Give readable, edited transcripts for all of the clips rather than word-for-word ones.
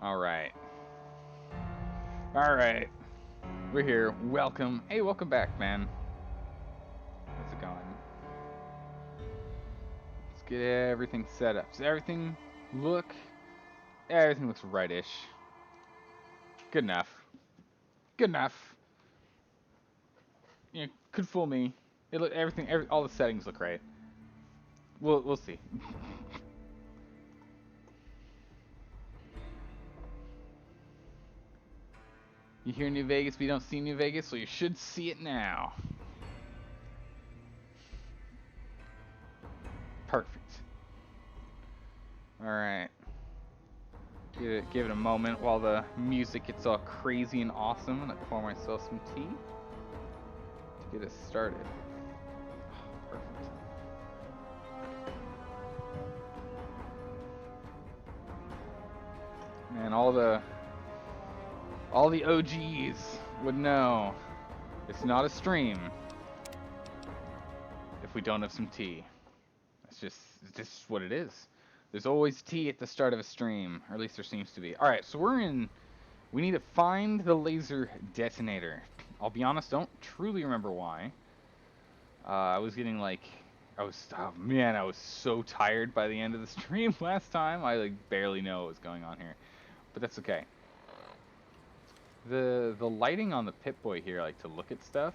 Alright. Alright. We're here. Welcome. Hey, welcome back, man. How's it going? Let's get everything set up. Everything looks rightish. Good enough. Good enough. You know, could fool me. All the settings look right. We'll see. You hear New Vegas, but you don't see New Vegas, so you should see it now. Perfect. Alright. Give it a moment while the music gets all crazy and awesome, and I pour myself some tea to get us started. Perfect. Man, all the OGs would know it's not a stream if we don't have some tea. It's just what it is. There's always tea at the start of a stream, or at least there seems to be. Alright, so we need to find the laser detonator. I'll be honest, don't truly remember why. I was oh man, I was so tired by the end of the stream last time. I barely know what was going on here. But that's okay. The lighting on the Pip-Boy here, to look at stuff.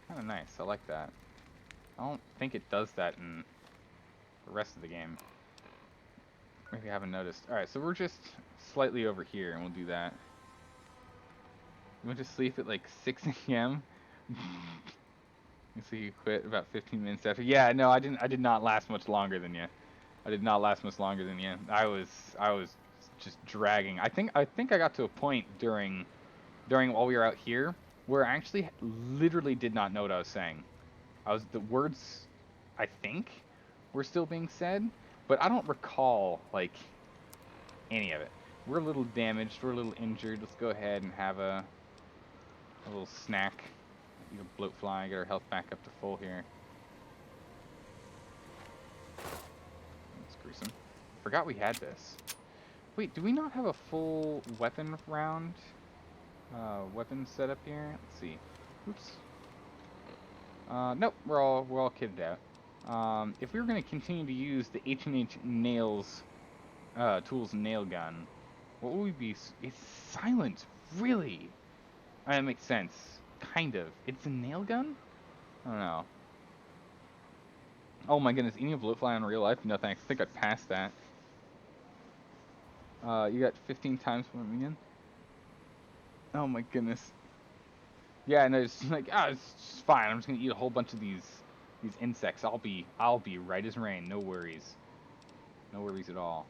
Kinda nice, I like that. I don't think it does that in the rest of the game. Maybe I haven't noticed. Alright, so we're just slightly over here, and we'll do that. You went to sleep at 6 a.m.? So you quit about 15 minutes after. Yeah, no, I did not last much longer than you. I did not last much longer than you. I was just dragging. I think I got to a point during while we were out here where I actually literally did not know what I was saying. The words, I think, were still being said, but I don't recall any of it. We're a little damaged. We're a little injured. Let's go ahead and have a little snack. Eat a bloat fly. Get our health back up to full here. That's gruesome. Forgot we had this. Wait, do we not have a full weapon round? Weapon setup here. Let's see. Oops. Nope, we're all kitted out. If we were going to continue to use the H&H Nails Tools nail gun, what would we be? It's silent, really? That makes sense. Kind of. It's a nail gun? I don't know. Oh my goodness, eating a bloatfly in real life? No thanks. I think I'd pass that. You got 15 times from me again? Oh my goodness. Yeah, no, it's it's fine. I'm just gonna eat a whole bunch of these insects. I'll be right as rain. No worries. No worries at all.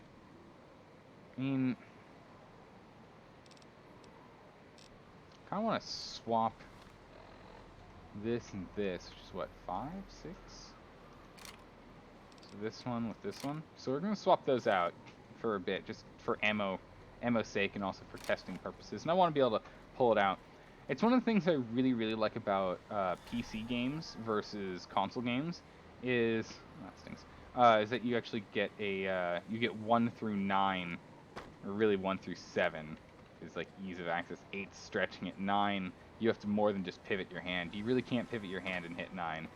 I mean, kind of want to swap this and this, which is what, 5, 6? So this one with this one. So we're gonna swap those out for a bit, just for ammo's sake and also for testing purposes. And I want to be able to pull it out. It's one of the things I really, really like about PC games versus console games is that you actually get you get 1 through 9, or really 1 through 7 is ease of access. 8 stretching at 9. You have to more than just pivot your hand. You really can't pivot your hand and hit 9.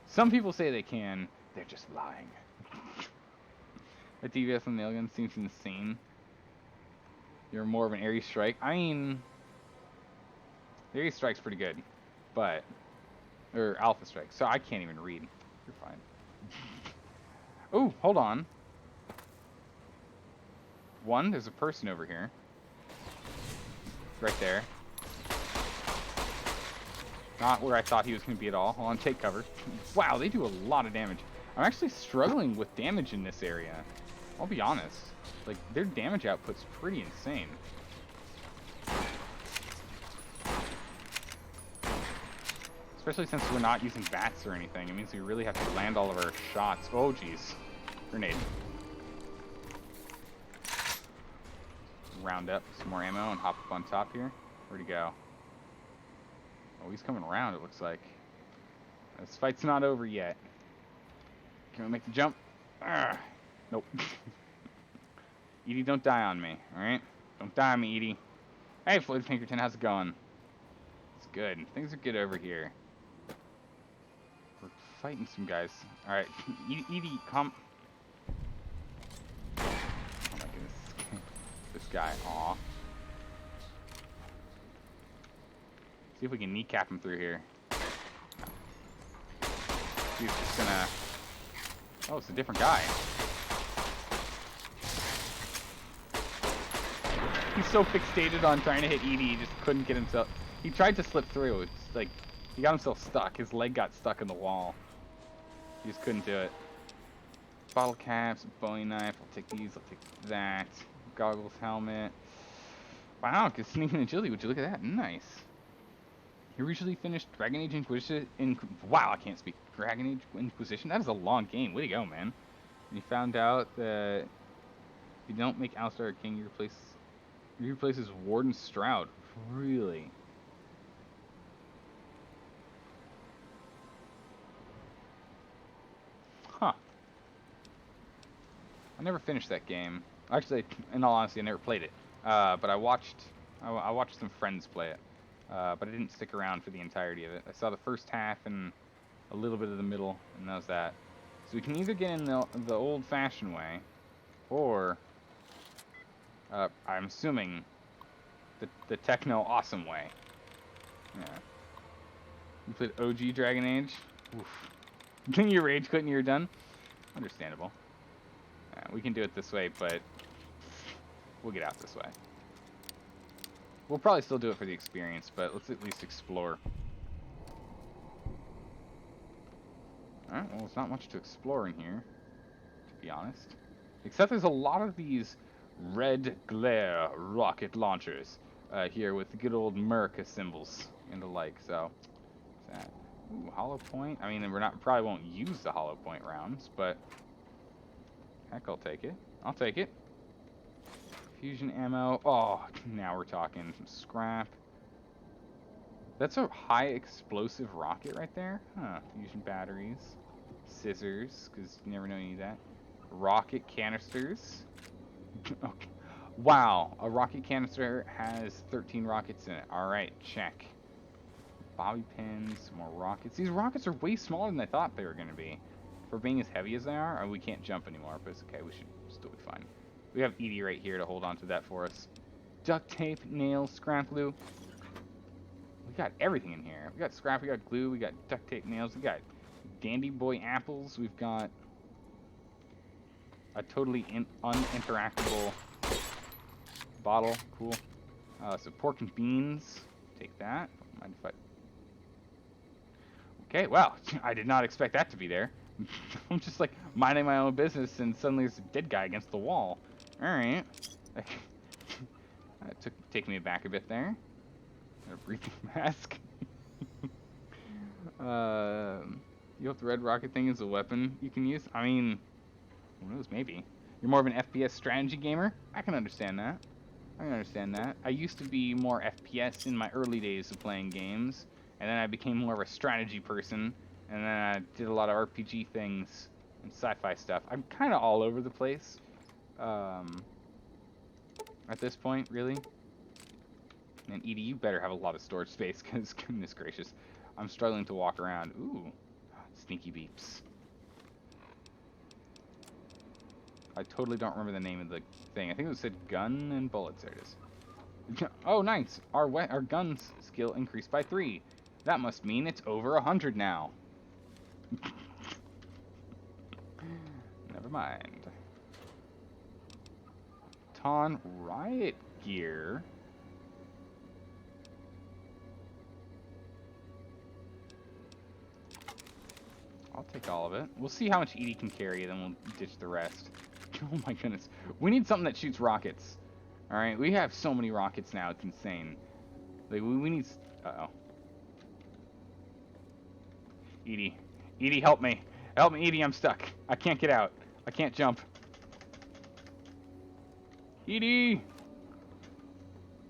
Some people say they can. They're just lying. The DVS on the nail gun seems insane. You're more of an Ares Strike. I mean, the Ares Strike's pretty good, or Alpha Strike. So I can't even read. You're fine. Oh, hold on. There's a person over here. Right there. Not where I thought he was going to be at all. Hold on, take cover. Wow, they do a lot of damage. I'm actually struggling with damage in this area. I'll be honest. Their damage output's pretty insane. Especially since we're not using bats or anything. It means we really have to land all of our shots. Oh, jeez. Grenade. Round up some more ammo and hop up on top here. Where'd he go? Oh, he's coming around, it looks like. This fight's not over yet. Can we make the jump? Nope. Edie, don't die on me, alright? Don't die on me, Edie. Hey, Floyd Pinkerton, how's it going? It's good. Things are good over here. We're fighting some guys. Alright, Edie, come. Oh my goodness. This guy, aw. See if we can kneecap him through here. He's just gonna... Oh, it's a different guy. He's so fixated on trying to hit Edie, he just couldn't get himself... He tried to slip through. It's like, he got himself stuck. His leg got stuck in the wall. He just couldn't do it. Bottle caps, Bowie knife. I'll take these, I'll take that. Goggles, helmet. Wow, good sneaking agility. Would you look at that? Nice. You recently finished Dragon Age Inquisition. Wow, I can't speak. Dragon Age Inquisition? That is a long game. Way to go, man. You found out that if you don't make Alistar a king, you replace his Warden Stroud. Really? Huh. I never finished that game. Actually, in all honesty, I never played it. But I watched some friends play it. But I didn't stick around for the entirety of it. I saw the first half and a little bit of the middle, and that was that. So we can either get in the old-fashioned way, or I'm assuming the techno awesome way. Yeah. You played OG Dragon Age? Oof. Then you rage quit and you're done? Understandable. We can do it this way, but we'll get out this way. We'll probably still do it for the experience, but let's at least explore. Alright, well, there's not much to explore in here, to be honest. Except there's a lot of these red glare rocket launchers here with the good old America symbols and the like, so... What's that? Ooh, hollow point. I mean, probably won't use the hollow point rounds, but... Heck, I'll take it. I'll take it. Fusion ammo. Oh, now we're talking. Some scrap. That's a high explosive rocket right there. Huh. Fusion batteries. Scissors, because you never know you need that. Rocket canisters. Okay. Wow. A rocket canister has 13 rockets in it. Alright, check. Bobby pins. Some more rockets. These rockets are way smaller than I thought they were going to be. For being as heavy as they are, we can't jump anymore, but it's okay. We should still be fine. We have Edie right here to hold on to that for us. Duct tape, nails, scrap glue. We got everything in here. We got scrap, we got glue, we got duct tape, nails, we got Dandy Boy apples, we've got a totally uninteractable bottle. Cool. So pork and beans. Take that. Don't mind if I... Okay, well, I did not expect that to be there. I'm just like minding my own business and suddenly there's a dead guy against the wall. Alright. That take me back a bit there. A breathing mask. You hope the red rocket thing is a weapon you can use? I mean, who knows, maybe. You're more of an FPS strategy gamer? I can understand that. I used to be more FPS in my early days of playing games, and then I became more of a strategy person, and then I did a lot of RPG things and sci-fi stuff. I'm kind of all over the place. At this point, really. And Edie, you better have a lot of storage space, because goodness gracious, I'm struggling to walk around. Ooh, sneaky beeps. I totally don't remember the name of the thing. I think it said gun and bullets. There it is. Oh, nice. Our guns skill increased by 3. That must mean it's over 100 now. Never mind. Ton riot gear. I'll take all of it. We'll see how much Edie can carry, then we'll ditch the rest. Oh my goodness. We need something that shoots rockets. Alright, we have so many rockets now, it's insane. Like, we need... Uh-oh. Edie. Edie, help me. Help me, Edie, I'm stuck. I can't get out. I can't jump. Edie!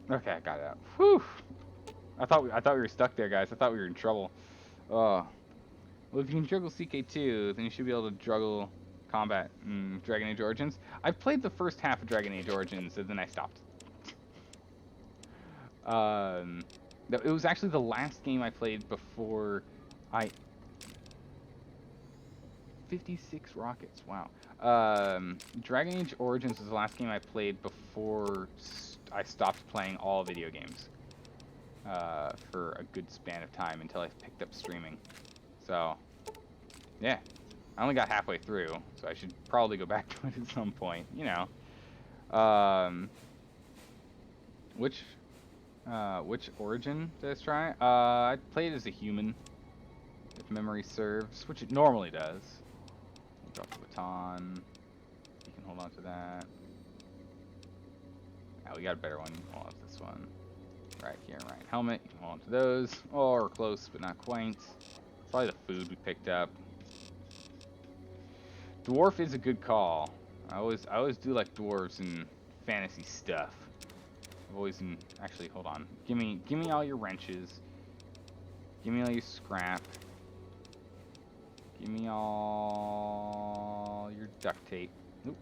Okay, I got it out. Whew! I thought we were stuck there, guys. I thought we were in trouble. Oh. Well, if you can juggle CK2, then you should be able to juggle combat in Dragon Age Origins. I played the first half of Dragon Age Origins, and then I stopped. It was actually the last game I played before I... 56 rockets, wow. Dragon Age Origins was the last game I played before I stopped playing all video games. For a good span of time until I picked up streaming. So, yeah. I only got halfway through, so I should probably go back to it at some point, you know. Which Origin did I try? I played as a human, if memory serves, which it normally does. Drop the baton. You can hold on to that. Ah, we got a better one. Hold on to this one. Right here, right helmet. You can hold on to those. Oh, we're close, but not quite. It's probably the food we picked up. Dwarf is a good call. I always do like dwarves and fantasy stuff. I've always actually, hold on. Give me all your wrenches. Give me all your scrap. Give me all your duct tape. Oop,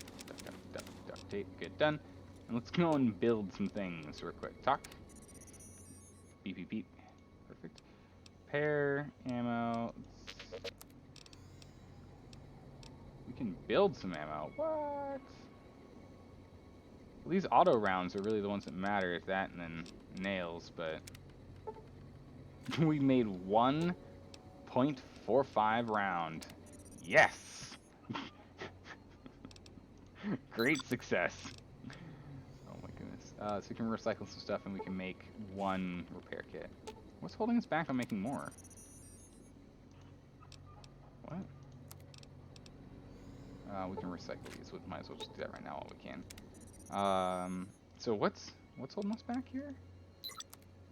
duct tape. Good, done. And let's go and build some things real quick. Talk. Beep, beep, beep. Perfect. Repair, ammo. We can build some ammo. What? Well, these auto rounds are really the ones that matter, if that and then nails, but... we made 1.45 round. Yes! Great success. Oh my goodness. So we can recycle some stuff and we can make one repair kit. What's holding us back on making more? What? We can recycle these. We might as well just do that right now while we can. So what's holding us back here?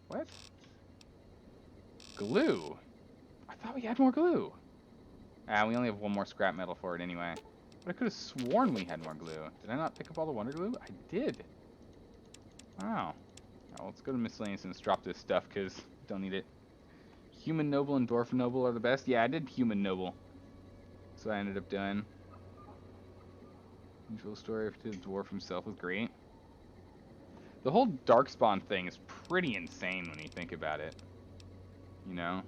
What? Glue? I thought we had more glue. We only have one more scrap metal for it anyway. But I could have sworn we had more glue. Did I not pick up all the wonder glue? I did. Wow. Well, let's go to miscellaneous and let's drop this stuff because don't need it. Human noble and dwarf noble are the best. Yeah, I did human noble. So I ended up doing. Usual story of the dwarf himself was great. The whole darkspawn thing is pretty insane when you think about it. You know?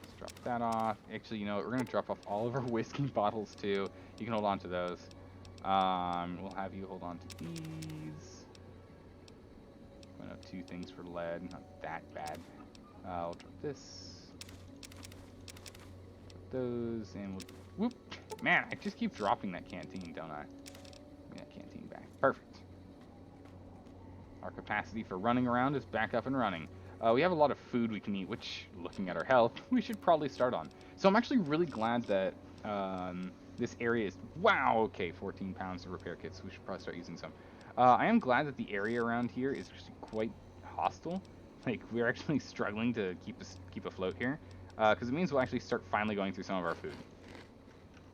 Let's drop that off. Actually, you know what? We're going to drop off all of our whiskey bottles too. You can hold on to those. We'll have you hold on to these. Going up 2 things for lead. Not that bad. We'll drop this. Drop those. And we'll... Whoop! Man, I just keep dropping that canteen, don't I? Give me that canteen back. Perfect. Our capacity for running around is back up and running. We have a lot of food we can eat, which, looking at our health, we should probably start on. So I'm actually really glad that this area is... Wow, okay, 14 pounds of repair kits. We should probably start using some. I am glad that the area around here is actually quite hostile. Like, we're actually struggling to keep afloat here. Because it means we'll actually start finally going through some of our food.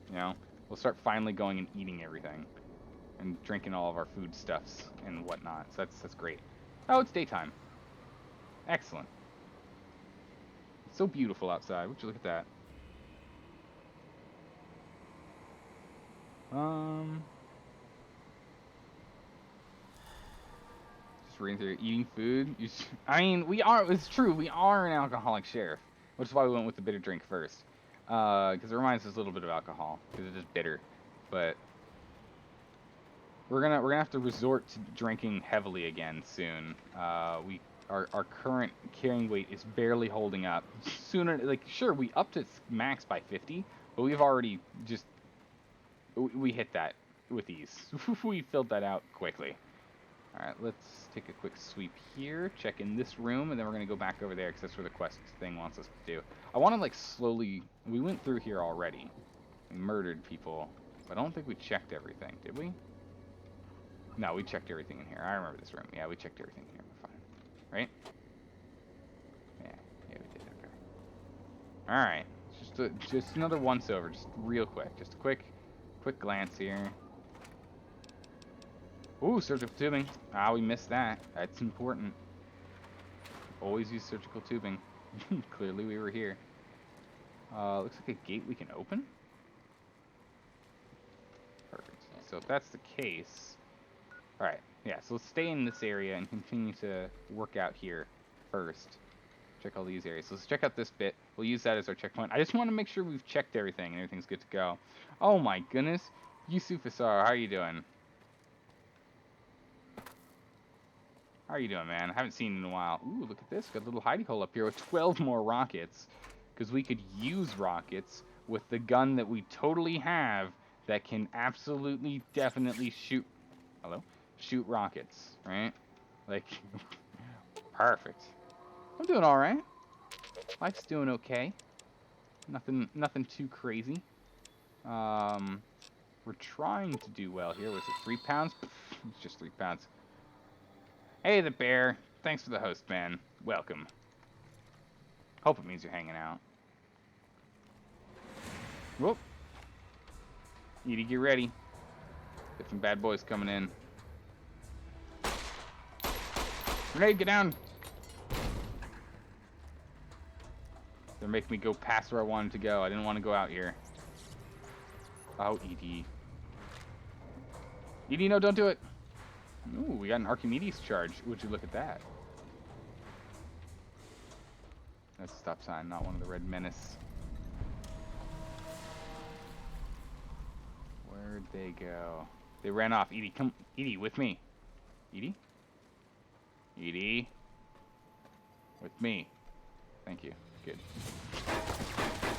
You know? We'll start finally going and eating everything. And drinking all of our foodstuffs and whatnot. So that's great. Oh, it's daytime. Excellent. It's so beautiful outside. Would you look at that? Just reading through eating food. I mean, it's true, we are an alcoholic sheriff. Which is why we went with the bitter drink first. Because it reminds us a little bit of alcohol. Because it is bitter. But we're gonna have to resort to drinking heavily again soon. Our current carrying weight is barely holding up. Sooner, like, sure, we upped its max by 50, but we've already we hit that with ease. We filled that out quickly. All right, let's take a quick sweep here, check in this room, and then we're gonna go back over there because that's where the quest thing wants us to do. I want to like slowly. We went through here already. We murdered people, but I don't think we checked everything, did we? No, we checked everything in here. I remember this room. Yeah, we checked everything here. We're fine. Right? Yeah, we did. Okay. All right. Just another once over, just real quick. Just a quick glance here. Ooh, surgical tubing. Ah, we missed that. That's important. Always use surgical tubing. Clearly we were here. Looks like a gate we can open. So if that's the case... Alright, yeah, so let's stay in this area and continue to work out here first. Check all these areas. So let's check out this bit. We'll use that as our checkpoint. I just want to make sure we've checked everything and everything's good to go. Oh my goodness. Yusufasar, how are you doing? How are you doing, man? I haven't seen you in a while. Ooh, look at this. Got a little hidey hole up here with 12 more rockets. Because we could use rockets with the gun that we totally have that can absolutely, definitely shoot... Hello? Shoot rockets, right? Like, perfect. I'm doing all right. Life's doing okay. Nothing too crazy. We're trying to do well here. Was it 3 pounds? It's just 3 pounds. Hey, the bear. Thanks for the host, man. Welcome. Hope it means you're hanging out. Whoop. Edie, get ready. Got some bad boys coming in. Grenade, get down. They're making me go past where I wanted to go. I didn't want to go out here. Oh, Edie. Edie, no, don't do it. Ooh, we got an Archimedes charge. Would you look at that? That's a stop sign, not one of the red menace. Where'd they go? They ran off. Edie, come. Edie, with me. Edie? Edie? With me. Thank you. Good.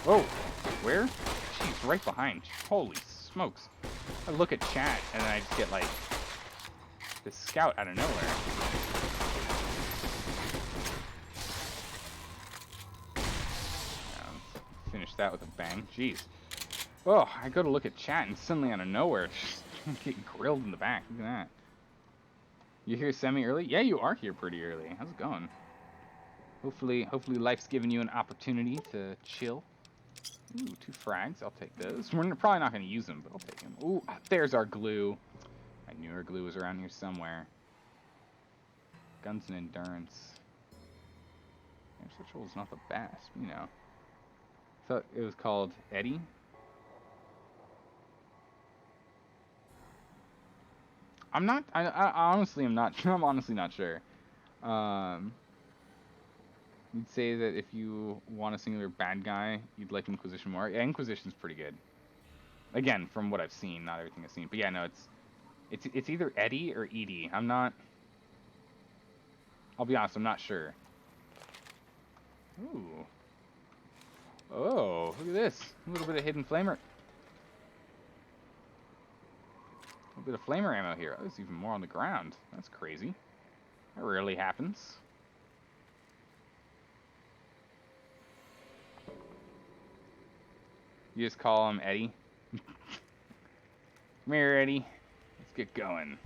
Whoa! Where? Jeez, right behind. Holy smokes. I look at chat and then I just get like this scout out of nowhere. Let's finish that with a bang. Jeez. Oh, I go to look at chat and suddenly out of nowhere, just getting grilled in the back. Look at that. You here semi-early? Yeah, you are here pretty early. How's it going? Hopefully life's giving you an opportunity to chill. Ooh, 2 frags. I'll take those. We're probably not going to use them, but I'll take them. Ooh, there's our glue. I knew our glue was around here somewhere. Guns and endurance. Air Central is not the best, you know. I thought it was called Eddie. I honestly am not. I'm honestly not sure. You'd say that if you want a singular bad guy, you'd like Inquisition more. Yeah, Inquisition's pretty good. Again, from what I've seen, not everything I've seen. But yeah, no, it's either Eddie or Edie. I'm not. I'll be honest, I'm not sure. Ooh. Oh, look at this. A little bit of hidden flamer. A little bit of flamer ammo here. Oh, there's even more on the ground. That's crazy. That rarely happens. You just call him Eddie. Come here, Eddie. Let's get going.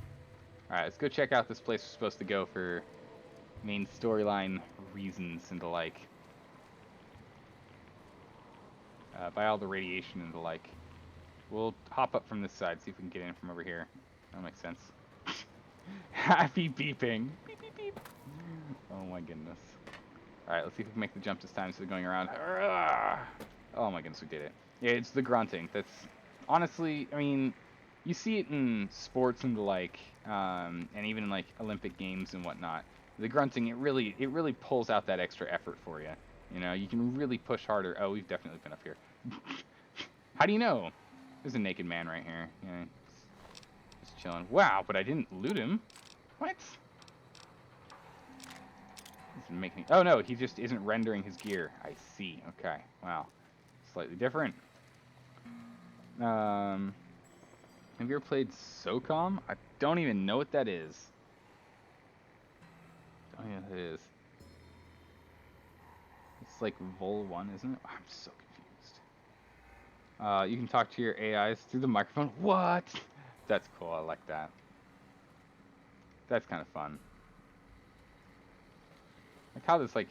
Alright, let's go check out this place we're supposed to go for main storyline reasons and the like. By all the radiation and the like. We'll hop up from this side, see if we can get in from over here. That makes sense. Happy beeping. Beep, beep, beep. Oh my goodness. Alright, let's see if we can make the jump this time instead of going around. Oh my goodness, we did it. Yeah, it's the grunting. That's honestly, I mean, you see it in sports and the like, and even in like Olympic games and whatnot. The grunting, it really pulls out that extra effort for you. You know, you can really push harder. Oh, we've definitely been up here. How do you know? There's a naked man right here. Yeah, just chilling. Wow, but I didn't loot him. What? Doesn't make any. Oh no, he just isn't rendering his gear. I see. Okay. Wow. Slightly different. Have you ever played SOCOM? I don't even know what that is. Don't even know what it is. It's like Vol 1, isn't it? I'm so confused. You can talk to your AIs through the microphone. What? That's cool. I like that. That's kind of fun. Like how this, like,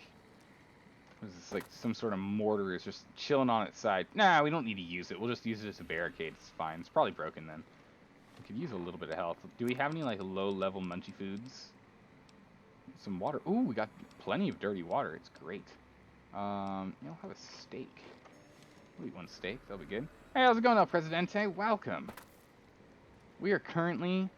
what is this, like some sort of mortar is just chilling on its side. Nah, we don't need to use it. We'll just use it as a barricade. It's fine. It's probably broken then. We could use a little bit of health. Do we have any like low-level munchy foods? Some water. Ooh, we got plenty of dirty water. It's great. I'll have a steak. We'll eat one steak. That'll be good. Hey, how's it going, El Presidente? Welcome. We are currently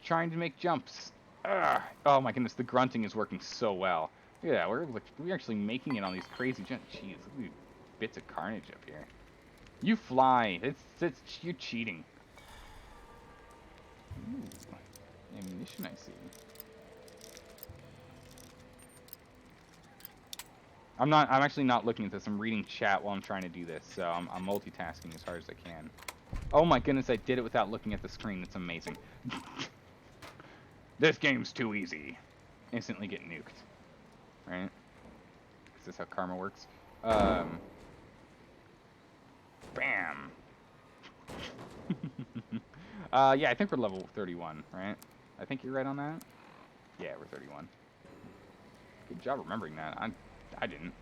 trying to make jumps. Ugh. Oh my goodness, the grunting is working so well. Look at that, we're actually making it on these crazy jumps. Jeez, look at these bits of carnage up here. You fly. You're cheating. Ooh, ammunition I see. I'm actually not looking at this. I'm reading chat while I'm trying to do this, so I'm multitasking as hard as I can. Oh my goodness, I did it without looking at the screen. That's amazing. This game's too easy. Instantly get nuked. Right? Is this how karma works? Bam! Yeah, I think we're level 31, right? I think you're right on that? Yeah, we're 31. Good job remembering that. I didn't.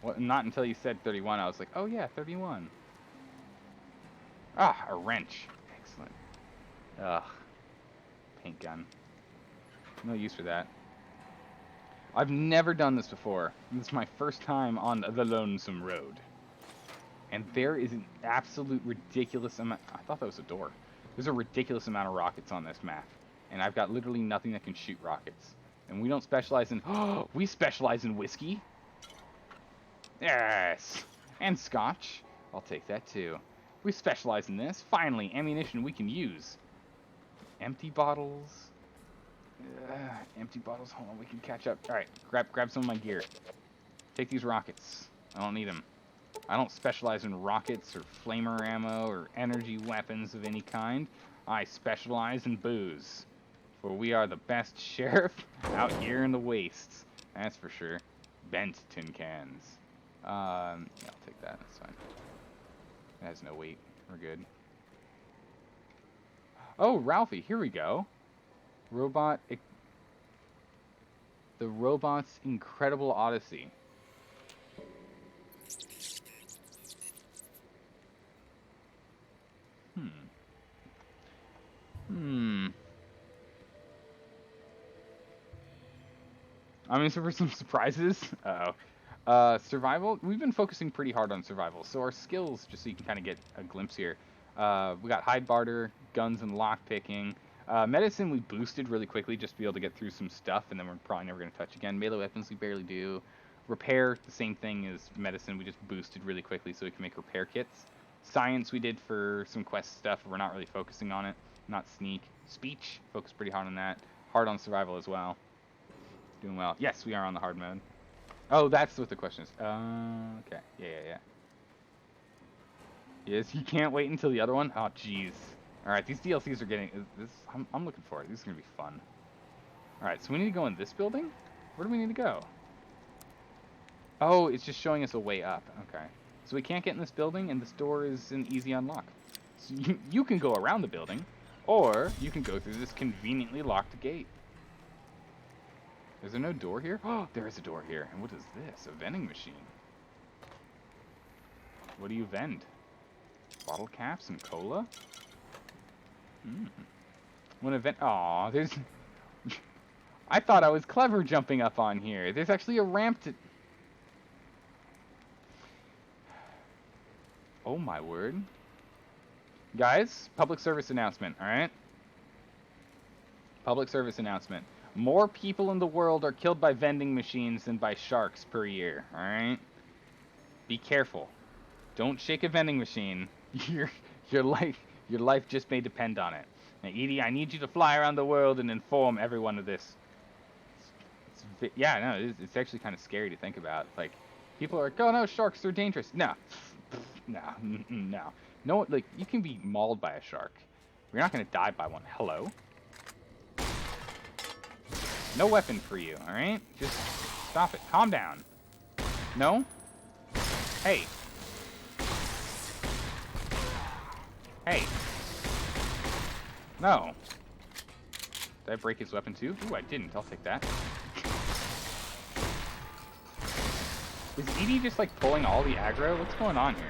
Well, not until you said 31, I was like, oh yeah, 31. Ah, a wrench. Excellent. Ugh. Paint gun. No use for that. I've never done this before. This is my first time on the Lonesome Road. And there is an absolute ridiculous amount... I thought that was a door. There's a ridiculous amount of rockets on this map. And I've got literally nothing that can shoot rockets. And we don't specialize in... Oh, we specialize in whiskey. Yes. And scotch. I'll take that too. We specialize in this. Finally, ammunition we can use. Empty bottles. Empty bottles. Hold on, we can catch up. All right, grab some of my gear. Take these rockets. I don't need them. I don't specialize in rockets or flamer ammo or energy weapons of any kind. I specialize in booze. For we are the best sheriff out here in the wastes. That's for sure. Bent tin cans. Yeah, I'll take that. That's fine. It has no weight. We're good. Oh, Ralphie, here we go. The Robot's Incredible Odyssey. I'm in for some surprises. Uh-oh. Survival. We've been focusing pretty hard on survival. So our skills, just so you can kind of get a glimpse here. We got hide barter, guns and lock picking. Medicine we boosted really quickly just to be able to get through some stuff, and then we're probably never going to touch again. Melee weapons we barely do. Repair, the same thing as medicine, we just boosted really quickly so we can make repair kits. Science we did for some quest stuff, we're not really focusing on it. Not sneak. Speech, focus pretty hard on that. Hard on survival as well. Doing well. Yes, we are on the hard mode. Oh, that's what the question is. Okay. Yeah. Yes, you can't wait until the other one? Oh, jeez. Alright, these DLCs are getting... I'm looking forward. This is going to be fun. Alright, so we need to go in this building? Where do we need to go? Oh, it's just showing us a way up. Okay. So we can't get in this building, and this door is an easy unlock. So you can go around the building, or you can go through this conveniently locked gate. Is there no door here? Oh, there is a door here. And what is this? A vending machine. What do you vend? Bottle caps and cola? When event... Aw, there's... I thought I was clever jumping up on here. There's actually a ramp to... Oh my word. Guys, public service announcement, alright? Public service announcement. More people in the world are killed by vending machines than by sharks per year, alright? Be careful. Don't shake a vending machine. Your life just may depend on it. Now, Edie, I need you to fly around the world and inform everyone of this. It's actually kind of scary to think about. Like, people are like, oh no, sharks, they're dangerous. No. No, like, you can be mauled by a shark. You're not going to die by one. Hello? No weapon for you, alright? Just stop it. Calm down. No? Hey. Hey. No. Did I break his weapon too? Ooh, I didn't. I'll take that. Is Edie just like pulling all the aggro? What's going on here?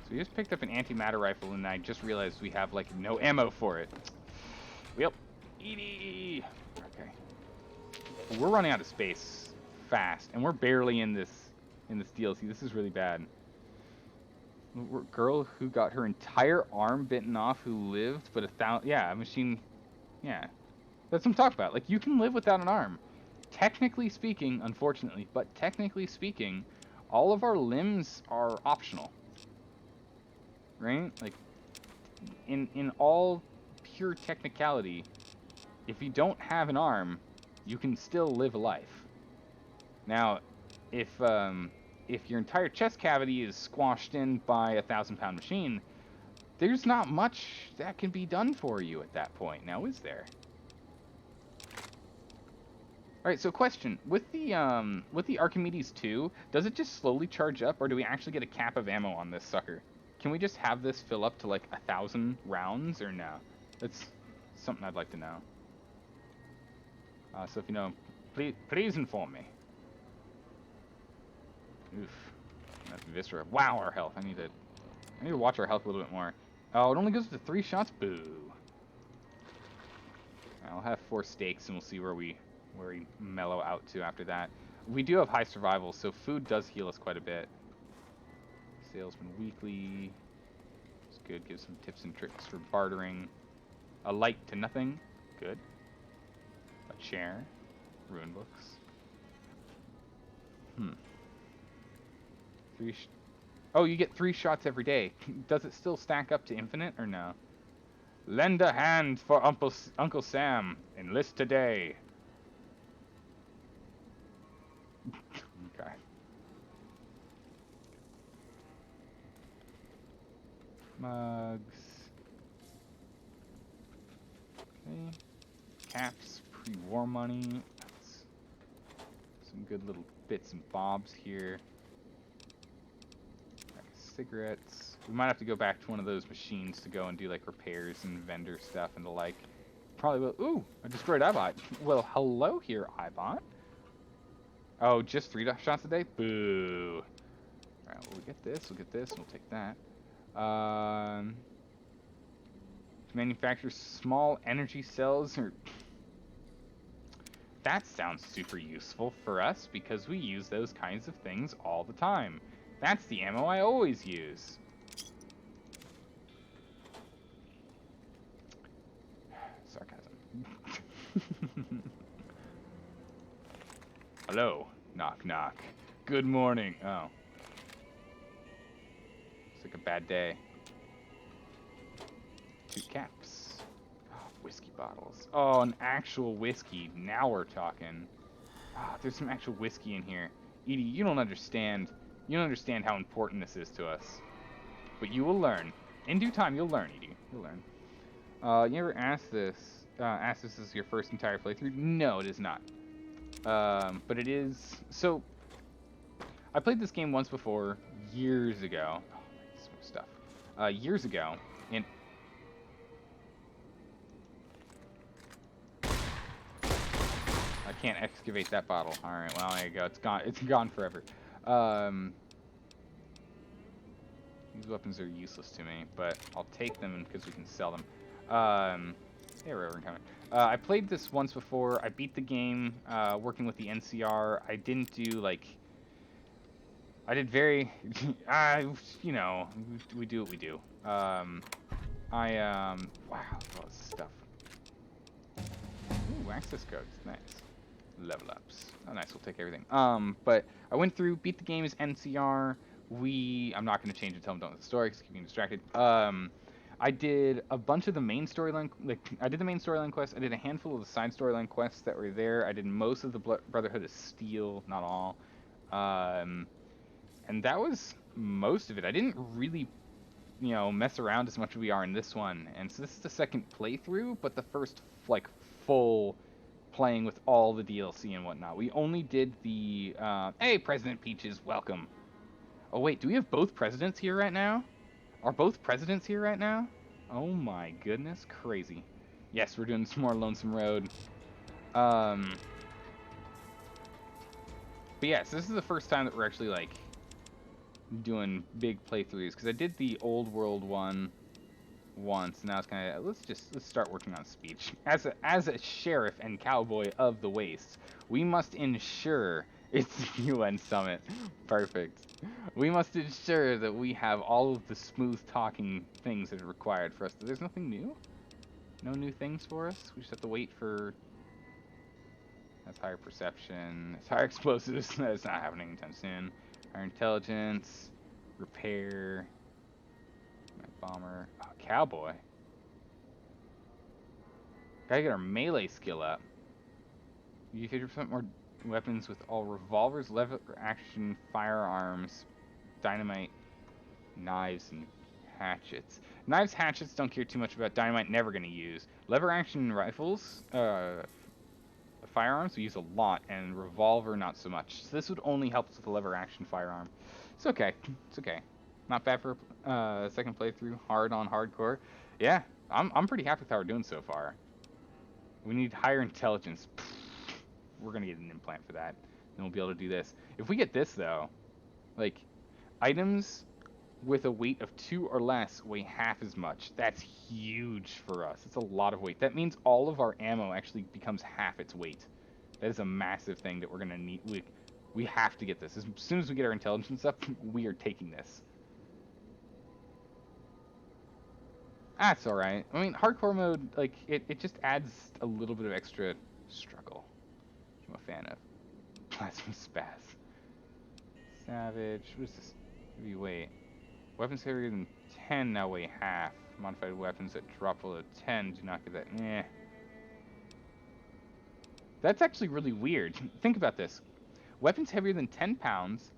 So we just picked up an antimatter rifle and I just realized we have like no ammo for it. Yep. Edie! Okay. We're running out of space fast and we're barely in this DLC. This is really bad. Girl who got her entire arm bitten off who lived, but yeah, a machine, yeah. That's what I'm talking about. Like, you can live without an arm. Technically speaking, unfortunately, but technically speaking, all of our limbs are optional. Right? Like, in all pure technicality, if you don't have an arm, you can still live a life. Now, if your entire chest cavity is squashed in by a 1,000-pound machine, there's not much that can be done for you at that point. Now, is there? All right. So, question: with the Archimedes 2, does it just slowly charge up, or do we actually get a cap of ammo on this sucker? Can we just have this fill up to like 1,000 rounds, or no? That's something I'd like to know. So if you know, please inform me. Oof. That's viscera. Wow, our health. I need to watch our health a little bit more. Oh, it only goes to 3 shots? Boo. I'll have 4 steaks and we'll see where we mellow out to after that. We do have high survival, so food does heal us quite a bit. Salesman weekly. It's good. Gives some tips and tricks for bartering. A light to nothing. Good. A chair. Rune books. Oh, you get 3 shots every day. Does it still stack up to infinite or no? Lend a hand for Uncle Sam. Enlist today. Okay. Mugs. Okay. Caps, pre-war money. That's some good little bits and bobs here. Cigarettes. We might have to go back to one of those machines to go and do like repairs and vendor stuff and the like. Probably will. Ooh, a destroyed iBot. Well, hello here, iBot. Oh, just 3 shots a day? Boo. Alright, well, we'll get this, and we'll take that. To manufacture small energy cells, or... That sounds super useful for us, because we use those kinds of things all the time. That's the ammo I always use. Sarcasm. Hello. Knock, knock. Good morning. Oh. It's like a bad day. 2 caps. Oh, whiskey bottles. Oh, an actual whiskey. Now we're talking. Oh, there's some actual whiskey in here. Edie, you don't understand. You don't understand how important this is to us. But you will learn. In due time, you'll learn, Edie. You'll learn. You ever asked this? Asked this as your first entire playthrough? No, it is not. But it is... So, I played this game once before, years ago. Oh, some stuff. Years ago, and... I can't excavate that bottle. Alright, well, there you go. It's gone. It's gone forever. These weapons are useless to me, but I'll take them because we can sell them. Hey, we're incoming. I played this once before. I beat the game working with the NCR. I didn't do, like... I did very... you know, we do what we do. Wow, all this stuff. Ooh, access codes. Nice. Level ups. Oh, nice. We'll take everything. But I went through, beat the game as NCR. I'm not going to change it until I'm done with the story because I'm getting distracted. I did a bunch of the main storyline, I did the main storyline quests. I did a handful of the side storyline quests that were there. I did most of the Brotherhood of Steel, not all. And that was most of it. I didn't really, you know, mess around as much as we are in this one. And so this is the second playthrough, but the first, like, full playing with all the DLC and whatnot. We only did the, hey, President Peaches, welcome. Oh, wait, do we have both presidents here right now? Are both presidents here right now? Oh my goodness, crazy. Yes, we're doing some more Lonesome Road. But yes, this is the first time that we're actually, like, doing big playthroughs. Because I did the Old World one once, and now it's kind of, let's start working on speech. As a sheriff and cowboy of the wastes, we must ensure It's the UN summit. Perfect. We must ensure that we have all of the smooth talking things that are required for us. There's nothing new? No new things for us? We just have to wait for... That's higher perception. That's higher explosives. That's not happening anytime soon. Higher intelligence. Repair. Bomber. Oh, cowboy. Gotta get our melee skill up. You get 50% more weapons with all revolvers, lever action firearms, dynamite, knives, and hatchets. Knives, hatchets, don't care too much about. Dynamite, never gonna use. Lever action rifles, firearms we use a lot, and revolver not so much. So this would only help us with the lever action firearm. It's okay. It's okay. Not bad for a second playthrough. Hard on hardcore. Yeah, I'm pretty happy with how we're doing so far. We need higher intelligence. We're gonna get an implant for that. Then we'll be able to do this. If we get this though, like items with a weight of 2 or less weigh half as much. That's huge for us. It's a lot of weight. That means all of our ammo actually becomes half its weight. That is a massive thing that we're gonna need. We have to get this. As soon as we get our intelligence up, we are taking this. That's alright. I mean, hardcore mode, like, it just adds a little bit of extra struggle. I'm a fan of. Plasma Spaz. Savage. What is this? Heavyweight. Weapons heavier than 10 now weigh half. Modified weapons that drop below 10 do not get that. Eh. That's actually really weird. Think about this. Weapons heavier than 10 pounds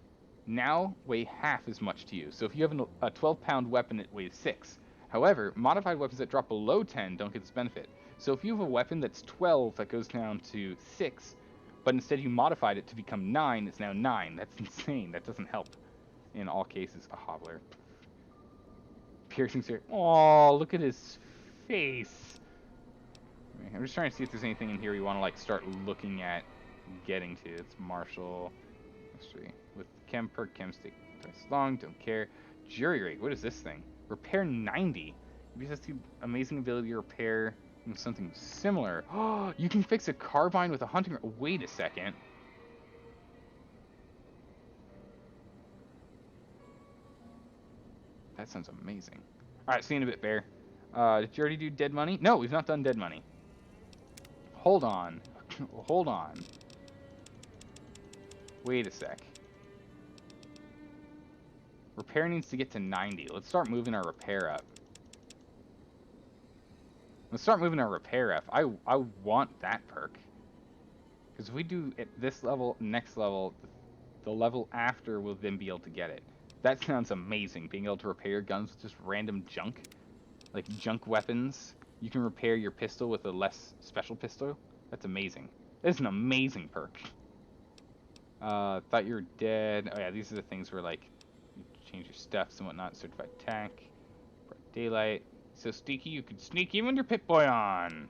now weigh half as much to you. So if you have a 12-pound weapon, it weighs 6. However, modified weapons that drop below 10 don't get this benefit. So if you have a weapon that's 12 that goes down to 6, but instead you modified it to become 9, it's now 9. That's insane. That doesn't help in all cases. A hobbler. Piercing spear. Oh, look at his face. I'm just trying to see if there's anything in here we want to like start looking at getting to. It's martial history with chem perk, chem stick twice long. Don't care. Jury rig. What is this thing? Repair 90. You just have the amazing ability to repair something similar. Oh, you can fix a carbine with a hunting. Wait a second. That sounds amazing. Alright, see you in a bit, Bear. Did you already do dead money? No, we've not done dead money. Hold on. Hold on. Wait a sec. Repair needs to get to 90. Let's start moving our repair up. Let's start moving our repair up. I want that perk. Because if we do at this level, next level, the level after will then be able to get it. That sounds amazing, being able to repair your guns with just random junk. Like junk weapons. You can repair your pistol with a less special pistol. That's amazing. That's an amazing perk. Thought you were dead. Oh yeah, these are the things where like you change your stuffs and whatnot. Certified attack. Bright daylight. So sneaky, you could sneak even your Pip-Boy on.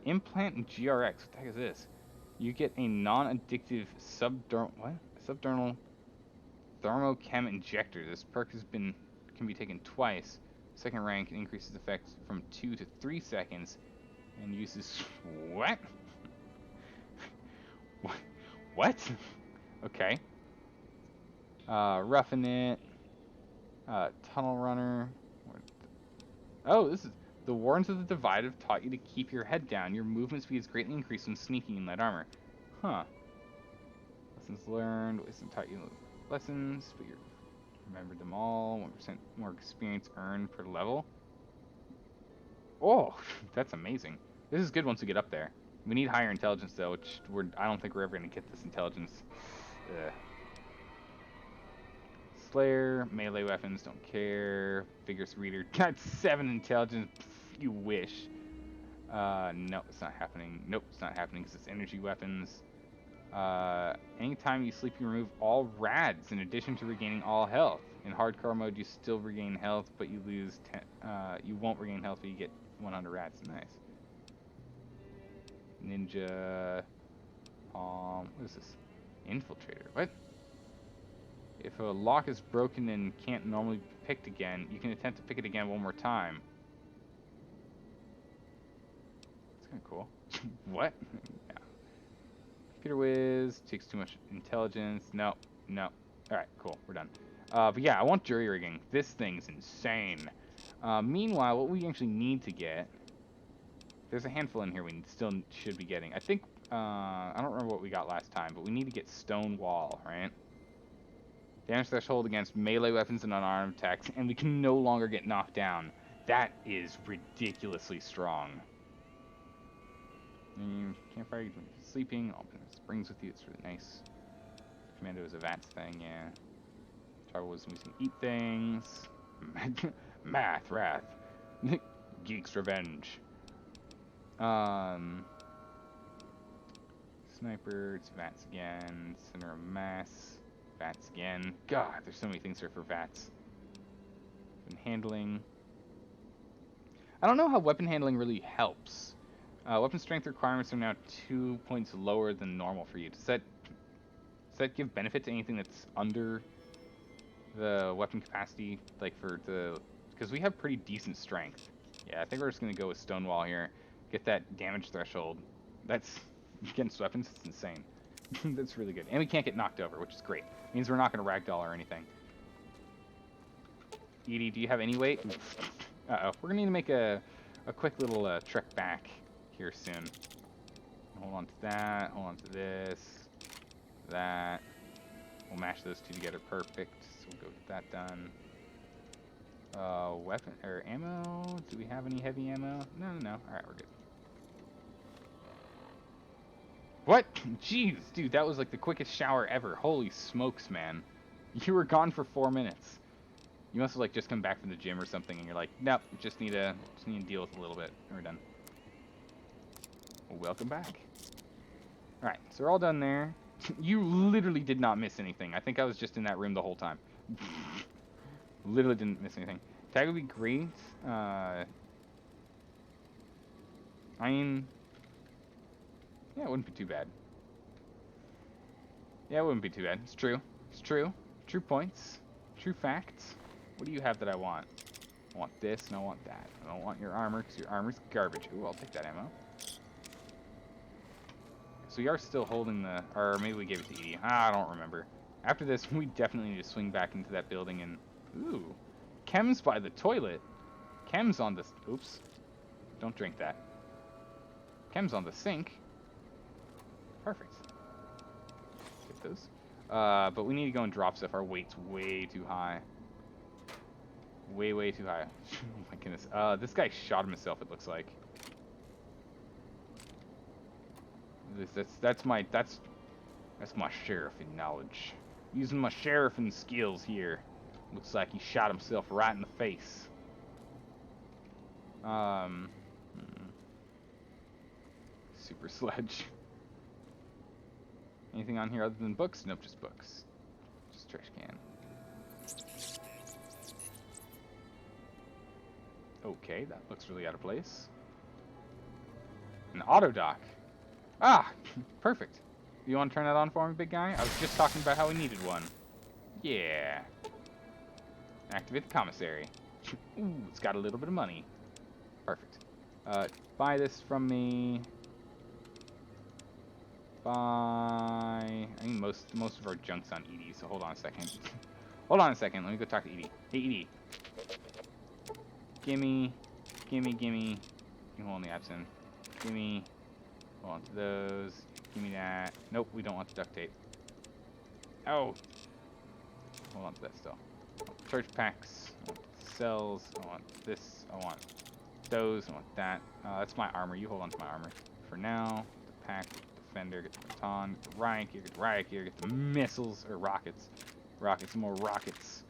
Implant and GRX. What the heck is this? You get a non-addictive subdermal thermochem injector. This perk can be taken twice. Second rank increases effects from 2 to 3 seconds and uses what? What? Okay. Roughing it. Tunnel runner. Oh, this is the Wardens of the Divide have taught you to keep your head down. Your movement speed is greatly increased when sneaking in light armor. Huh. Lessons learned. Wisdom taught you lessons, but you remembered them all. 1% more experience earned per level. Oh, that's amazing. This is good once we get up there. We need higher intelligence though, which I don't think we're ever gonna get this intelligence. Slayer, melee weapons, don't care. Vigorous reader, got 7 intelligence. Pff, you wish. No, it's not happening. Nope, it's not happening because it's energy weapons. Anytime you sleep, you remove all rads in addition to regaining all health. In hardcore mode, you still regain health, but you lose. You won't regain health, but you get 100 rads. Nice. Ninja. What is this? Infiltrator. What? If a lock is broken and can't normally be picked again, you can attempt to pick it again one more time. That's kind of cool. What? Yeah. Computer whiz takes too much intelligence. No, no. All right, cool. We're done. But yeah, I want jury rigging. This thing's insane. Meanwhile, what we actually need to get, there's a handful in here we still should be getting. I think I don't remember what we got last time, but we need to get stone wall, right? Damage threshold against melee weapons and unarmed attacks, and we can no longer get knocked down. That is ridiculously strong. Campfire, sleeping, all springs with you, it's really nice. Commando is a VATS thing, yeah. Tribal wisdom, we can eat things. Math, wrath. Geek's revenge. Sniper, it's VATS again. Center of mass, VATS again. God, there's so many things here for VATS. And handling. I don't know how weapon handling really helps. Weapon strength requirements are now 2 points lower than normal for you. Does that give benefit to anything that's under the weapon capacity? Like for the... Because we have pretty decent strength. Yeah, I think we're just going to go with Stonewall here. Get that damage threshold. That's... Against weapons, it's insane. That's really good. And we can't get knocked over, which is great. It means we're not going to ragdoll or anything. Edie, do you have any weight? Uh-oh. We're going to need to make a quick little trek back here soon. Hold on to that. Hold on to this. That. We'll mash those two together perfect. So we'll go get that done. Weapon or ammo? Do we have any heavy ammo? No. Alright, we're good. What? Jeez, dude, that was like the quickest shower ever. Holy smokes, man. You were gone for 4 minutes. You must have like just come back from the gym or something and you're like, nope, just need to deal with a little bit. And we're done. Well, welcome back. Alright, so we're all done there. You literally did not miss anything. I think I was just in that room the whole time. Literally didn't miss anything. Tag would be great. I mean... Yeah, it wouldn't be too bad. Yeah, it wouldn't be too bad. It's true. It's true. True points. True facts. What do you have that I want? I want this and I want that. I don't want your armor because your armor's garbage. Ooh, I'll take that ammo. So we are still holding the... Or maybe we gave it to Edie. I don't remember. After this, we definitely need to swing back into that building and... Ooh. Chem's by the toilet. Chem's on the... Oops. Don't drink that. Chem's on the sink. Perfect. Get those. But we need to go and drop stuff. Our weight's way too high. Way too high. Oh my goodness. This guy shot himself, it looks like. That's my sheriffing knowledge. Using my sheriffing skills here. Looks like he shot himself right in the face. Super sledge. Anything on here other than books? Nope, just books. Just trash can. Okay, that looks really out of place. An auto dock. Ah, perfect. You want to turn that on for me, big guy? I was just talking about how we needed one. Yeah. Activate the commissary. Ooh, it's got a little bit of money. Perfect. Buy this from me. Buy... I think most of our junk's on Edie, so hold on a second. Hold on a second, let me go talk to Edie. Hey, Edie. Gimme. You hold on the absent. Gimme. Hold on to those. Gimme that. Nope, we don't want the duct tape. Oh! Hold on to that still. Charge packs. I want cells. I want this. I want those. I want that. That's my armor. You hold on to my armor. For now, the pack, defender, get the baton, get the riot gear, get the riot gear, get the missiles, or rockets. Rockets, more rockets.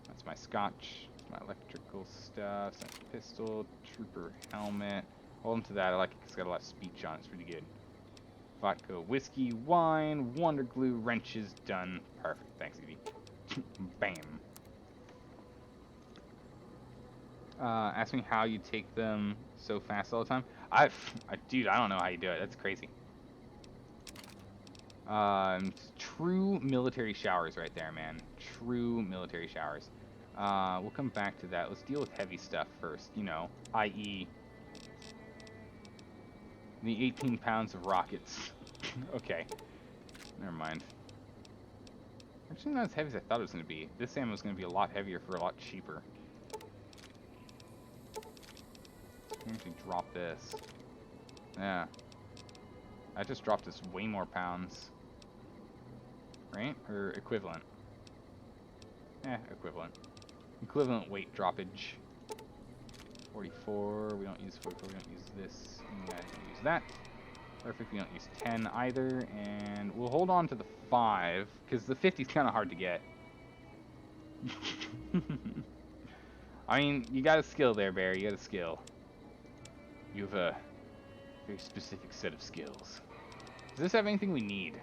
That's my scotch. That's my electrical stuff. That's pistol, trooper helmet. Hold on to that. I like it because it's got a lot of speech on it. It's pretty good. Vodka, whiskey, wine, wonder glue, wrenches, done. Perfect. Thanks, Evie. Bam. Ask me how you take them so fast all the time. Dude, I don't know how you do it. That's crazy. True military showers right there, man. True military showers. We'll come back to that. Let's deal with heavy stuff first, you know, i.e. the 18 pounds of rockets. Okay. Never mind. Actually, not as heavy as I thought it was going to be. This ammo is going to be a lot heavier for a lot cheaper. I'm going to drop this. Yeah. I just dropped this way more pounds. Right? Or equivalent. Equivalent. Equivalent weight droppage. 44. We don't use 44. We don't use this. And we don't use that. Perfect. We don't use 10 either. And we'll hold on to the 5. Because the 50 is kind of hard to get. I mean, you got a skill there, Barry. You got a skill. You have a very specific set of skills. Does this have anything we need?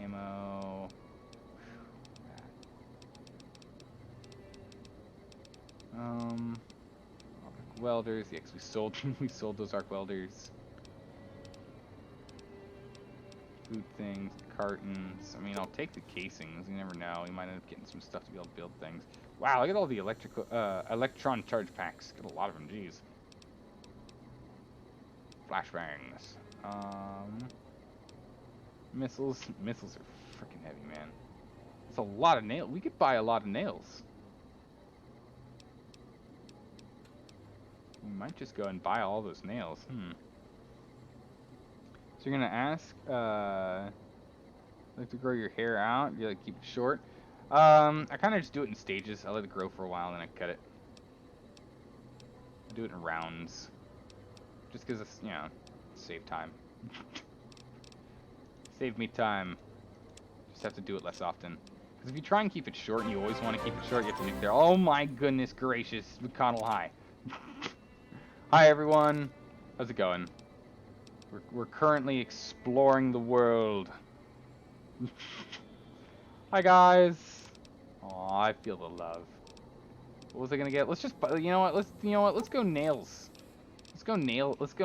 Ammo. Arc welders. Yes, we sold those arc welders. Food things, cartons. I mean, I'll take the casings. You never know. We might end up getting some stuff to be able to build things. Wow, look at all the electron charge packs. Got a lot of them. Jeez. Flashbangs. Missiles. Missiles are freaking heavy, man. It's a lot of nails. We could buy a lot of nails. We might just go and buy all those nails. So you're gonna ask, like to grow your hair out? You like keep it short? I kind of just do it in stages. I let it grow for a while, and then I cut it. I do it in rounds, just because it's, you know, save time. Save me time. Just have to do it less often. Because if you try and keep it short, and you always want to keep it short, you have to make there. Oh my goodness gracious, McConnell, hi. Hi everyone. How's it going? We're currently exploring the world. Hi guys. Aw, I feel the love. What was I gonna get? Let's just, you know what? Let's go nails. Let's go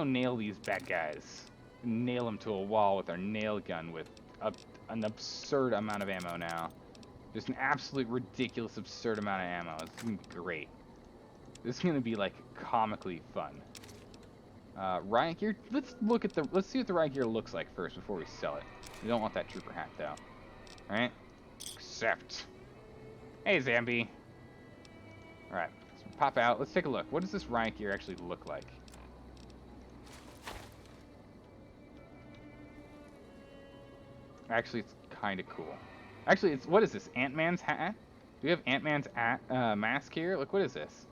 nail these bad guys. Nail them to a wall with our nail gun with an absurd amount of ammo now. Just an absolute ridiculous, absurd amount of ammo. It's gonna be great. This is gonna be like comically fun. Riot gear. Let's see what the riot gear looks like first before we sell it. We don't want that trooper hat though. All right. Accept. Hey Zambi. All right. So pop out. Let's take a look. What does this riot gear actually look like? Actually, it's kind of cool. Actually, what is this? Ant-Man's hat? Do we have Ant-Man's mask here? Look, what is this?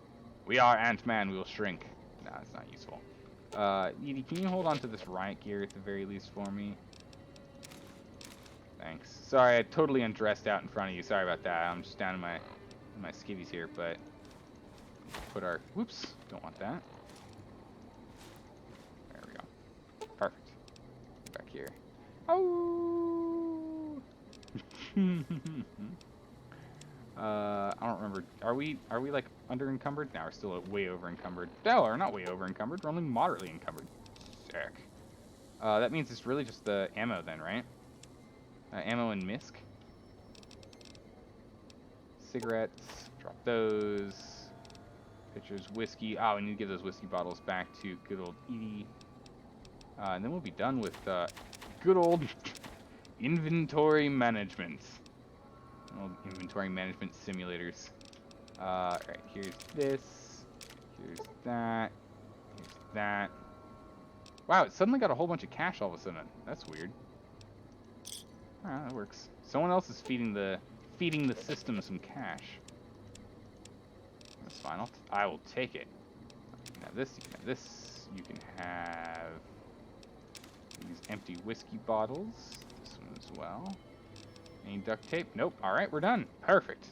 We are Ant-Man. We will shrink. No, it's not useful. Edie, can you hold on to this riot gear at the very least for me? Thanks. Sorry, I totally undressed out in front of you. Sorry about that. I'm just down in my skivvies here, but put our... Whoops. Don't want that. There we go. Perfect. Back here. Oh. I don't remember. Are we like under encumbered? Now we're still way over encumbered. No, we're not way over encumbered. We're only moderately encumbered. Sick. That means it's really just the ammo then, right? Ammo and misc. Cigarettes. Drop those. Pitchers, whiskey. Oh, we need to give those whiskey bottles back to good old Edie. And then we'll be done with good old inventory management. Old inventory management simulators. Alright, here's this. Here's that. Here's that. Wow, it suddenly got a whole bunch of cash all of a sudden. That's weird. Ah, that works. Someone else is feeding the system some cash. That's fine. I will take it. You can have this. You can have this. You can have these empty whiskey bottles. This one as well. Any duct tape? Nope. Alright, we're done. Perfect.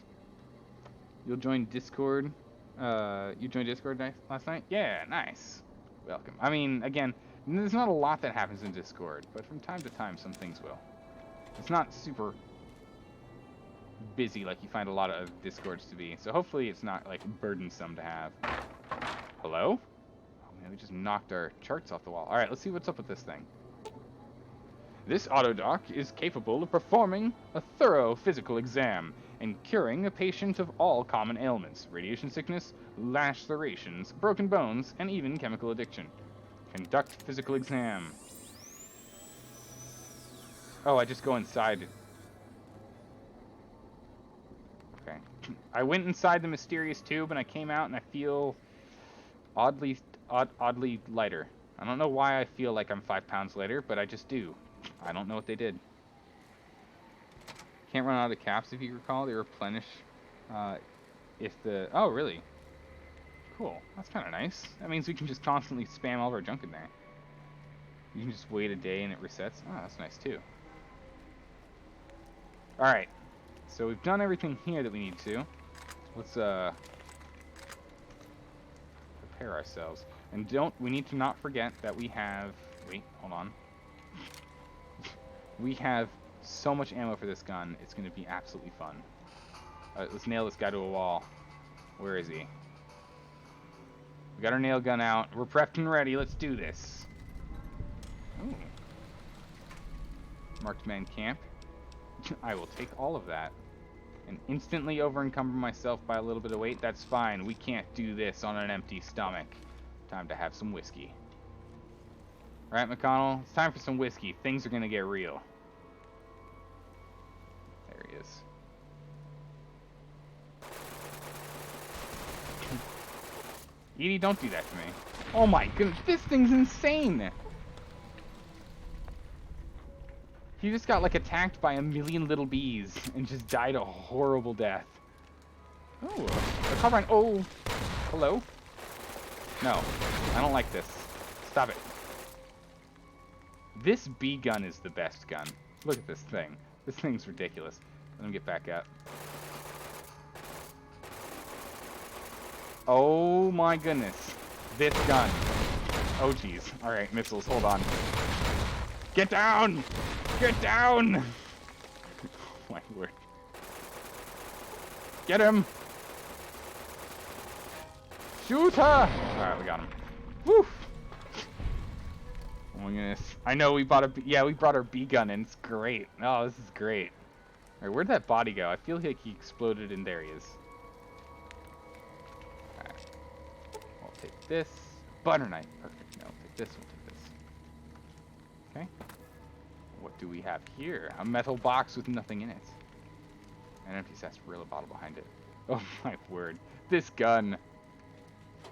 You'll join Discord. You joined Discord last night? Yeah, nice. Welcome. I mean, again, there's not a lot that happens in Discord, but from time to time, some things will. It's not super busy like you find a lot of Discords to be, so hopefully it's not, like, burdensome to have. Hello? Oh, man, we just knocked our charts off the wall. Alright, let's see what's up with this thing. This autodoc is capable of performing a thorough physical exam and curing a patient of all common ailments, radiation sickness, lacerations, broken bones, and even chemical addiction. Conduct physical exam. Oh, I just go inside. Okay. I went inside the mysterious tube and I came out and I feel oddly lighter. I don't know why I feel like I'm 5 pounds lighter, but I just do. I don't know what they did. Can't run out of caps if you recall. They replenish if the... Oh, really? Cool. That's kind of nice. That means we can just constantly spam all of our junk in there. You can just wait a day and it resets. Oh, that's nice too. Alright. So we've done everything here that we need to. Let's prepare ourselves. And we need to not forget that we have... Wait, hold on. We have so much ammo for this gun. It's going to be absolutely fun. Alright, let's nail this guy to a wall. Where is he? We got our nail gun out. We're prepped and ready. Let's do this. Ooh. Marked man camp. I will take all of that. And instantly over-encumber myself by a little bit of weight. That's fine. We can't do this on an empty stomach. Time to have some whiskey. Alright, McConnell. It's time for some whiskey. Things are going to get real. There he is. Edie, don't do that to me. Oh my goodness, this thing's insane! He just got, like, attacked by a million little bees and just died a horrible death. Oh, a carbine. Oh, hello? No, I don't like this. Stop it. This bee gun is the best gun. Look at this thing. This thing's ridiculous. Let him get back up. Oh my goodness. This gun. Oh jeez. Alright, missiles, hold on. Get down! Get down! Oh my word. Get him! Shoot her! Alright, we got him. Woo! Oh my goodness. I know we bought we brought our B gun in. It's great. Oh, this is great. Alright, where'd that body go? I feel like he exploded and there he is. Alright. I'll take this. Butter knife. Perfect. No, we'll take this. We'll take this. Okay. What do we have here? A metal box with nothing in it. An empty sarsaparilla bottle behind it. Oh my word. This gun.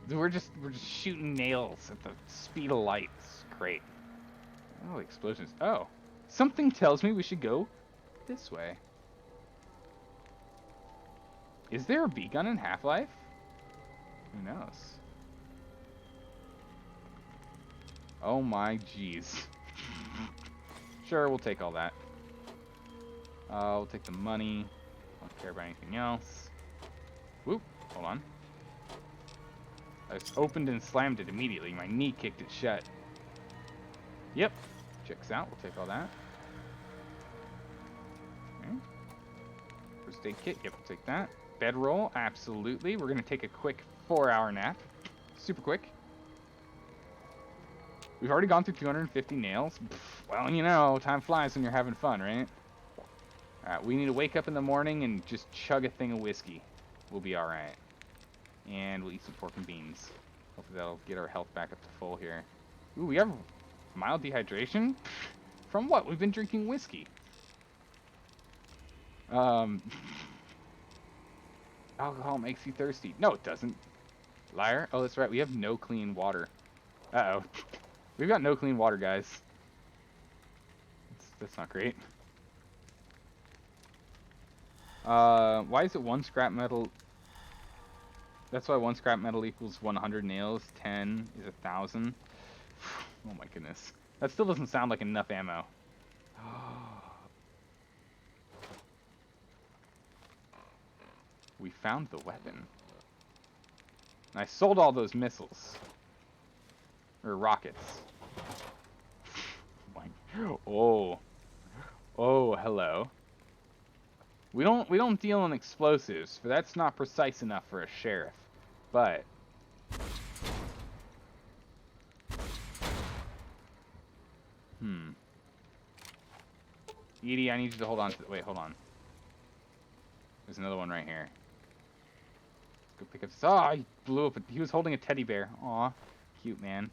We're just shooting nails at the speed of light. It's great. Oh, explosions. Oh. Something tells me we should go this way. Is there a bee gun in Half-Life? Who knows? Oh my jeez. Sure, we'll take all that. We'll take the money. Don't care about anything else. Whoop, hold on. I just opened and slammed it immediately. My knee kicked it shut. Yep, checks out. We'll take all that. Okay. First aid kit. Yep, we'll take that. Bedroll, absolutely. We're gonna take a quick 4-hour nap. Super quick. We've already gone through 250 nails. Well, you know, time flies when you're having fun, right? Alright, we need to wake up in the morning and just chug a thing of whiskey. We'll be alright. And we'll eat some pork and beans. Hopefully that'll get our health back up to full here. Ooh, we have mild dehydration? From what? We've been drinking whiskey. Alcohol makes you thirsty. No, it doesn't. Liar. Oh, that's right. We have no clean water. Uh-oh. We've got no clean water, guys. That's not great. Why is it 1 scrap metal? That's why 1 scrap metal equals 100 nails. 10 is 1,000. Oh my goodness. That still doesn't sound like enough ammo. We found the weapon. I sold all those missiles. Or rockets. Oh. Oh, hello. We don't deal in explosives, for that's not precise enough for a sheriff. But Edie, I need you to hold on to wait, hold on. There's another one right here. Let's go pick up this. Oh, he blew up. He was holding a teddy bear. Aw, cute man.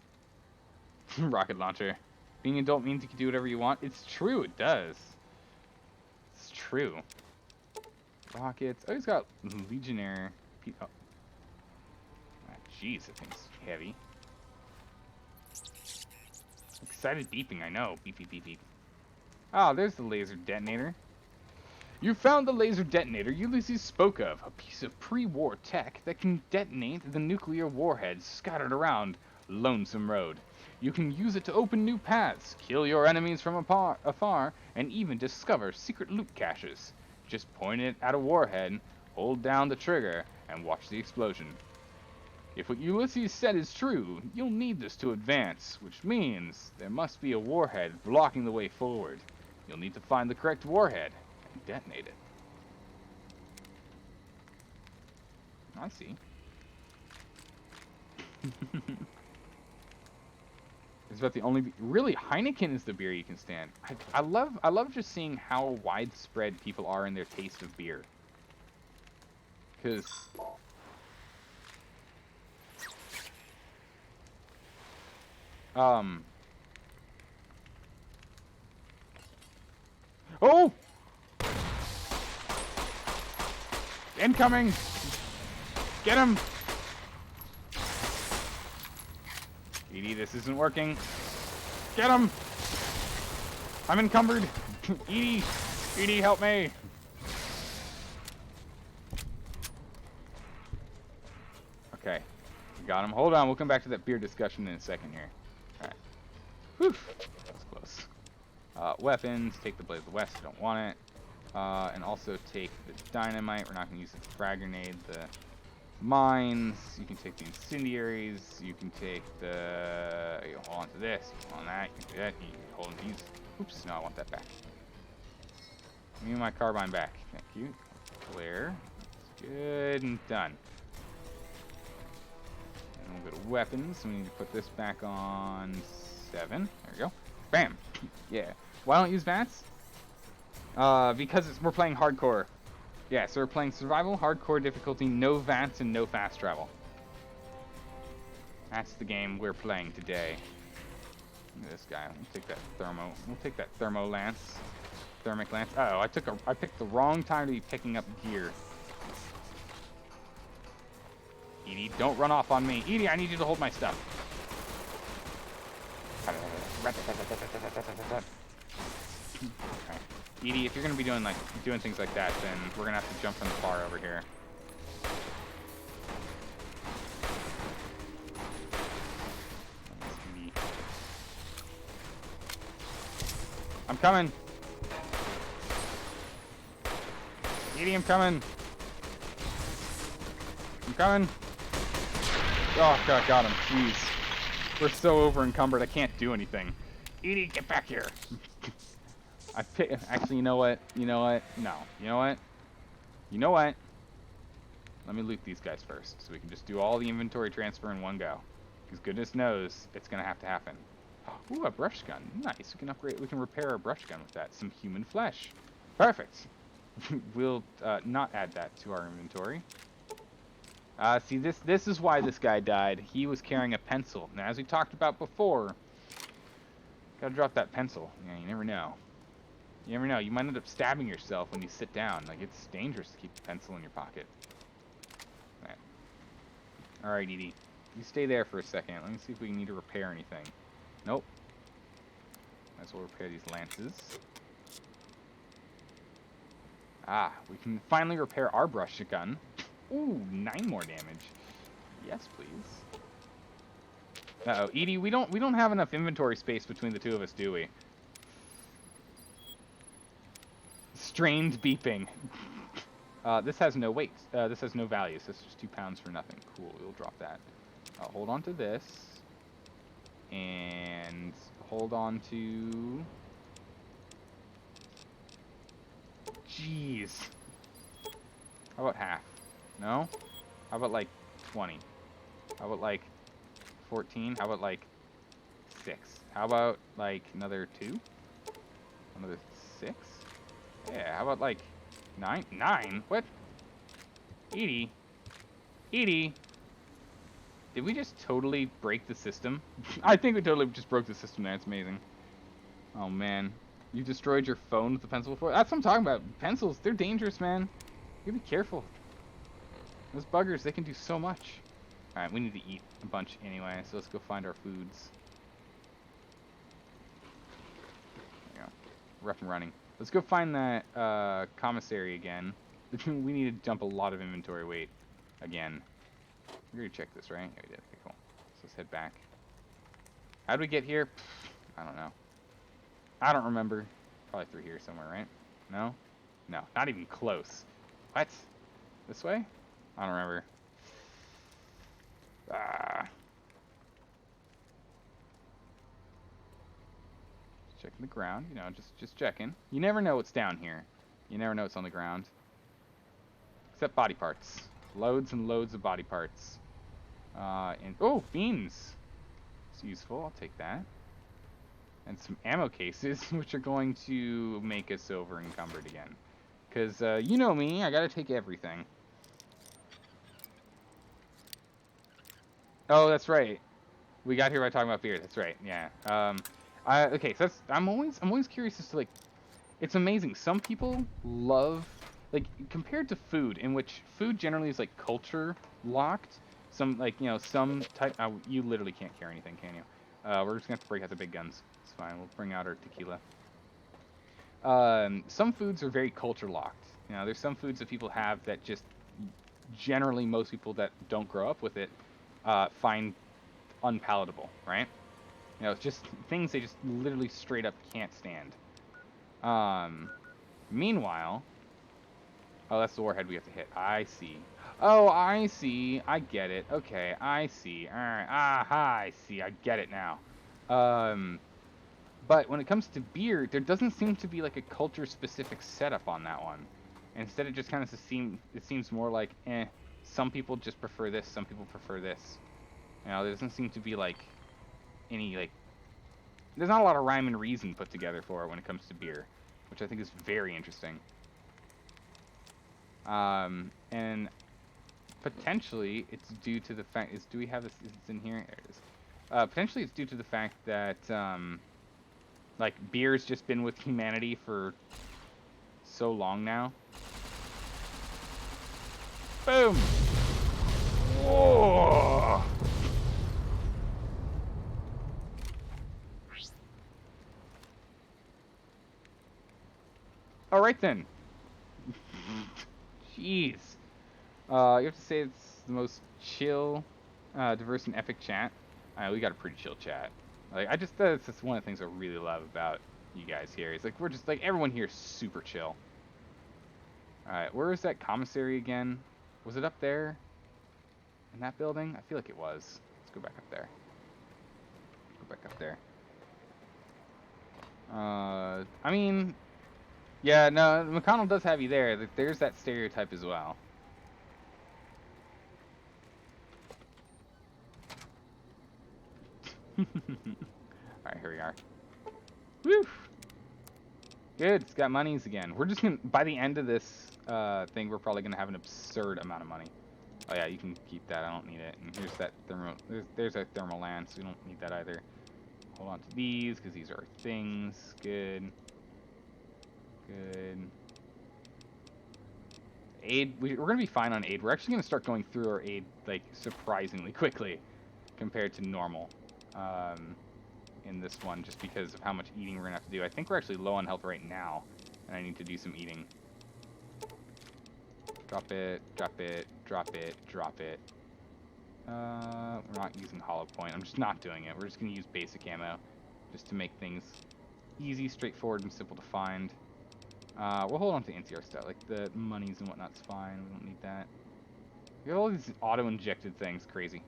Rocket launcher. Being an adult means you can do whatever you want. It's true, it does. true. Rockets. Oh, he's got Legionnaire. Oh. Jeez, that thing's heavy. Excited beeping, I know. Beep, beep, beep, beep. Oh, there's the laser detonator. You found the laser detonator Ulysses spoke of, a piece of pre-war tech that can detonate the nuclear warheads scattered around Lonesome Road. You can use it to open new paths, kill your enemies from afar, and even discover secret loot caches. Just point it at a warhead, hold down the trigger, and watch the explosion. If what Ulysses said is true, you'll need this to advance, which means there must be a warhead blocking the way forward. You'll need to find the correct warhead and detonate it. I see. It's about the only... Really, Heineken is the beer you can stand. I love just seeing how widespread people are in their taste of beer. Because... Oh! Incoming! Get him! Edie, this isn't working. Get him! I'm encumbered! Edie! Edie, help me! Okay. Got him. Hold on, we'll come back to that beer discussion in a second here. Alright. Whew. That was close. Weapons. Take the Blade of the West. I don't want it. And also take the dynamite. We're not going to use the frag grenade. The mines. You can take the incendiaries. You can take the... You hold on to this. You hold on that. You can do that. You can hold on to these. Oops. No, I want that back. Give me my carbine back. Thank you. Clear. That's good and done. And we'll go to weapons. We need to put this back on 7. There we go. Bam. Yeah. Why don't use VATS? Because we're playing hardcore. Yeah, so we're playing survival, hardcore difficulty, no VATS, and no fast travel. That's the game we're playing today. Look at this guy. We'll take that thermo. We'll take that thermo lance. Thermic lance. Oh, I picked the wrong time to be picking up gear. Edie, don't run off on me. Edie, I need you to hold my stuff. Okay. Edie, if you're gonna be doing things like that, then we're gonna have to jump from the bar over here. I'm coming. Edie, I'm coming. I'm coming. Oh god, got him. Jeez. We're so over encumbered, I can't do anything. Edie, get back here. Actually, you know what? You know what? No. You know what? You know what? Let me loot these guys first, so we can just do all the inventory transfer in one go. Because goodness knows it's gonna have to happen. Ooh, a brush gun. Nice. We can upgrade. We can repair our brush gun with that. Some human flesh. Perfect. We'll not add that to our inventory. See, this is why this guy died. He was carrying a pencil. Now, as we talked about before, gotta drop that pencil. Yeah, you never know. You never know. You might end up stabbing yourself when you sit down. Like, it's dangerous to keep the pencil in your pocket. Alright, Edie. You stay there for a second. Let me see if we need to repair anything. Nope. Might as well repair these lances. Ah, we can finally repair our brush gun. Ooh, 9 more damage. Yes, please. Uh-oh, Edie, we don't have enough inventory space between the two of us, do we? Strained beeping. This has no weight. This has no value, so it's just 2 pounds for nothing. Cool, we'll drop that. Hold on to this. And hold on to... Jeez. How about half? No? How about like 20? How about like 14? How about like 6? How about like another 2? Another 6? Yeah, how about like 9? 9? What? Edie? Edie? Did we just totally break the system? I think we totally just broke the system there. It's amazing. Oh, man. You destroyed your phone with the pencil before? That's what I'm talking about. Pencils, they're dangerous, man. You gotta be careful. Those buggers, they can do so much. Alright, we need to eat a bunch anyway, so let's go find our foods. There we go. We're up and running. Let's go find that commissary again. We need to dump a lot of inventory weight again. We already checked this, right? Yeah, we did. Okay, cool. So let's head back. How'd we get here? I don't know. I don't remember. Probably through here somewhere, right? No? No, not even close. What? This way? I don't remember. Ah. Just checking the ground, you know, just checking. You never know what's down here. You never know what's on the ground. Except body parts. Loads and loads of body parts. And oh, beans. It's useful. I'll take that. And some ammo cases, which are going to make us over encumbered again. Because you know me, I gotta take everything. Oh, that's right. We got here by talking about beer. That's right. Yeah. Okay. So I'm always curious as to, like, it's amazing. Some people love, like, compared to food, in which food generally is like culture locked. Some, like, you know, some type. You literally can't carry anything, can you? We're just gonna have to break out the big guns. It's fine. We'll bring out our tequila. Some foods are very culture locked. You know, there's some foods that people have that just generally most people that don't grow up with it find unpalatable, right? You know, it's just things they just literally straight up can't stand. Meanwhile, oh, that's the warhead we have to hit. I see. Oh, I see. I get it. Okay, I see. All right. Aha, I see. I get it now. But when it comes to beer, there doesn't seem to be like a culture-specific setup on that one. Instead, it just kind of seems more like, some people just prefer this, some people prefer this. You know, there doesn't seem to be like any like. There's not a lot of rhyme and reason put together for it when it comes to beer, which I think is very interesting. And potentially it's due to the fact do we have this? Is it in here? There it is. Potentially it's due to the fact that like beer's just been with humanity for so long now. Boom! Whoa! All right then. Jeez. You have to say it's the most chill, diverse, and epic chat. We got a pretty chill chat. Like, that's just one of the things I really love about you guys here. It's like, we're just, like, everyone here is super chill. Alright, where is that commissary again? Was it up there? In that building? I feel like it was. Let's go back up there. Go back up there. I mean, yeah, no, McConnell does have you there. There's that stereotype as well. Alright, here we are. Woo! Good, it's got monies again. We're just gonna, by the end of this thing, we're probably gonna have an absurd amount of money. Oh yeah, you can keep that, I don't need it. And here's that thermal, there's a thermal lance, we don't need that either. Hold on to these, because these are our things. Good. Good. Aid, we're gonna be fine on aid. We're actually gonna start going through our aid, like, surprisingly quickly, compared to normal. In this one, just because of how much eating we're gonna have to do. I think we're actually low on health right now, and I need to do some eating. Drop it, drop it, drop it, drop it. We're not using hollow point. I'm just not doing it. We're just gonna use basic ammo, just to make things easy, straightforward, and simple to find. We'll hold on to NCR stuff, like the monies and whatnot's fine. We don't need that. We have all these auto-injected things, crazy.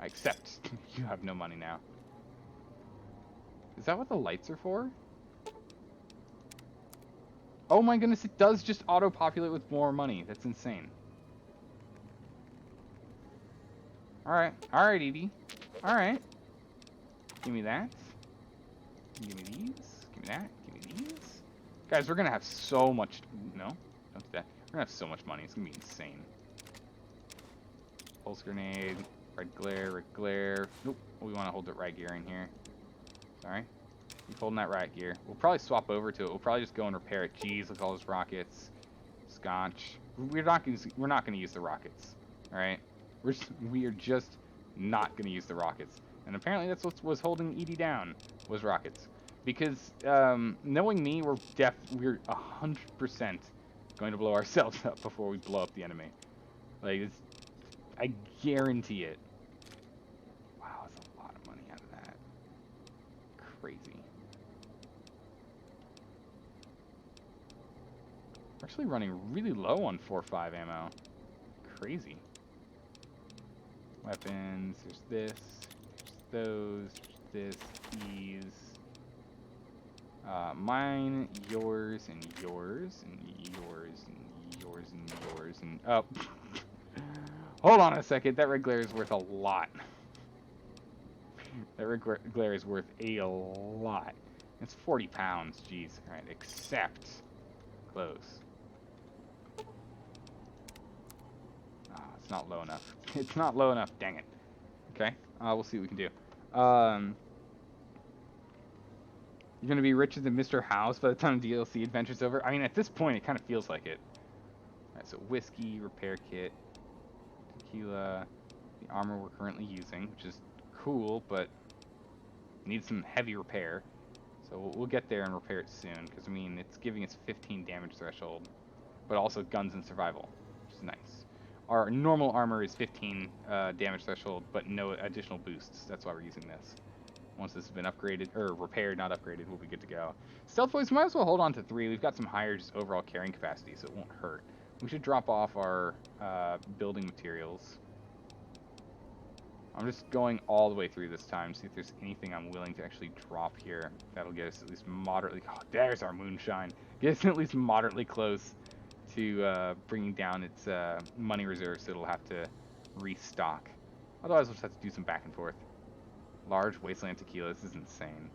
Except you have no money now. Is that what the lights are for? Oh my goodness, it does just auto-populate with more money. That's insane. Alright. Alright, Edie. Alright. Give me that. Give me these. Give me that. Give me these. Guys, we're gonna have so much... No? Don't do that. We're gonna have so much money. It's gonna be insane. Pulse grenade. Red glare, red glare. Nope. We want to hold it right gear in here. Sorry. Keep holding that right gear. We'll probably swap over to it. We'll probably just go and repair it. Jeez, look at all those rockets. Scotch. We're not gonna use the rockets. All right. We are just not gonna use the rockets. And apparently that's what was holding Edie down, was rockets. Because knowing me, we're 100% going to blow ourselves up before we blow up the enemy. Like, I guarantee it. Wow, that's a lot of money out of that. Crazy. We're actually running really low on 4.5 ammo. Crazy. Weapons, there's this, there's those, there's this, these. Mine, yours, and yours, and yours, and yours, and yours, and... Oh. Hold on a second, that red glare is worth a lot. That red glare is worth a lot. It's 40 pounds, jeez. Alright, accept. Close. It's not low enough. It's not low enough, dang it. Okay, we'll see what we can do. You're gonna be richer than Mr. House by the time DLC adventure's over? I mean, at this point, it kind of feels like it. Alright, so whiskey, repair kit, tequila, the armor we're currently using, which is cool, but needs some heavy repair. So we'll get there and repair it soon, because, I mean, it's giving us 15 damage threshold, but also guns and survival, which is nice. Our normal armor is 15 damage threshold, but no additional boosts. That's why we're using this. Once this has been upgraded, or repaired, not upgraded, we'll be good to go. Stealth boys, we might as well hold on to 3. We've got some higher just overall carrying capacity, so it won't hurt. We should drop off our building materials. I'm just going all the way through this time, see if there's anything I'm willing to actually drop here. That'll get us at least moderately... Oh, there's our moonshine. Get us at least moderately close to bringing down its money reserve, so it'll have to restock. Otherwise, we'll just have to do some back and forth. Large wasteland tequila. This is insane.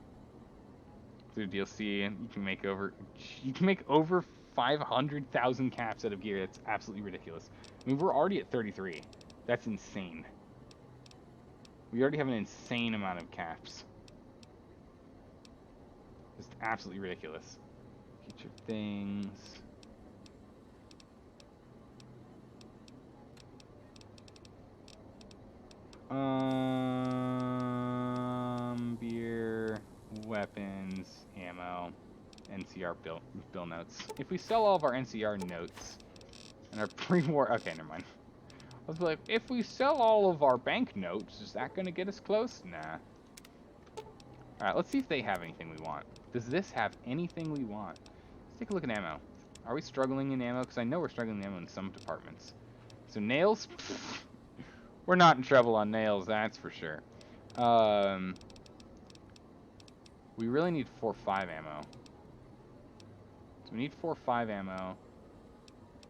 Through DLC, you can make over 500,000 caps out of gear. That's absolutely ridiculous. I mean, we're already at 33. That's insane. We already have an insane amount of caps. Just absolutely ridiculous. Future things. Beer, weapons, ammo, NCR bill notes. If we sell all of our NCR notes and our pre-war... Okay, never mind. I was like, if we sell all of our bank notes, is that going to get us close? Nah. Alright, let's see if they have anything we want. Does this have anything we want? Let's take a look at ammo. Are we struggling in ammo? Because I know we're struggling in ammo in some departments. So nails? We're not in trouble on nails, that's for sure. We really need 4.5 ammo. So we need 4.5 ammo.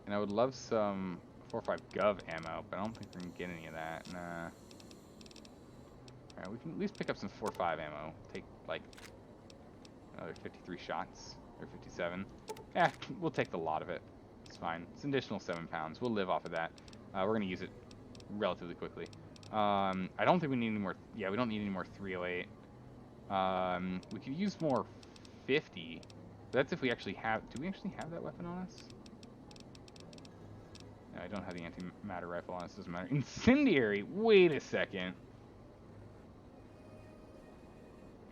And I would love some 4.5 gov ammo, but I don't think we're going to get any of that. Nah. Alright, we can at least pick up some 4.5 ammo. Take, like, another 53 shots. Or 57. Yeah, we'll take the lot of it. It's fine. It's an additional 7 pounds. We'll live off of that. We're going to use it relatively quickly. I don't think we need any more... Yeah, we don't need any more 308. We could use more 50. But that's if we actually have... Do we actually have that weapon on us? No, I don't have the antimatter rifle on us. Doesn't matter. Incendiary! Wait a second.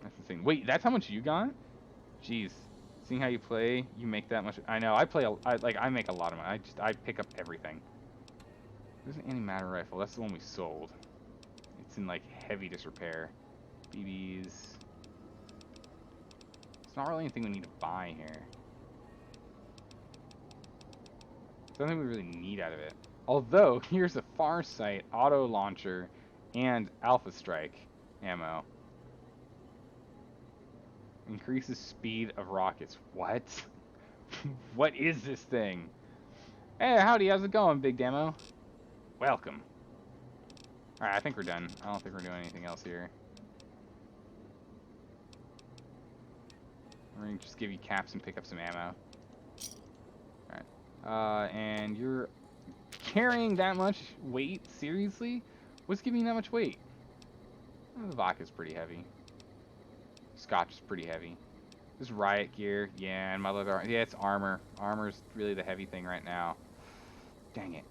That's the thing. Wait, that's how much you got? Jeez. Seeing how you play, you make that much... I know, I make a lot of money. I pick up everything. There's an antimatter rifle. That's the one we sold. It's in, like, heavy disrepair. BBs. It's not really anything we need to buy here. I don't think we really need out of it. Although, here's a Farsight auto launcher and Alpha Strike ammo. Increases speed of rockets. What? What is this thing? Hey, howdy, how's it going, Big Demo? Welcome. Alright, I think we're done. I don't think we're doing anything else here. We're gonna just give you caps and pick up some ammo. Alright. And you're carrying that much weight? Seriously? What's giving you that much weight? Oh, the vodka's pretty heavy. Scotch is pretty heavy. This riot gear, yeah, and my leather, yeah, it's armor. Armor's really the heavy thing right now. Dang it.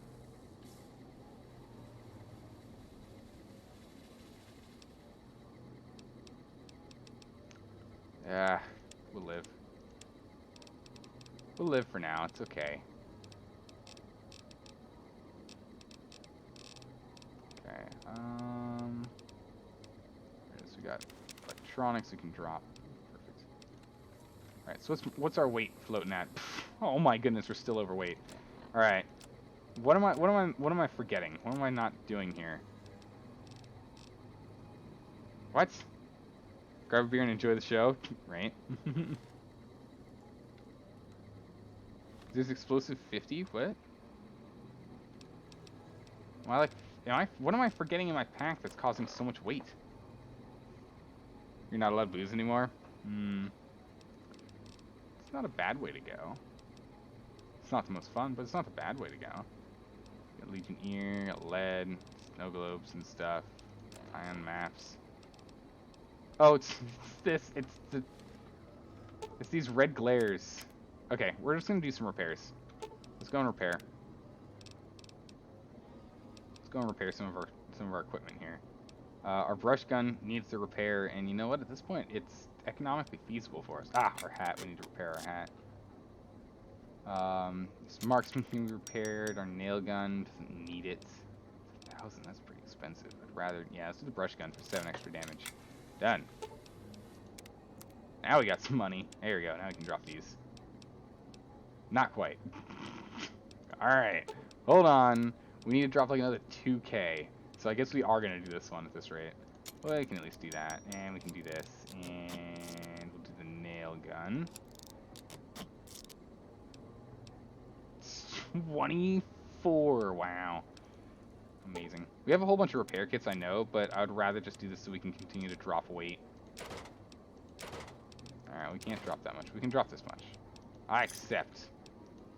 Yeah, we'll live. We'll live for now, it's okay. Okay, so we got electronics we can drop. Perfect. Alright, so what's our weight floating at? Oh my goodness, we're still overweight. Alright. What am I forgetting? What am I not doing here? What? Grab a beer and enjoy the show? Right? There's explosive 50? What? What am I forgetting in my pack that's causing so much weight? You're not allowed booze anymore? It's not a bad way to go. It's not the most fun, but it's not the bad way to go. Got Legion Ear, got lead, snow globes and stuff. Ion maps. Oh, it's these red glares. Okay, we're just gonna do some repairs. Let's go and repair. Let's go and repair some of our equipment here. Our brush gun needs to repair, and you know what? At this point, it's economically feasible for us. Ah, our hat. We need to repair our hat. This marksman can be repaired. Our nail gun doesn't need it. 1,000. That's pretty expensive. I'd rather, yeah, let's do the brush gun for 7 extra damage. Done. Now we got some money. There we go. Now we can drop these. Not quite. Alright. Hold on. We need to drop like another 2K. So I guess we are going to do this one at this rate. Well, we can at least do that. And we can do this. And we'll do the nail gun. 24. Wow. Amazing. We have a whole bunch of repair kits, I know, but I would rather just do this so we can continue to drop weight. Alright, we can't drop that much. We can drop this much. I accept.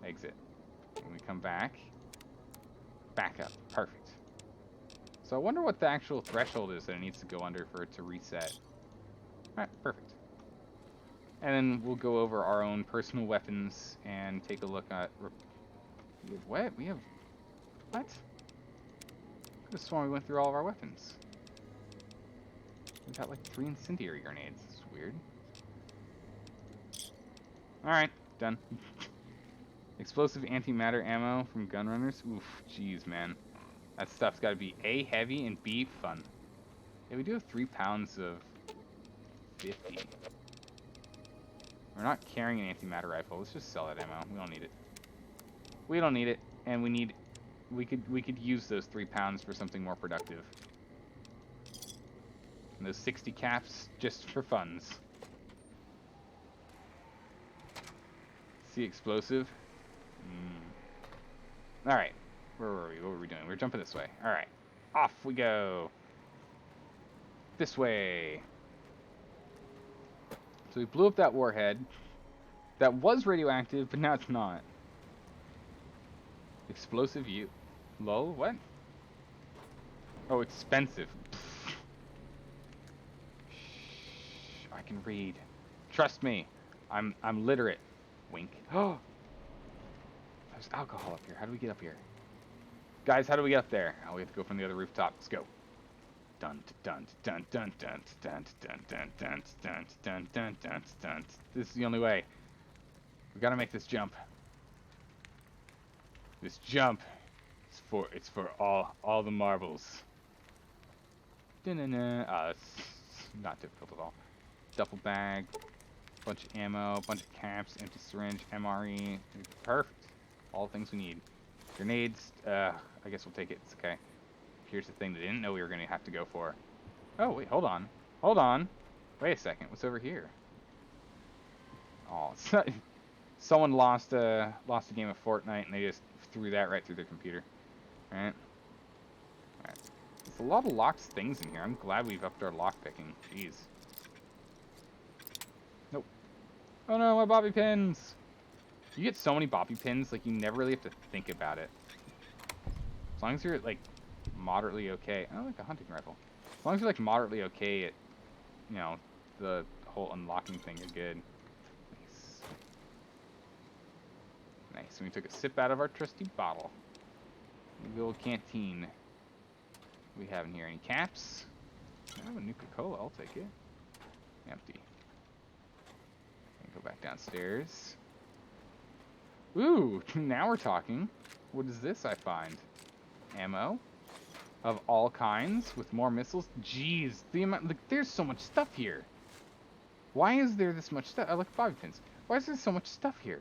Exit. And we come back. Back up. Perfect. So I wonder what the actual threshold is that it needs to go under for it to reset. Alright, perfect. And then we'll go over our own personal weapons and take a look at... We have what? We have... What? I could have sworn we went through all of our weapons. We got like 3 incendiary grenades. This is weird. Alright, done. Explosive antimatter ammo from gun runners. Oof, jeez, man. That stuff's got to be A, heavy, and B, fun. Yeah, we do have 3 pounds of 50. We're not carrying an antimatter rifle. Let's just sell that ammo. We don't need it. We don't need it, and we need... We could use those 3 pounds for something more productive. And those 60 caps, just for funds. See explosive? Alright. Where were we? What were we doing? We were jumping this way. Alright. Off we go. This way. So we blew up that warhead. That was radioactive, but now it's not. Explosive U. Lol, what? Oh, expensive. Shh, I can read. Trust me. I'm literate. Wink. Oh! There's alcohol up here. How do we get up here? Guys, how do we get up there? Oh, we have to go from the other rooftop. Let's go. Dun dun dun dun dun dun dun dun dun dun dun dun dun dun. This is the only way. We gotta make this jump. This jump it's for all the marbles. That's not difficult at all. Duffel bag, bunch of ammo, bunch of caps, empty syringe, MRE. Perfect. All the things we need. Grenades, I guess we'll take it. It's okay. Here's the thing that I didn't know we were going to have to go for. Oh, wait, hold on. Hold on. Wait a second. What's over here? Oh, someone lost a game of Fortnite and they just threw that right through their computer. Alright. Alright. There's a lot of locked things in here. I'm glad we've upped our lock picking. Jeez. Nope. Oh no, my bobby pins! You get so many bobby pins, like, you never really have to think about it. As long as you're, like, moderately okay. I like a hunting rifle. As long as you're, like, moderately okay at, you know, the whole unlocking thing are good. Nice. Nice. And we took a sip out of our trusty bottle. The old canteen. We have in here any caps? I have a Nuka-Cola. I'll take it. Empty. Go back downstairs. Ooh, now we're talking. What is this I find? Ammo of all kinds with more missiles. Jeez, the amount. Look, there's so much stuff here. Why is there this much stuff? I look, bobby pins. Why is there so much stuff here?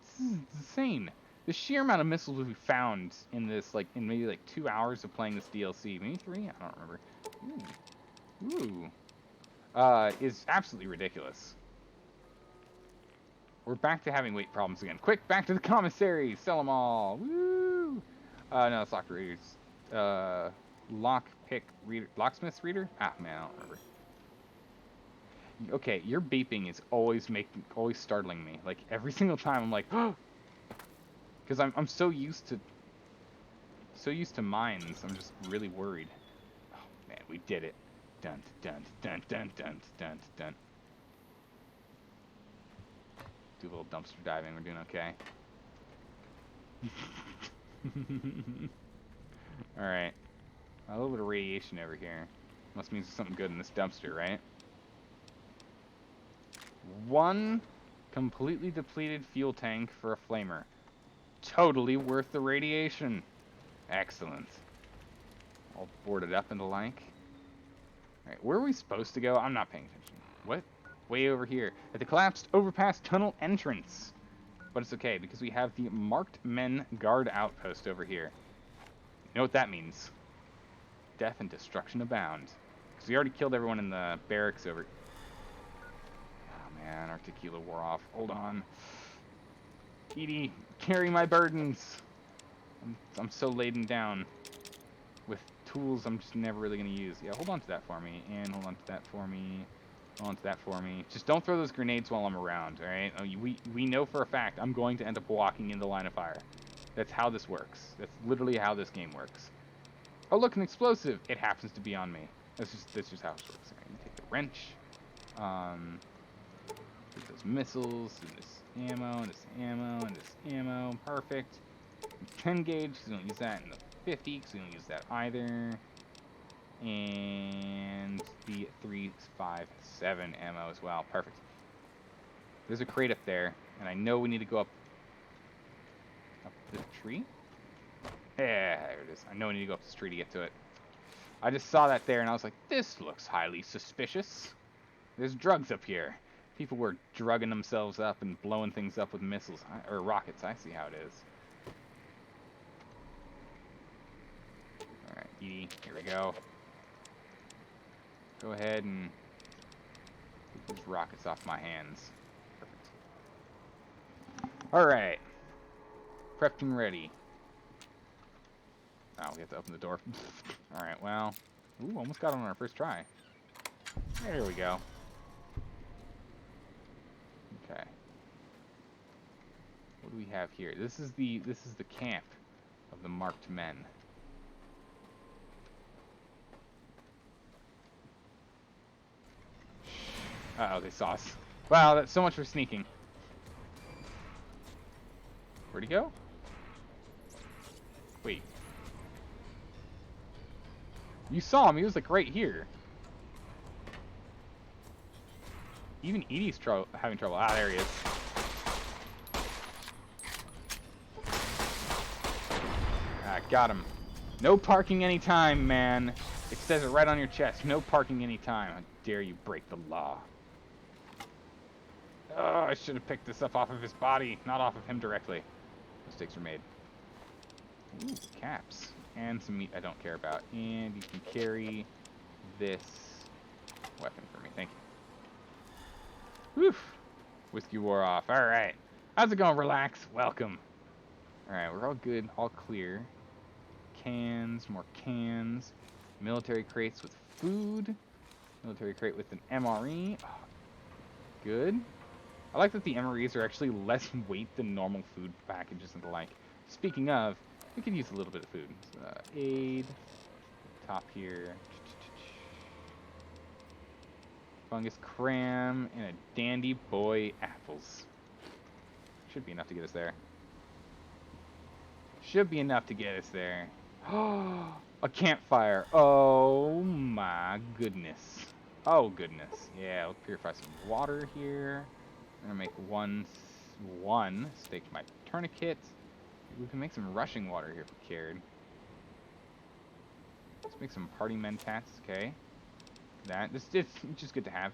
This is insane. The sheer amount of missiles we found in this, like, in maybe like 2 hours of playing this DLC, maybe 3, I don't remember. Ooh, is absolutely ridiculous. We're back to having weight problems again. Quick, back to the commissary. Sell them all. Woo! No, it's lock readers. Lockpick reader. Locksmith's reader? Ah, man, I don't remember. Okay, your beeping is always startling me. Like, every single time I'm like, oh! Because I'm so used to mines. I'm just really worried. Oh, man, we did it. Dun, dun, dun, dun, dun, dun, dun. Do a little dumpster diving. We're doing okay. Alright. A little bit of radiation over here. Must mean there's something good in this dumpster, right? 1 completely depleted fuel tank for a flamer. Totally worth the radiation. Excellent. All boarded up and the like. Alright, where are we supposed to go? I'm not paying attention. What? Way over here. At the collapsed overpass tunnel entrance. But it's okay, because we have the marked men guard outpost over here. You know what that means? Death and destruction abound. Because we already killed everyone in the barracks over... Oh man, our tequila wore off. Hold on. Edie, carry my burdens. I'm so laden down with tools I'm just never really going to use. Yeah, hold on to that for me, and hold on to that for me. Hold on to that for me. Just don't throw those grenades while I'm around, alright? We know for a fact I'm going to end up walking in the line of fire. That's how this works. That's literally how this game works. Oh, look, an explosive! It happens to be on me. That's just how it works. Alright, take the wrench. Get those missiles, and this ammo, and this ammo, and this ammo. Perfect. 10 gauge, because we don't use that, and the 50, because we don't use that either. And the 357 ammo as well. Perfect. There's a crate up there, and I know we need to go up the tree. Yeah, there it is. I know we need to go up this tree to get to it. I just saw that there, and I was like, this looks highly suspicious. There's drugs up here. People were drugging themselves up and blowing things up with missiles, or rockets. I see how it is. Alright, Edie, here we go. Go ahead and get these rockets off my hands. Perfect. Alright. Prepped and ready. Oh, we have to open the door. Alright, well. Ooh, almost got it on our first try. There we go. Okay. What do we have here? This is the camp of the marked men. Uh-oh, they saw us. Wow, that's so much for sneaking. Where'd he go? Wait. You saw him, he was like right here. Even Edie's having trouble. Ah, there he is. Ah, got him. No parking anytime, man. It says it right on your chest. No parking anytime. How dare you break the law. Oh, I should have picked this up off of his body, not off of him directly. Mistakes were made. Ooh, caps. And some meat I don't care about. And you can carry this weapon for me. Thank you. Whew. Whiskey wore off. Alright. How's it going? Relax. Welcome. Alright, we're all good. All clear. Cans. More cans. Military crates with food. Military crate with an MRE. Oh, good. I like that the MREs are actually less weight than normal food packages and the like. Speaking of, we could use a little bit of food. Aid. Top here. fungus cram, and a dandy boy apples. Should be enough to get us there. Should be enough to get us there. Oh, a campfire. Oh my goodness. Oh goodness. Yeah, we'll purify some water here. I'm gonna make one stake my tourniquet. We can make some rushing water here if we cared. Let's make some party mentats, okay. It's just good to have.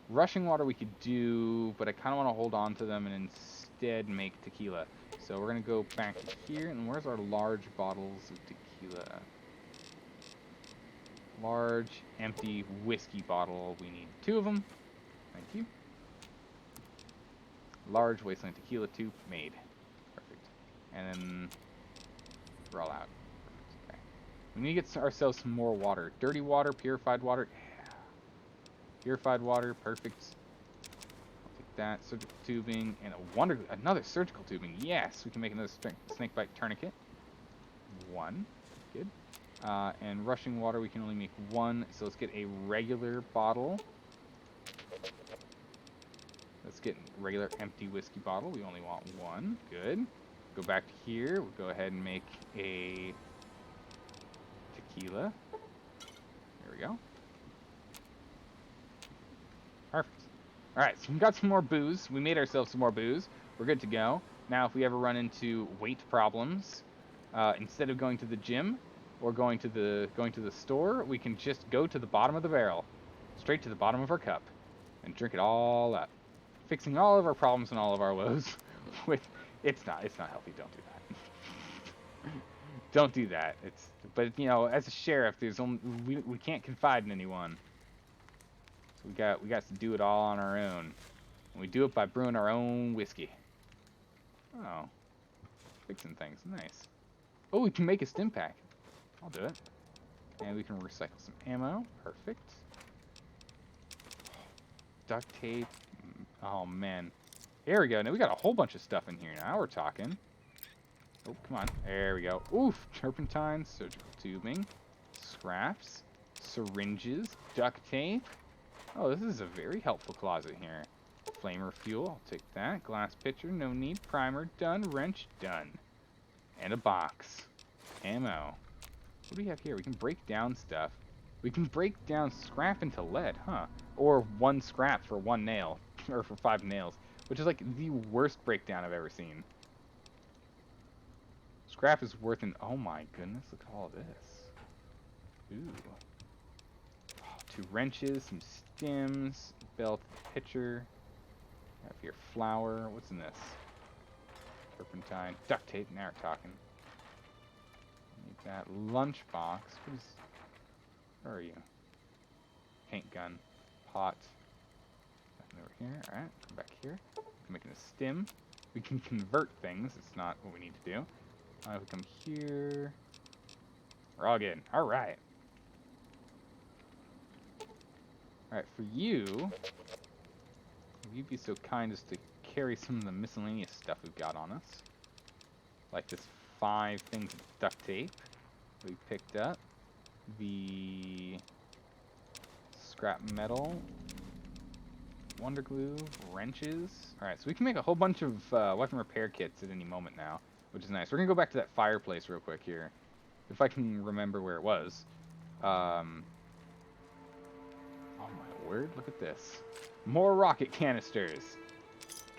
Rushing water we could do, but I kind of want to hold on to them and instead make tequila. So we're going to go back here, and where's our large bottles of tequila? Large, empty whiskey bottle. We need 2 of them. Thank you. Large wasteland tequila, 2 made. Perfect. And then we're all out. Perfect. Okay. We need to get ourselves some more water. Dirty water, purified water. Yeah. Purified water, perfect. I'll take that. Surgical tubing and another surgical tubing. Yes, we can make another snakebite tourniquet. 1. Good. And rushing water, we can only make 1. So let's get a regular bottle. Let's get a regular empty whiskey bottle. We only want 1. Good. Go back to here. We'll go ahead and make a tequila. There we go. Perfect. Alright, so we got some more booze. We made ourselves some more booze. We're good to go. Now, if we ever run into weight problems, instead of going to the gym or going to the store, we can just go to the bottom of the barrel, straight to the bottom of our cup, and drink it all up, fixing all of our problems and all of our woes. It's not healthy. Don't do that. Don't do that. But you know, as a sheriff, we can't confide in anyone. So we got to do it all on our own. And we do it by brewing our own whiskey. Oh, fixing things, nice. Oh, we can make a stim pack. I'll do it. And we can recycle some ammo. Perfect. Duct tape. Oh man. There we go. Now we got a whole bunch of stuff in here. Now we're talking. Oh, come on. There we go. Oof. Turpentine, surgical tubing, scraps, syringes, duct tape. Oh, this is a very helpful closet here. Flamer fuel. I'll take that. Glass pitcher. No need. Primer. Done. Wrench. Done. And a box. Ammo. What do we have here? We can break down stuff. We can break down scrap into lead, huh? Or 1 scrap for 1 nail. Or for 5 nails. Which is like the worst breakdown I've ever seen. Scrap is worth oh my goodness, look at all this. Ooh. Oh, 2 wrenches, some stems, belt, pitcher. I have here flour. What's in this? Turpentine. Duct tape, now we're talking. Need that. Lunchbox. Where are you? Paint gun. Pot. Nothing over here. Alright, come back here. We're making a stim. We can convert things. It's not what we need to do. We come here. We're all good. Alright. Alright, for you, if you'd be so kind as to carry some of the miscellaneous stuff we've got on us. Like this 5 things of duct tape we picked up. The scrap metal. Wonder glue. Wrenches. Alright, so we can make a whole bunch of weapon repair kits at any moment now. Which is nice. We're going to go back to that fireplace real quick here. If I can remember where it was. Oh my word, look at this. More rocket canisters.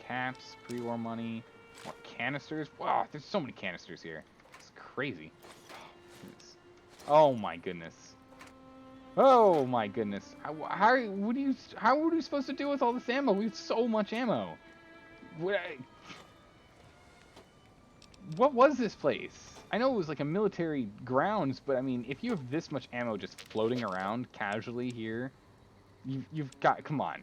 Caps, pre-war money. More canisters. Wow, there's so many canisters here. It's crazy. Oh my goodness. Oh my goodness. How are we supposed to deal with all this ammo? We have so much ammo. What was this place? I know it was like a military grounds, but I mean, if you have this much ammo just floating around casually here, you've got, come on.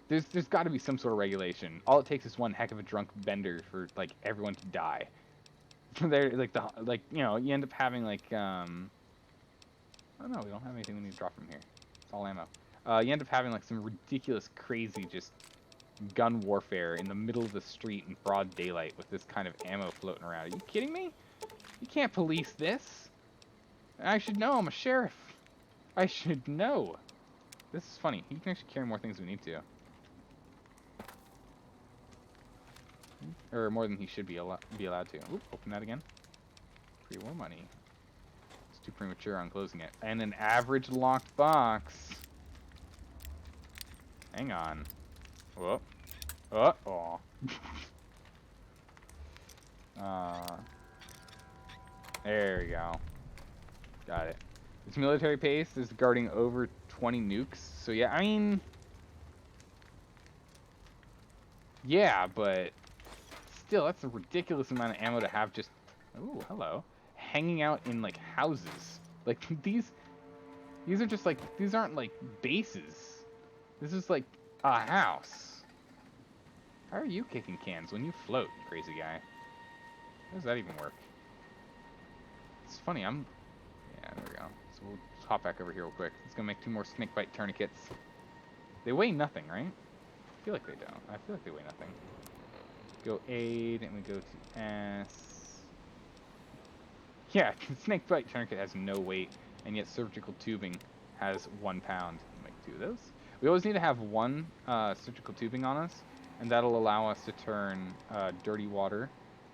There's got to be some sort of regulation. All it takes is one heck of a drunk bender for like everyone to die. There, like you know, you end up having like oh no, we don't have anything we need to drop from here. It's all ammo. You end up having like some ridiculous, crazy, just gun warfare in the middle of the street in broad daylight with this kind of ammo floating around. Are you kidding me? You can't police this. I should know. I'm a sheriff. I should know. This is funny. He can actually carry more things than we need to. Or more than he should be allowed to. Oop, open that again. Pre-war money. It's too premature on closing it. And an average locked box. Hang on. Whoa. Oh. There we go. Got it. This military base is guarding over 20 nukes. So yeah, I mean... Yeah, but... Still, that's a ridiculous amount of ammo to have just... Ooh, hello. Hanging out in, like, houses. Like, these are just, like... These aren't, like, bases. This is, like, a house. How are you kicking cans when you float, crazy guy? How does that even work? It's funny, Yeah, there we go. So we'll just hop back over here real quick. It's gonna make 2 more snakebite tourniquets. They weigh nothing, right? I feel like they don't. I feel like they weigh nothing. Go aid, and we go to S. Yeah, snakebite tourniquet has no weight, and yet surgical tubing has 1 pound. Make 2 of those. We always need to have 1 surgical tubing on us, and that'll allow us to turn dirty water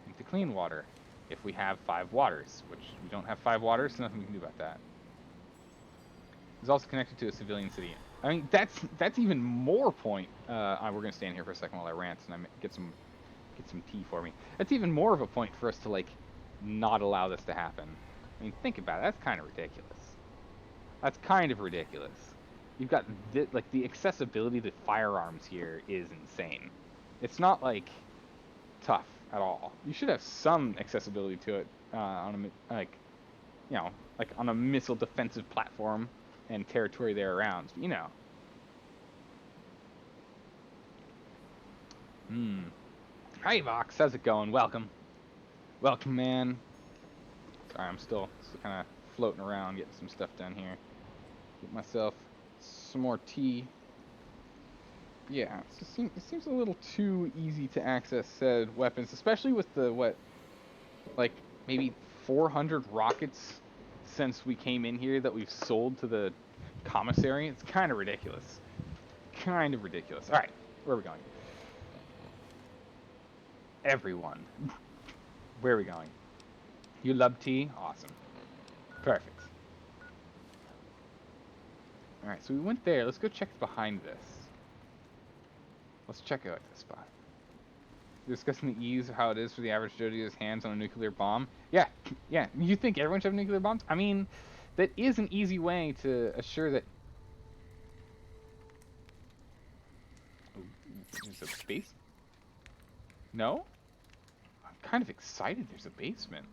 into clean water if we have 5 waters, which we don't have 5 waters, so nothing we can do about that. It's also connected to a civilian city. I mean, that's even more point. We're gonna stand here for a second while I rant and I get some tea for me. That's even more of a point for us to like not allow this to happen. I mean, think about it. That's kind of ridiculous. That's kind of ridiculous. You've got like the accessibility to firearms here is insane. It's not like tough at all. You should have some accessibility to it on a like on a missile defensive platform and territory there around. You know. Hi Vox, how's it going? Welcome. Welcome, man. Sorry, I'm still kind of floating around, getting some stuff done here. Get myself some more tea. Yeah, it seems a little too easy to access said weapons, especially with the, like, maybe 400 rockets since we came in here that we've sold to the commissary. It's kind of ridiculous. Kind of ridiculous. Alright, where are we going? Everyone. Where are we going? You love tea? Awesome. Perfect. Alright, so we went there. Let's go check behind this. Let's check out this spot. Discussing the ease of how it is for the average Joe to get his hands on a nuclear bomb. Yeah, yeah. You think everyone should have nuclear bombs? I mean, that is an easy way to assure that... Oh, there's a base? No? I'm kind of excited there's a basement.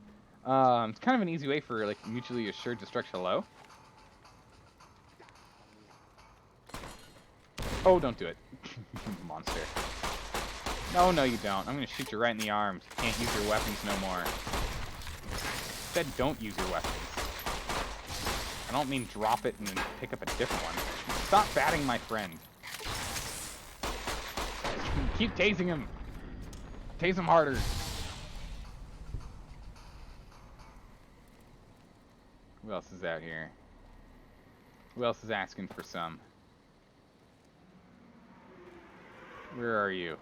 It's kind of an easy way for, like, mutually assured destruction. Hello? Oh, don't do it. Monster. No, no you don't. I'm gonna shoot you right in the arms. You can't use your weapons no more. Said don't use your weapons. I don't mean drop it and then pick up a different one. Stop batting my friend. Keep tasing him. Tase him harder. Who else is out here? Who else is asking for some? Where are you?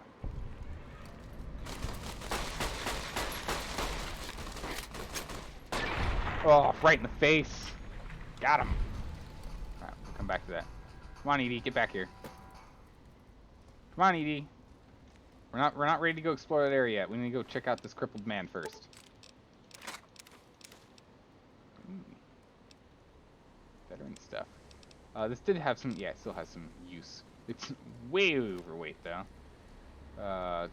Oh, right in the face. Got him. Alright, we'll come back to that. Come on, Edie, get back here. Come on, Edie. We're not ready to go explore that area yet. We need to go check out this crippled man first. Veteran stuff. This did have some, yeah, it still has some use. It's way overweight, though.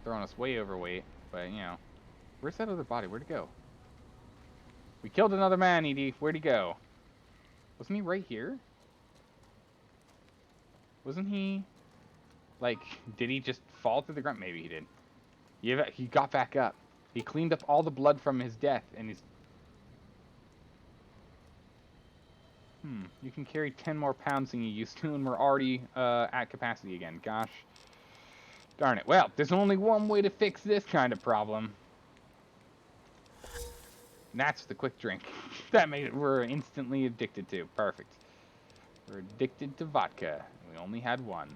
Throwing us way overweight, but, you know. Where's that other body? Where'd it go? We killed another man, Edie. Where'd he go? Wasn't he right here? Wasn't he... Like, did he just fall through the ground? Maybe he did. Yeah, he got back up. He cleaned up all the blood from his death, and he's... You can carry 10 more pounds than you used to, and we're already at capacity again. Gosh. Darn it. Well, there's only one way to fix this kind of problem. And that's the quick drink. That made it we're instantly addicted to. Perfect. We're addicted to vodka. We only had one.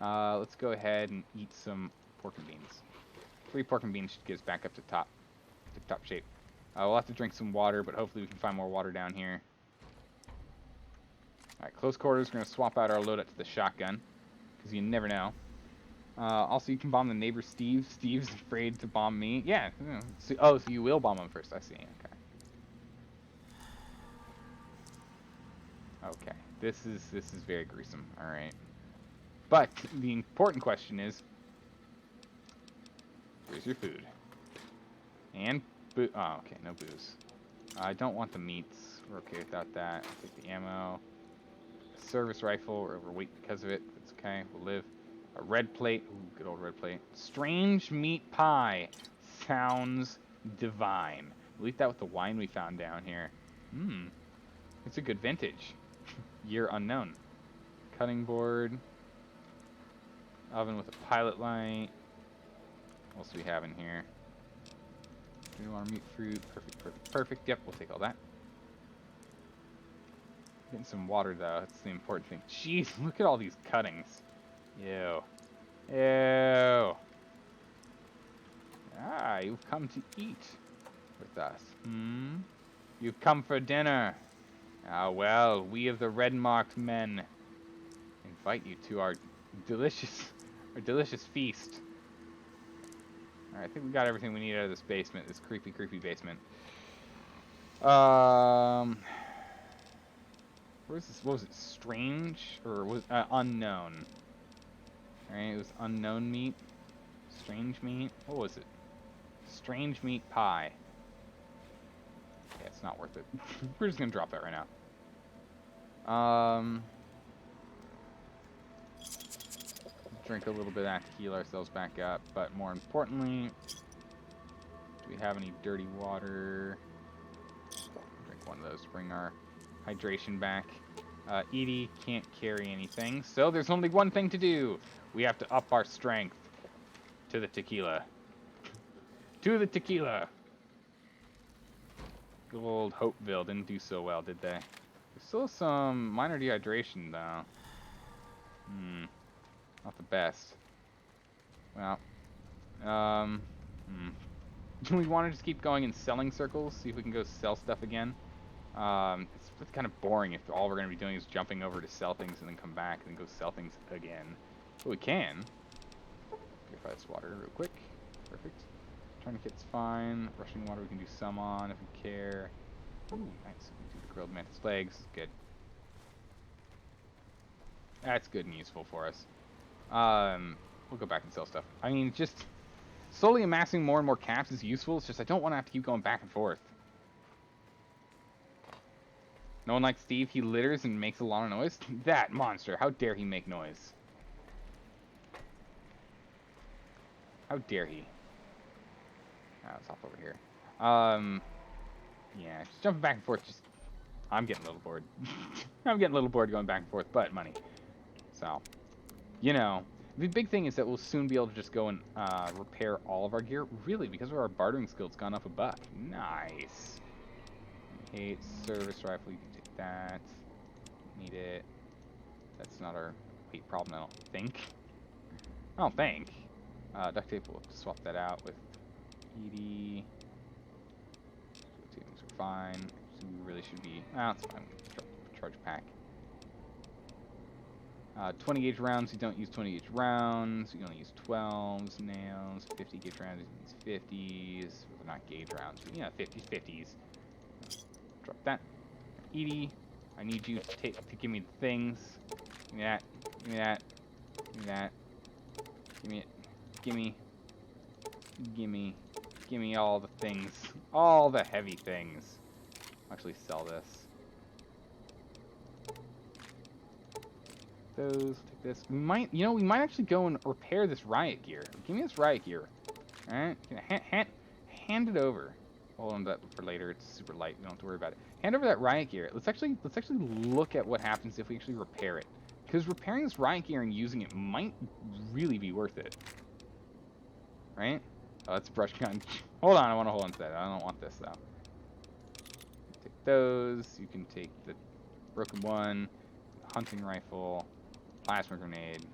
Let's go ahead and eat some pork and beans. 3 pork and beans should get us back up to top shape. We'll have to drink some water, but hopefully we can find more water down here. Alright, close quarters. We're going to swap out our loadout to the shotgun, because you never know. Also, you can bomb the neighbor Steve. Steve's afraid to bomb me. Yeah. So you will bomb him first. I see. Okay. Okay. This is very gruesome. All right. But the important question is, where's your food? And boo. Oh, okay. No booze. I don't want the meats. We're okay without that. I'll take the ammo. Service rifle. We're overweight because of it. It's okay. We'll live. A red plate. Ooh, good old red plate. Strange meat pie. Sounds divine. We'll eat that with the wine we found down here. It's a good vintage. Year unknown. Cutting board. Oven with a pilot light. What else do we have in here? Do we want to meat fruit? Perfect, perfect. Yep, we'll take all that. Getting some water though. That's the important thing. Jeez, look at all these cuttings. Ew. Ew. Ah, you've come to eat with us. You've come for dinner. Ah, well, we of the red-marked men invite you to our delicious feast. Alright, I think we got everything we need out of this basement, this creepy, creepy basement. Where was this? What was it? Strange? Or was unknown? Alright, it was unknown meat. Strange meat. What was it? Strange meat pie. Yeah, it's not worth it. We're just gonna drop that right now. Drink a little bit of that to heal ourselves back up, but more importantly, do we have any dirty water? Drink one of those to bring our hydration back. Edie can't carry anything, so there's only one thing to do. We have to up our strength to the tequila. To the tequila! Good old Hopeville didn't do so well, did they? There's still some minor dehydration, though. Not the best. Well, do we want to just keep going in selling circles? See if we can go sell stuff again? It's kind of boring if all we're going to be doing is jumping over to sell things and then come back and then go sell things again. But we can. Purify this water real quick. Perfect. Tourniquet's fine. Rushing water we can do some on if we care. Ooh, nice. We can do the grilled mantis legs. Good. That's good and useful for us. We'll go back and sell stuff. I mean, just slowly amassing more and more caps is useful. It's just I don't want to have to keep going back and forth. No one likes Steve. He litters and makes a lot of noise. That monster. How dare he make noise? How dare he? Let's hop over here. Yeah, just jumping back and forth. Just, I'm getting a little bored. I'm getting a little bored going back and forth, but money. So, you know, the big thing is that we'll soon be able to just go and repair all of our gear. Really, because of our bartering skill, it's gone up a buck. Nice. Hate service rifle. You can take that. Need it. That's not our weight problem, I don't think. I don't think. Duct tape, we'll swap that out with Edie. Things are fine. So we really should be. That's fine. Charge pack. 20 gauge rounds. You don't use 20 gauge rounds. You only use 12s. Nails. 50 gauge rounds. You use 50s. They're not gauge rounds. But, yeah, 50s. 50s. Drop that. Edie, I need you to give me the things. Give me that. Give me that. Give me that. Give me it. Gimme. Gimme. Gimme all the things. All the heavy things. I'll actually sell this. Those. Take this. We might, you know, we might actually go and repair this riot gear. Give me this riot gear. Alright? Hand it over. Hold on to that for later. It's super light. We don't have to worry about it. Hand over that riot gear. Let's actually look at what happens if we actually repair it. Because repairing this riot gear and using it might really be worth it. Right? Oh, that's a brush gun. Hold on, I want to hold on to that. I don't want this, though. Take those. You can take the broken one. Hunting rifle. Plasma grenade.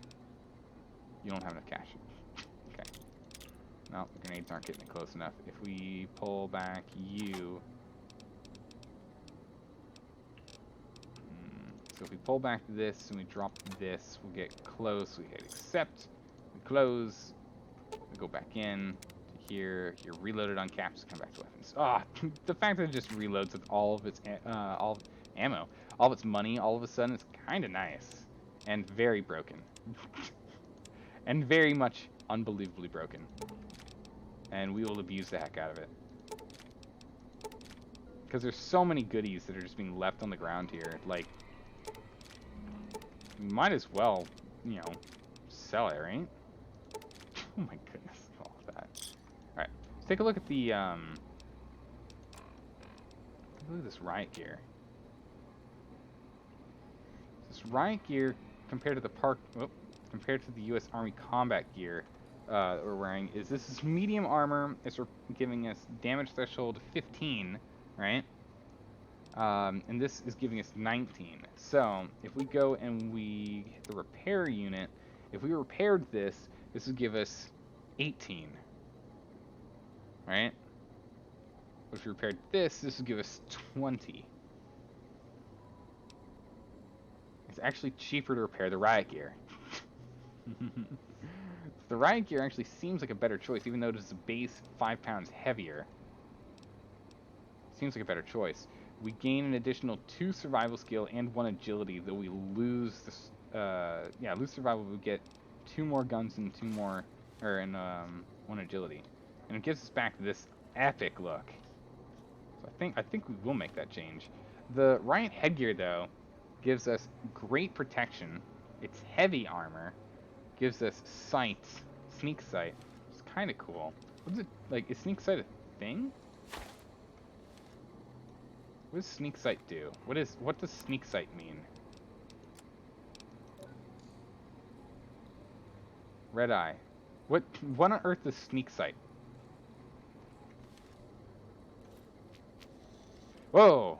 You don't have enough cash. Okay. No, the grenades aren't getting it close enough. If we pull back you... So if we pull back this and we drop this, we'll get close. We hit accept. We close. We go back in to here. You're reloaded on caps. Come back to weapons. Ah, the fact that it just reloads with all of its ammo, all of its money, all of a sudden, is kind of nice and very broken, and very much unbelievably broken. And we will abuse the heck out of it because there's so many goodies that are just being left on the ground here. Like, you might as well, you know, sell it, right? Oh my goodness, all of that. Alright, let's take a look at the, look at this riot gear. This riot gear, compared to the compared to the U.S. Army combat gear that we're wearing, this is medium armor. It's giving us damage threshold 15, right? And this is giving us 19. So, if we go and we hit the repair unit, if we repaired this, this would give us 18. Right? But if we repaired this would give us 20. It's actually cheaper to repair the riot gear. The riot gear actually seems like a better choice, even though it is a base 5 pounds heavier. Seems like a better choice. We gain an additional 2 survival skill and 1 agility, though we lose this, lose survival. We get 2 more guns and 2 more, and 1 agility. And it gives us back this epic look. So I think we will make that change. The riot headgear, though, gives us great protection. It's heavy armor. Gives us sight, sneak sight. It's kind of cool. What is it, like, is sneak sight a thing? What does sneak sight do? What does sneak sight mean? Red eye. What on earth is sneak sight? Whoa!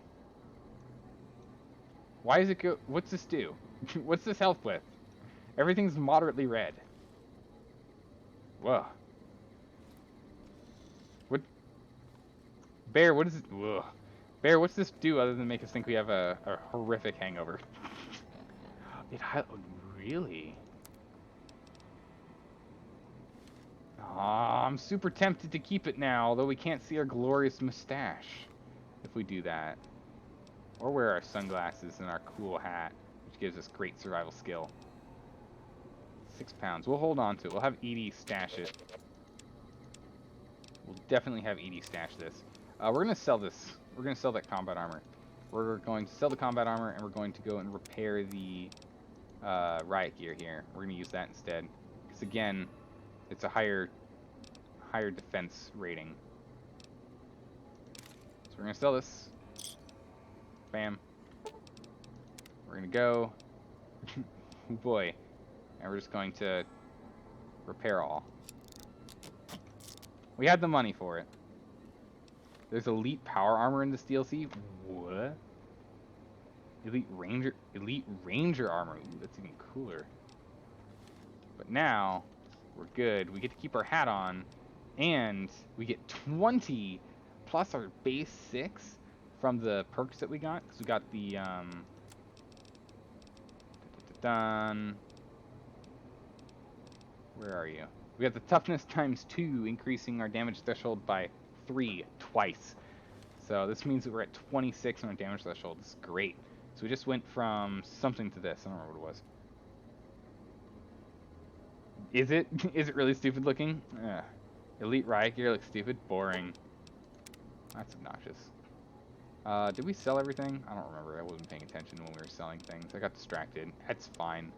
Why does it go? What's this do? What's this help with? Everything's moderately red. Whoa. What? Bear, what is it? Whoa. Bear, what's this do other than make us think we have a horrific hangover? Really? Aw, I'm super tempted to keep it now, although we can't see our glorious mustache if we do that. Or wear our sunglasses and our cool hat, which gives us great survival skill. 6 pounds. We'll hold on to it. We'll have Edie stash it. We'll definitely have Edie stash this. We're going to sell this. We're going to sell that combat armor. We're going to sell the combat armor, and we're going to go and repair the riot gear here. We're going to use that instead. Because, again, it's a higher defense rating. So we're going to sell this. Bam. We're going to go. Oh boy. And we're just going to repair all. We had the money for it. There's elite power armor in this DLC. What? Elite ranger armor. Ooh, that's even cooler. But now we're good. We get to keep our hat on, and we get 20 plus our base 6 from the perks that we got. Because we got the where are you? We got the toughness ×2, increasing our damage threshold by 3 twice. So this means that we're at 26 on our damage threshold. This is great. So we just went from something to this. I don't remember what it was. Is it? Is it really stupid looking? Elite riot gear looks stupid. Boring. That's obnoxious. Did we sell everything? I don't remember. I wasn't paying attention when we were selling things. I got distracted. That's fine.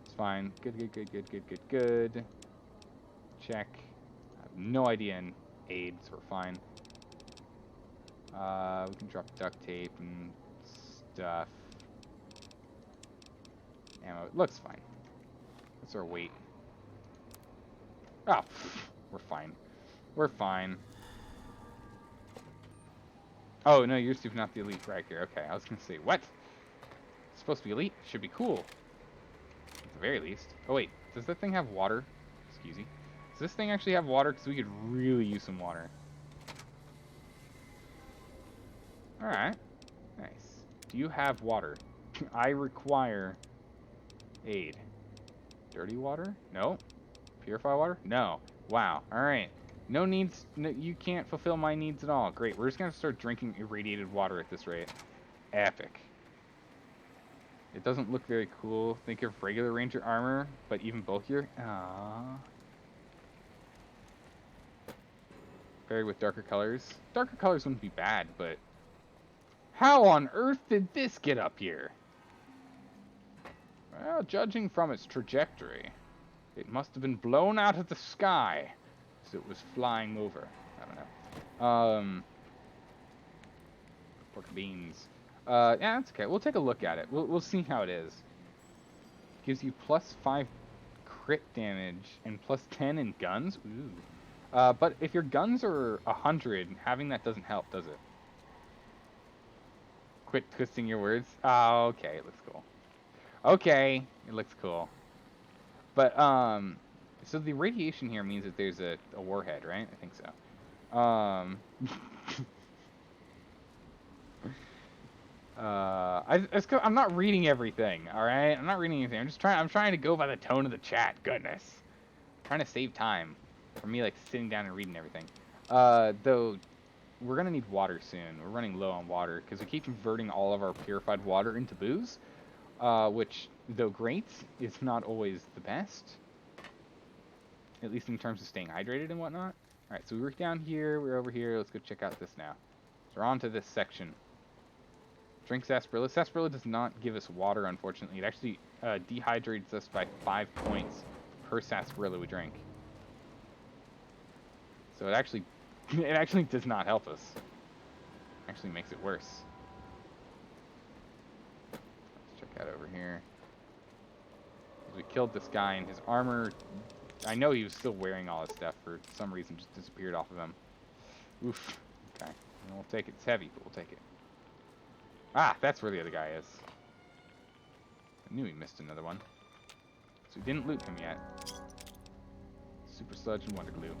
It's fine. Good. Check. I have no idea in aid, so we're fine. We can drop duct tape and stuff. Ammo. It looks fine. What's our weight? Oh, we're fine. We're fine. Oh, no, you're not the elite right here. Okay, I was going to say, what? It's supposed to be elite? Should be cool. the very least. Oh wait, does that thing have water? Excuse me. Does this thing actually have water? Because we could really use some water. Alright. Nice. Do you have water? I require aid. Dirty water? No. Purify water? No. Wow. Alright. No needs. No, you can't fulfill my needs at all. Great. We're just going to start drinking irradiated water at this rate. Epic. It doesn't look very cool. Think of regular ranger armor, but even bulkier. Aww. Paired with darker colors. Darker colors wouldn't be bad, but how on earth did this get up here? Well, judging from its trajectory, it must have been blown out of the sky as it was flying over. I don't know. Pork beans. Yeah, that's okay. We'll take a look at it. We'll see how it is. Gives you +5 crit damage and +10 in guns. Ooh. But if your guns are 100, having that doesn't help, does it? Quit twisting your words. Oh, okay. It looks cool. Okay, it looks cool. But so the radiation here means that there's a warhead, right? I think so. I'm not reading everything, all right? I'm not reading anything. I'm trying to go by the tone of the chat. Goodness, I'm trying to save time for me, like sitting down and reading everything. Though we're gonna need water soon. We're running low on water because we keep converting all of our purified water into booze, which, though great, is not always the best. At least in terms of staying hydrated and whatnot. All right, so we were down here. We're over here. Let's go check out this now. So we're on to this section. Drink sarsaparilla. Sarsaparilla does not give us water, unfortunately. It actually dehydrates us by 5 points per sarsaparilla we drink. So it actually does not help us. It actually makes it worse. Let's check out over here. We killed this guy, and his armor, I know he was still wearing all his stuff, for some reason just disappeared off of him. Oof. Okay. We'll take it. It's heavy, but we'll take it. Ah, that's where the other guy is. I knew he missed another one. So we didn't loot him yet. Super Sludge and Wonder Glue.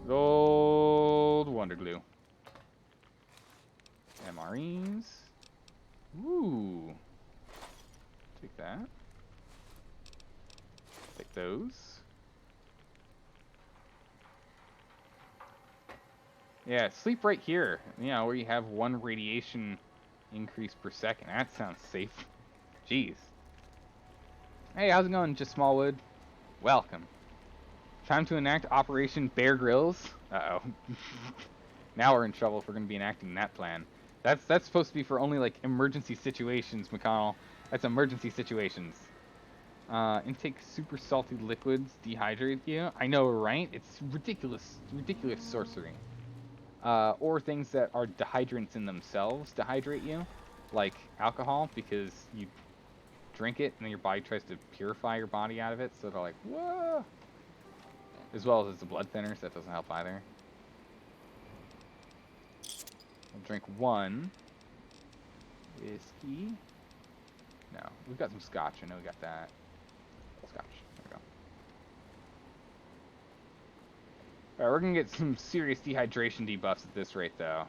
Good old Wonder Glue. MREs. Ooh. Take that. Take those. Yeah, sleep right here. You know, where you have 1 radiation increase per second. That sounds safe. Jeez. Hey, how's it going, Just Smallwood? Welcome. Time to enact Operation Bear Grylls. Uh-oh. Now we're in trouble if we're going to be enacting that plan. That's supposed to be for only, like, emergency situations, McConnell. That's emergency situations. Intake super salty liquids dehydrate you. I know, right? It's ridiculous sorcery. Or things that are dehydrants in themselves dehydrate you, like alcohol, because you drink it and then your body tries to purify your body out of it, so they're like, whoa! As well as it's a blood thinner, so that doesn't help either. I'll drink 1 whiskey. No, we've got some scotch. I know we got that. Scotch. There we go. Alright, we're gonna get some serious dehydration debuffs at this rate, though.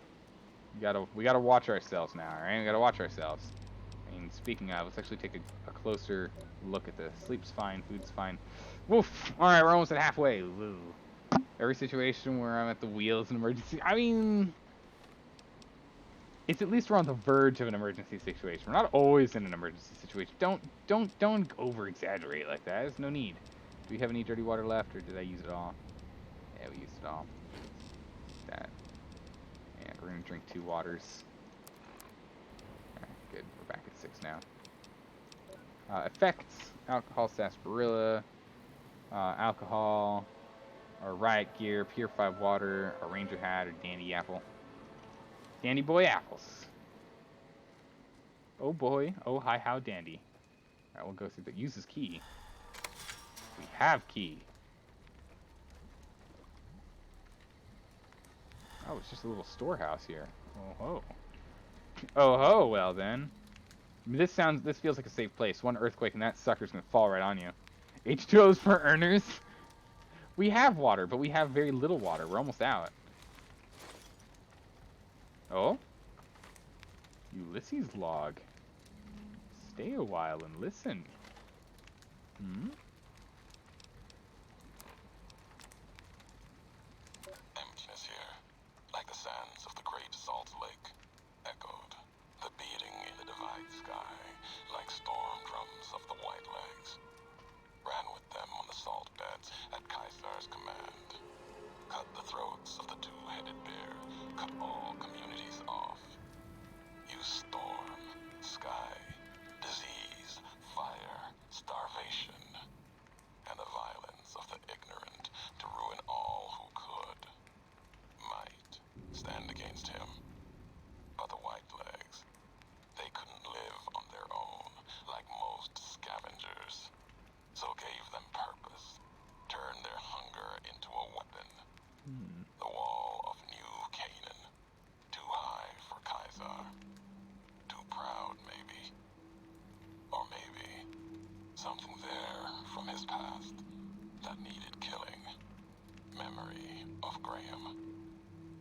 We gotta watch ourselves now, alright? We gotta watch ourselves. I mean, speaking of, let's actually take a closer look at this. Sleep's fine, food's fine. Woof! Alright, we're almost at halfway. Woo. Every situation where I'm at the wheel is an emergency. I mean, it's at least we're on the verge of an emergency situation. We're not always in an emergency situation. Don't over-exaggerate like that. There's no need. Do we have any dirty water left, or did I use it all? Yeah, we used it all. That. And we're gonna drink 2 waters. Alright, good. We're back at 6 now. Effects: alcohol, sarsaparilla, alcohol, or riot gear, purified water, a ranger hat, or dandy apple. Dandy boy apples. Oh boy. Oh hi, how dandy. Alright, we'll go through that. Uses key. We have key. Oh, it's just a little storehouse here. Oh ho. Oh ho, well then. This feels like a safe place. One earthquake and that sucker's gonna fall right on you. H2O's for earners. We have water, but we have very little water. We're almost out. Oh? Ulysses log. Stay a while and listen. Hmm? Emptiness here, like the sands of the great salt lake, echoed. The beating in the divide sky, like storm drums of the white legs, ran with them on the salt beds at Caesar's command. Cut the throats of the two-headed bear, cut all communities off. Use storm, sky, disease, fire, starvation, and the violence of the ignorant to ruin all who could. Might stand against him. But the white legs, they couldn't live on their own like most scavengers. So gave them purpose, turned their hunger into a weapon. The wall of New Canaan, too high for Caesar. Too proud, maybe. Or maybe something there from his past that needed killing. Memory of Graham.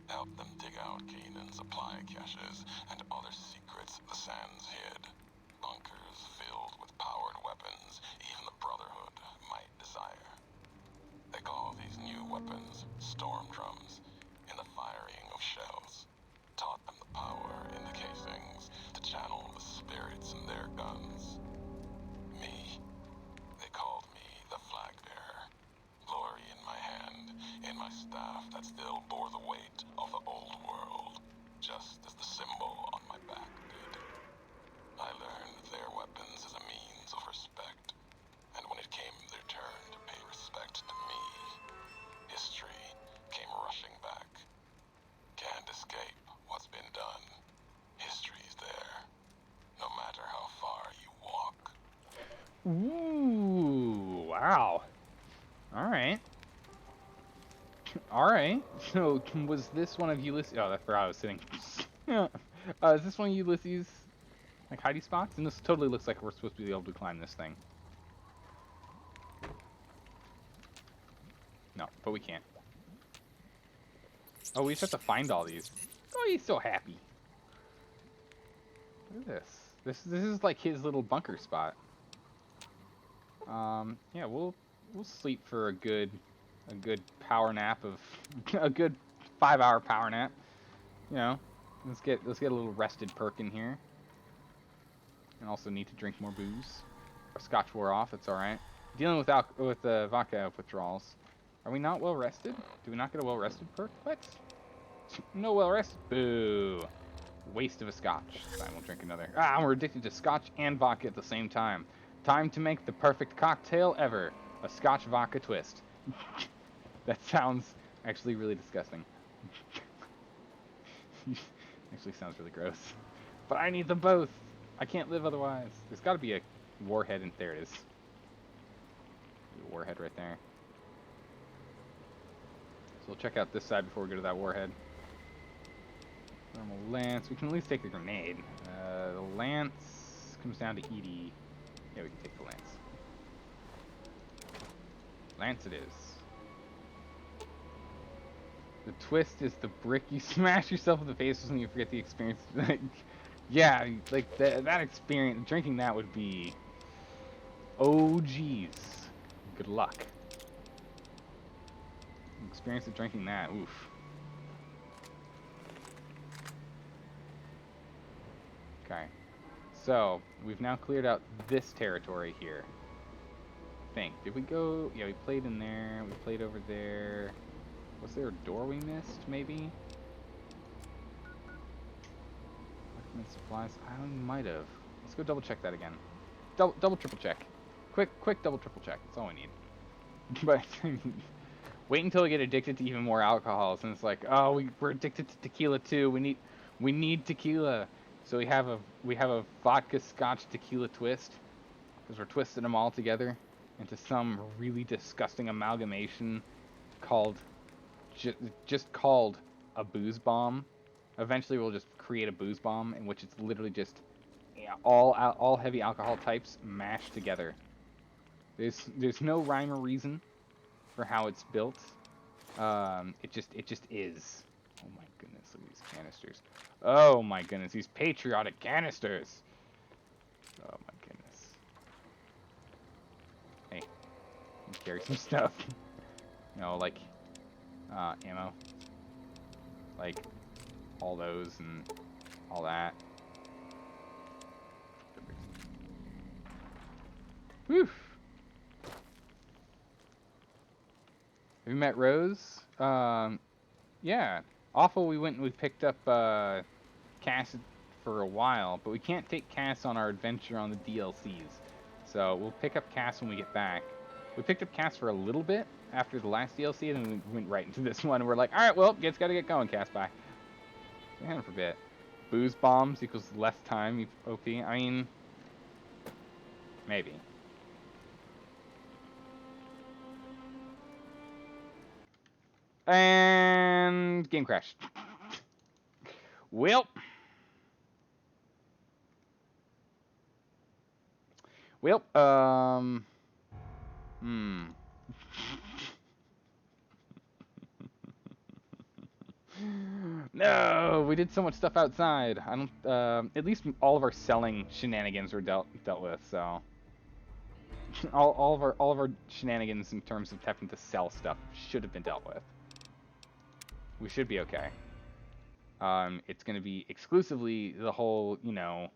Help them dig out Canaan's supply caches and other secrets the sands hid. Bunkers filled with powered weapons even the Brotherhood might desire. They call these new weapons storm drums in the firing of shells. Taught them the power in the casings to channel the spirits in their guns. Me, they called me the flag bearer. Glory in my hand, in my staff that still bore the weight of the old world, just as the symbol on my back did. I learned their weapons as a means of respect, and when it came their turn to pay respect to me, history came rushing back. Can't escape what's been done. History's there, no matter how far you walk. Ooh, wow. Alright. Alright. So, was this one of Ulysses... Oh, that's where I was sitting. Is this one of Ulysses' like hidey spots? And this totally looks like we're supposed to be able to climb this thing. No, but we can't. Oh, we just have to find all these. Oh, he's so happy. Look at this. This is like his little bunker spot. Yeah, we'll sleep for a good power nap of a good 5-hour power nap. You know, let's get a little rested perk in here. And also need to drink more booze. Our scotch wore off. It's all right. Dealing with vodka withdrawals. Are we not well rested? Do we not get a well rested perk? What? No well rested. Boo. Waste of a scotch. Fine, we'll drink another. Ah, we're addicted to scotch and vodka at the same time. Time to make the perfect cocktail ever. A scotch vodka twist. That sounds actually really disgusting. Actually sounds really gross. But I need them both. I can't live otherwise. There's got to be a warhead in there. It is. There's a warhead right there. So we'll check out this side before we go to that warhead. Normal lance. We can at least take the grenade. The lance comes down to Edie. Yeah, we can take the lance. Lance it is. The twist is the brick you smash yourself in the face when you forget the experience. Yeah, like that experience, drinking that would be... Oh, geez. Good luck. Experience of drinking that, oof. Okay. So, we've now cleared out this territory here. I think. Did we go... Yeah, we played in there. We played over there. Was there a door we missed, maybe? Recommend supplies? I don't know, might have. Let's go double check that again. Double triple check. Quick double triple check. That's all we need. But wait until we get addicted to even more alcohols, and it's like, oh, we're addicted to tequila too. We need tequila. So we have a vodka scotch tequila twist, because we're twisting them all together into some really disgusting amalgamation called just called a booze bomb. Eventually we'll just create a booze bomb in which it's literally just all heavy alcohol types mashed together. There's no rhyme or reason for how it's built. It just is. Oh my goodness, look at these canisters. Oh my goodness, these patriotic canisters. Oh my goodness. Hey, carry some stuff. You know, like ammo, like all those and all that. Whew. Have you met Rose? Yeah. Awful. We went and we picked up Cass for a while, but we can't take Cass on our adventure on the DLCs. So we'll pick up Cass when we get back. We picked up Cass for a little bit after the last DLC, and then we went right into this one. And we're like, all right, well, gotta get going, Cass. Bye. So hang on for a bit. Booze bombs equals less time OP. I mean, maybe. And game crash. Well. No, we did so much stuff outside. I don't. At least all of our selling shenanigans were dealt with. So all of our shenanigans in terms of having to sell stuff should have been dealt with. We should be okay. It's gonna be exclusively the whole, you know.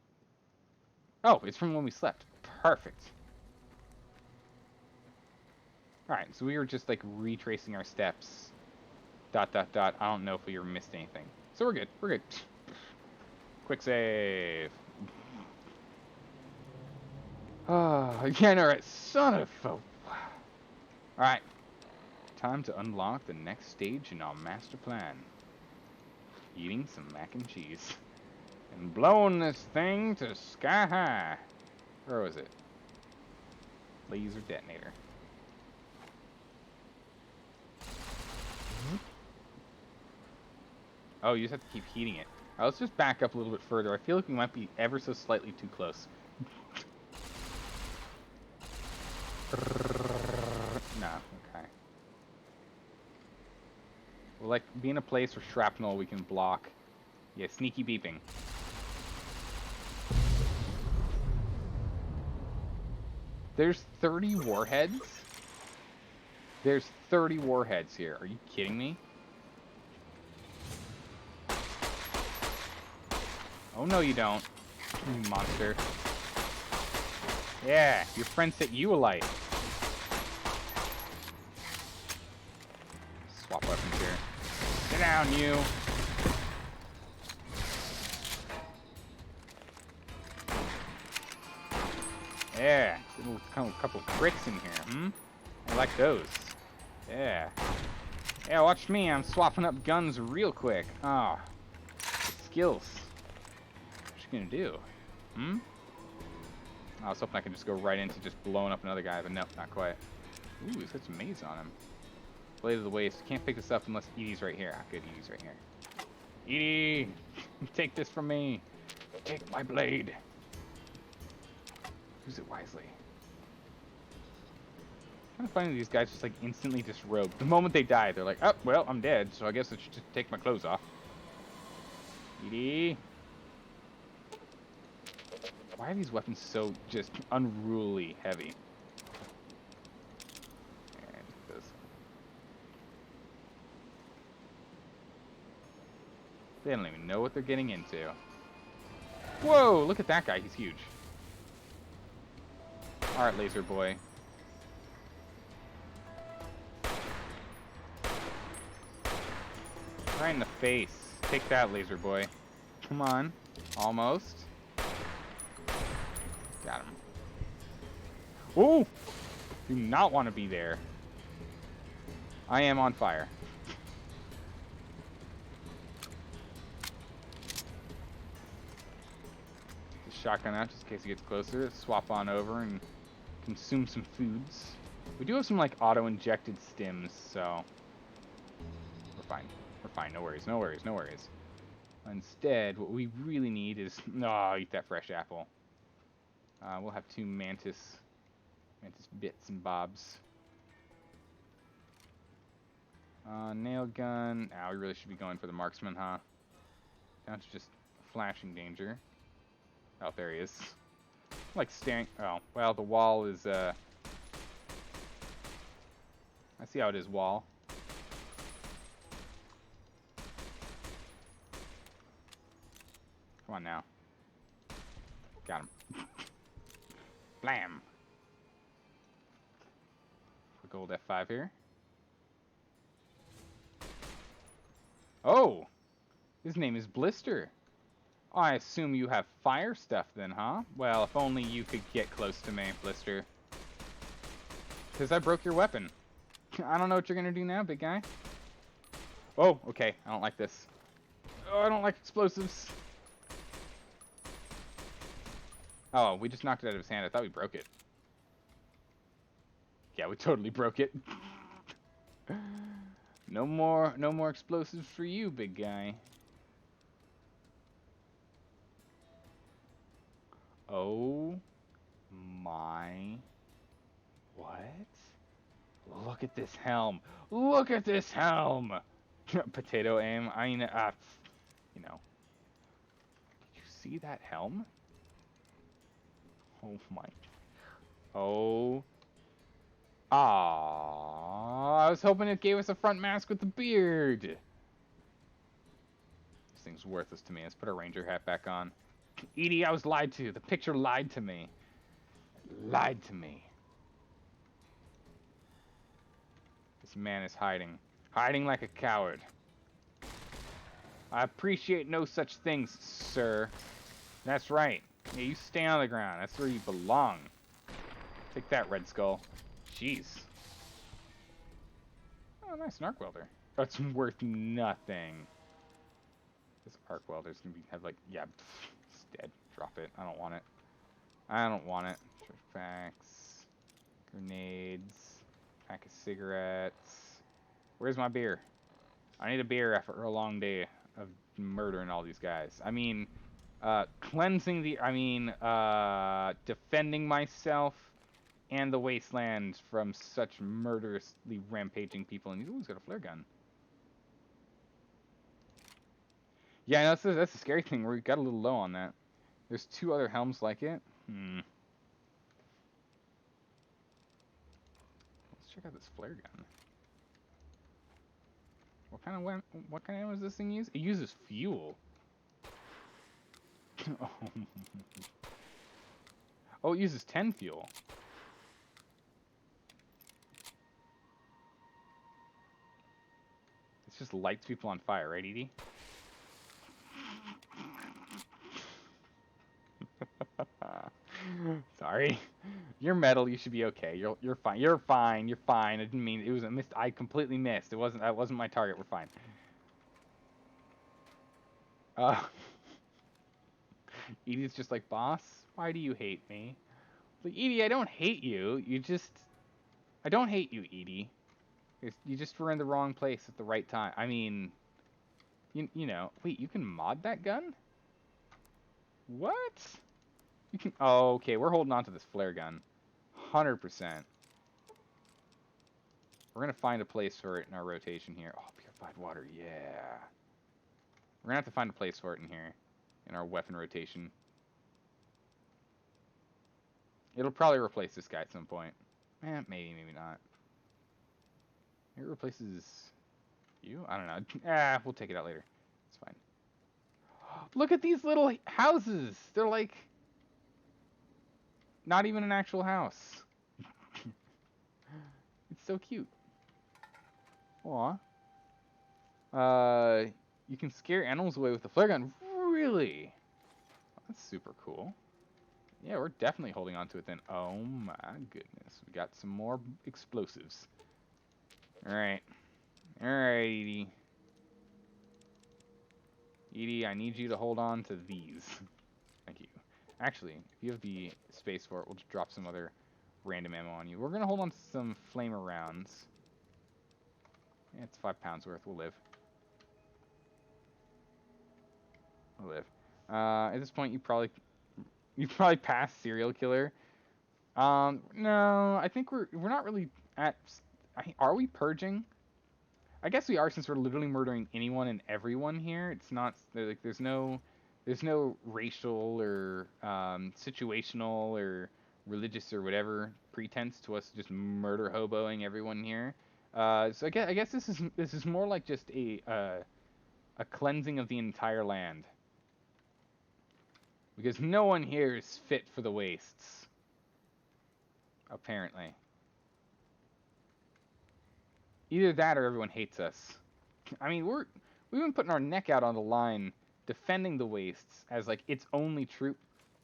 Oh, it's from when we slept. Perfect. All right, so we were just like retracing our steps. ... I don't know if we missed anything. So we're good. We're good. Quick save. Oh, again, alright. Son of a... Alright. Time to unlock the next stage in our master plan. Eating some mac and cheese. And blowing this thing to sky high. Where was it? Laser detonator. Oh, you just have to keep heating it. Right, let's just back up a little bit further. I feel like we might be ever so slightly too close. No, okay. We'll like be in a place where shrapnel we can block. Yeah, sneaky beeping. There's 30 warheads? There's 30 warheads here. Are you kidding me? Oh, no, you don't. You monster. Yeah, your friend set you alight. Swap weapons here. Get down, you. Yeah, a couple of crits in here, I like those. Yeah. Yeah, watch me, I'm swapping up guns real quick. Ah, skills. Gonna do? I was hoping I could just go right into just blowing up another guy, but no, not quite. Ooh, he's got some maze on him. Blade of the Waste. Can't pick this up unless Edie's right here. Ah, good, Edie's right here. Edie! Take this from me! Take my blade! Use it wisely. Kind of funny these guys just like instantly disrobe. The moment they die, they're like, oh, well, I'm dead, so I guess I should just take my clothes off. Edie! Why are these weapons so just unruly heavy? And this. They don't even know what they're getting into. Whoa, look at that guy. He's huge. Alright, laser boy. Right in the face. Take that, laser boy. Come on. Almost. Got him. Ooh! Do not want to be there. I am on fire. Get the shotgun out just in case he gets closer. Swap on over and consume some foods. We do have some like auto-injected stims, so we're fine. We're fine. No worries. Instead, what we really need is... Oh, eat that fresh apple. We'll have 2 mantis bits and bobs. Nail gun. We really should be going for the marksman, huh? Down to just flashing danger. Oh, there he is. Like staring. Oh, well, the wall is, I see how it is, wall. Come on now. Got him. Blam! Quick old F5 here. Oh! His name is Blister. I assume you have fire stuff then, huh? Well, if only you could get close to me, Blister. Because I broke your weapon. I don't know what you're going to do now, big guy. Oh, okay. I don't like this. Oh, I don't like explosives. Oh, we just knocked it out of his hand. I thought we broke it. Yeah, we totally broke it. No more explosives for you, big guy. Oh my. What? Look at this helm. Look at this helm. Potato aim. I mean, you know. Did you see that helm? Oh my. Oh. Ah, I was hoping it gave us a front mask with the beard. This thing's worthless to me. Let's put our ranger hat back on. Edie, I was lied to. The picture lied to me. Lied to me. This man is hiding. Hiding like a coward. I appreciate no such things, sir. That's right. Yeah, you stay on the ground. That's where you belong. Take that, Red Skull. Jeez. Oh, nice, an arc welder. That's worth nothing. This arc welder's gonna have like, yeah, it's dead. Drop it. I don't want it. I don't want it. Facts. Grenades. Pack of cigarettes. Where's my beer? I need a beer after a long day of murdering all these guys. I mean, cleansing the... defending myself and the wasteland from such murderously rampaging people. And he's got a flare gun. Yeah, that's the scary thing. We got a little low on that. There's 2 other helms like it. Let's check out this flare gun. What kind of ammo does this thing use? It uses fuel. Oh, it uses 10 fuel. It just lights people on fire, right, Edie? Sorry. You're metal, you should be okay. You're fine. You're fine. You're fine. I didn't mean it was a miss. I completely missed. That wasn't my target. We're fine. Edie's just like, boss, why do you hate me? Like, Edie, I don't hate you. I don't hate you, Edie. You just were in the wrong place at the right time. I mean, you know. Wait, you can mod that gun? What? You can. Oh, okay. We're holding on to this flare gun. 100%. We're gonna find a place for it in our rotation here. Oh, purified water, yeah. We're gonna have to find a place for it in here, in our weapon rotation. It'll probably replace this guy at some point. Maybe, maybe not. It replaces you? I don't know. We'll take it out later. It's fine. Look at these little houses. They're like not even an actual house. It's so cute. Aw. You can scare animals away with the flare gun. Really? That's super cool. Yeah, we're definitely holding on to it then. Oh my goodness. We got some more explosives. Alright. Alright, Edie. Edie, I need you to hold on to these. Thank you. Actually, if you have the space for it, we'll just drop some other random ammo on you. We're going to hold on to some flamer rounds. Yeah, it's 5 pounds worth. We'll live. We'll live. At this point, you probably... You've probably passed serial killer. No, I think we're not really at. Are we purging? I guess we are, since we're literally murdering anyone and everyone here. It's not like there's no racial or situational or religious or whatever pretense to us just murder hoboing everyone here. So I guess this is more like just a cleansing of the entire land, because no one here is fit for the wastes, apparently. Either that or everyone hates us. I mean, we've been putting our neck out on the line, defending the wastes as like its only true.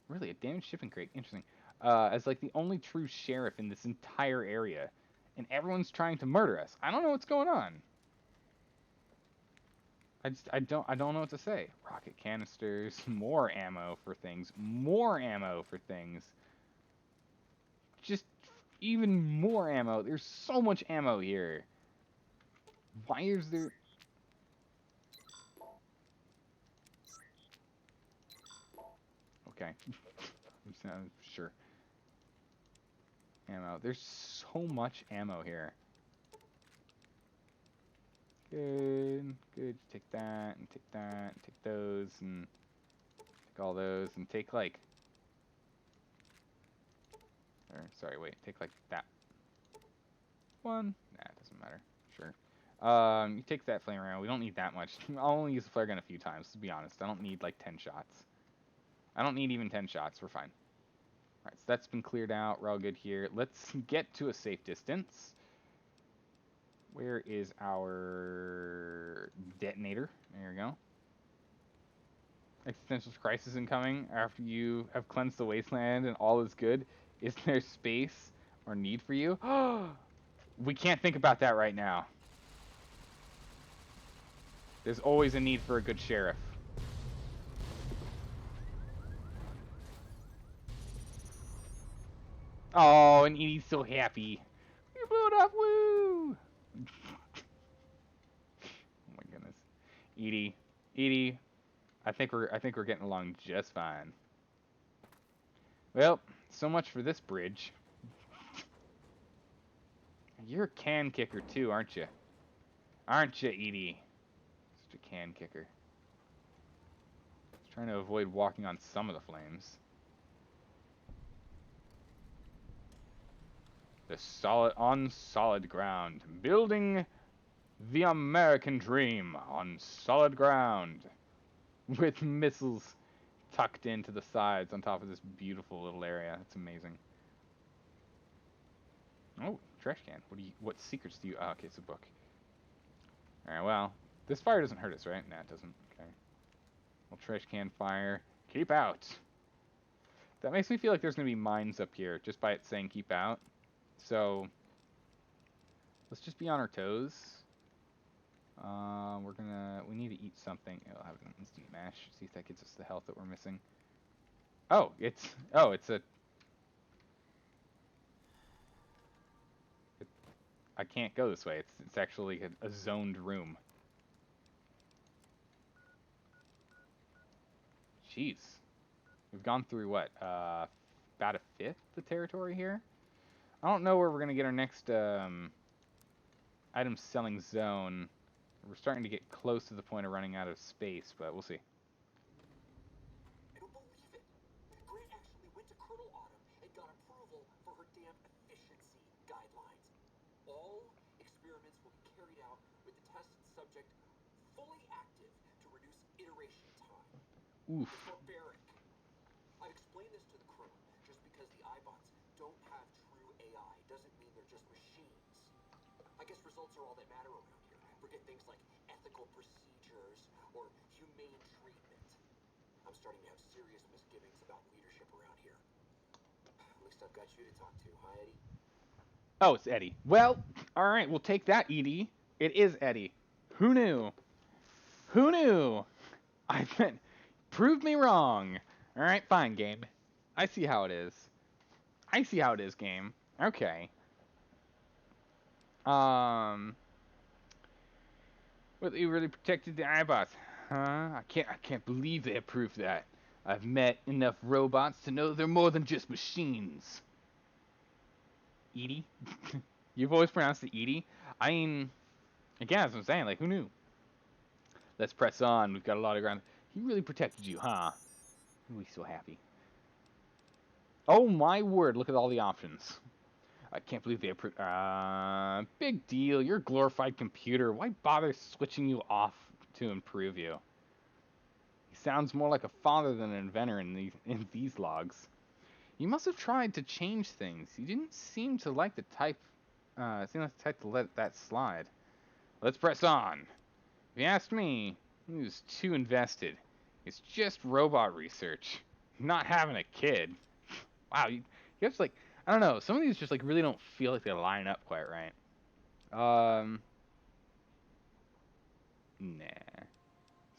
Really, a damaged shipping crate. Interesting. As like the only true sheriff in this entire area, and everyone's trying to murder us. I don't know what's going on. I don't know what to say. Rocket canisters, more ammo for things, more ammo for things. Just even more ammo. There's so much ammo here. Why is there? Okay. Sure. Ammo. There's so much ammo here. Good. Good. Take that and take that and take those and take all those and take like. Or sorry, wait. Take like that one. Nah, it doesn't matter. Sure. You take that flame around. We don't need that much. I'll only use the flare gun a few times, to be honest. I don't need like 10 shots. I don't need even 10 shots. We're fine. Alright, so that's been cleared out. We're all good here. Let's get to a safe distance. Where is our detonator? There we go. Existential crisis incoming. After you have cleansed the wasteland and all is good, is there space or need for you? We can't think about that right now. There's always a need for a good sheriff. Oh, and Edie's so happy. We blew it up, woo! Oh my goodness. Edie, I think we're getting along just fine. Well, so much for this bridge. You're a can kicker too, aren't you? Aren't you, Edie? Such a can kicker. Just trying to avoid walking on some of the flames. On solid ground. Building the American dream on solid ground. With missiles tucked into the sides on top of this beautiful little area. It's amazing. Oh, trash can. What secrets do you... Oh, okay, it's a book. Alright, well, this fire doesn't hurt us, right? Nah, it doesn't. Okay. Well, trash can fire. Keep out. That makes me feel like there's going to be mines up here, just by it saying keep out. So, let's just be on our toes. We need to eat something. Let's eat mash. See if that gets us the health that we're missing. Oh, it's a... I can't go this way. It's actually a zoned room. Jeez. We've gone through, what, about a fifth the territory here? I don't know where we're going to get our next item selling zone. We're starting to get close to the point of running out of space, but we'll see. I don't believe it. Grant actually went to Colonel Autumn and got approval for her damn efficiency guidelines. All experiments will be carried out with the test subject fully active to reduce iteration time. Oof. It's barbaric. I've explained this to the Colonel. Just because the iBots don't have true AI doesn't mean they're just machines. I guess results are all that matter around here. Forget things like ethical procedures or humane treatment. I'm starting to have serious misgivings about leadership around here. At least I've got you to talk to, huh, Eddie? Oh, it's Eddie. Well, alright, we'll take that, Edie. It is Eddie. Who knew? Who knew? I meant, prove me wrong. Alright, fine, game. I see how it is. I see how it is, game. Okay. Well, you really protected the iBots, huh? I can't believe they approved that. I've met enough robots to know they're more than just machines. Edie? You've always pronounced it Edie? I mean, again, as I'm saying, like, who knew? Let's press on. We've got a lot of ground. He really protected you, huh? Ooh, he's so happy. Oh my word, look at all the options. I can't believe they approved. Big deal. You're a glorified computer. Why bother switching you off to improve you? He sounds more like a father than an inventor in these logs. You must have tried to change things. You didn't seem to like the type. Seem like the type to let that slide. Let's press on. If you asked me, he was too invested. It's just robot research. Not having a kid. Wow, you have to like, I don't know. Some of these just like really don't feel like they line up quite right. Nah.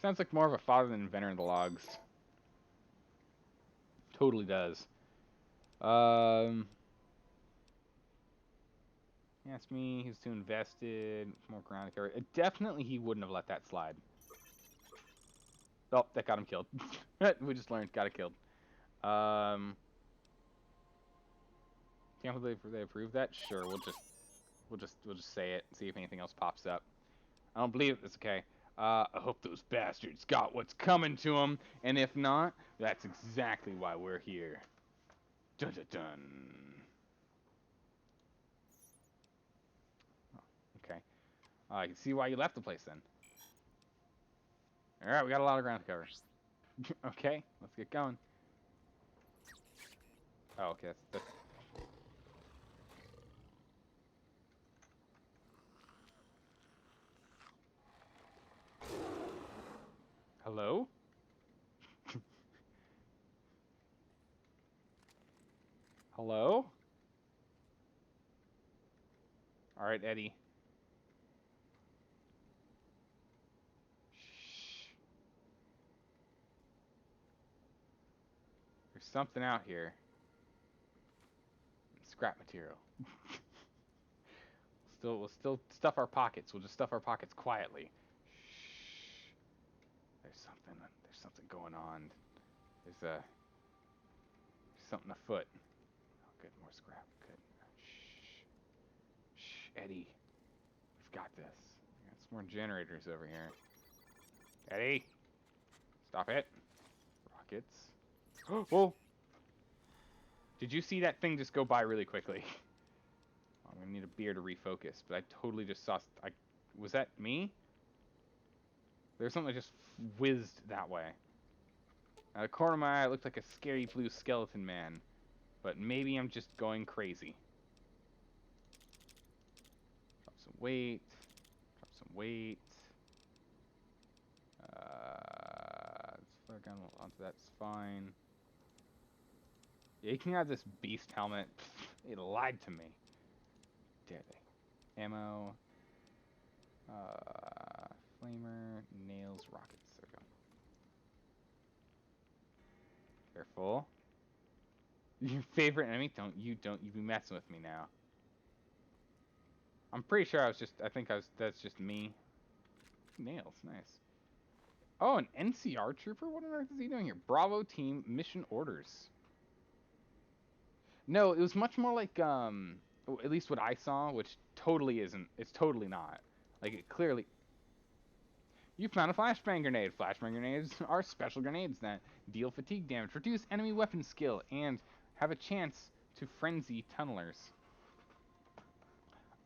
Sounds like more of a father than inventor in the logs. Totally does. He asked me, he's too invested. More ground cover. Definitely he wouldn't have let that slide. Oh, that got him killed. We just learned, got it killed. Can't believe they approved that? Sure, we'll just say it, see if anything else pops up. I don't believe it. That's okay. I hope those bastards got what's coming to them, and if not, that's exactly why we're here. Dun dun dun. Oh, okay. I can see why you left the place then. All right, we got a lot of ground to cover. Okay, let's get going. Oh, okay. That's... Hello? Hello? All right, Eddie. Shh. There's something out here. Scrap material. We'll still stuff our pockets. We'll just stuff our pockets quietly. Shh. There's something going on. There's something afoot. Oh, good, more scrap. Good. Shh. Shh, Eddie. We've got this. We got some more generators over here. Eddie! Stop it. Rockets. Whoa! Did you see that thing just go by really quickly? I'm gonna need a beer to refocus, but I totally just saw... was that me? There's something that just whizzed that way. Out of the corner of my eye, it looked like a scary blue skeleton man. But maybe I'm just going crazy. Drop some weight. Drop some weight. Let's flare gun onto that's fine. Yeah, you can have this beast helmet. It lied to me. Dare they? Ammo. Flamer, nails, rockets. There we go. Careful. Your favorite enemy? Don't you be messing with me now. I'm pretty sure that's just me. Nails, nice. Oh, an NCR trooper? What on earth is he doing here? Bravo team mission orders. No, it was much more like, at least what I saw, which totally isn't. It's totally not. Like, it clearly... You found a flashbang grenade. Flashbang grenades are special grenades that deal fatigue damage, reduce enemy weapon skill, and have a chance to frenzy tunnelers.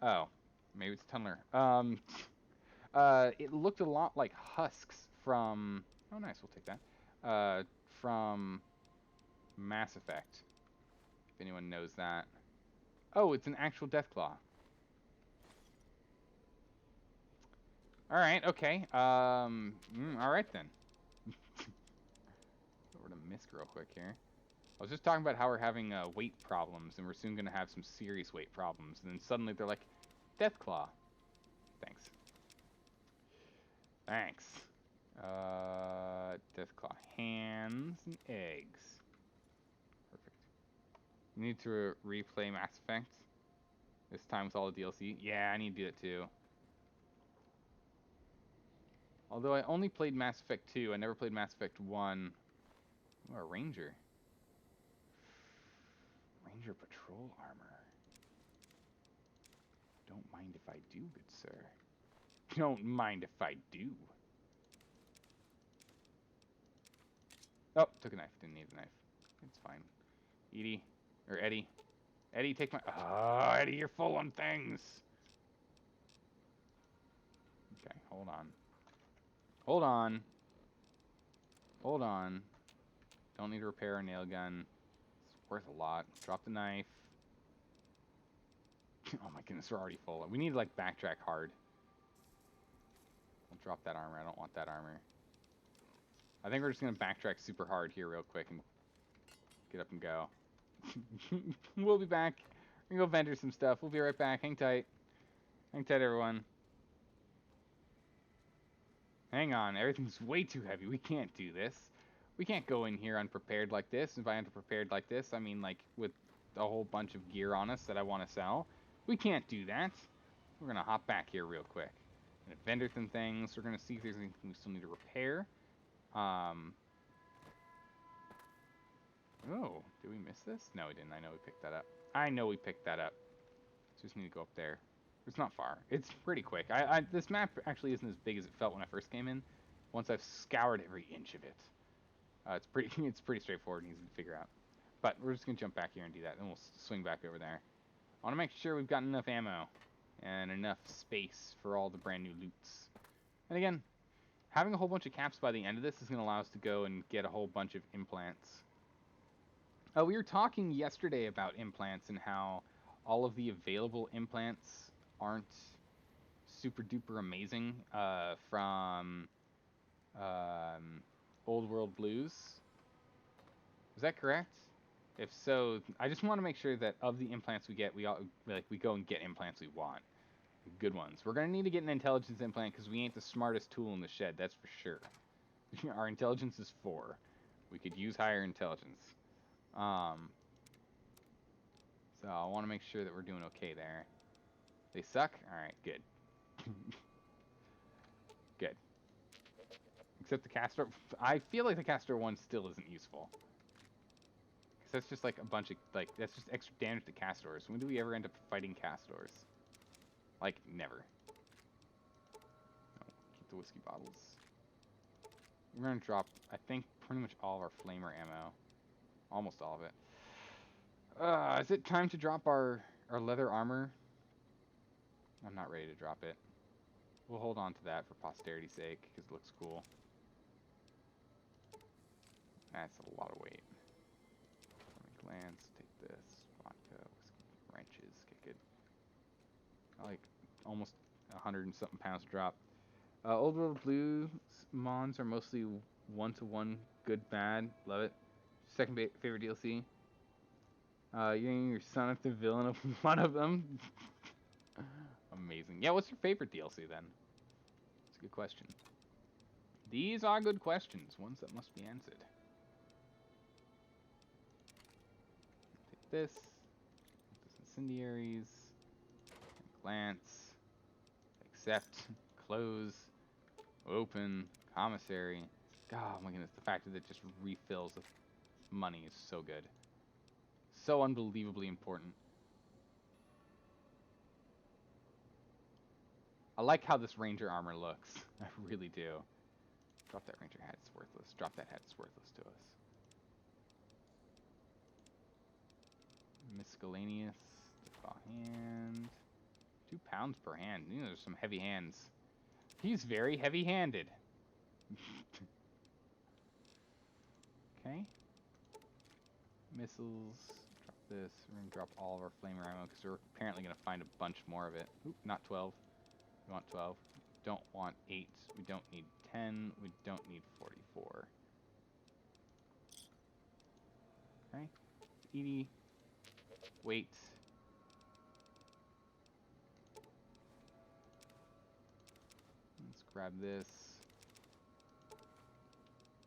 Oh, maybe it's tunneler. It looked a lot like husks from... Oh, nice, we'll take that. From Mass Effect. If anyone knows that. Oh, it's an actual Deathclaw. Alright, okay. Alright then. Over to Misk real quick here. I was just talking about how we're having weight problems, and we're soon going to have some serious weight problems. And then suddenly they're like, Deathclaw. Thanks. Thanks. Deathclaw. Hands and eggs. Perfect. You need to replay Mass Effect. This time with all the DLC. Yeah, I need to do it too. Although I only played Mass Effect 2, I never played Mass Effect 1. Ooh, a ranger. Ranger patrol armor. Don't mind if I do, good sir. Don't mind if I do. Oh, took a knife. Didn't need a knife. It's fine. Edie. Or Eddie. Eddie, take my... Oh, Eddie, you're full on things. Okay, hold on. Hold on. Hold on. Don't need to repair a nail gun. It's worth a lot. Drop the knife. Oh my goodness, we're already full. We need to, like, backtrack hard. I'll drop that armor. I don't want that armor. I think we're just going to backtrack super hard here real quick and get up and go. We'll be back. We're going to go vendor some stuff. We'll be right back. Hang tight. Hang tight, everyone. Hang on. Everything's way too heavy. We can't do this. We can't go in here unprepared like this. And by unprepared like this, I mean, like, with a whole bunch of gear on us that I want to sell. We can't do that. We're going to hop back here real quick. We're going to vendor some things. We're going to see if there's anything we still need to repair. Oh, did we miss this? No, we didn't. I know we picked that up. I know we picked that up. So we just need to go up there. It's not far. It's pretty quick. This map actually isn't as big as it felt when I first came in. Once I've scoured every inch of it, it's pretty straightforward and easy to figure out. But we're just gonna jump back here and do that, and we'll swing back over there. I want to make sure we've got enough ammo and enough space for all the brand new loots. And again, having a whole bunch of caps by the end of this is gonna allow us to go and get a whole bunch of implants. We were talking yesterday about implants and how all of the available implants aren't super duper amazing from Old World Blues. Is that correct? If so, I just want to make sure that of the implants we get, we go and get implants we want, good ones. We're gonna need to get an intelligence implant because we ain't the smartest tool in the shed, that's for sure. Our intelligence is 4. We could use higher intelligence. So I want to make sure that we're doing okay there. They suck? Alright, good. Good. Except the Castor... I feel like the Castor 1 still isn't useful. Because that's just like a bunch of... Like, that's just extra damage to Castors. When do we ever end up fighting Castors? Like, never. No, keep the whiskey bottles. We're going to drop, I think, pretty much all of our flamer ammo. Almost all of it. Is it time to drop our leather armor? I'm not ready to drop it. We'll hold on to that for posterity's sake, because it looks cool. That's a lot of weight. Lance, take this. Vodka, whiskey, wrenches. Okay, good. I like almost 100 and something pounds drop. Old World Blues mons are mostly 1-to-1 good, bad. Love it. Second favorite DLC. You're your son of the villain of one of them. Amazing. Yeah, what's your favorite DLC then? That's a good question. These are good questions, ones that must be answered. Take this. Take this incendiaries. Glance. Accept. Close. Open. Commissary. God, oh my goodness, the fact that it just refills with money is so good. So unbelievably important. I like how this ranger armor looks. I really do. Drop that ranger hat, it's worthless. Drop that hat, it's worthless to us. Miscellaneous. Hand. 2 pounds per hand. These are some heavy hands. He's very heavy-handed. Okay. Missiles. Drop this. We're going to drop all of our flamer ammo because we're apparently going to find a bunch more of it. Oop, not 12. We want 12. We don't want 8. We don't need 10. We don't need 44. Okay. Edie. Wait. Let's grab this.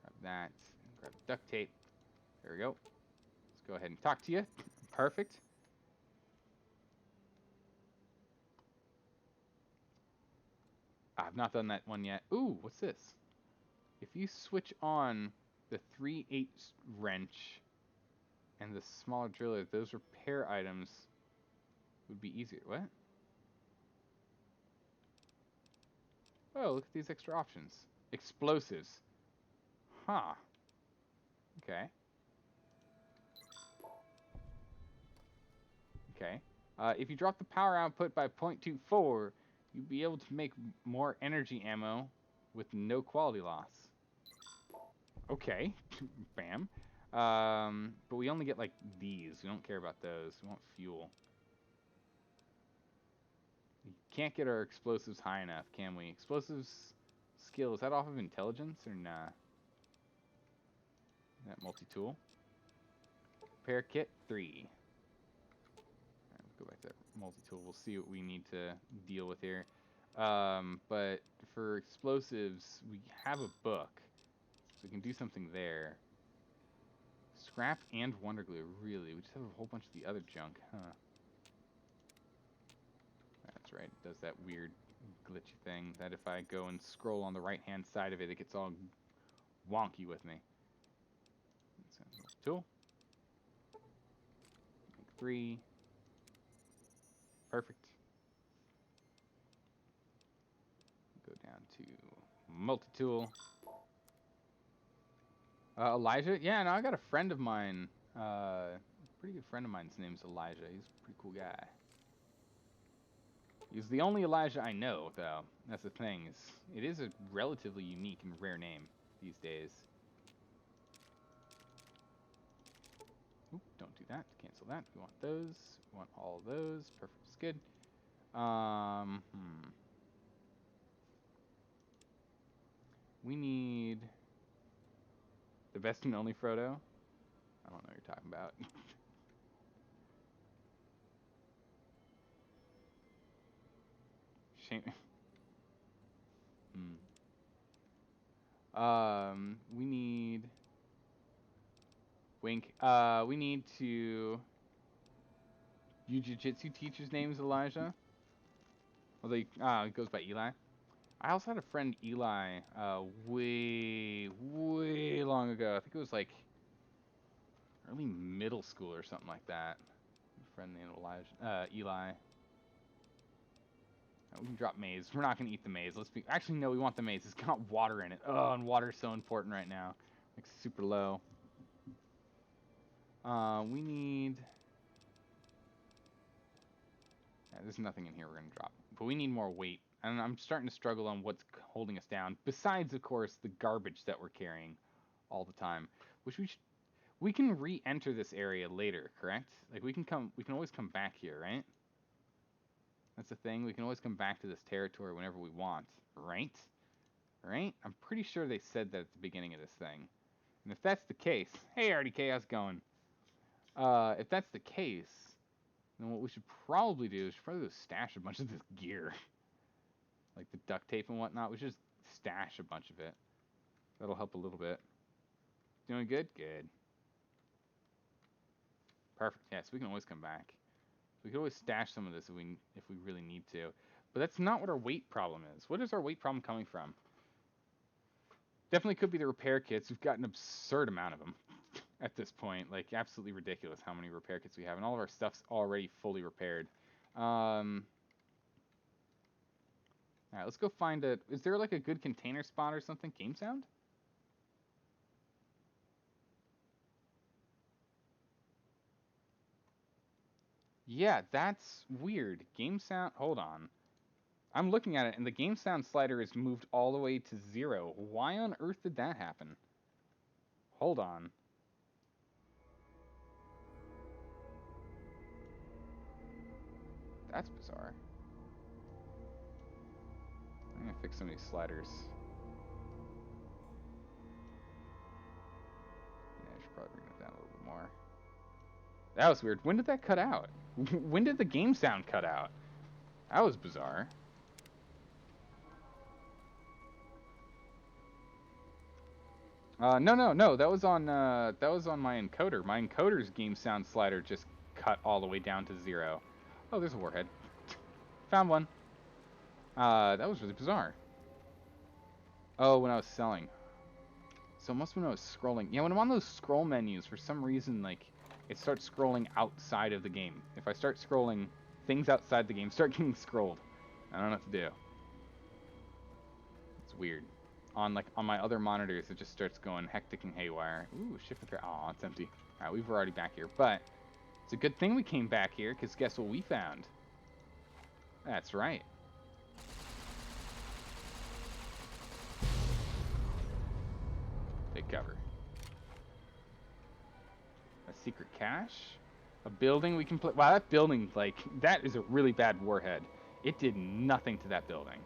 Grab that. And grab duct tape. There we go. Let's go ahead and talk to you. Perfect. I've not done that one yet. Ooh, what's this? If you switch on the 3/8 wrench and the smaller driller, those repair items would be easier. What? Oh, look at these extra options. Explosives. Huh. Okay. Okay. If you drop the power output by 0.24, you'll be able to make more energy ammo with no quality loss. Okay. Bam. But we only get, like, these. We don't care about those. We want fuel. We can't get our explosives high enough, can we? Explosives skill, is that off of intelligence or nah? That multi-tool. Repair kit 3. Alright, go back to that multi-tool. We'll see what we need to deal with here. But for explosives, we have a book. So we can do something there. Scrap and Wonder Glue, really? We just have a whole bunch of the other junk, huh? That's right, it does that weird glitchy thing that if I go and scroll on the right-hand side of it, it gets all wonky with me. Tool. Make 3. Perfect. Go down to multi-tool. Elijah? Yeah, no, I got a friend of mine. Pretty good friend of mine's name's Elijah. He's a pretty cool guy. He's the only Elijah I know, though. That's the thing. It is a relatively unique and rare name these days. Oop, don't do that. Cancel that. We want those. We want all of those. Perfect. It's good. We need the best and only Frodo. I don't know what you're talking about. Shame. We need Wink. We need to. Your jiu-jitsu teacher's name is Elijah. Although he goes by Eli. I also had a friend Eli, way long ago. I think it was like early middle school or something like that. A friend named Eli. We can drop maize. We're not gonna eat the maize. Actually, no, we want the maize. It's got water in it. Oh, and water's so important right now. Like super low. We need. Yeah, there's nothing in here we're gonna drop, but we need more weight. And I'm starting to struggle on what's holding us down. Besides, of course, the garbage that we're carrying all the time, which we can re-enter this area later, correct? Like we can always come back here, right? That's the thing. We can always come back to this territory whenever we want, right? Right? I'm pretty sure they said that at the beginning of this thing. And if that's the case, hey RDK, how's it going? If that's the case, then what we should probably do is go stash a bunch of this gear. Like the duct tape and whatnot. We should just stash a bunch of it. That'll help a little bit. Doing good? Good. Perfect. Yeah, so we can always come back. We can always stash some of this if we really need to. But that's not what our weight problem is. What is our weight problem coming from? Definitely could be the repair kits. We've got an absurd amount of them at this point. Like, absolutely ridiculous how many repair kits we have. And all of our stuff's already fully repaired. Alright, let's go find a... Is there, like, a good container spot or something? Game sound? Yeah, that's weird. Game sound... Hold on. I'm looking at it, and the game sound slider is moved all the way to 0. Why on earth did that happen? Hold on. That's bizarre. I'm gonna fix some of these sliders. Yeah, I should probably bring it down a little bit more. That was weird. When did that cut out? When did the game sound cut out? That was bizarre. No. That was on my encoder. My encoder's game sound slider just cut all the way down to 0. Oh, there's a warhead. Found one. That was really bizarre. Oh, when I was selling. So it must have been when I was scrolling. Yeah, when I'm on those scroll menus, for some reason, like, it starts scrolling outside of the game. If I start scrolling, things outside the game start getting scrolled. I don't know what to do. It's weird. On my other monitors, it just starts going hectic and haywire. Ooh, ship repair. Oh, it's empty. All right, we were already back here, but it's a good thing we came back here, because guess what we found? That's right. Take cover. A secret cache? A building we can play. Wow, that building, like, that is a really bad warhead. It did nothing to that building.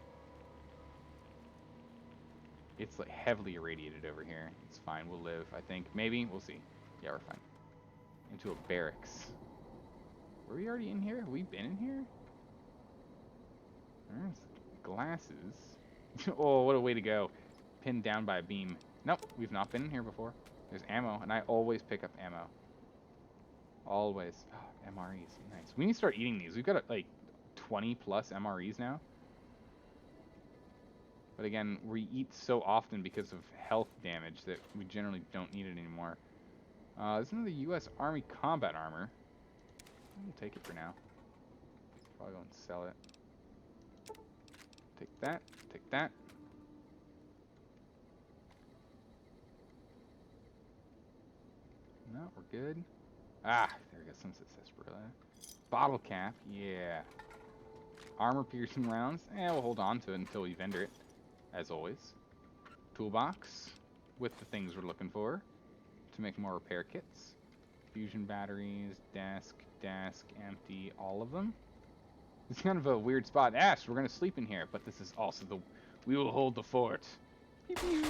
It's, like, heavily irradiated over here. It's fine. We'll live, I think. Maybe. We'll see. Yeah, we're fine. Into a barracks. Were we already in here? Have we been in here? There's glasses. Oh, what a way to go. Pinned down by a beam. Nope, we've not been in here before. There's ammo, and I always pick up ammo. Always. Oh, MREs. Nice. We need to start eating these. We've got, like, 20 plus MREs now. But again, we eat so often because of health damage that we generally don't need it anymore. This is another U.S. Army combat armor. We'll take it for now. Probably go and sell it. Take that. Take that. No, we're good. Ah, there we go. Sunset Sarsaparilla. Bottle cap. Yeah. Armor piercing rounds. We'll hold on to it until we vendor it. As always. Toolbox. With the things we're looking for. To make more repair kits. Fusion batteries. Desk. Empty. All of them. It's kind of a weird spot. Ash, we're going to sleep in here. But this is also the... We will hold the fort. Pew pew.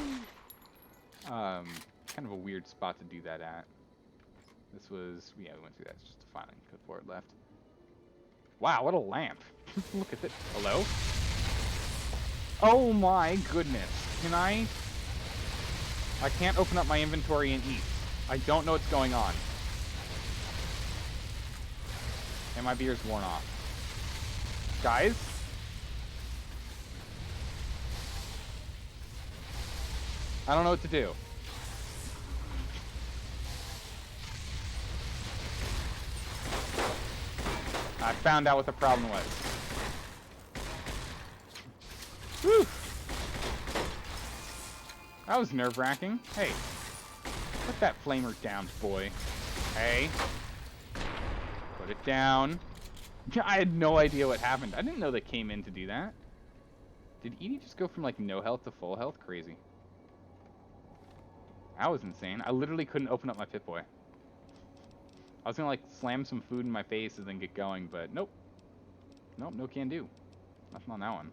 Kind of a weird spot to do that at. This was... Yeah, we went through that. It's just a filing code for it left. Wow, what a lamp. Look at this. Hello? Oh my goodness. Can I can't open up my inventory and eat. I don't know what's going on. And my beer's worn off. Guys? I don't know what to do. I found out what the problem was. Whew. That was nerve-wracking. Hey, put that flamer down, boy. Hey. Put it down. I had no idea what happened. I didn't know they came in to do that. Did Edie just go from, like, no health to full health? Crazy. That was insane. I literally couldn't open up my Pip-Boy. I was gonna, like, slam some food in my face and then get going, but nope. Nope, no can do. Nothing on that one.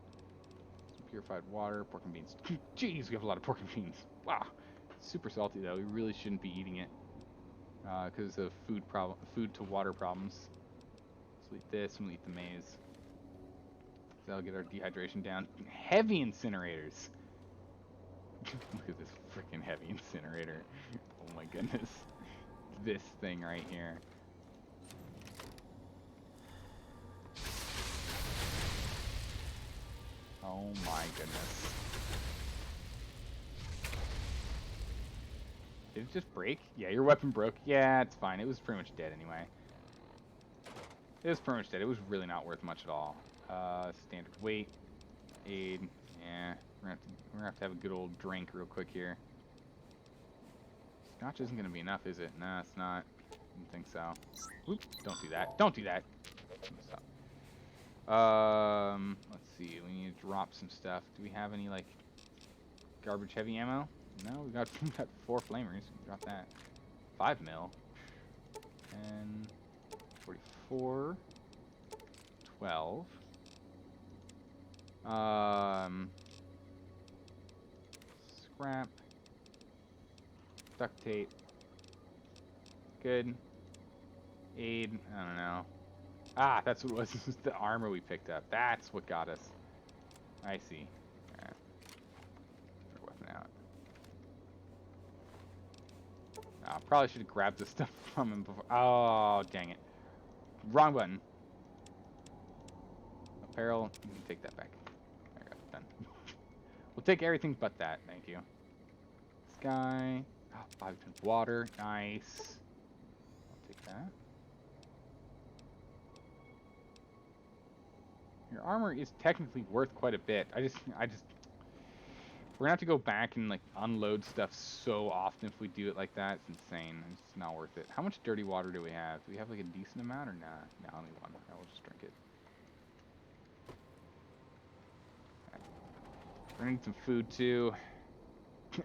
Some purified water, pork and beans. Jeez, we have a lot of pork and beans. Wow. Super salty, though. We really shouldn't be eating it. Because of food to water problems. So we'll eat this and we'll eat the maize. That'll get our dehydration down. Heavy incinerators. Look at this freaking heavy incinerator. Oh my goodness. This thing right here. Oh my goodness. Did it just break? Yeah, your weapon broke. Yeah, it's fine. It was pretty much dead anyway. It was pretty much dead. It was really not worth much at all. Standard weight. Aid. Yeah. We're gonna have to have a good old drink real quick here. Scotch isn't gonna be enough, is it? Nah, it's not. Didn't think so. Oop, don't do that. Don't do that. Stop. Let's see. We need to drop some stuff. Do we have any, like, garbage heavy ammo? No, we got 4 flamers. Drop that. 5 mil. 10, 44, 12. Scrap. Duct tape. Good. Aid. I don't know. Ah, that's what it was. This was the armor we picked up. That's what got us. I see. Alright. Put our weapon out. Oh, probably should have grabbed this stuff from him before. Oh, dang it. Wrong button. Apparel. You can take that back. There we go. Done. We'll take everything but that. Thank you. guy. Oh, 5 tons of water. Nice. I'll take that. Your armor is technically worth quite a bit. We're gonna have to go back and like unload stuff so often if we do it like that. It's insane. It's not worth it. How much dirty water do we have? Do we have like a decent amount or not? No, only one. I will just drink it. Okay. We're gonna need some food too.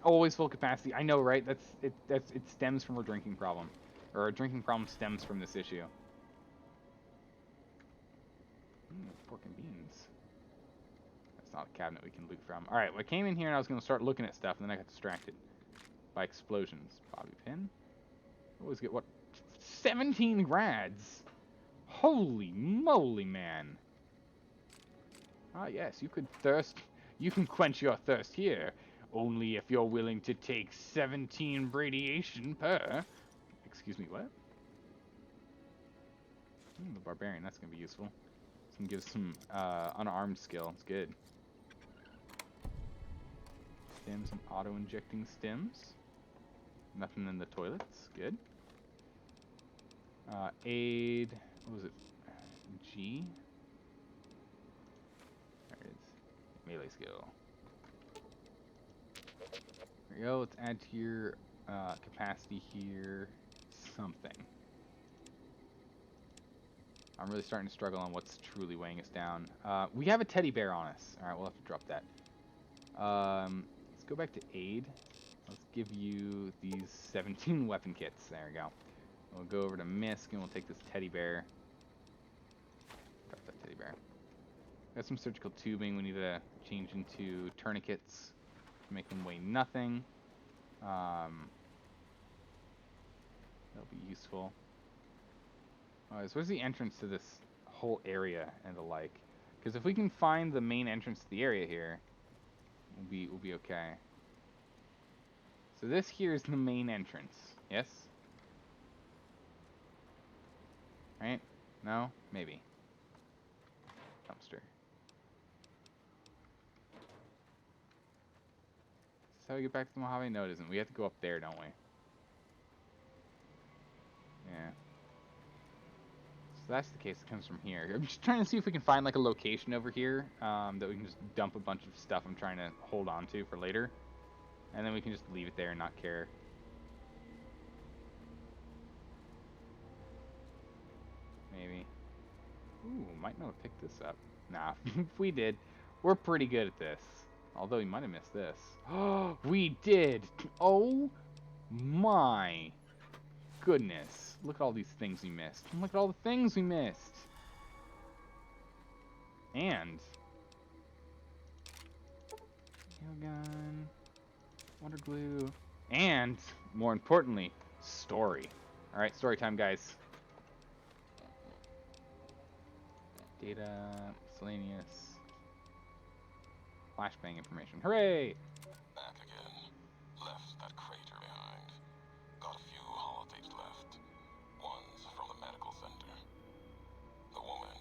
Always full capacity. I know, right? It stems from a drinking problem, or a drinking problem stems from this issue. Pork and beans. That's not a cabinet we can loot from. All right, well, I came in here and I was gonna start looking at stuff, and then I got distracted by explosions. Bobby pin. Always get what? 17 grads. Holy moly, man. Ah, yes, you can quench your thirst here, only if you're willing to take 17 radiation per. Excuse me, what? The barbarian, that's gonna be useful. It's gonna give some unarmed skill. It's good. Stims and auto-injecting stims. Nothing in the toilets. Good. Aid. What was it? G. There it is. Melee skill. There we go. Let's add to your capacity here something. I'm really starting to struggle on what's truly weighing us down. We have a teddy bear on us. All right, we'll have to drop that. Let's go back to aid. Let's give you these 17 weapon kits. There we go. We'll go over to Misk and we'll take this teddy bear. Drop that teddy bear. Got some surgical tubing. We need to change into tourniquets to make them weigh nothing. That'll be useful. So where's the entrance to this whole area and the like? Because if we can find the main entrance to the area here, we'll be okay. So this here is the main entrance. Yes? Right? No? Maybe. Dumpster. Is this how we get back to the Mojave? No, it isn't. We have to go up there, don't we? Yeah. So that's the case. It comes from here. I'm just trying to see if we can find like a location over here that we can just dump a bunch of stuff I'm trying to hold on to for later. And then we can just leave it there and not care. Maybe. Ooh, might not have picked this up. Nah, if we did, we're pretty good at this. Although we might have missed this. Oh, we did! Oh my goodness. Look at all these things we missed. Look at all the things we missed. And nail gun, wonder glue, and more importantly, story. All right, story time, guys. Data, miscellaneous, flashbang information. Hooray! Back again. Left that crater behind. Got a few holotapes left. One's from the medical center. The woman,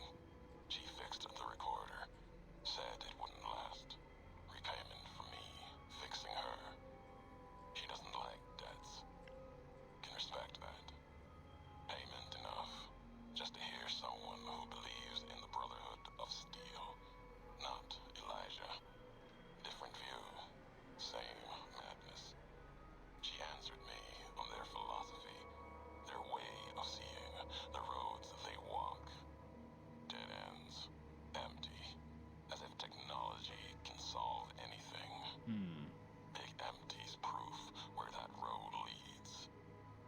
she fixed the recorder. Said it wouldn't last. Repayment for me fixing her. She doesn't like debts. Can respect that. Payment enough. Just to hear someone who believes in the Brotherhood of Steel. Not Elijah. Different view. Same madness. She answered me on their philosophy. Their way of seeing the roads they walk. Dead ends. Empty. As if technology can solve anything. Big empty's proof where that road leads.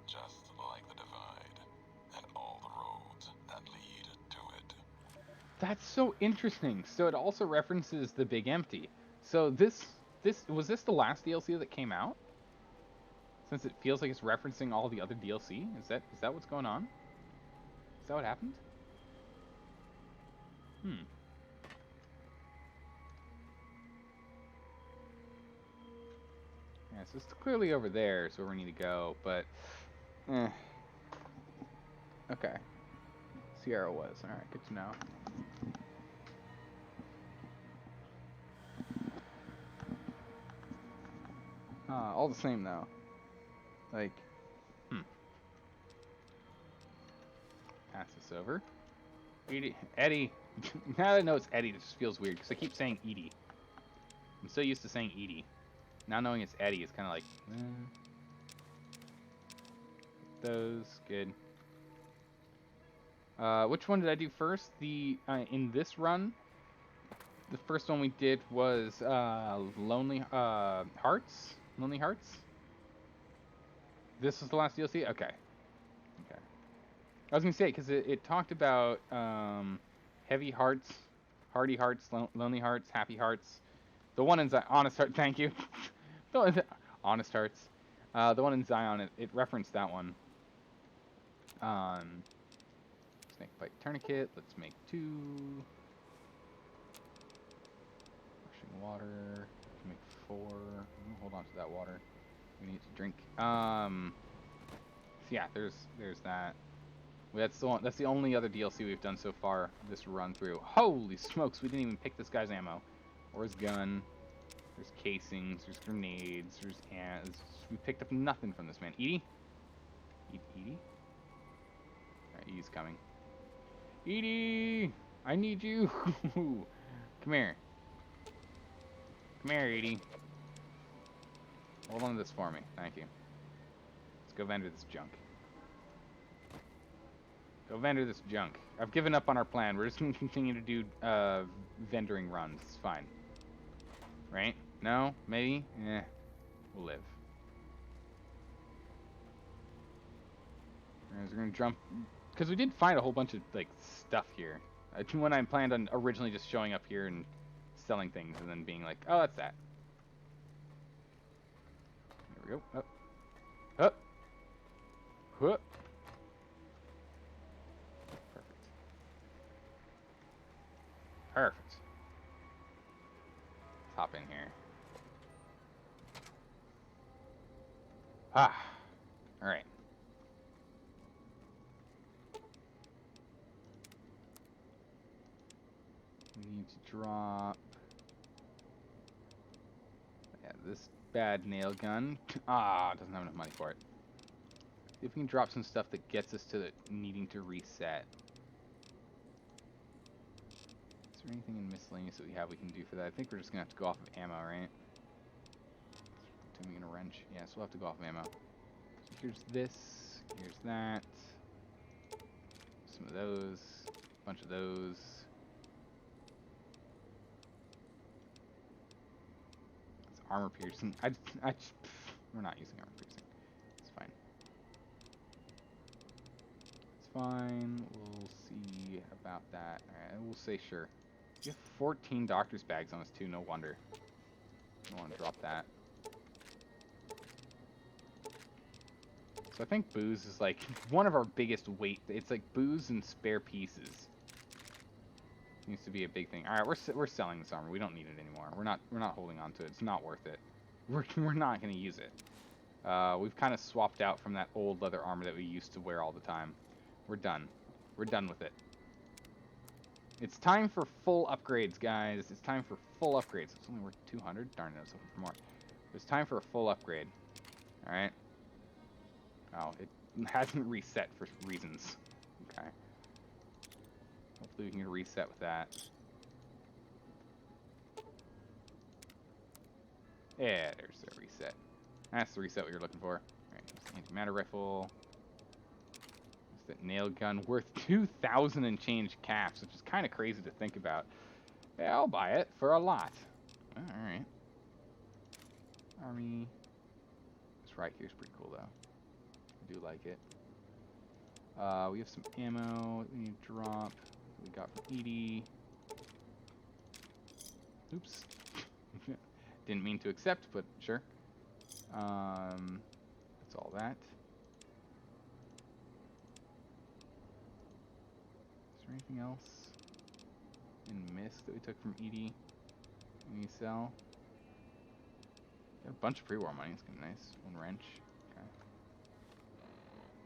Just like the divide. And all the roads that lead to it. That's so interesting. So it also references the Big Empty. So this was this the last DLC that came out? Since it feels like it's referencing all the other DLC? Is that what's going on? Is that what happened? Yeah, so it's clearly over there is where we need to go, but okay. Sierra was. Alright, good to know. All the same though. Like, pass this over. Eddie. Now that I know it's Eddie, this just feels weird because I keep saying Edie. I'm so used to saying Edie. Now knowing it's Eddie, it's kind of like, those good. Which one did I do first? The in this run, the first one we did was Lonely Hearts. Lonely Hearts. This was the last DLC. Okay. Okay. I was gonna say because it talked about heavy hearts, hardy hearts, lonely hearts, happy hearts. The one in Zion, honest heart. Thank you. Honest hearts. The one in Zion, it referenced that one. Snake bite tourniquet. Let's make 2. Rushing water. Can make 4. Hold on to that water. We need to drink. So yeah, there's that. That's the only other DLC we've done so far this run through. Holy smokes, we didn't even pick this guy's ammo. Or his gun. There's casings, there's grenades, there's ants. We picked up nothing from this man. Edie? Edie? Alright, Edie's coming. Edie! I need you! Come here. Come here, Edie. Hold on to this for me. Thank you. Let's go vendor this junk. Go vendor this junk. I've given up on our plan. We're just going to continue to do vendoring runs. It's fine. Right? No? Maybe? Eh. We'll live. We're going to jump... Because we did find a whole bunch of, like, stuff here. When I planned on originally just showing up here and selling things and then being like, oh, that's that. There we go. Up. Up. Whoop. Perfect. Let's hop in here. Ah. Alright. We need to drop... Yeah, this bad nail gun. Ah, doesn't have enough money for it. See if we can drop some stuff that gets us to the needing to reset. Is there anything in miscellaneous that we can do for that? I think we're just going to have to go off of ammo, right? Doing a wrench. Yeah, so we'll have to go off of ammo. So here's this. Here's that. Some of those. A bunch of those. It's armor piercing. We're not using armor piercing. It's fine. It's fine. We'll see about that. Alright, we'll say sure. We have 14 doctor's bags on us too, no wonder. I want to drop that. So I think booze is like one of our biggest weight. It's like booze and spare pieces. Seems to be a big thing. All right, we're selling this armor. We don't need it anymore. We're not holding on to it. It's not worth it. We're not going to use it. We've kind of swapped out from that old leather armor that we used to wear all the time. We're done. We're done with it. It's time for full upgrades, guys. It's time for full upgrades. It's only worth 200. Darn it, I was hoping for more. It's time for a full upgrade. All right. Oh, it hasn't reset for reasons. Okay. Hopefully we can reset with that. Yeah, there's the reset. That's the reset we were looking for. Alright, antimatter rifle. There's that nail gun worth 2,000 and change caps, which is kind of crazy to think about. Yeah, I'll buy it for a lot. Alright. Army. This right here's pretty cool, though. I do like it. We have some ammo we need to drop. We got from Edie. Oops. Didn't mean to accept, but sure. That's all that. Is there anything else in Mist that we took from Edie we sell? Got a bunch of pre-war money. It's gonna be nice. One wrench. Okay.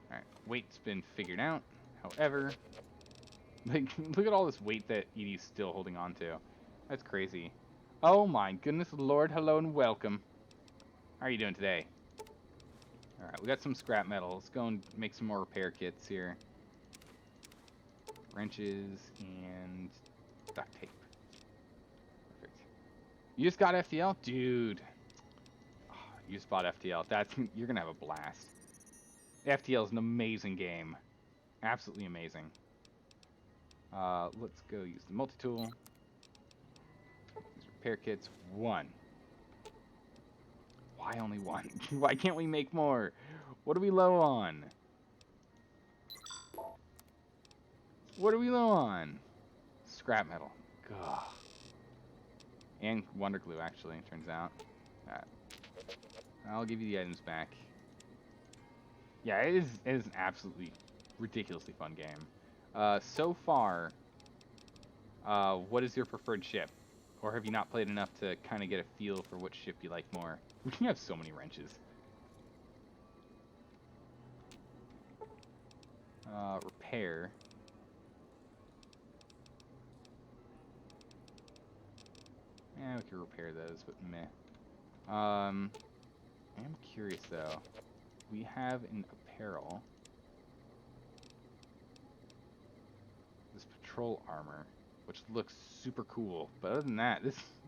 Alright, weight's been figured out. However, like, look at all this weight that Edie's still holding on to. That's crazy. Oh my goodness, Lord, hello and welcome. How are you doing today? Alright, we got some scrap metal. Let's go and make some more repair kits here. Wrenches and duct tape. Perfect. You just got FTL? Dude. Oh, you just bought FTL. You're gonna have a blast. FTL is an amazing game. Absolutely amazing. Let's go use the multi-tool. These repair kits. 1. Why only 1? Why can't we make more? What are we low on? What are we low on? Scrap metal. Gah. And wonder glue, actually, it turns out. Alright. I'll give you the items back. Yeah, it is an absolutely ridiculously fun game. So far, what is your preferred ship? Or have you not played enough to kind of get a feel for which ship you like more? We have so many wrenches. Repair. Yeah, we could repair those, but meh. I am curious though. We have in apparel this patrol armor, which looks super cool. But other than that,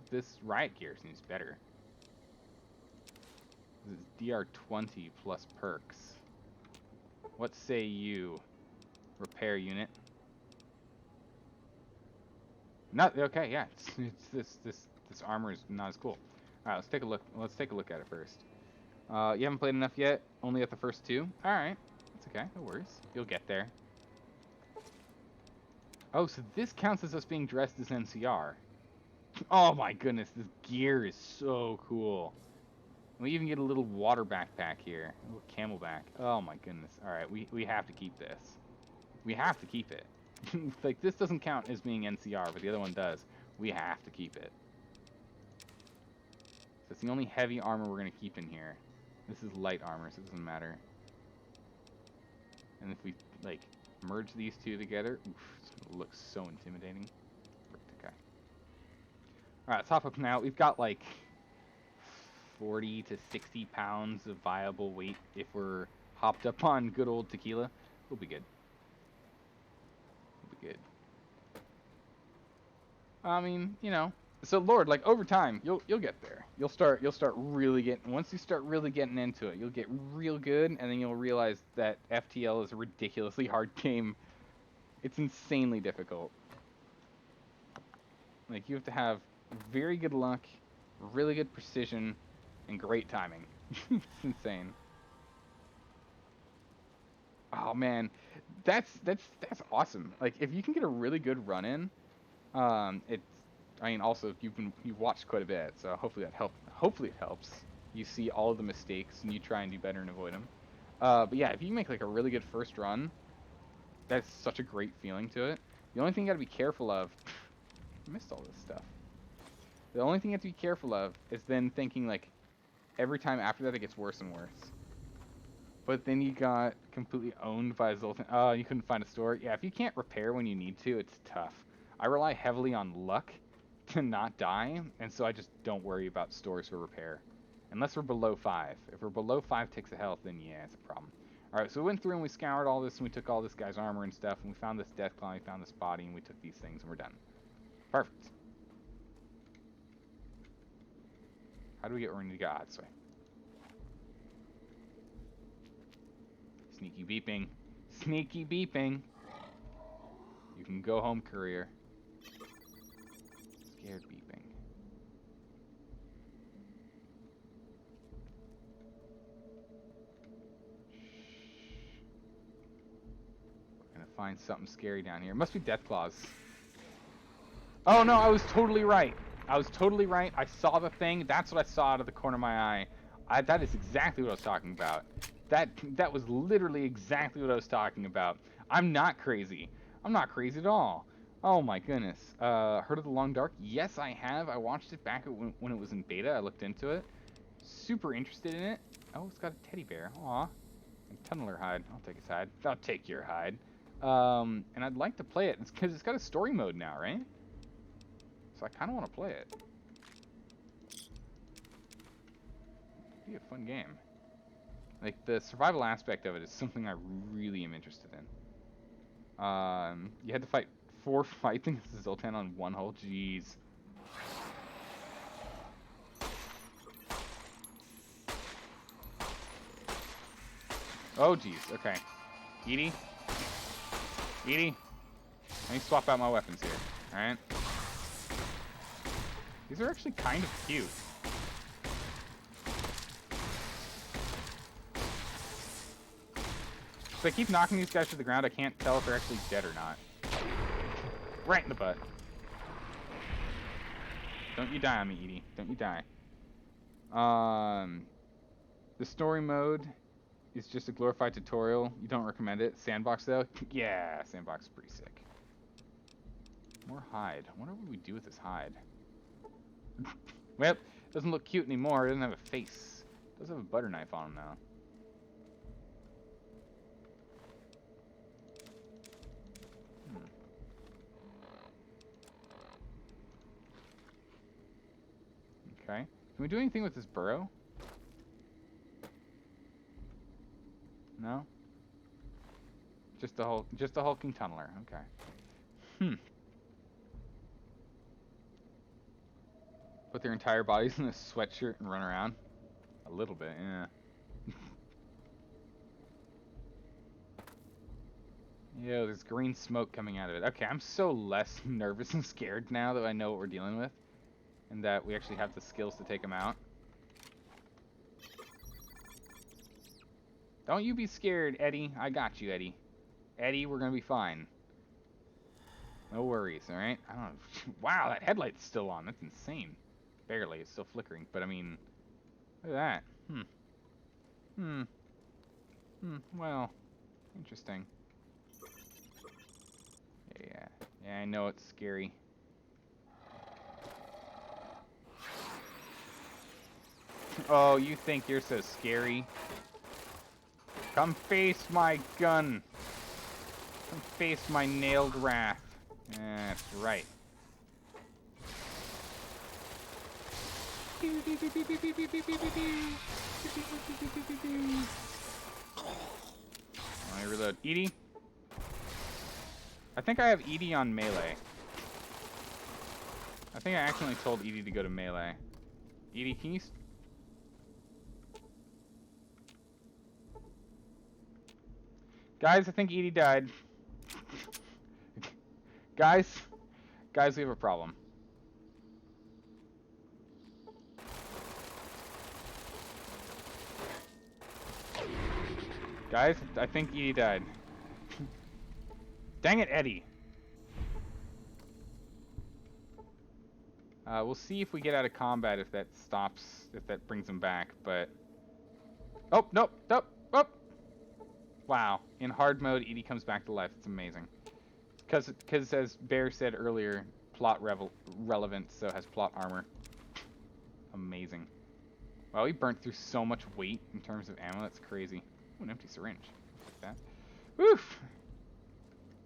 this riot gear seems better. This is DR20 plus perks. What say you, repair unit? Not okay. Yeah, it's this armor is not as cool. All right, let's take a look. Let's take a look at it first. You haven't played enough yet. Only at the first 2. All right, that's okay. No worries. You'll get there. Oh, so this counts as us being dressed as NCR. Oh my goodness, this gear is so cool. We even get a little water backpack here. A little camelback. Oh my goodness. Alright, we have to keep this. We have to keep it. Like, this doesn't count as being NCR, but the other one does. We have to keep it. So it's the only heavy armor we're going to keep in here. This is light armor, so it doesn't matter. And if we, like, merge these two together, oof, it's going to look so intimidating. Okay. Alright, let's hop up now. We've got, like, 40 to 60 pounds of viable weight if we're hopped up on good old tequila. We'll be good. We'll be good. I mean, you know. So Lord, like over time, you'll get there. You'll start really getting, once you start really getting into it, you'll get real good, and then you'll realize that FTL is a ridiculously hard game. It's insanely difficult. Like, you have to have very good luck, really good precision, and great timing. It's insane. Oh man, that's awesome. Like, if you can get a really good run in, it's, I mean, also you've watched quite a bit, so hopefully that helps. Hopefully it helps. You see all of the mistakes and you try and do better and avoid them. But yeah, if you make like a really good first run, that's such a great feeling to it. The only thing you got to be careful of, I missed all this stuff. The only thing you have to be careful of is then thinking like every time after that it gets worse and worse. But then you got completely owned by Zoltan. Oh, you couldn't find a store. Yeah, if you can't repair when you need to, it's tough. I rely heavily on luck to not die, and so I just don't worry about stores for repair. Unless we're below 5. If we're below 5 ticks of health, then yeah, it's a problem. Alright, so we went through and we scoured all this, and we took all this guy's armor and stuff, and we found this death claw, we found this body, and we took these things, and we're done. Perfect. How do we get where we need to go? Ah, this way. Sneaky beeping. Sneaky beeping. You can go home, courier. Scared beeping. We're gonna find something scary down here. It must be death claws. Oh no, I was totally right. I was totally right. I saw the thing. That's what I saw out of the corner of my eye. That is exactly what I was talking about. That was literally exactly what I was talking about. I'm not crazy. I'm not crazy at all. Oh my goodness. Heard of the Long Dark? Yes, I have. I watched it back when it was in beta. I looked into it. Super interested in it. Oh, it's got a teddy bear. Aw. A tunneler hide. I'll take his hide. I'll take your hide. And I'd like to play it. It's because it's got a story mode now, right? So I kind of want to play it. be a fun game. Like, the survival aspect of it is something I really am interested in. You had to fight 4 fights against the Zoltan on one hole? Jeez. Oh, jeez. Okay. Edie? Edie? Let me swap out my weapons here. Alright? These are actually kind of cute. If I keep knocking these guys to the ground, I can't tell if they're actually dead or not. Right in the butt. Don't you die on me, Edie. Don't you die. The story mode is just a glorified tutorial. You don't recommend it. Sandbox, though? Yeah, sandbox is pretty sick. More hide. I wonder what we do with this hide. Well, it doesn't look cute anymore. It doesn't have a face. It does have a butter knife on him, though. Okay. Can we do anything with this burrow? No? Just a hulking tunneler. Okay. Put their entire bodies in a sweatshirt and run around? A little bit, yeah. Yo, there's green smoke coming out of it. Okay, I'm so less nervous and scared now that I know what we're dealing with. And that we actually have the skills to take them out. Don't you be scared, Eddie. I got you, Eddie. Eddie, we're gonna be fine. No worries, alright? I don't know. Wow, that headlight's still on. That's insane. Barely, it's still flickering. But I mean, look at that. Well, interesting. Yeah, I know it's scary. Oh, you think you're so scary? Come face my gun. Come face my nailed wrath. That's right. Let me reload. Edie? I think I have Edie on melee. I think I accidentally told Edie to go to melee. Edie, can you... Guys, I think Edie died. Guys, we have a problem. Guys, I think Edie died. Dang it, Eddie. We'll see if we get out of combat if that stops, if that brings him back, but... Oh, nope, nope, nope! Wow, in hard mode, Edie comes back to life. It's amazing. Because as Bear said earlier, plot relevant, so has plot armor. Amazing. Wow, we burnt through so much weight in terms of ammo. That's crazy. Ooh, an empty syringe. Like that. Woof!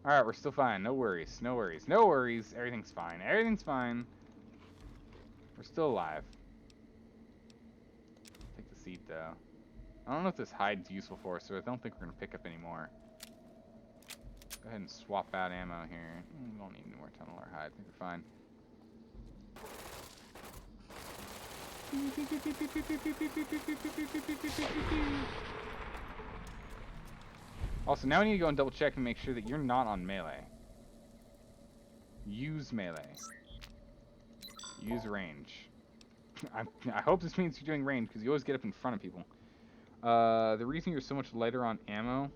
Alright, we're still fine. No worries. No worries. No worries. Everything's fine. Everything's fine. We're still alive. Take the seed, though. I don't know if this hide's useful for us, so I don't think we're going to pick up any more. Go ahead and swap out ammo here. We don't need any more tunnel or hide. I think we're fine. Also, now we need to go and double check and make sure that you're not on melee. Use melee. Use range. I hope this means you're doing range, because you always get up in front of people. The reason you're so much lighter on ammo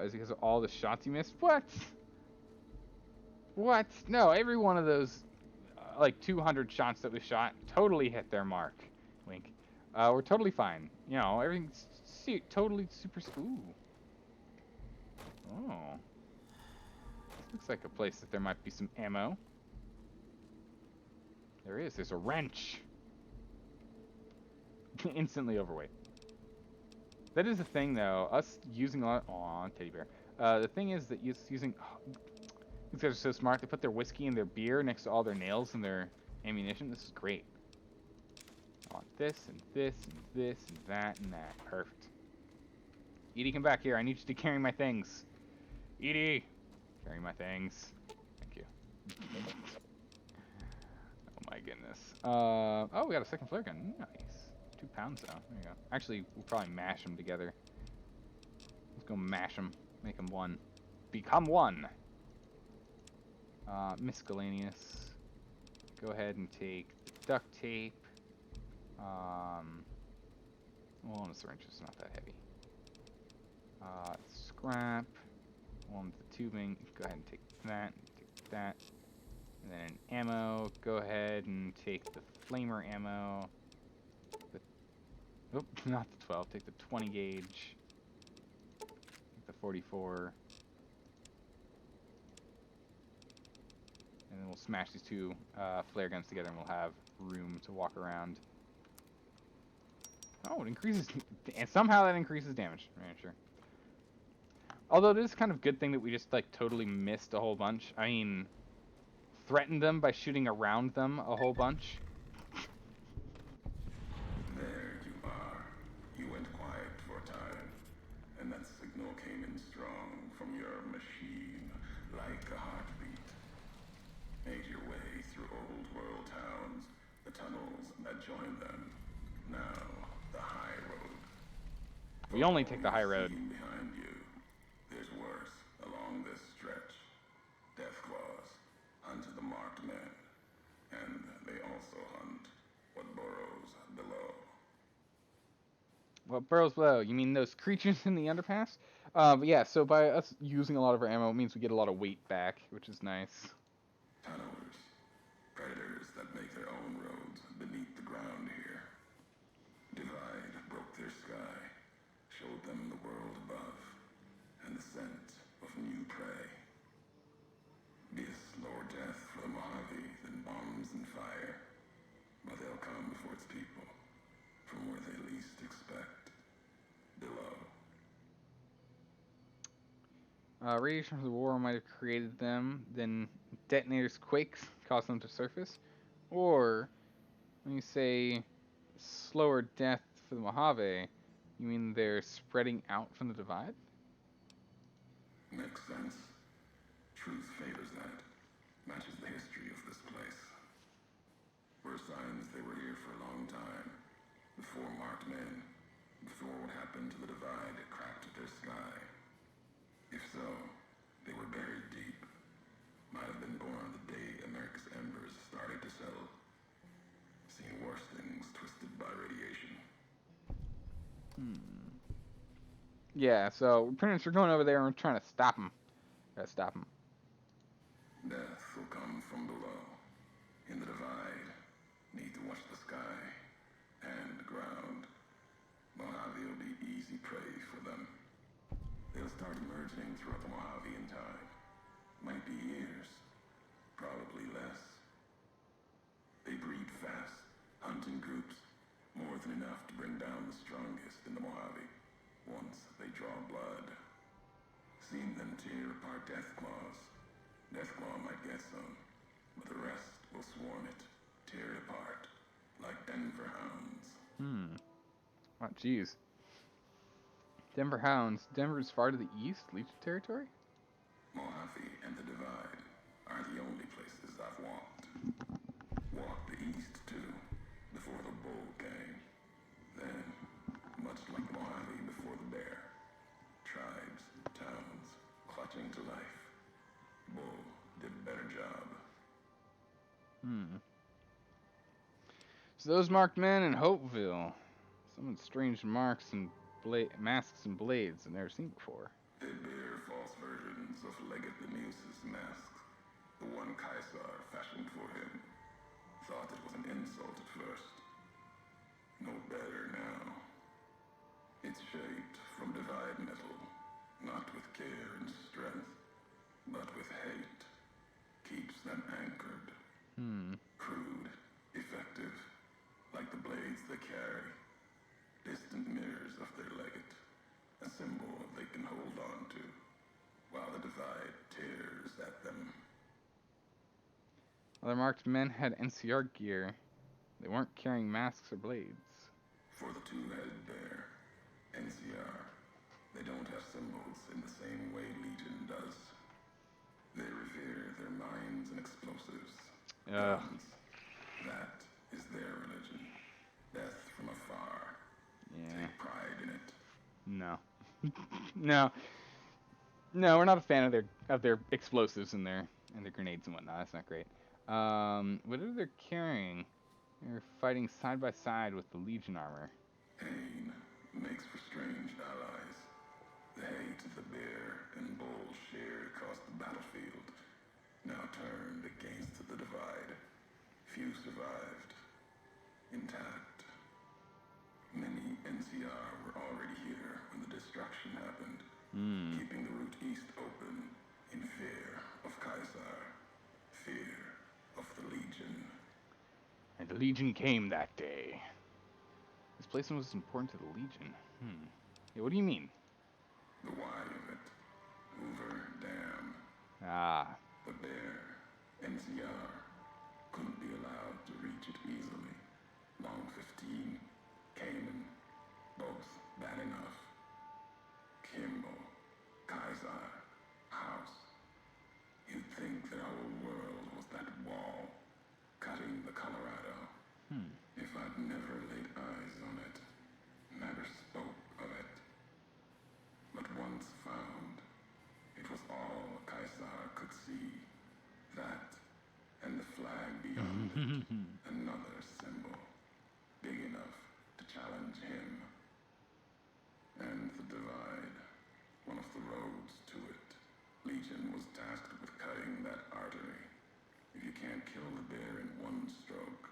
is because of all the shots you missed. What? What? No, every one of those, like 200 shots that we shot totally hit their mark. Wink. We're totally fine. You know, everything's totally super... Ooh. Oh. This looks like a place that there might be some ammo. There is. There's a wrench. Instantly overweight. That is the thing, though. Us using a lot... Aw, teddy bear. The thing is that using... Oh, these guys are so smart. They put their whiskey and their beer next to all their nails and their ammunition. This is great. I want this and this and this and that and that. Perfect. Edie, come back here. I need you to carry my things. Edie, carry my things. Thank you. Oh my goodness. Oh, we got a second flare gun. Nice. 2 pounds though. There you go. Actually, we'll probably mash them together. Let's go mash them. Make them one. Become one. Miscellaneous. Go ahead and take the duct tape. Well, the syringe is not that heavy. Scrap. One with the tubing. Go ahead and take that. Take that. And then ammo. Go ahead and take the flamer ammo. Nope, not the 12. Take the 20 gauge. Take the 44. And then we'll smash these 2 flare guns together and we'll have room to walk around. Oh, it increases... And somehow that increases damage. Right, sure. Although it is kind of a good thing that we just, like, totally missed a whole bunch. I mean, threatened them by shooting around them a whole bunch. There you are. You went quiet for a time, and that signal came in strong from your machine, like a heartbeat. Made your way through old world towns, the tunnels that join them. Now, the high road. We only take the high road. Behind you, there's worse along this stretch. Death claws hunt the marked men, and they also hunt what burrows below. What burrows below? You mean those creatures in the underpass? But yeah, so by us using a lot of our ammo, it means we get a lot of weight back, which is nice. Tunnelers, predators that make their own roads beneath the ground here. Divide broke their sky, showed them the world above, and the scent of new prey. Be a slower death for the Mojave than bombs and fire, but they'll come before its people, from where they least expect, below. Radiation from the war might have created them, then detonators, quakes, caused them to surface. Or, when you say slower death for the Mojave, you mean they're spreading out from the divide? Makes sense. Truth favors that. Matches the history of this place. Were signs they were here for a long time. Before marked men. Before what happened to the divide cracked their sky. If so, they were buried deep. Might have been born the day America's embers started to settle. Seen worse things twisted by radiation. Yeah, so pretty much we're going over there and we're trying to stop them. Gotta stop them. Death will come from below. In the divide, need to watch the sky and the ground. Mojave will be easy prey for them. They'll start emerging throughout the Mojave in time. Might be years, probably less. They breed fast, hunting groups, more than enough to bring down the strongest in the Mojave. Once they draw blood. Seen them tear apart Deathclaws. Deathclaw might get some, but the rest will swarm it, tear it apart, like Denver hounds. Oh, jeez. Denver Hounds. Denver's far to the east, Legion territory? Mojave and the Divide are the only places I've walked. Walked the east, too, before the bull came. Then, much like Mojave before the bear, tribes, towns, clutching to life. Bull did a better job. So those marked men in Hopeville. Some strange marks and masks and blades I've never seen before. They bear false versions of Legate Lemuse's masks. The one Caesar fashioned for him. Thought it was an insult at first. No better now. It's shaped from divide metal, not with care and strength, but with hate. Keeps them anchored. Crude, effective, like the blades they carry. Distant mirrors of their legate, a symbol they can hold on to, while the divide tears at them. Other marked men had NCR gear. They weren't carrying masks or blades. For the two-headed bear, NCR, they don't have symbols in the same way Legion does. They revere their mines and explosives. Ugh. Guns. That is their religion. Death from afar. Yeah. Take pride in it. No. No. No, we're not a fan of their explosives and their grenades and whatnot. That's not great. What are they carrying? They're fighting side by side with the Legion armor. Pain makes for strange allies. The hate the bear and bull shared across the battlefield now turned against the divide. Few survived. Intact. Many NCR were already here when the destruction happened, keeping the route east open in fear of Caesar, fear of the Legion. And the Legion came that day. This place was important to the Legion. Yeah, what do you mean? The why of it. Hoover Dam. Ah. The bear, NCR, couldn't be allowed to reach it easily. Long 15, Cayman, both bad enough. Kimball, Kaiser, House. You'd think that our world was that wall, cutting the Colorado. If I'd never laid eyes on it, never spoke of it. But once found, it was all Caesar could see. That, and the flag beyond it, another symbol, big enough to challenge him. And the divide, one of the roads to it. Legion was tasked with cutting that artery. If you can't kill the bear in one stroke,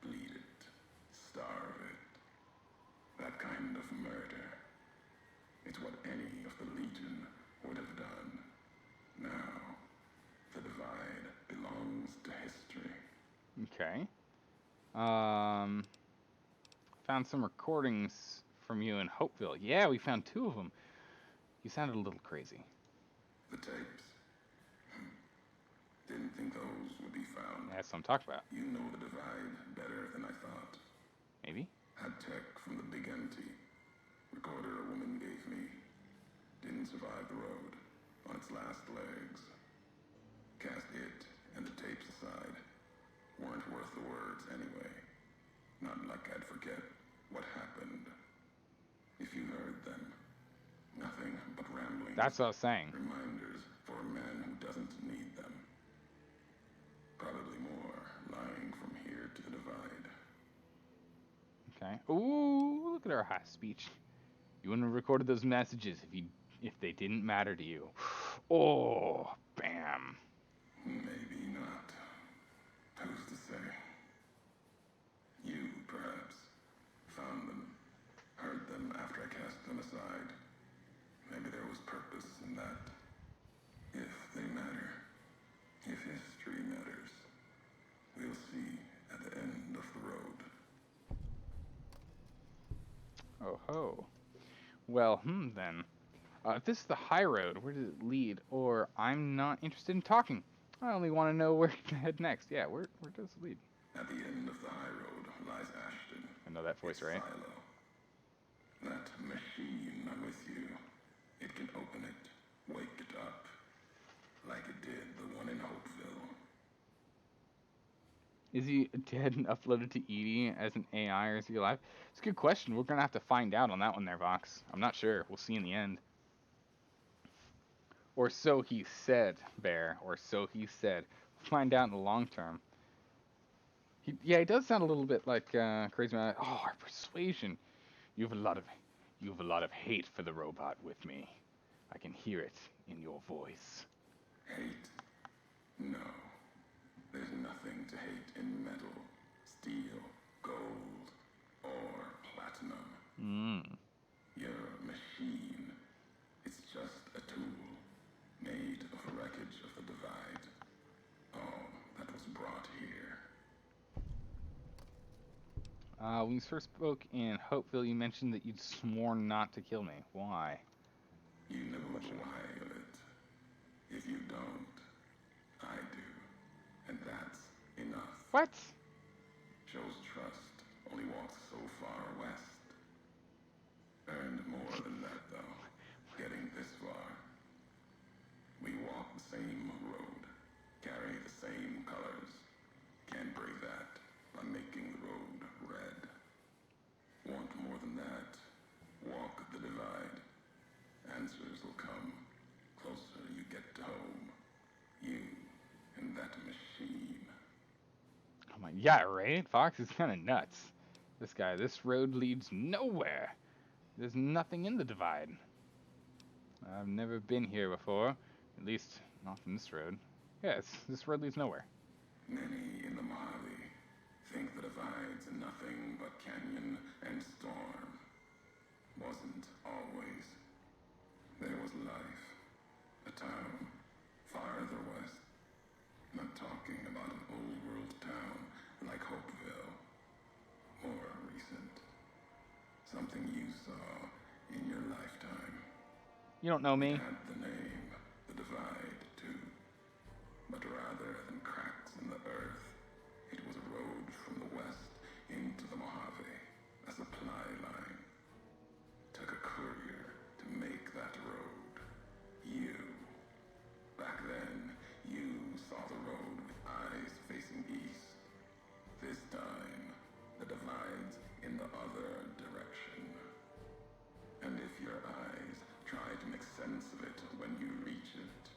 bleed it, starve it. That kind of murder. It's what any of the Legion would have done. Now, the divide belongs to history. Okay. Found some recordings from you in Hopeville. Yeah, we found 2 of them. You sounded a little crazy. The tapes. Didn't think those would be found. That's what I'm talking about. You know the divide better than I thought. Maybe? Had tech from the big empty. Recorder a woman gave me. Didn't survive the road. On its last legs. Cast it and the tapes aside. Weren't worth the words anyway. Not like I'd forget what happened. If you heard them. Nothing but rambling. That's what I was saying. Reminders for a man who doesn't need them. Probably more lying from here to the divide. Okay. Ooh, look at our high speech. You wouldn't have recorded those messages if they didn't matter to you. Oh, bam. Maybe not. Who's to say? You, perhaps, found them, heard them after I cast them aside. Maybe there was purpose in that. If they matter, if history matters, we'll see at the end of the road. Oh ho. Well, then. If this is the high road, where does it lead? Or I'm not interested in talking. I only want to know where to head next. Yeah, where does it lead? At the end of the high road lies Ashton. I know that voice, Its right? silo. That machine with you, it can open it, wake it up, like it did the one in Hopeville. Is he dead and uploaded to Edie as an AI, or is he alive? It's a good question. We're gonna have to find out on that one there, Vox. I'm not sure. We'll see in the end. Or so he said, Bear. Or so he said. We'll find out in the long term. He does sound a little bit like Crazy Man. Oh, our persuasion. You have a lot of hate for the robot with me. I can hear it in your voice. Hate? No. There's nothing to hate in metal, steel, gold, or platinum. You're a machine. It's just a tool, made of a wreckage of the divide. All that was brought here. When you first spoke in Hopeville, you mentioned that you'd sworn not to kill me. Why? You know the why of it. If you don't, I do. And that's enough. What? Shows trust. Yeah, right? Fox is kind of nuts. This guy, this road leads nowhere. There's nothing in the divide. I've never been here before. At least, not from this road. Yes, this road leads nowhere. Many in the Mojave think the divide's nothing but canyon and storm. Wasn't always. There was life. A town farther west. Not talking about an old world town like Hopeville. More recent. Something you saw in your lifetime. You don't know It me. had the name, the Divide, too. But rather than cracks in the earth, it was a road from the west into the Mojave, a supply line. Took a courier to make that road. You. Back then, you saw the road with eyes facing east. This time, the divide's in the other direction. And if your eyes try to make sense of it when you reach it,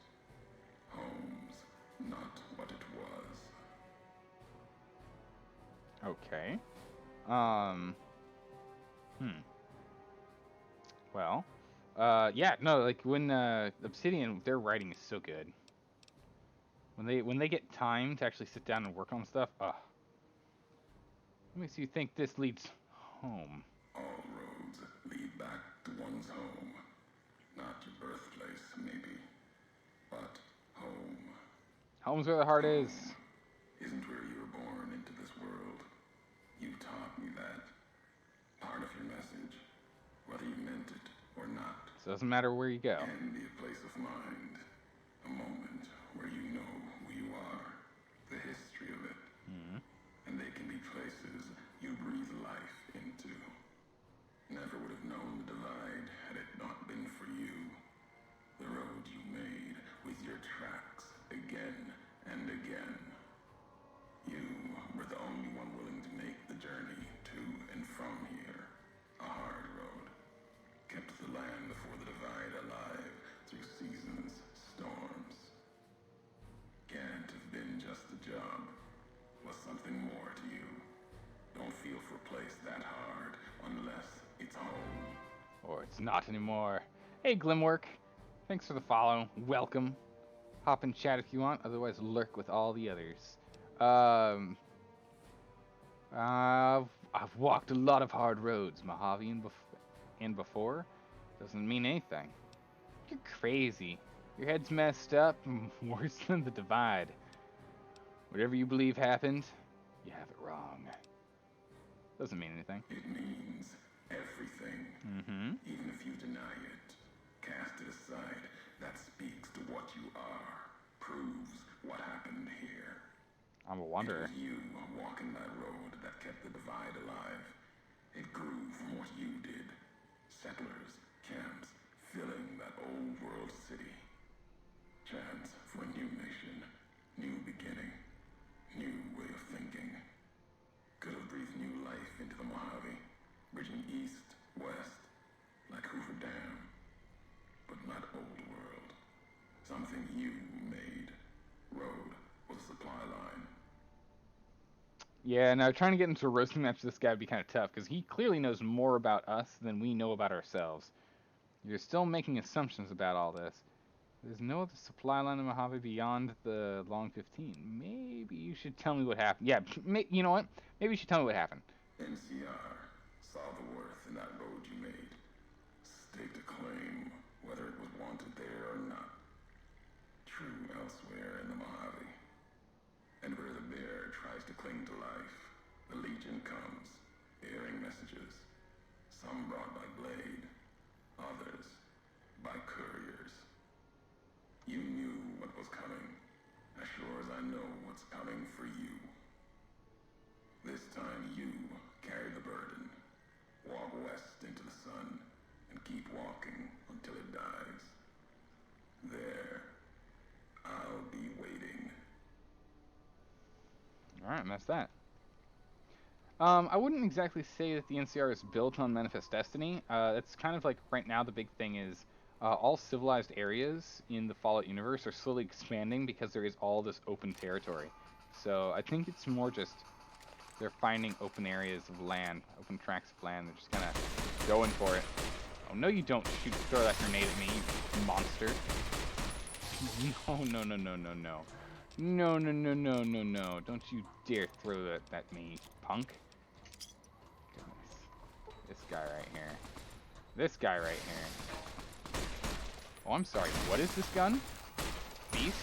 home's not what it was. Okay. Well. Yeah, no, like when Obsidian, their writing is so good. When they get time to actually sit down and work on stuff, what makes you think this leads home? All roads lead back to one's home. Not your birthplace, maybe, but home. Home's where the heart Home is. isn't where you were born into this world. You taught me that. Part of your message, whether you meant it or not, So it doesn't matter where you go. can be a place of mind. A moment where you know who you are, the history of it. And they can be places you breathe life into. Never would have known the divide had it not been for you. The road you made with your tracks again and again. You were the only one willing to make the journey to and from here. A hard road. Kept the land before the divide alive through seasons, storms. Can't have been just a job. Was something more to you. Don't feel for a place that hard unless it's home. Or it's not anymore. Hey, Glimwork. Thanks for the follow. Welcome. Hop in chat if you want. Otherwise, lurk with all the others. I've walked a lot of hard roads, Mojave and before. Doesn't mean anything. You're crazy. Your head's messed up, worse than the divide. Whatever you believe happened, you have it wrong. Doesn't mean anything. It means everything. Even if you deny it, cast it aside, that speaks to what you are. Proves what happened here. I'm a wanderer. It was you walking that road that kept the divide alive. It grew from what you did. Settlers, camps, filling that old world city. Chance for a new nation, new beginning, new way of thinking. Could have breathed new life into the Mojave, bridging east, west, like Hoover Dam. But not old world. Something you made. Road was a supply line. Yeah, now trying to get into a roasting match with this guy would be kind of tough, because he clearly knows more about us than we know about ourselves. You're still making assumptions about all this. There's no other supply line in Mojave beyond the Long 15. Maybe you should tell me what happened. Yeah, you know what? Maybe you should tell me what happened. NCR saw the worth in that road you made. Staked a claim, whether it was wanted there or not. True elsewhere in the Mojave. And where the bear tries to cling to life, the Legion comes, bearing messages. Some brought by blade, others by couriers. You knew what was coming, as sure as I know what's coming for you. This time you carry the burden. Walk west into the sun, and keep walking until it dies. There, I'll be waiting. Alright, and that's that. I wouldn't exactly say that the NCR is built on Manifest Destiny. It's kind of like right now the big thing is all civilized areas in the Fallout universe are slowly expanding because there is all this open territory. So I think it's more just They're finding open areas of land, open tracts of land. They're just kind of going for it. Oh, no you don't throw that grenade at me, you monster. No, no, no, no, no, no. No, no, no, no, no, no. Don't you dare throw that at me, punk. Goodness. This guy right here. This guy right here. Oh, I'm sorry. What is this gun? Beast?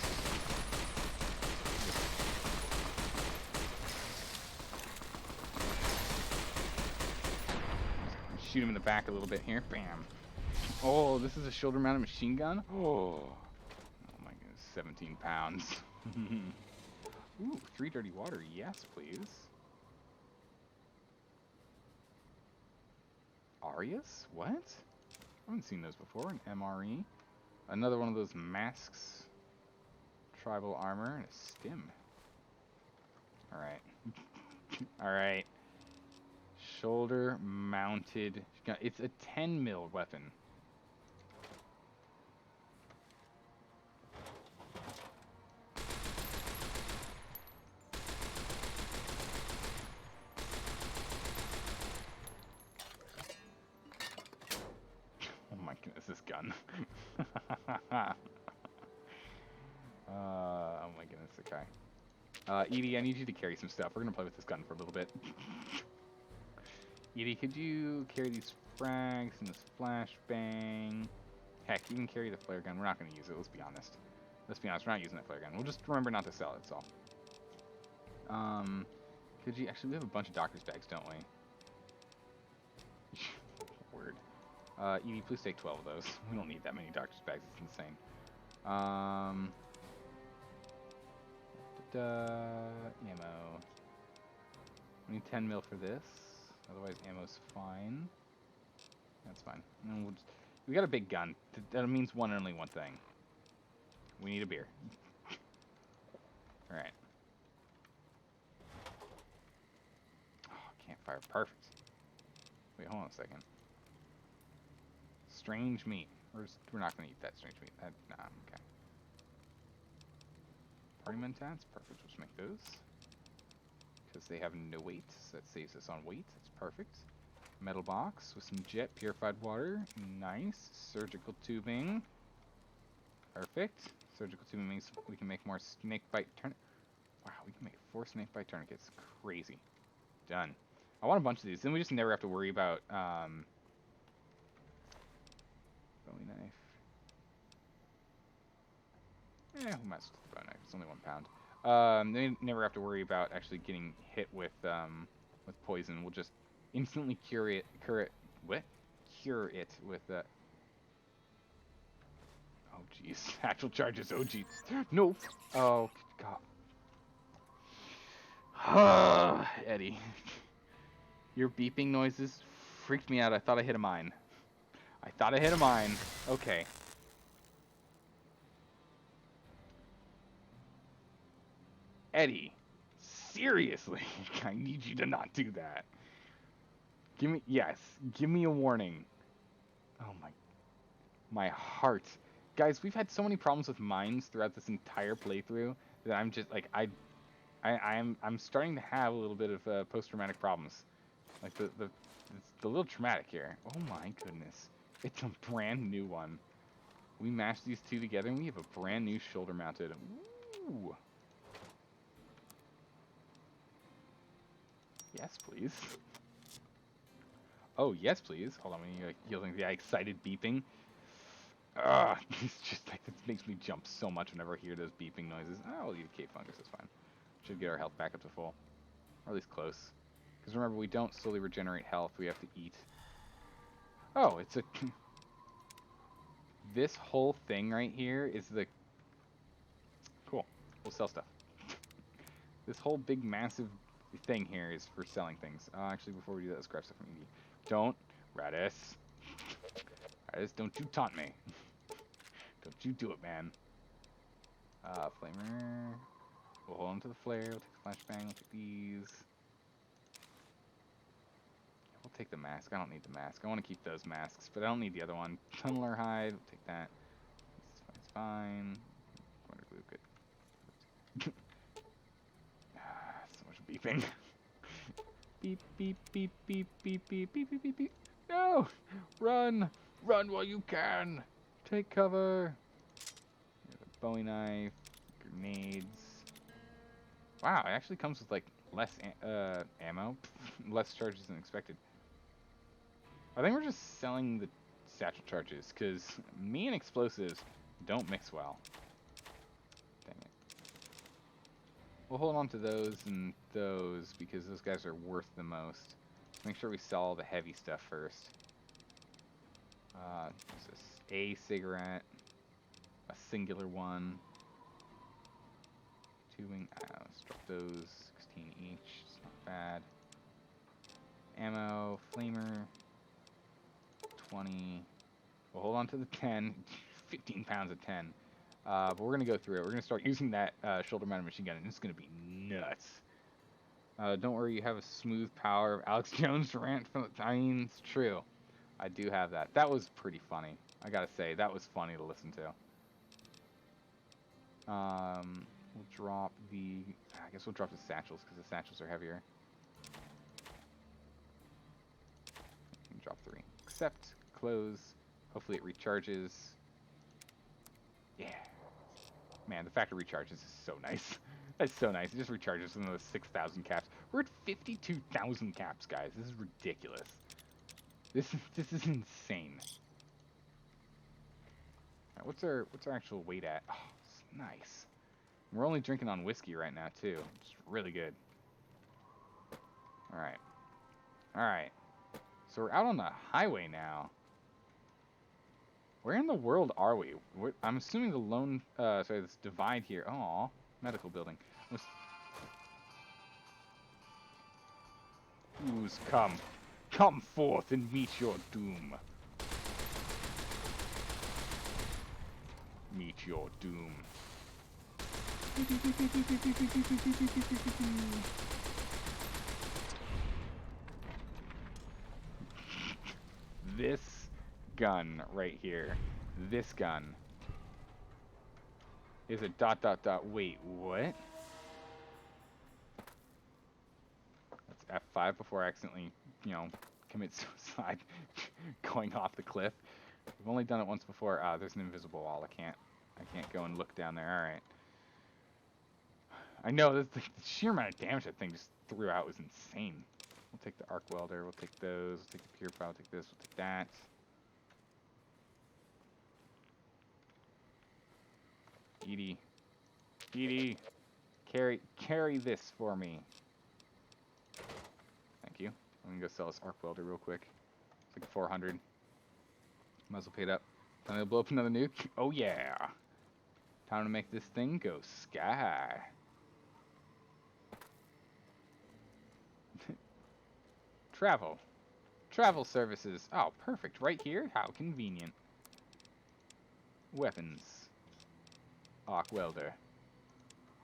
Shoot him in the back a little bit here. Bam. Oh, this is a shoulder-mounted machine gun? Oh my goodness. 17 pounds. Ooh, 3 dirty water. Yes, please. Arias? What? I haven't seen those before. An MRE. Another one of those masks. Tribal armor and a stim. Alright. Alright. Shoulder mounted. It's a 10 mil weapon. Oh my goodness, this gun. Oh my goodness, okay. Edie, I need you to carry some stuff. We're gonna play with this gun for a little bit. Edie, could you carry these frags and this flashbang? Heck, you can carry the flare gun. We're not gonna use it, let's be honest. Let's be honest, we're not using that flare gun. We'll just remember not to sell it, that's all. Could you... Actually, we have a bunch of doctor's bags, don't we? Word. Edie, please take 12 of those. We don't need that many doctor's bags, it's insane. Ammo. We need 10 mil for this. Otherwise, ammo's fine. That's fine. And we'll just, we got a big gun. That means one and only one thing. We need a beer. Alright. Oh, campfire. Perfect. Wait, hold on a second. Strange meat. We're not going to eat that strange meat. Nah, okay. Party mentats. Perfect. Let's make those. Because they have no weight. So that saves us on weight. That's perfect. Metal box with some jet purified water. Nice. Surgical tubing. Perfect. Surgical tubing means we can make more snake bite tourniquets. Wow, we can make 4 snake bite tourniquets. Crazy. Done. I want a bunch of these. Then we just never have to worry about Bowie knife. Who messed with the Bowie knife? It's only 1 pound. They never have to worry about actually getting hit with poison. We'll just instantly cure it with Oh jeez, actual charges. Oh jeez, no. Oh god. Eddie, your beeping noises freaked me out. I thought I hit a mine. Okay. Eddie, seriously, I need you to not do that. Give me a warning. Oh my heart. Guys, we've had so many problems with mines throughout this entire playthrough that I'm just like I'm starting to have a little bit of post-traumatic problems. Like it's a little traumatic here. Oh my goodness. It's a brand new one. We mashed these two together and we have a brand new shoulder mounted. Ooh. Yes, please. Oh, yes, please. Hold on, when you're like yielding the excited beeping. It's just like, it makes me jump so much whenever I hear those beeping noises. I'll leave cave fungus, that's fine. Should get our health back up to full. Or at least close. Because remember, we don't slowly regenerate health, we have to eat. Oh, it's a... This whole thing right here is the... Cool. We'll sell stuff. This whole big, massive thing here is for selling things. Actually, before we do that, let's grab stuff from Edie. Don't. Radis. Radis, don't you taunt me. Don't you do it, man. Flamer. We'll hold on to the flare. We'll take the flashbang. We'll take these. We'll take the mask. I don't need the mask. I want to keep those masks, but I don't need the other one. Tunneler hide. We'll take that. It's fine. Wonder glue, good. So much beeping. Beep, beep, beep, beep, beep, beep, beep, beep, beep, beep. No! Run! Run while you can! Take cover! Bowie knife, grenades. Wow, it actually comes with, like, less ammo. Less charges than expected. I think we're just selling the satchel charges, because me and explosives don't mix well. Dang it. We'll hold on to those and those, because those guys are worth the most. Make sure we sell all the heavy stuff first. There's this a cigarette, a singular one, two wing. Let's drop those. 16 each. It's not bad. Ammo, flamer, 20. We'll hold on to the 10. 15 pounds of 10. But we're gonna go through it. We're gonna start using that shoulder-mounted machine gun, and it's gonna be nuts. Don't worry, you have a smooth power of Alex Jones rant from the... I mean, it's true. I do have that. That was pretty funny. I gotta say, that was funny to listen to. We'll drop the... I guess we'll drop the satchels, because the satchels are heavier. Drop 3. Accept, close. Hopefully it recharges. Yeah. Man, the fact it recharges is so nice. That's so nice. It just recharges from those 6,000 caps. We're at 52,000 caps, guys. This is ridiculous. This is insane. All right, what's our actual weight at? Oh, it's nice. We're only drinking on whiskey right now too. It's really good. All right. All right. So we're out on the highway now. Where in the world are we? I'm assuming the lone, sorry, this divide here. Oh, medical building. Who's come? Come forth and meet your doom. Meet your doom. This gun right here. This gun is a ... Wait, what? That's F5 before I accidentally, commit suicide going off the cliff. We've only done it once before. There's an invisible wall. I can't go and look down there. All right. I know the sheer amount of damage that thing just threw out was insane. We'll take the arc welder. We'll take those. We'll take the pure file. We'll take this. We'll take that. Edie, carry this for me. Thank you. I'm gonna go sell this arc welder real quick. It's like 400. Might as well pay it up. Time to blow up another nuke. Oh yeah. Time to make this thing go sky. Travel services. Oh, perfect. Right here? How convenient. Weapons. Arc welder.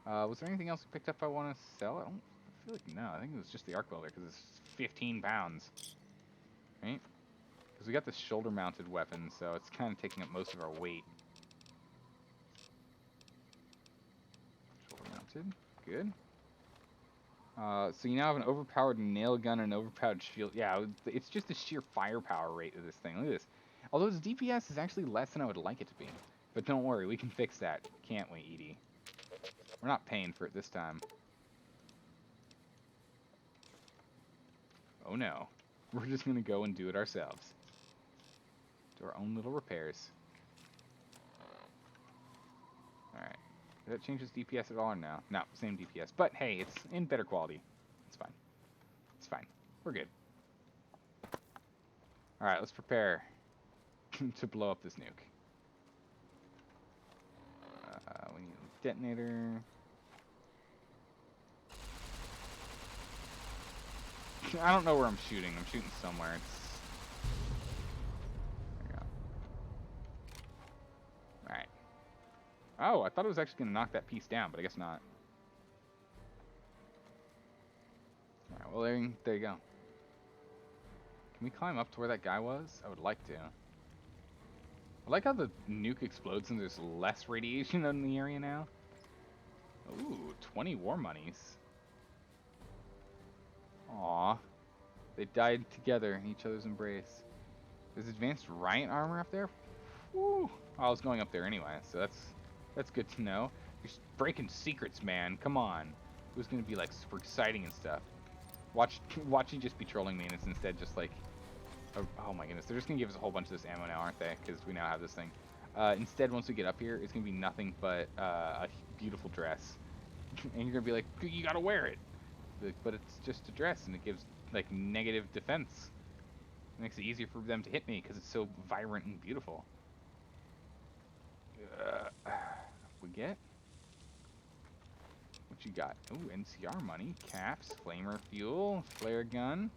Was there anything else we picked up I want to sell? I feel like no. I think it was just the arc welder because it's 15 pounds. Right? Because we got this shoulder-mounted weapon, so it's kind of taking up most of our weight. Shoulder-mounted. Good. So you now have an overpowered nail gun and an overpowered shield. Yeah, it's just the sheer firepower rate of this thing. Look at this. Although its DPS is actually less than I would like it to be. But don't worry, we can fix that. Can't we, Edie? We're not paying for it this time. Oh no. We're just going to go and do it ourselves. Do our own little repairs. Alright. Did that change its DPS at all or no? No, same DPS. But hey, it's in better quality. It's fine. It's fine. We're good. Alright, let's prepare to blow up this nuke. We need a detonator. I don't know where I'm shooting. I'm shooting somewhere. There we go. Alright. Oh, I thought it was actually going to knock that piece down, but I guess not. Alright, well, there you go. Can we climb up to where that guy was? I would like to. I like how the nuke explodes and there's less radiation in the area now. Ooh, 20 war monies. Aw. They died together in each other's embrace. There's advanced riot armor up there? Woo! I was going up there anyway, so that's good to know. You're breaking secrets, man. Come on. It was gonna be like super exciting and stuff. Watch you just be trolling me, and it's instead just like, oh my goodness, they're just gonna give us a whole bunch of this ammo now, aren't they? Because we now have this thing. Instead, once we get up here, it's gonna be nothing but a beautiful dress, and you're gonna be like, you gotta wear it. But it's just a dress, and it gives like negative defense. It makes it easier for them to hit me because it's so vibrant and beautiful. We get? What you got? Ooh, NCR money, caps, flamer fuel, flare gun,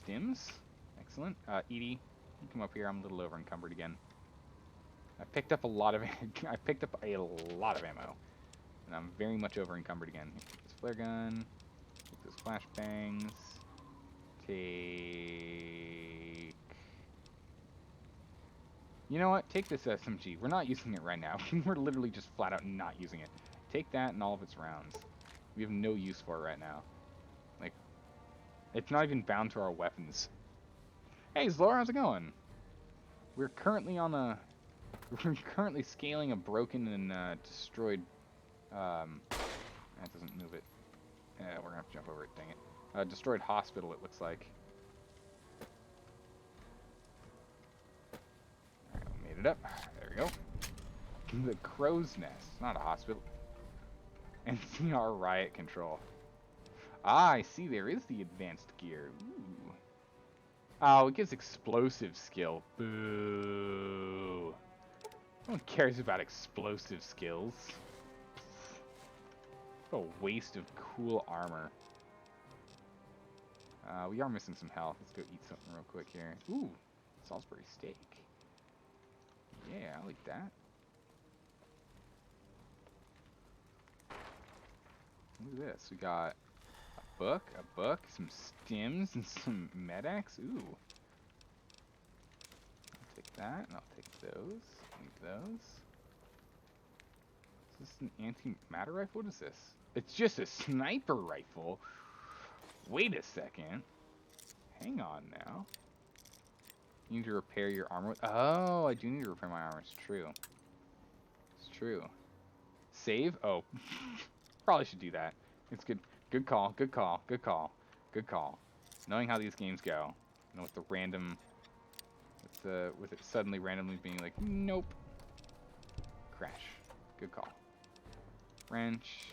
stims. Excellent. Edie, you come up here. I'm a little over encumbered again. I picked up a lot of ammo, and I'm very much over encumbered again. Take this flare gun. Take those flashbangs. Take. You know what? Take this SMG. We're not using it right now. We're literally just flat out not using it. Take that and all of its rounds. We have no use for it right now. Like, it's not even bound to our weapons. Hey, Zaldore, how's it going? We're currently scaling a broken and destroyed. That doesn't move it. We're gonna have to jump over it. Dang it. Destroyed hospital. It looks like. All right, we made it up. There we go. The crow's nest. Not a hospital. NCR riot control. Ah, I see. There is the advanced gear. Ooh. Oh, it gives explosive skill. Boo. No one cares about explosive skills. What a waste of cool armor. We are missing some health. Let's go eat something real quick here. Ooh, Salisbury steak. Yeah, I'll eat that. Look at this. We got a book, some stims, and some medics. Ooh. I'll take that, and I'll take those. Leave those. Is this an anti-matter rifle? What is this? It's just a sniper rifle. Wait a second. Hang on now. You need to repair your armor. Oh, I do need to repair my armor. It's true. It's true. Save? Oh. Probably should do that. It's good. Good call. Good call. Good call. Good call. Knowing how these games go, and with the random, with it suddenly randomly being like, nope. Crash. Good call. Wrench.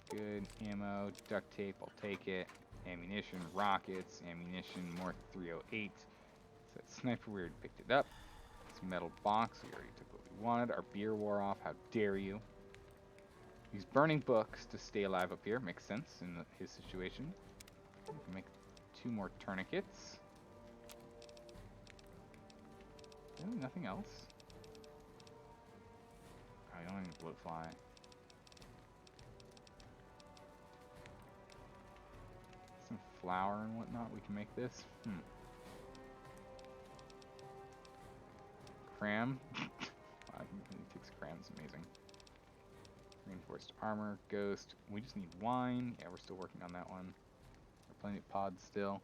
Good. Ammo. Duct tape. I'll take it. Ammunition. Rockets. Ammunition. More 308. So that sniper, we already picked it up. This metal box, we already took what we wanted. Our beer wore off. How dare you? Use burning books to stay alive up here. Makes sense in his situation. We can make 2 more tourniquets. Really, nothing else? Oh, you don't need a bloatfly. Some flour and whatnot. We can make this. Cram. Wow, he takes crams. Amazing. Reinforced armor, ghost. We just need wine. Yeah, we're still working on that one. We're playing at pods still.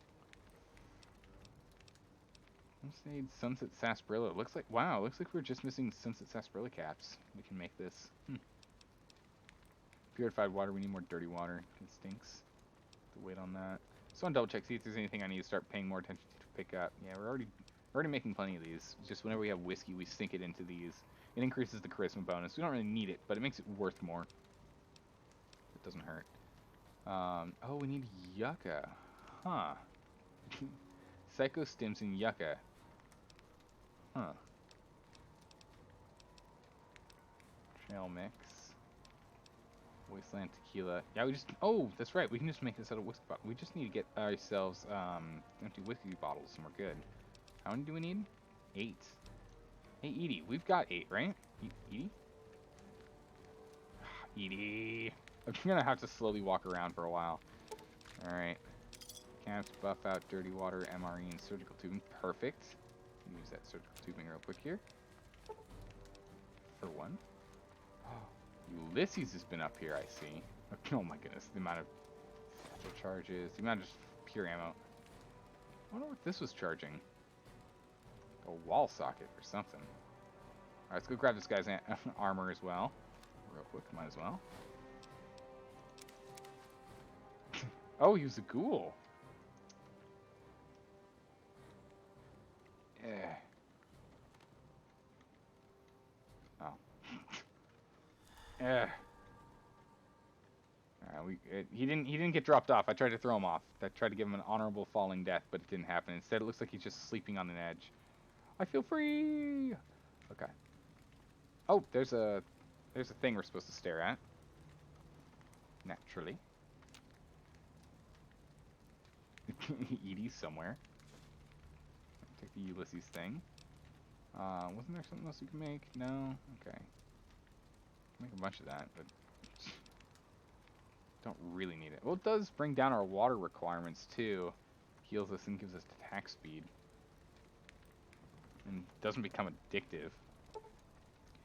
We just need Sunset Sarsaparilla. It looks like, wow, it looks like we're just missing Sunset Sarsaparilla caps. We can make this. Purified water, we need more dirty water. It stinks. Have to wait on that. So I'll double check, see if there's anything I need to start paying more attention to pick up. Yeah, we're already making plenty of these. Just whenever we have whiskey, we sink it into these. It increases the charisma bonus. We don't really need it, but it makes it worth more. It doesn't hurt. Oh, we need yucca. Huh. Psycho stims and yucca. Huh. Trail mix. Wasteland tequila. Yeah, we just... Oh, that's right. We can just make this out of whiskey bottle. We just need to get ourselves empty whiskey bottles and we're good. How many do we need? 8. Hey, Edie, we've got 8, right? Edie? Edie. I'm gonna have to slowly walk around for a while. Alright. Caps, buff out, dirty water, MRE, and surgical tubing. Perfect. Use that surgical tubing real quick here. For one. Ulysses has been up here, I see. Oh my goodness, the amount of pistol charges. The amount of just pure ammo. I wonder what this was charging. A wall socket or something. Alright, let's go grab this guy's armor as well. Real quick, might as well. Oh, he was a ghoul. Yeah. Oh. Yeah. He didn't get dropped off. I tried to throw him off. I tried to give him an honorable falling death, but it didn't happen. Instead, it looks like he's just sleeping on an edge. I feel free. Okay. Oh, there's a thing we're supposed to stare at. Naturally. Edie's somewhere. Take the Ulysses thing. Wasn't there something else you can make? No? Okay. Make a bunch of that, but don't really need it. Well, it does bring down our water requirements, too. Heals us and gives us attack speed. And doesn't become addictive.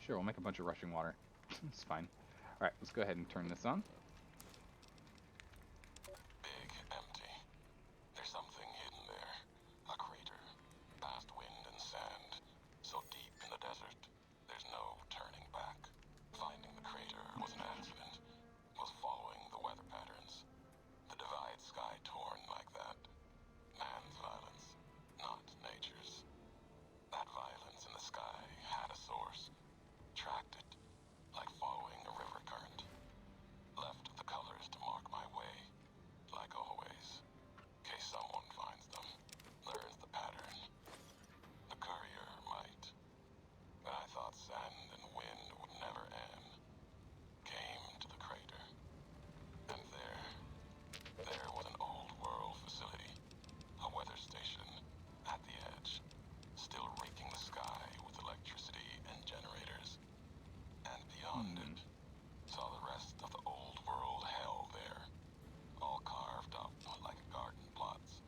Sure, we'll make a bunch of rushing water. It's fine. Alright, let's go ahead and turn this on. Big, empty. There's something hidden there. A crater. Past wind and sand. So deep in the desert, there's no turning back. Finding the crater was an accident. Was following the weather patterns. The divide sky torn like that. Man's violence, not nature's. That violence in the sky had a source. Tracked it, like following a river current. Left the colors to mark my way, like always. In case someone finds them, learns the pattern. The courier might. But I thought sand and wind would never end. Came to the crater. And there was an old world facility. A weather station at the edge. Still raking the sky with electricity and generators. And beyond it, saw the rest of the old world hell there. All carved up like garden plots.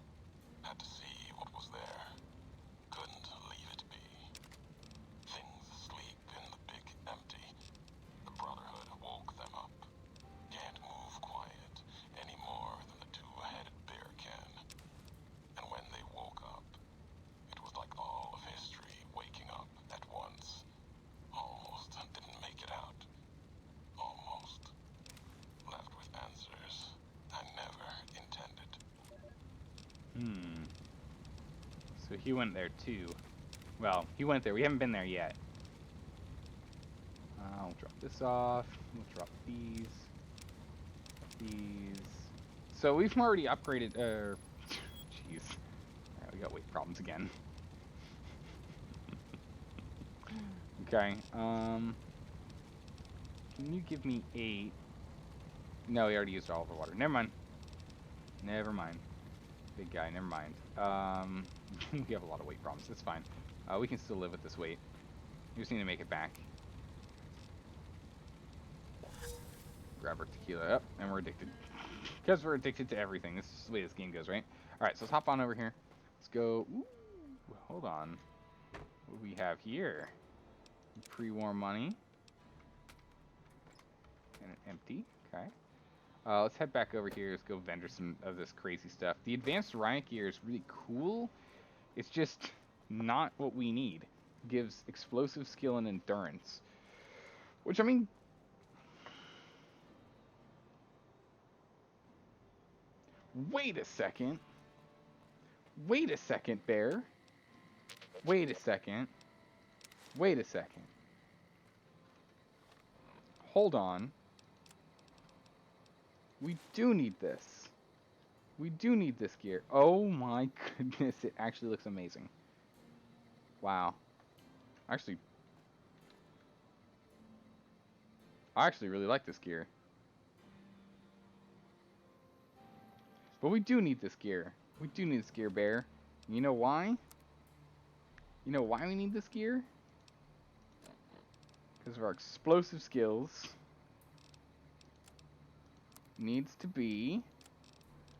Had to see what was there. Couldn't leave it be. Things asleep in the big empty. The Brotherhood woke them up. Can't move quiet any more than the two-headed bear can. And when they woke up, it was like all of history waking up at once. Almost didn't make it out. Almost. Left with answers I never intended. So he went there too. Well, he went there. We haven't been there yet. We'll drop this off. We'll drop these. These. So we've already upgraded. Jeez. Alright, we got weight problems again. Okay. Can you give me 8? No, we already used all the water. Never mind. Never mind. Big guy, never mind. We have a lot of weight problems. It's fine. We can still live with this weight. We just need to make it back. Grab our tequila up, and we're addicted. Because we're addicted to everything. This is the way this game goes, right? Alright, so let's hop on over here. Let's go. Ooh, hold on. What do we have here? Pre-war money. And an empty. Okay. Let's head back over here. Let's go vendor some of this crazy stuff. The advanced riot gear is really cool. It's just not what we need. It gives explosive skill and endurance. Which, I mean... Wait a second. Wait a second, Bear. Wait a second. Wait a second. Hold on. We do need this. We do need this gear. Oh my goodness, it actually looks amazing. Wow. Actually, I actually really like this gear. But we do need this gear. We do need this gear, Bear. You know why? You know why we need this gear? Because of our explosive skills. Needs to be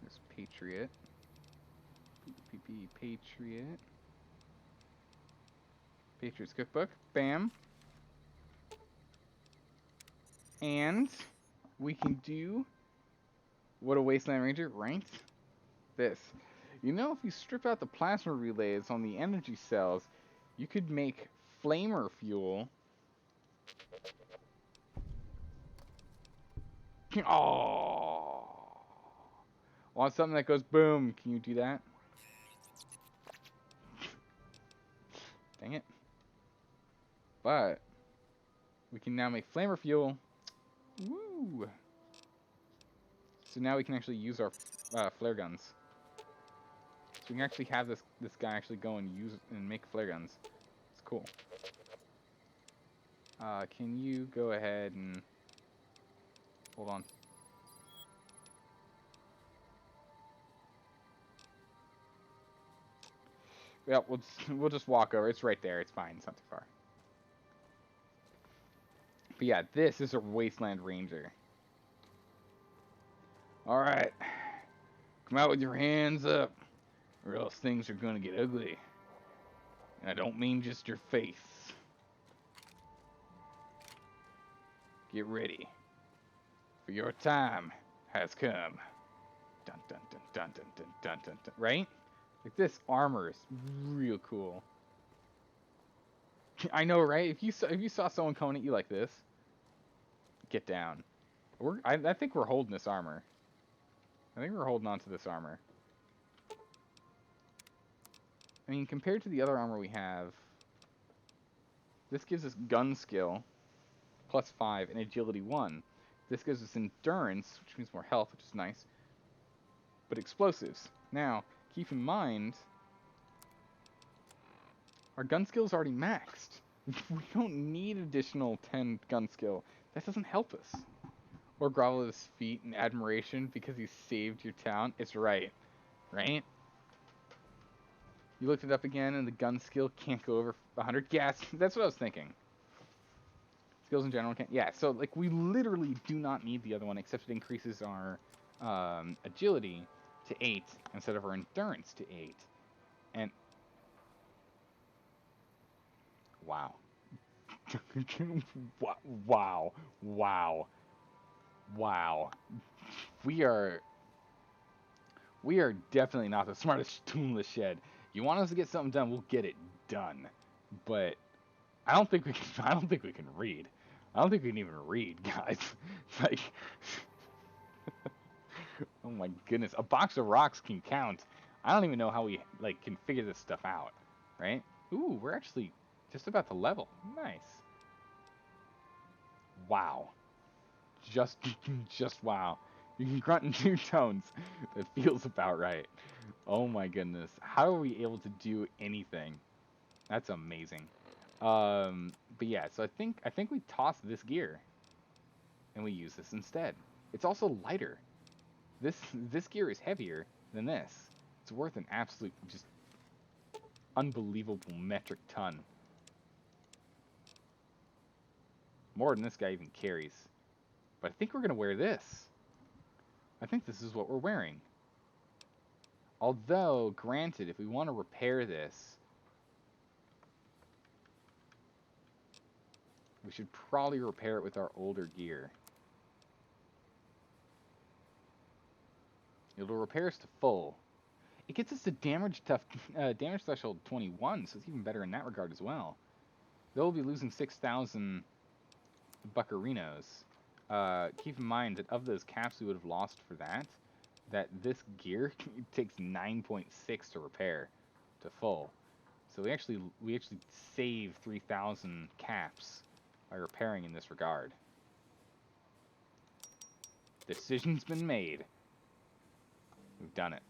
this Patriot. Patriot. Patriot's cookbook. Bam. And we can do What a Wasteland Ranger? Ranked? This. You know, if you strip out the plasma relays on the energy cells, you could make flamer fuel. Oh. Want something that goes boom. Can you do that? Dang it. But we can now make flamer fuel. Woo! So now we can actually use our flare guns. So we can actually have this guy actually go and use and make flare guns. It's cool. Can you go ahead and hold on? Yeah, we'll just walk over. It's right there. It's fine. It's not too far. But yeah, this is a Wasteland Ranger. All right, come out with your hands up, or else things are gonna get ugly. And I don't mean just your face. Get ready, for your time has come. Dun dun dun dun dun dun dun dun dun. Right? Like this armor is real cool. I know, right? If you saw someone coming at you like this, get down. I think we're holding this armor. I think we're holding on to this armor. I mean, compared to the other armor we have, this gives us gun skill, +5, and agility 1. This gives us endurance, which means more health, which is nice. But explosives. Now, keep in mind, our gun skill is already maxed. We don't need additional 10 gun skill. That doesn't help us. Or grovel at his feet in admiration because he saved your town. It's right. Right? You looked it up again and the gun skill can't go over 100? Yes, that's what I was thinking. Skills in general can't. Yeah, so like we literally do not need the other one except it increases our agility to 8 instead of our endurance to 8. And wow. Wow. Wow. Wow. We are definitely not the smartest tool in the shed. You want us to get something done, we'll get it done. But I don't think we can read. I don't think we can even read, guys. Like oh my goodness, a box of rocks can count. I don't even know how we like can figure this stuff out, right? Ooh, we're actually just about to level. Nice. Wow. Just just wow. You can grunt in 2 tones. That feels about right. Oh my goodness. How are we able to do anything? That's amazing. But yeah, so I think we toss this gear and we use this instead. It's also lighter. This gear is heavier than this. It's worth an absolute just unbelievable metric ton. More than this guy even carries. But I think we're gonna wear this. I think this is what we're wearing. Although, granted, if we want to repair this, we should probably repair it with our older gear. It'll repair us to full. It gets us to damage threshold 21, so it's even better in that regard as well. They'll be losing 6,000 buccarinos. Keep in mind that of those caps we would have lost for that this gear takes 9.6 to repair to full. So we actually save 3,000 caps by repairing in this regard. Decision's been made. We've done it.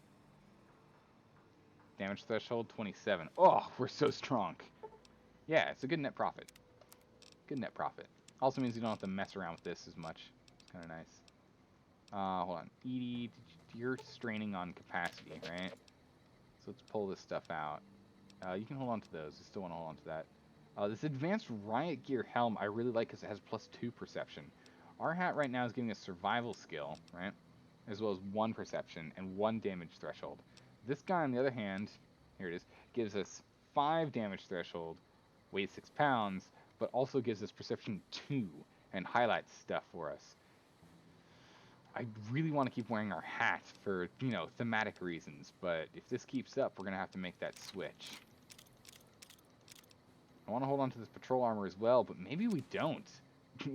Damage threshold 27. Oh, we're so strong. Yeah, it's a good net profit. Good net profit. Also means you don't have to mess around with this as much. It's kind of nice. Hold on. Edie, you're straining on capacity, right? So let's pull this stuff out. You can hold on to those. You still want to hold on to that. This advanced riot gear helm I really like because it has +2 perception. Our hat right now is getting a survival skill, right? As well as 1 perception and 1 damage threshold. This guy, on the other hand, here it is, gives us 5 damage threshold, weighs 6 pounds, but also gives us perception 2 and highlights stuff for us. I really want to keep wearing our hat for, you know, thematic reasons, but if this keeps up, we're going to have to make that switch. I want to hold on to this patrol armor as well, but maybe we don't.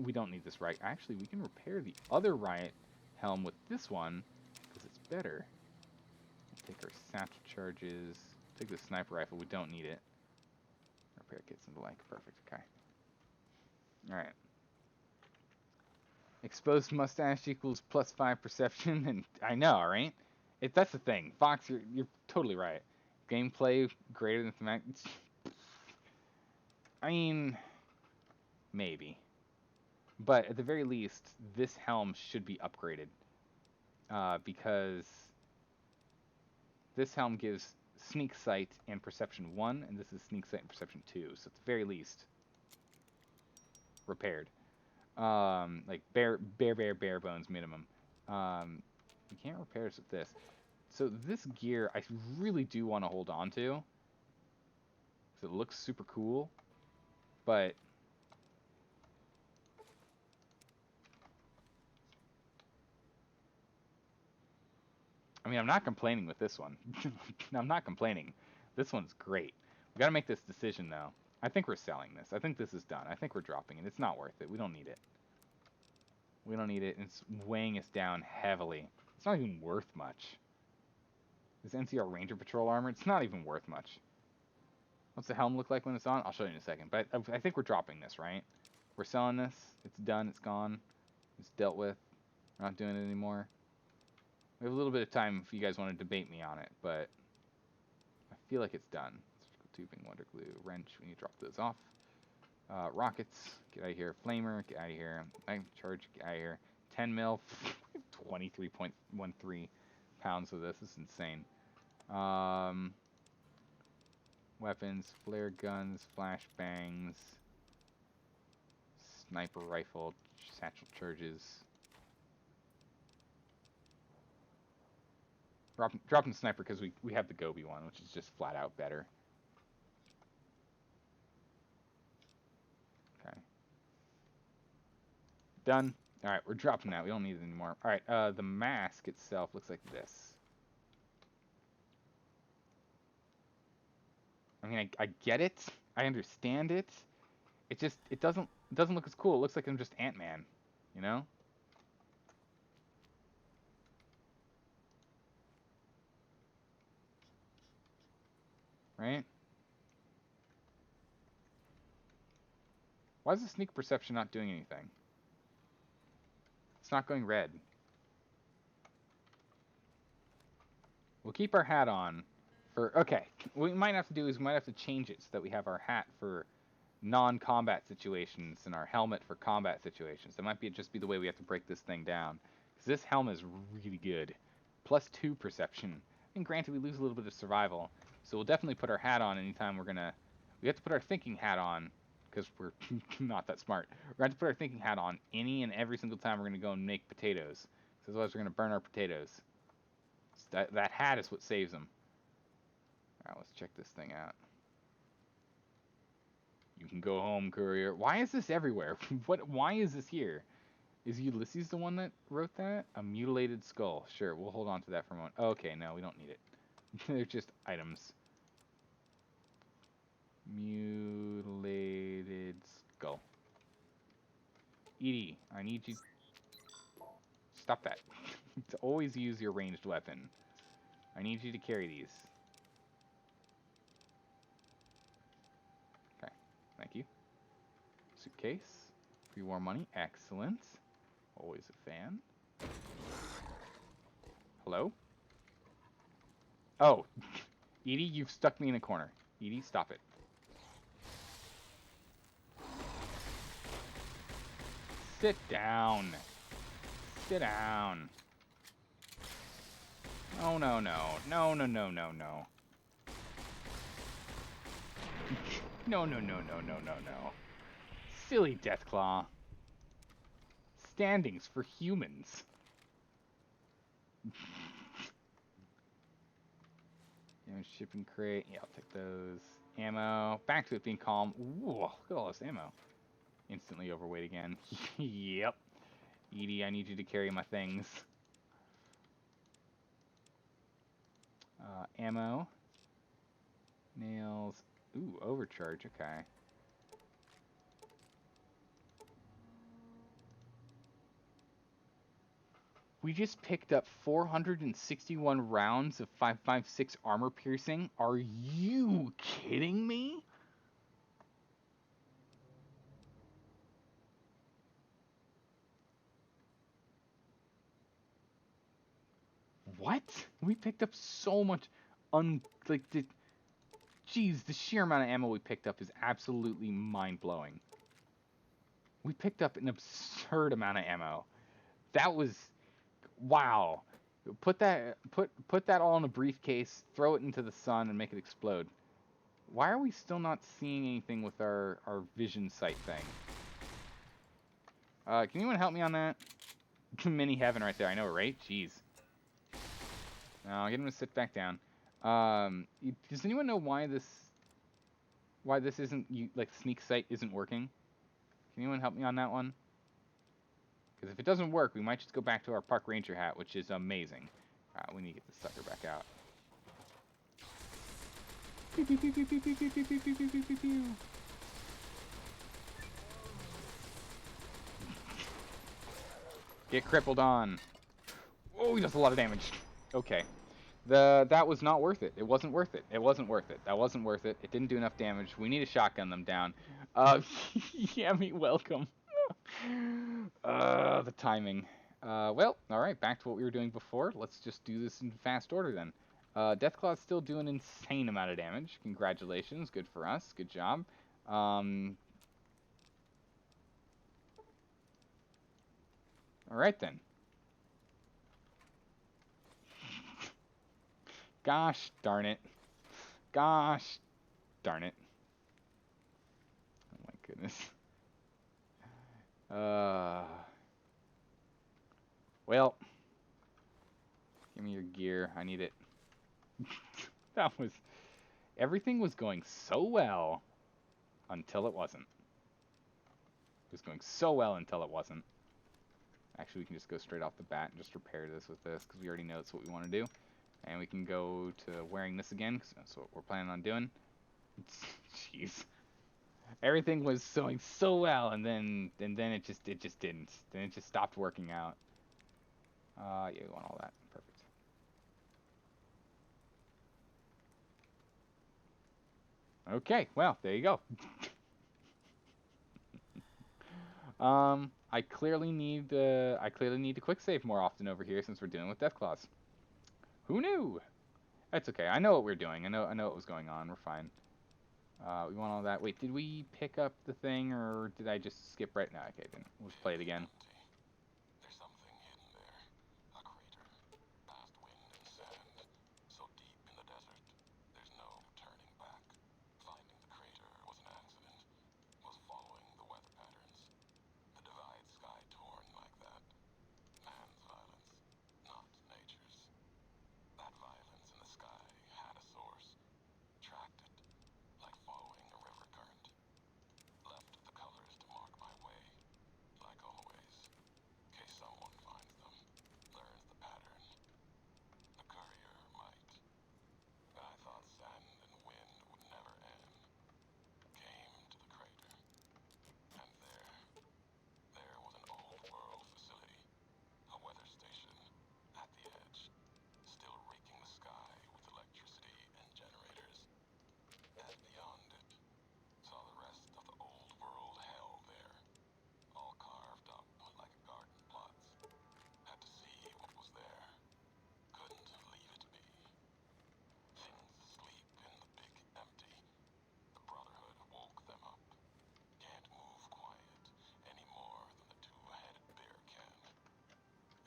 We don't need this, right? Actually, we can repair the other riot helm with this one, because it's better. We'll take our satchel charges. Take the sniper rifle. We don't need it. Repair kits and the like. Perfect. Okay. Alright. Exposed mustache equals +5 perception, and I know, right? That's the thing. Fox, you're totally right. Gameplay greater than thematic. I mean, maybe. But at the very least, this helm should be upgraded. Because this helm gives sneak sight and perception 1, and this is sneak sight and perception 2. So at the very least, repaired. Like bare bones minimum. We can't repair this with this. So this gear, I really do want to hold on to. Because it looks super cool. But I mean, I'm not complaining with this one. I'm not complaining. This one's great. We gotta make this decision, though. I think we're selling this. I think this is done. I think we're dropping it. It's not worth it. We don't need it. We don't need it. It's weighing us down heavily. It's not even worth much. This NCR Ranger Patrol armor, it's not even worth much. What's the helm look like when it's on? I'll show you in a second. But I think we're dropping this, right? We're selling this. It's done. It's gone. It's dealt with. We're not doing it anymore. We have a little bit of time if you guys want to debate me on it, but I feel like it's done. Surgical tubing, wonder glue, wrench. We need to drop those off. Rockets, get out of here. Flamer, get out of here. Magnet charge, get out of here. 10 mil, 23.13 pounds of this. This is insane. Weapons, flare guns, flashbangs, sniper rifle, satchel charges. Dropping the sniper because we have the Gobi one, which is just flat out better. Okay. Done. Alright, we're dropping that. We don't need it anymore. Alright, the mask itself looks like this. I mean, I get it. I understand it. It doesn't look as cool. It looks like I'm just Ant-Man, you know? Right? Why is the sneak perception not doing anything? It's not going red. We'll keep our hat on for... Okay, what we might have to do is we might have to change it so that we have our hat for non-combat situations and our helmet for combat situations. That might just be the way we have to break this thing down. Because this helmet is really good. +2 perception. And granted, we lose a little bit of survival. So we'll definitely put our hat on anytime we're gonna... We have to put our thinking hat on, because we're not that smart. We're going to have to put our thinking hat on any and every single time we're going to go and make potatoes. Because otherwise we're going to burn our potatoes. So that hat is what saves them. Alright, let's check this thing out. You can go home, courier. Why is this everywhere? Why is this here? Is Ulysses the one that wrote that? A mutilated skull. Sure, we'll hold on to that for a moment. Okay, no, we don't need it. They're just items. Mutilated skull. Edie, I need you... Stop that. To always use your ranged weapon. I need you to carry these. Okay, thank you. Suitcase. Pre-war money. Excellent. Always a fan. Hello? Oh. Edie, you've stuck me in a corner. Edie, stop it. Sit down. Sit down. Oh, no, no. No, no, no, no, no. No, no, no, no, no, no, no. Silly Deathclaw. Standings for humans. Shipping crate. Yeah, I'll take those. Ammo. Back to it being calm. Ooh, look at all this ammo. Instantly overweight again. Yep. Edie, I need you to carry my things. Ammo. Nails. Ooh, overcharge, okay. We just picked up 461 rounds of 5.56 armor piercing. Are you kidding me? What? We picked up so much Jeez, the sheer amount of ammo we picked up is absolutely mind-blowing. We picked up an absurd amount of ammo. That was wow. Put that all in a briefcase, throw it into the sun, and make it explode. Why are we still not seeing anything with our vision sight thing? Can anyone help me on that? Mini heaven right there. I know, right? Jeez. No, I'll get him to sit back down. Does anyone know why this isn't like sneak sight isn't working? Can anyone help me on that one? Because if it doesn't work, we might just go back to our park ranger hat, which is amazing. We need to get this sucker back out. Pew, pew, pew, pew, pew, pew, pew, pew, pew, pew, pew, pew, pew. Get crippled on. Oh, he does a lot of damage. Okay. That was not worth it. It wasn't worth it. It wasn't worth it. That wasn't worth it. It didn't do enough damage. We need to shotgun them down. Yeah, welcome. The timing. Well, alright, back to what we were doing before. Let's just do this in fast order then. Deathclaw's still doing an insane amount of damage. Congratulations. Good for us. Good job. Alright then. Gosh darn it. Gosh darn it. Oh my goodness. Well, give me your gear. I need it. Everything was going so well until it wasn't. It was going so well until it wasn't. Actually, we can just go straight off the bat and just repair this with this, because we already know that's what we want to do. And we can go to wearing this again, because that's what we're planning on doing. Jeez. Everything was going so well, and then it just didn't. Then it just stopped working out. Yeah, we want all that. Perfect. Okay, well, there you go. I clearly need to quick save more often over here since we're dealing with Deathclaws. Who knew? That's okay. I know what we're doing. I know what was going on. We're fine. We want all that. Wait, did we pick up the thing, or did I just skip right now? Okay, then we'll play it again. There's something hidden there. A crater. Past wind and sand. So deep in the desert, there's no turning back. Finding the crater was an accident. Was following the weather patterns. The divide sky torn like that. Man's violence, not nature's. That violence in the sky had a source. Tracked it, like following a river current. Left the colors to mark my way, like always. In case someone finds them, learns the pattern. The courier might. But I thought sand and wind would never end. Came to the crater. And there was an old world facility. A weather station at the edge. Still raking the sky with electricity and generators. And beyond it, saw the rest of the old world hell there. All carved up like garden plots. Had to see what was there. Couldn't leave it be. Things asleep in the big empty. The Brotherhood woke them up. Can't move quiet any more than the two-headed bear can.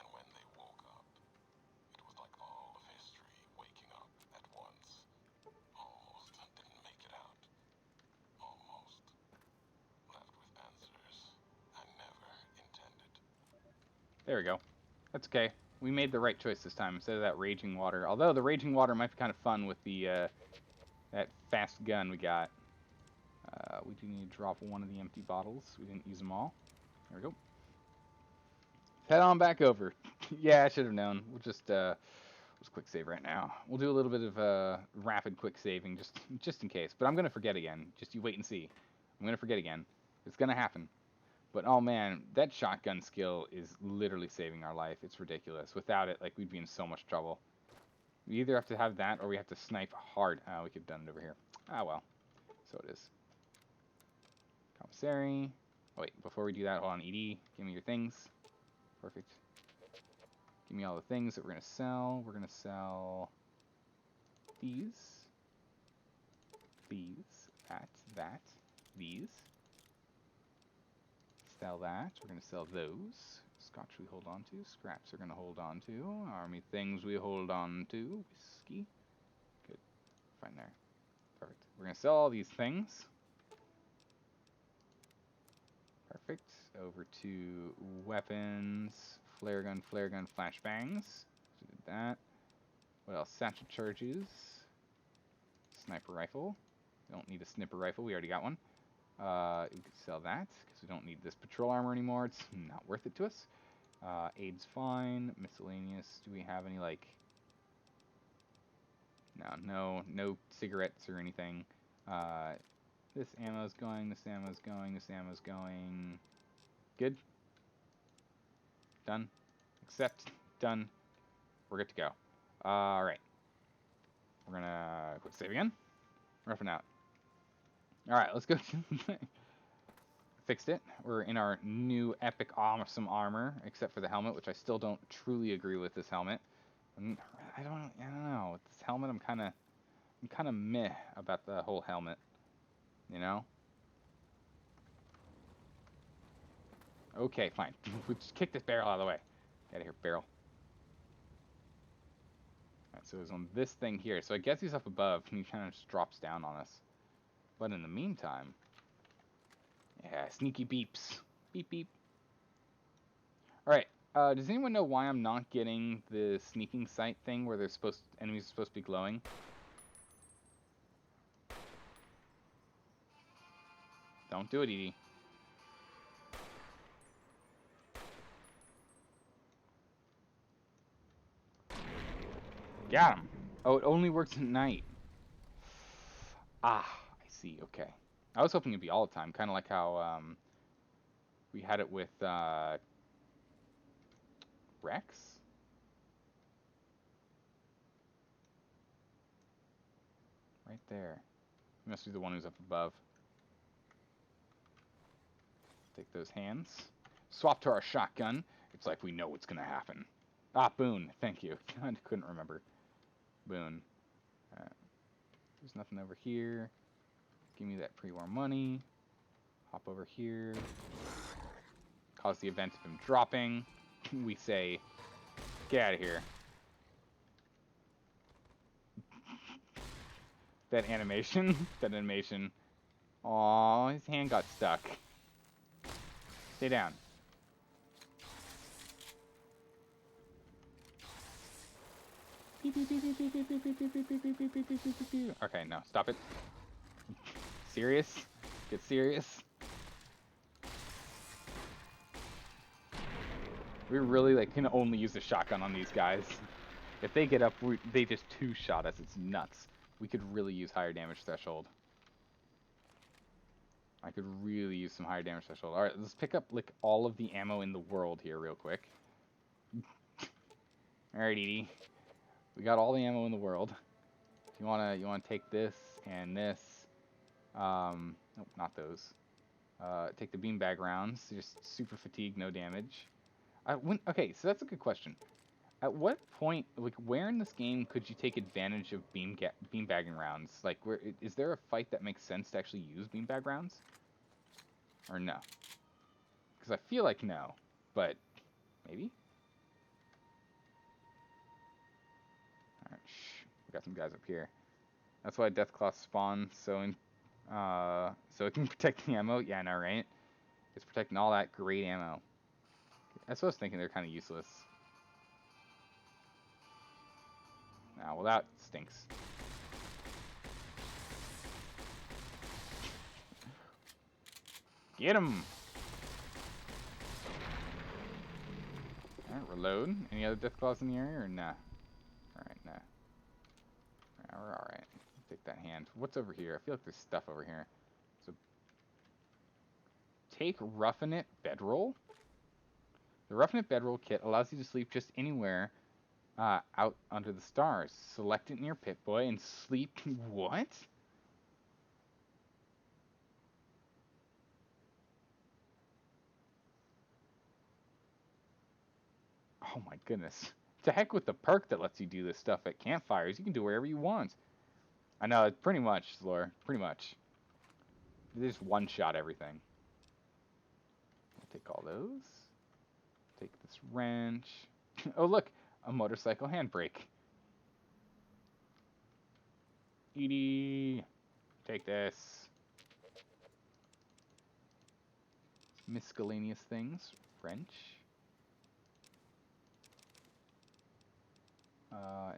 And when they woke up, it was like all of history waking up at once. Almost didn't make it out. Almost. Left with answers I never intended. There we go. That's okay. We made the right choice this time instead of that raging water. Although the raging water might be kind of fun with the that fast gun we got. We do need to drop one of the empty bottles. We didn't use them all. There we go. Head on back over. Yeah, I should have known. We'll just quick save right now. We'll do a little bit of rapid quick saving just in case. But I'm gonna forget again. Just you wait and see. I'm gonna forget again. It's gonna happen. But oh man, that shotgun skill is literally saving our life. It's ridiculous. Without it, like, we'd be in so much trouble. We either have to have that or we have to snipe hard. We could have done it over here. Ah well. So it is. Commissary. Oh wait, before we do that, hold on, ED. Give me your things. Perfect. Give me all the things that we're gonna sell. We're gonna sell these, that, these. Sell that. We're gonna sell those. Scotch we hold on to. Scraps we're gonna hold on to. Army things we hold on to. Whiskey. Good. Fine there. Perfect. We're gonna sell all these things. Perfect. Over to weapons. Flare gun, flashbangs. So did that. What else? Satchel charges. Sniper rifle. We don't need a sniper rifle. We already got one. We could sell that because we don't need this patrol armor anymore. It's not worth it to us. Aid's fine. Miscellaneous. Do we have any, like... No cigarettes or anything. This ammo's going, this ammo's going, this ammo's going. Good. Done. Accept. Done. We're good to go. Alright. We're gonna quick save again. Roughing out. Alright, let's go. Fixed it. We're in our new epic awesome armor, except for the helmet, which I still don't truly agree with this helmet. I don't know. With this helmet, I'm kind of meh about the whole helmet. You know? Okay, fine. We'll just kick this barrel out of the way. Get out of here, barrel. Alright, so it's on this thing here. So I guess he's up above, and he kind of just drops down on us. But in the meantime... Yeah, sneaky beeps. Beep, beep. Alright, does anyone know why I'm not getting the sneaking sight thing where enemies are supposed to be glowing? Don't do it, Edie. Got him. Oh, it only works at night. Ah, I see. Okay. I was hoping it'd be all the time, kind of like how we had it with Rex. Right there. He must be the one who's up above. Take those hands. Swap to our shotgun. It's like we know what's gonna happen. Ah, Boone. Thank you. I couldn't remember. Boone. There's nothing over here. Give me that pre-war money. Hop over here. Cause the event of him dropping. We say, get out of here. That animation. That animation. Aww, his hand got stuck. Stay down. Okay, no, stop it. Serious? Get serious. We really can only use the shotgun on these guys. If they get up, they just two-shot us. It's nuts. We could really use higher damage threshold. I could really use some higher damage threshold. Alright, let's pick up all of the ammo in the world here real quick. Alright, Edie. We got all the ammo in the world. You wanna take this and this. Nope, not those. Take the beanbag rounds. Just super fatigue, no damage. Okay, so that's a good question. At what point, where in this game could you take advantage of beanbagging rounds? Is there a fight that makes sense to actually use beanbag rounds? Or no? Because I feel like no, but maybe? Alright, shh. We got some guys up here. That's why Deathclaw spawn so it can protect the ammo. Yeah, I know, right? It's protecting all that great ammo. That's what I was thinking. They're kind of useless. Nah, well, that stinks. Get him! reload. Any other Deathclaws in the area or nah? Alright, nah. We're alright. Take that hand. What's over here? I feel like there's stuff over here. So, take Roughen It Bedroll. The Roughen It Bedroll kit allows you to sleep just anywhere out under the stars. Select it near Pip-Boy and sleep. What? Oh my goodness. To heck with the perk that lets you do this stuff at campfires. You can do wherever you want. I know, it's pretty much, Zaldore. Pretty much. They just one-shot everything. We'll take all those. Take this wrench. Oh, look! A motorcycle handbrake. Edie! Take this. Miscellaneous things. Wrench.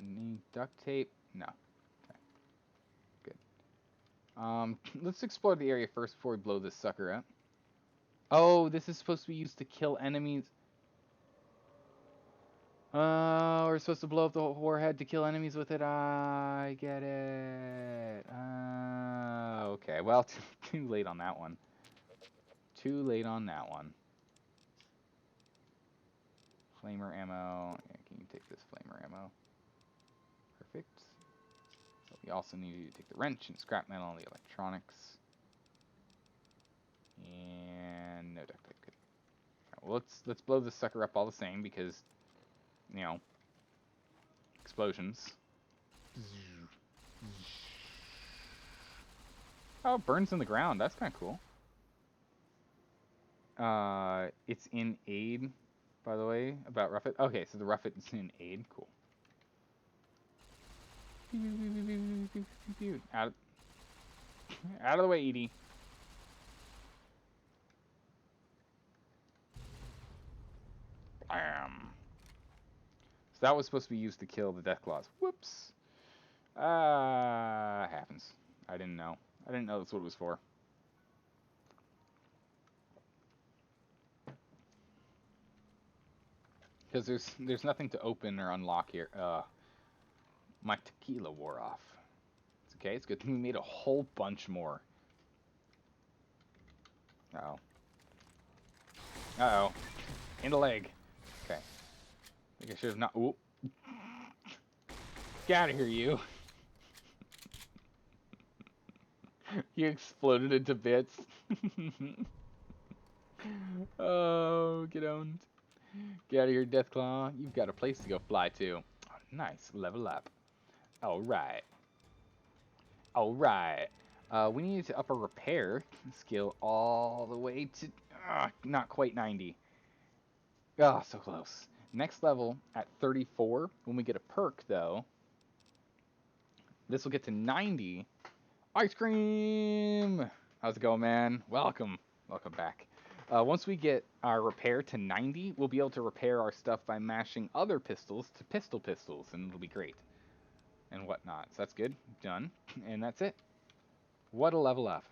Need duct tape? No. Okay. Good. Let's explore the area first before we blow this sucker up. Oh, this is supposed to be used to kill enemies. We're supposed to blow up the warhead to kill enemies with it. I get it. Okay. Well, too late on that one. Too late on that one. Flamer ammo. Yeah, can you take this flamer ammo? Perfect. So we also need you to take the wrench and scrap metal, the electronics. And no duct tape. Good. Right, well, let's blow this sucker up all the same because, you know, explosions. Oh, it burns in the ground. That's kind of cool. It's in aid, by the way, about Rough It. Okay, so the Rough It is in aid. Cool. Out of the way, Edie. Bam. So that was supposed to be used to kill the Deathclaws. Whoops. Happens. I didn't know. I didn't know that's what it was for. Because there's nothing to open or unlock here. My tequila wore off. It's okay. It's good. We made a whole bunch more. Uh-oh. Uh-oh. In the leg. Okay. I think I should have not... Ooh. Get out of here, you. You exploded into bits. Oh, get owned. Get out of here, Deathclaw. You've got a place to go fly to. Oh, nice. Level up. Alright. Alright. We need to up our repair skill all the way to... not quite 90. Ah, so close. Next level at 34. When we get a perk, though, this will get to 90. Ice cream! How's it going, man? Welcome. Welcome back. Once we get our repair to 90, we'll be able to repair our stuff by mashing other pistols to pistols, and it'll be great. And whatnot. So that's good. Done. And that's it. What a level up.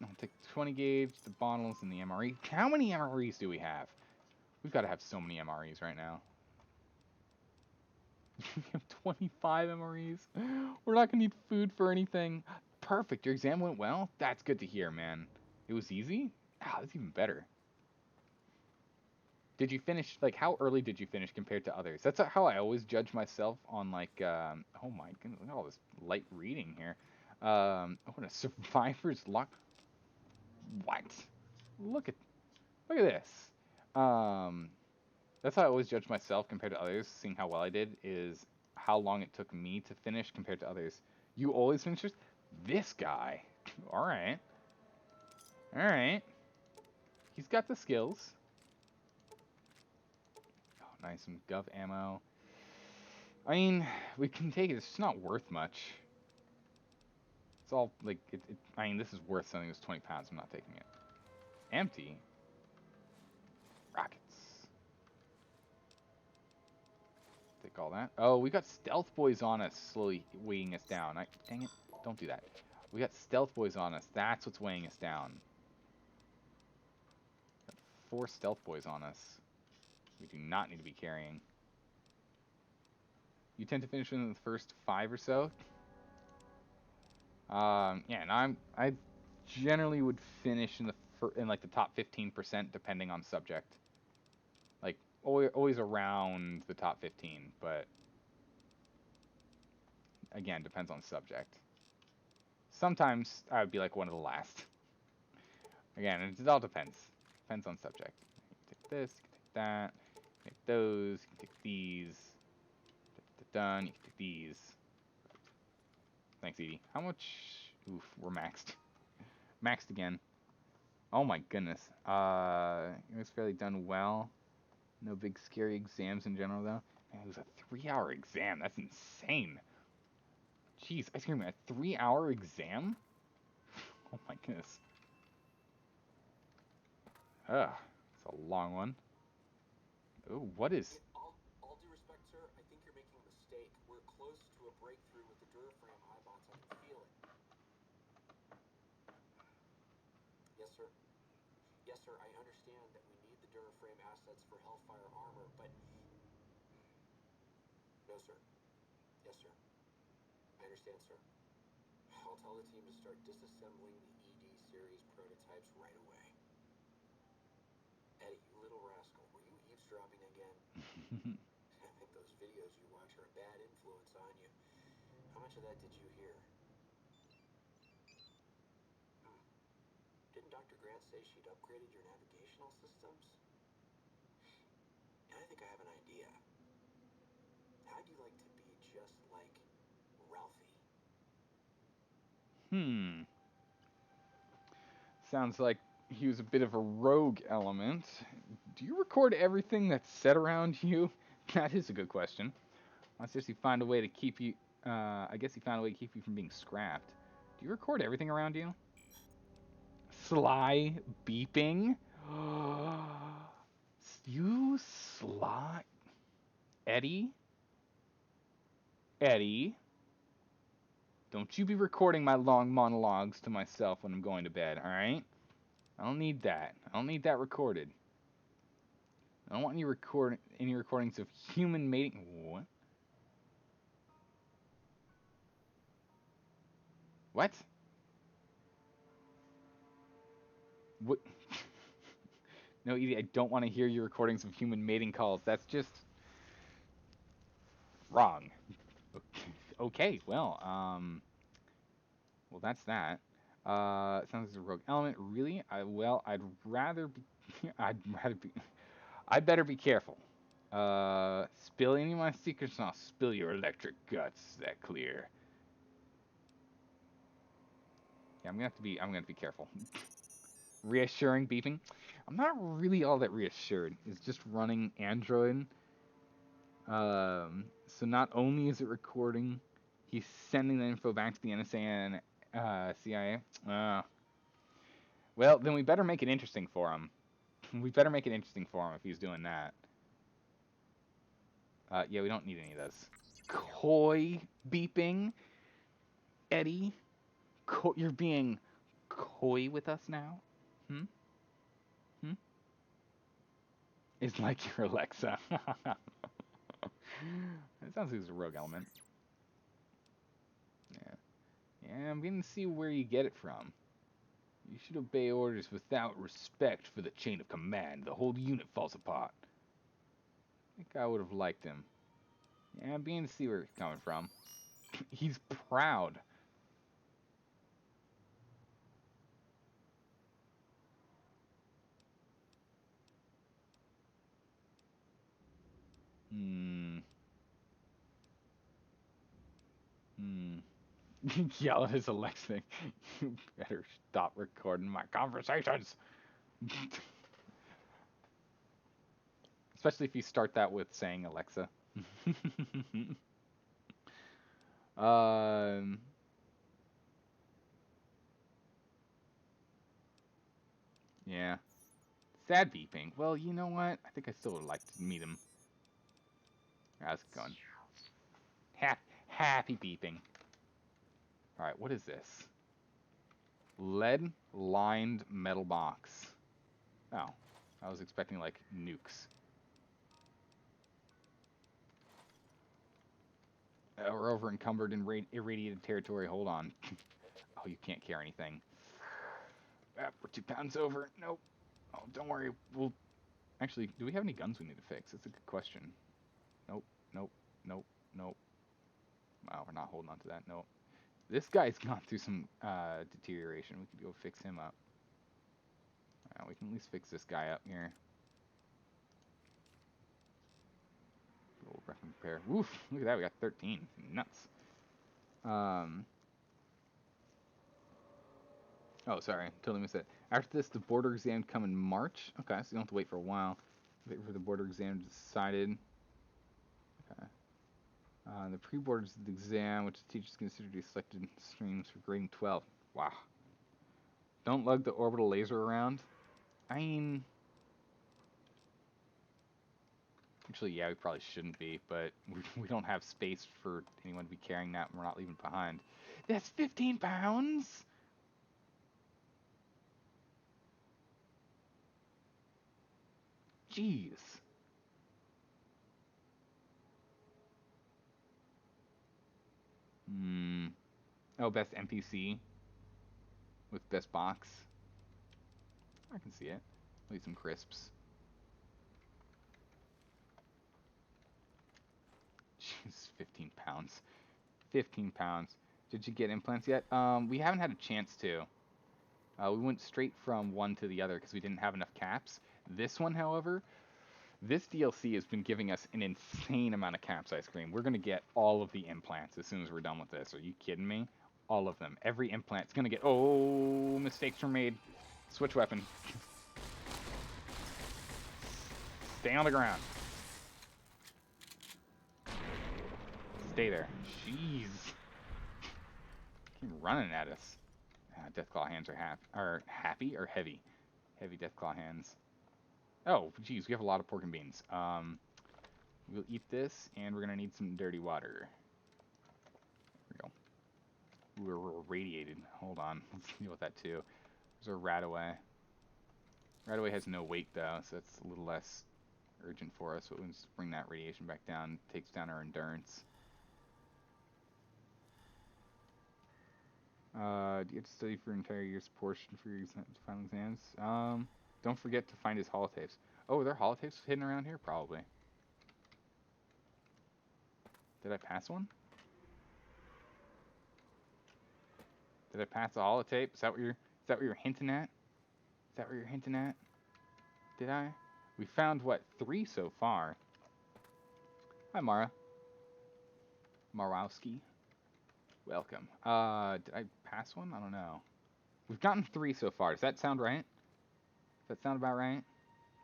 I'll take the 20 gauge, the bottles, and the MRE. How many MREs do we have? We've got to have so many MREs right now. We have 25 MREs. We're not going to need food for anything. Perfect. Your exam went well? That's good to hear, man. It was easy? Ah, that's even better. Did you finish, like, how early did you finish compared to others? That's how I always judge myself on, like, oh my goodness, look at all this light reading here. What a survivor's luck. What? Look at this. That's how I always judge myself compared to others, seeing how well I did, is how long it took me to finish compared to others. You always finish first? This guy. Alright. Alright. He's got the skills. Oh, nice. Some gov ammo. I mean, we can take it. It's just not worth much. It's all, like, I mean, this is worth something that's 20 pounds. I'm not taking it. Empty. Rockets. Take all that. Oh, we got stealth boys on us, slowly weighing us down. Dang it. Don't do that. We got stealth boys on us. That's what's weighing us down. 4 stealth boys on us. We do not need to be carrying. You tend to finish within the first 5 or so. Yeah, and I generally would finish in like the top 15% depending on subject. Like always around the top 15, but again, depends on subject. Sometimes I would be like one of the last. Again, it all depends. Depends on subject. You can take this, you can take that, you can take those, you can take these. Done. You can take these. Thanks, Edie. How much? Oof, we're maxed. Maxed again. Oh my goodness. It was fairly done well. No big scary exams in general though. Man, it was a 3-hour exam. That's insane. Jeez, ice cream, a 3-hour exam? Oh my goodness. Ugh, it's a long one. Oh, what is? All due respect, sir, I think you're making a mistake. We're close to a breakthrough with the Duraframe iBots. I can feel it. Yes, sir. Yes, sir, I understand that we need the Duraframe assets for Hellfire armor, but... No, sir. Yes, sir. I understand, sir. I'll tell the team to start disassembling the ED series prototypes right away. Eddie, you little rascal, were you eavesdropping again? I think those videos you watch are a bad influence on you. How much of that did you hear? Didn't Dr. Grant say she'd upgraded your navigational systems? I think I have an idea. How'd you like to be just like Ralphie? Sounds like he was a bit of a rogue element. Do you record everything that's said around you? That is a good question. I guess he found a way to keep you. I guess he found a way to keep you from being scrapped. Do you record everything around you? Sly beeping. You sly Eddie. Eddie. Don't you be recording my long monologues to myself when I'm going to bed, alright? I don't need that. I don't need that recorded. I don't want any recordings of human mating. What? What? What? No, Edie, I don't want to hear your recordings of human mating calls. That's just wrong. Okay, well, that's that. Sounds like a rogue element. Really? I'd rather be. I'd better be careful. Spill any of my secrets and I'll spill your electric guts. Is that clear? Yeah, I'm gonna have to be careful. Reassuring beeping. I'm not really all that reassured. It's just running Android. So not only is it recording, he's sending the info back to the NSA and CIA. Well, then we better make it interesting for him. We better make it interesting for him if he's doing that. Yeah, we don't need any of this. Coy beeping. Eddie, you're being coy with us now? Hmm? Hmm? It's like your Alexa. It sounds like it's a rogue element. Yeah. Yeah, I'm beginning to see where you get it from. You should obey orders without respect for the chain of command. The whole unit falls apart. I think I would have liked him. Yeah, I'm beginning to see where he's coming from. He's proud. Hmm. Hmm. Yell at his Alexa. You better stop recording my conversations. Especially if you start that with saying Alexa. um. Yeah. Sad beeping. Well, you know what? I think I still would like to meet him. How's it going? Happy beeping. Alright, what is this? Lead-lined metal box. Oh. I was expecting, like, nukes. We're over encumbered in irradiated territory. Hold on. Oh, you can't carry anything. We're 2 pounds over. Nope. Oh, don't worry. We'll... Actually, do we have any guns we need to fix? That's a good question. Nope. Nope. Nope. Nope. Wow, we're not holding on to that. Nope. This guy's gone through some deterioration. We could go fix him up. We can at least fix this guy up here. Little weapon repair. Woof! Look at that. We got 13. Nuts. Oh, sorry. Totally missed it. After this, the border exam come in March. Okay, so you don't have to wait for a while. Wait for the border exam decided. Okay. The pre-board exam, which the teachers consider to be selected streams for grading 12. Wow. Don't lug the orbital laser around. I mean... Actually, yeah, we probably shouldn't be, but we don't have space for anyone to be carrying that, and we're not leaving behind. That's 15 pounds? Jeez. Oh, best NPC with best box. I can see it. Need some crisps. Jeez, 15 pounds. 15 pounds. Did you get implants yet? We haven't had a chance to. We went straight from one to the other because we didn't have enough caps. This one, however, this DLC has been giving us an insane amount of caps ice cream. We're going to get all of the implants as soon as we're done with this. Are you kidding me? All of them. Every implant's going to get... Oh, mistakes were made. Switch weapon. Stay on the ground. Stay there. Jeez. Keep running at us. Deathclaw hands are happy or heavy? Heavy Deathclaw hands. Oh, geez, we have a lot of pork and beans. We'll eat this, and we're gonna need some dirty water. There we go. Ooh, we're radiated. Hold on, let's deal with that too. There's our Radaway. Radaway has no weight though, so that's a little less urgent for us. But we'll just bring that radiation back down. Takes down our endurance. Do you have to study for an entire year's portion for your final exams? Don't forget to find his holotapes. Oh, are there holotapes hidden around here? Probably. Did I pass one? Did I pass a holotape? Is that what you're hinting at? Is that what you're hinting at? Did I? We found what, 3 so far. Hi, Mara. Marowski. Welcome. Did I pass one? I don't know. We've gotten 3 so far. Does that sound right? Does that sound about right?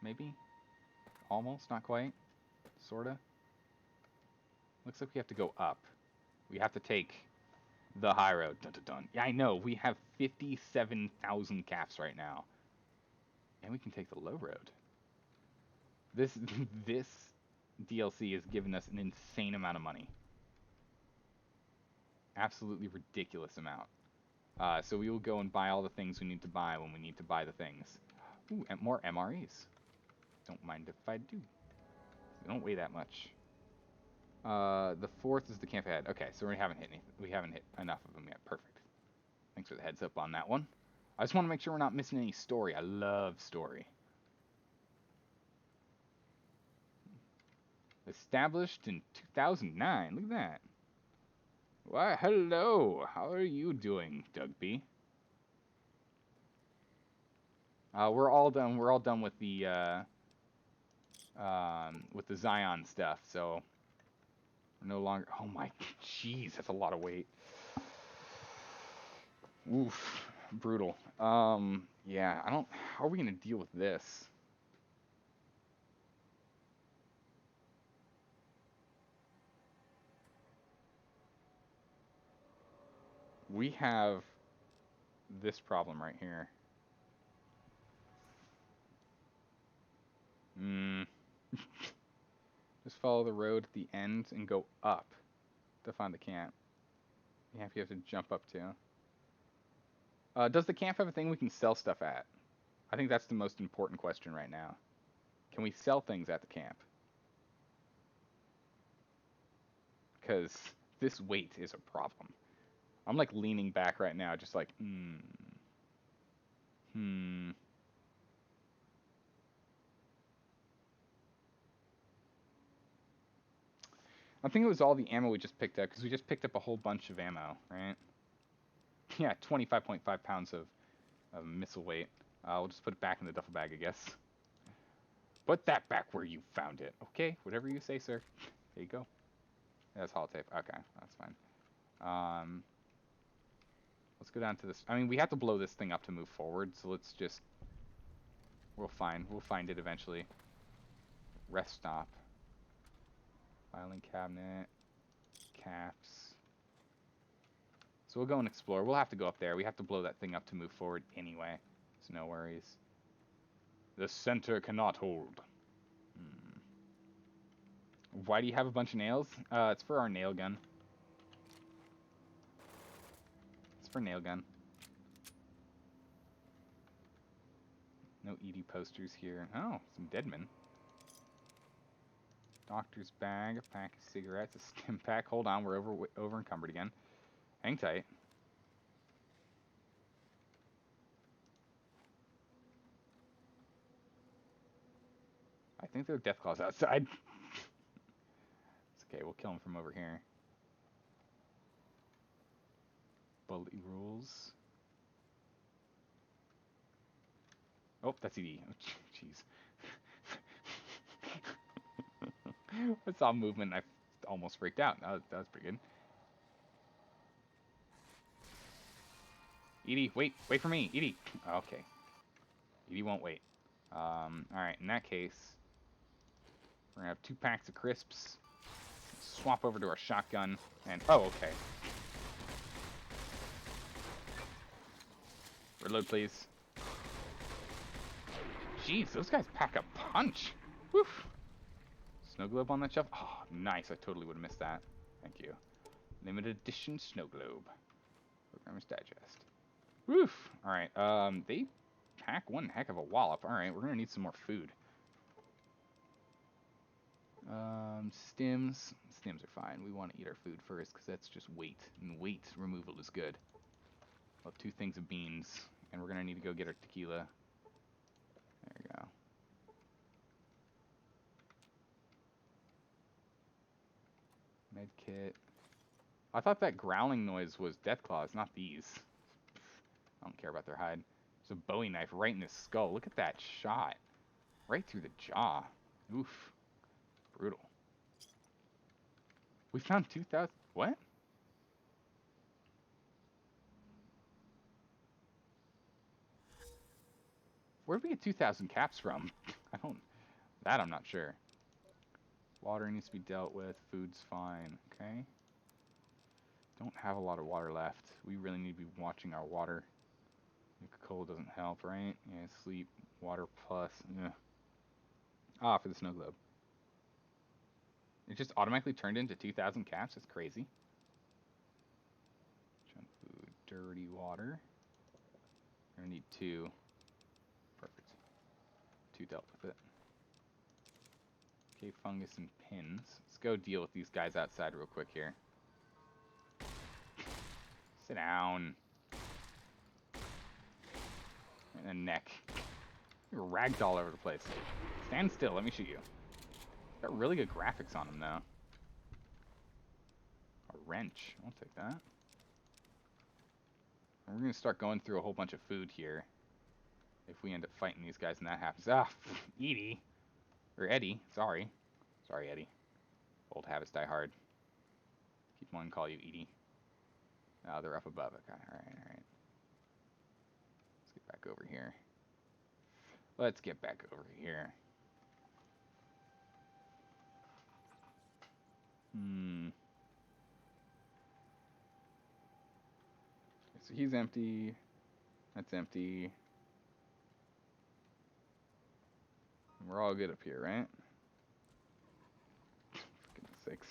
Maybe? Almost? Not quite? Sorta? Looks like we have to go up. We have to take the high road. Dun, dun, dun. Yeah, I know. We have 57,000 caps right now. And we can take the low road. This DLC has given us an insane amount of money. Absolutely ridiculous amount. So we will go and buy all the things we need to buy when we need to buy the things. Ooh, and more MREs. Don't mind if I do. They don't weigh that much. The 4th is the camp ahead. Okay, so we haven't hit enough of them yet. Perfect. Thanks for the heads up on that one. I just want to make sure we're not missing any story. I love story. Established in 2009. Look at that. Why, hello. How are you doing, Doug B? We're all done. We're all done with the Zion stuff. So we're no longer. Oh my, jeez, that's a lot of weight. Oof, brutal. Yeah, I don't. How are we gonna deal with this? We have this problem right here. Just follow the road at the end and go up to find the camp. Yeah, you have to jump up too. Does the camp have a thing we can sell stuff at? I think that's the most important question right now. Can we sell things at the camp? Because this weight is a problem. I'm like leaning back right now, just like, I think it was all the ammo we just picked up, because we just picked up a whole bunch of ammo, right? Yeah, 25.5 pounds of missile weight. We'll just put it back in the duffel bag, I guess. Put that back where you found it. Okay, whatever you say, sir. There you go. That's holotape. Okay, that's fine. Let's go down to this. I mean, we have to blow this thing up to move forward, so let's just... We'll find it eventually. Rest stop. Filing cabinet. Caps. So we'll go and explore. We'll have to go up there. We have to blow that thing up to move forward anyway. So no worries. The center cannot hold. Why do you have a bunch of nails? It's for our nail gun. It's for nail gun. No ED posters here. Oh, some Deadman. Doctor's bag, a pack of cigarettes, a stim pack. Hold on, we're over encumbered again. Hang tight. I think there are Deathclaws outside. It's okay, we'll kill them from over here. Bullet rules. Oh, that's ED. Oh, jeez. I saw movement and I almost freaked out. That was pretty good. Edie, wait for me, Edie. Okay. Edie won't wait. Alright, in that case, we're gonna have 2 packs of crisps. Swap over to our shotgun, and oh, okay. Reload, please. Jeez, those guys pack a punch. Woof. Snow globe on that shelf. Oh, nice. I totally would have missed that. Thank you. Limited edition snow globe. Programmer's Digest. Woof. All right. They pack one heck of a wallop. All right, we're gonna need some more food. Stims. Stims are fine. We want to eat our food first because that's just weight, and weight removal is good. We'll have 2 things of beans, and we're gonna need to go get our tequila. There we go. Med kit. I thought that growling noise was Deathclaws, not these. I don't care about their hide. There's a Bowie knife right in his skull. Look at that shot. Right through the jaw. Oof. Brutal. We found 2,000... What? Where'd we get 2,000 caps from? I don't... That I'm not sure. Water needs to be dealt with. Food's fine. Okay. Don't have a lot of water left. We really need to be watching our water. Cola doesn't help, right? Yeah, sleep. Water plus... Yeah. Ah, for the snow globe. It just automatically turned into 2,000 caps? That's crazy. Junk food. Dirty water. We're gonna need 2. Perfect. 2 dealt with it. Okay, fungus and pins. Let's go deal with these guys outside real quick here. Sit down. And a neck. You're ragdoll all over the place. Stand still, let me shoot you. Got really good graphics on them, though. A wrench. I'll take that. And we're going to start going through a whole bunch of food here. If we end up fighting these guys and that happens. Ah, Edie. Or Eddie, sorry. Sorry, Eddie. Old habits die hard. Keep wanting to call you Edie. Oh, they're up above. Okay, alright. Let's get back over here. Let's get back over here. So he's empty. That's empty. We're all good up here, right? For goodness sakes.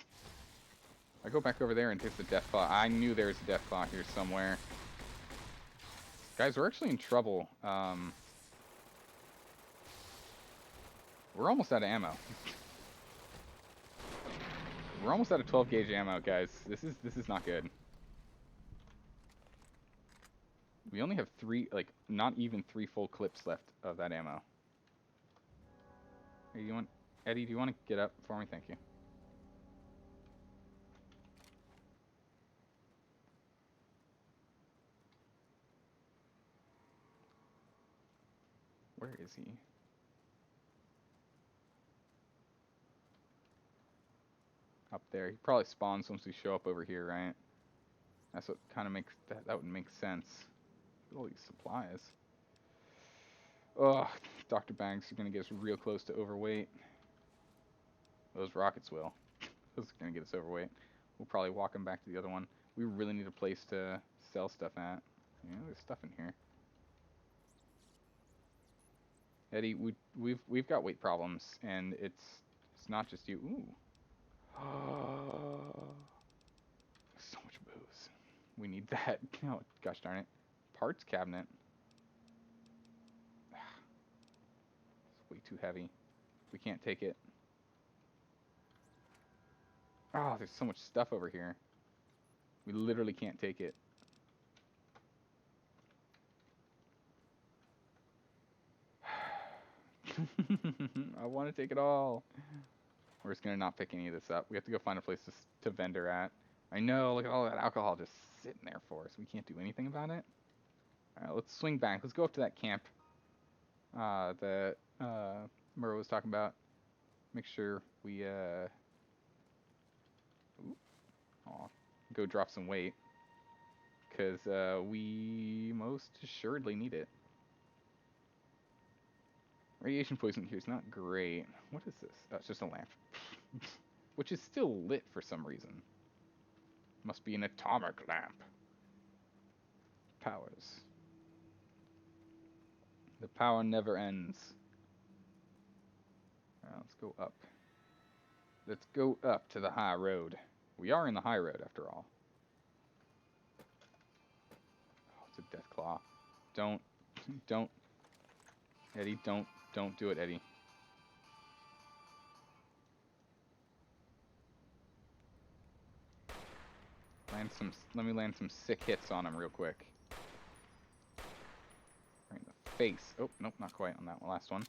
I go back over there and hit the Deathclaw. I knew there was a Deathclaw here somewhere. Guys, we're actually in trouble. We're almost out of ammo. We're almost out of 12 gauge ammo, guys. This is not good. We only have 3, like, not even 3 full clips left of that ammo. Hey, Eddie, do you want to get up for me? Thank you. Where is he? Up there. He probably spawns once we show up over here, right? That's what kind of makes that would make sense. Look at all these supplies. Ugh, Dr. Banks are gonna get us real close to overweight. Those rockets will. Those are gonna get us overweight. We'll probably walk them back to the other one. We really need a place to sell stuff at. Yeah, there's stuff in here. Eddie, we've got weight problems, and it's not just you. Ooh. So much booze. We need that. Oh, gosh darn it. Parts cabinet. It's way too heavy. We can't take it. Oh, there's so much stuff over here. We literally can't take it. I want to take it all. We're just going to not pick any of this up. We have to go find a place to vendor at. I know, look at all that alcohol just sitting there for us. We can't do anything about it. Alright, let's swing back. Let's go up to that camp that Murrow was talking about. Make sure we go drop some weight. Because we most assuredly need it. Radiation poisoning here is not great. What is this? Oh, it's just a lamp. Which is still lit for some reason. Must be an atomic lamp. Powers. The power never ends. Alright, let's go up. Let's go up to the high road. We are in the high road after all. Oh, it's a death claw. Don't. Eddie, don't do it, Eddie. Let me land some sick hits on him real quick. Right in the face. Oh, nope, not quite on that last one.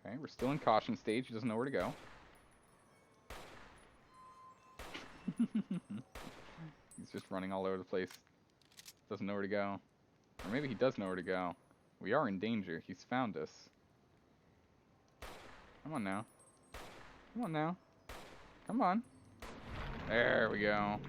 Okay, we're still in caution stage. He doesn't know where to go. He's just running all over the place. Doesn't know where to go. Or maybe he does know where to go. We are in danger. He's found us. Come on now. Come on now. Come on. There we go.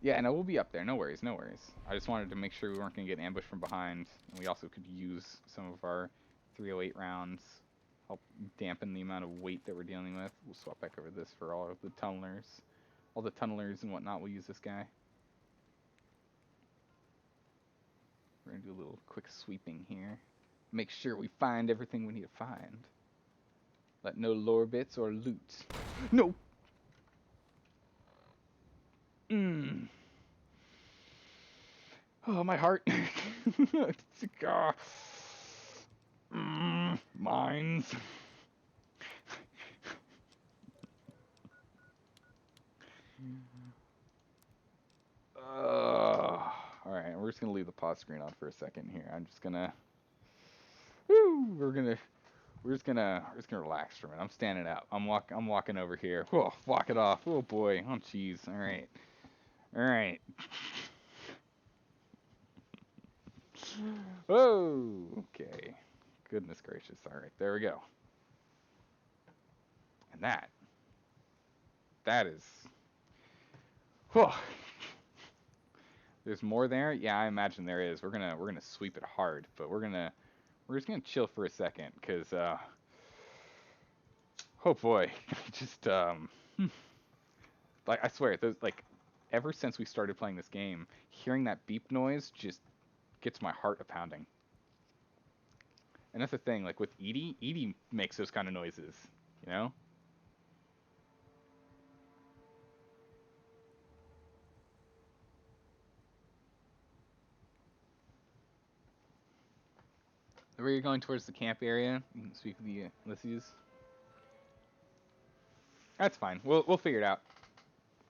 Yeah, no, we'll be up there. No worries, no worries. I just wanted to make sure we weren't going to get ambushed from behind. And we also could use some of our 308 rounds. Help dampen the amount of weight that we're dealing with. We'll swap back over this for all of the tunnelers. All the tunnelers and whatnot, we'll use this guy. We're going to do a little quick sweeping here. Make sure we find everything we need to find. Let no lore bits or loot. No! Oh, my heart. Mines. Alright, we're just gonna leave the pause screen on for a second here. I'm just gonna... Woo! We're just gonna relax for a minute. I'm standing up. I'm walking over here. Whoa, walk it off. Oh boy. Oh jeez. Alright. Alright. Whoa! Okay. Goodness gracious. Alright, there we go. And that is... Whew. There's more there? Yeah, I imagine there is. We're gonna sweep it hard, but we're just gonna chill for a second, cause oh boy, just like I swear, those like ever since we started playing this game, hearing that beep noise just gets my heart a pounding. And that's the thing, like with Edie makes those kind of noises, you know? Where you're going towards the camp area, you can speak with the Ulysses. That's fine. We'll figure it out.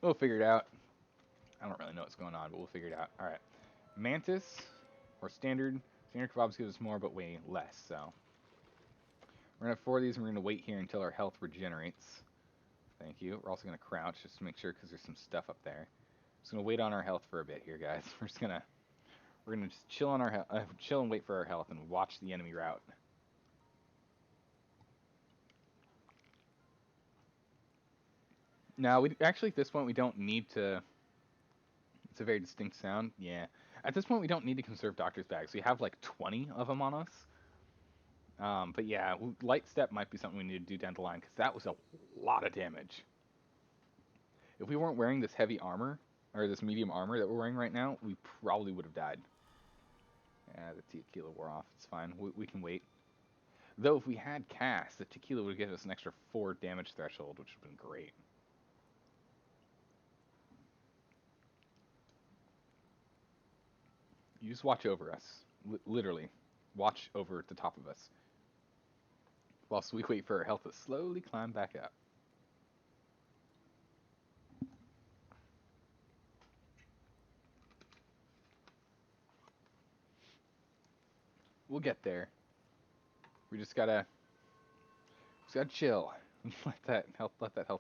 We'll figure it out. I don't really know what's going on, but we'll figure it out. All right. Mantis or standard. Standard kebabs gives us more, but way less. So we're gonna have 4 of these, and we're gonna wait here until our health regenerates. Thank you. We're also gonna crouch just to make sure because there's some stuff up there. Just gonna wait on our health for a bit here, guys. We're gonna just chill on our chill and wait for our health and watch the enemy route. Now, we actually at this point we don't need to. It's a very distinct sound. Yeah. At this point, we don't need to conserve doctor's bags. We have like 20 of them on us. But yeah, light step might be something we need to do down the line because that was a lot of damage. If we weren't wearing this heavy armor or this medium armor that we're wearing right now, we probably would have died. Yeah, the tequila wore off. It's fine. We can wait. Though if we had cast, the tequila would give us an extra 4 damage threshold, which would have been great. You just watch over us. Literally. Watch over the top of us. Whilst we wait for our health to slowly climb back up. We'll get there. We just gotta chill. Let that health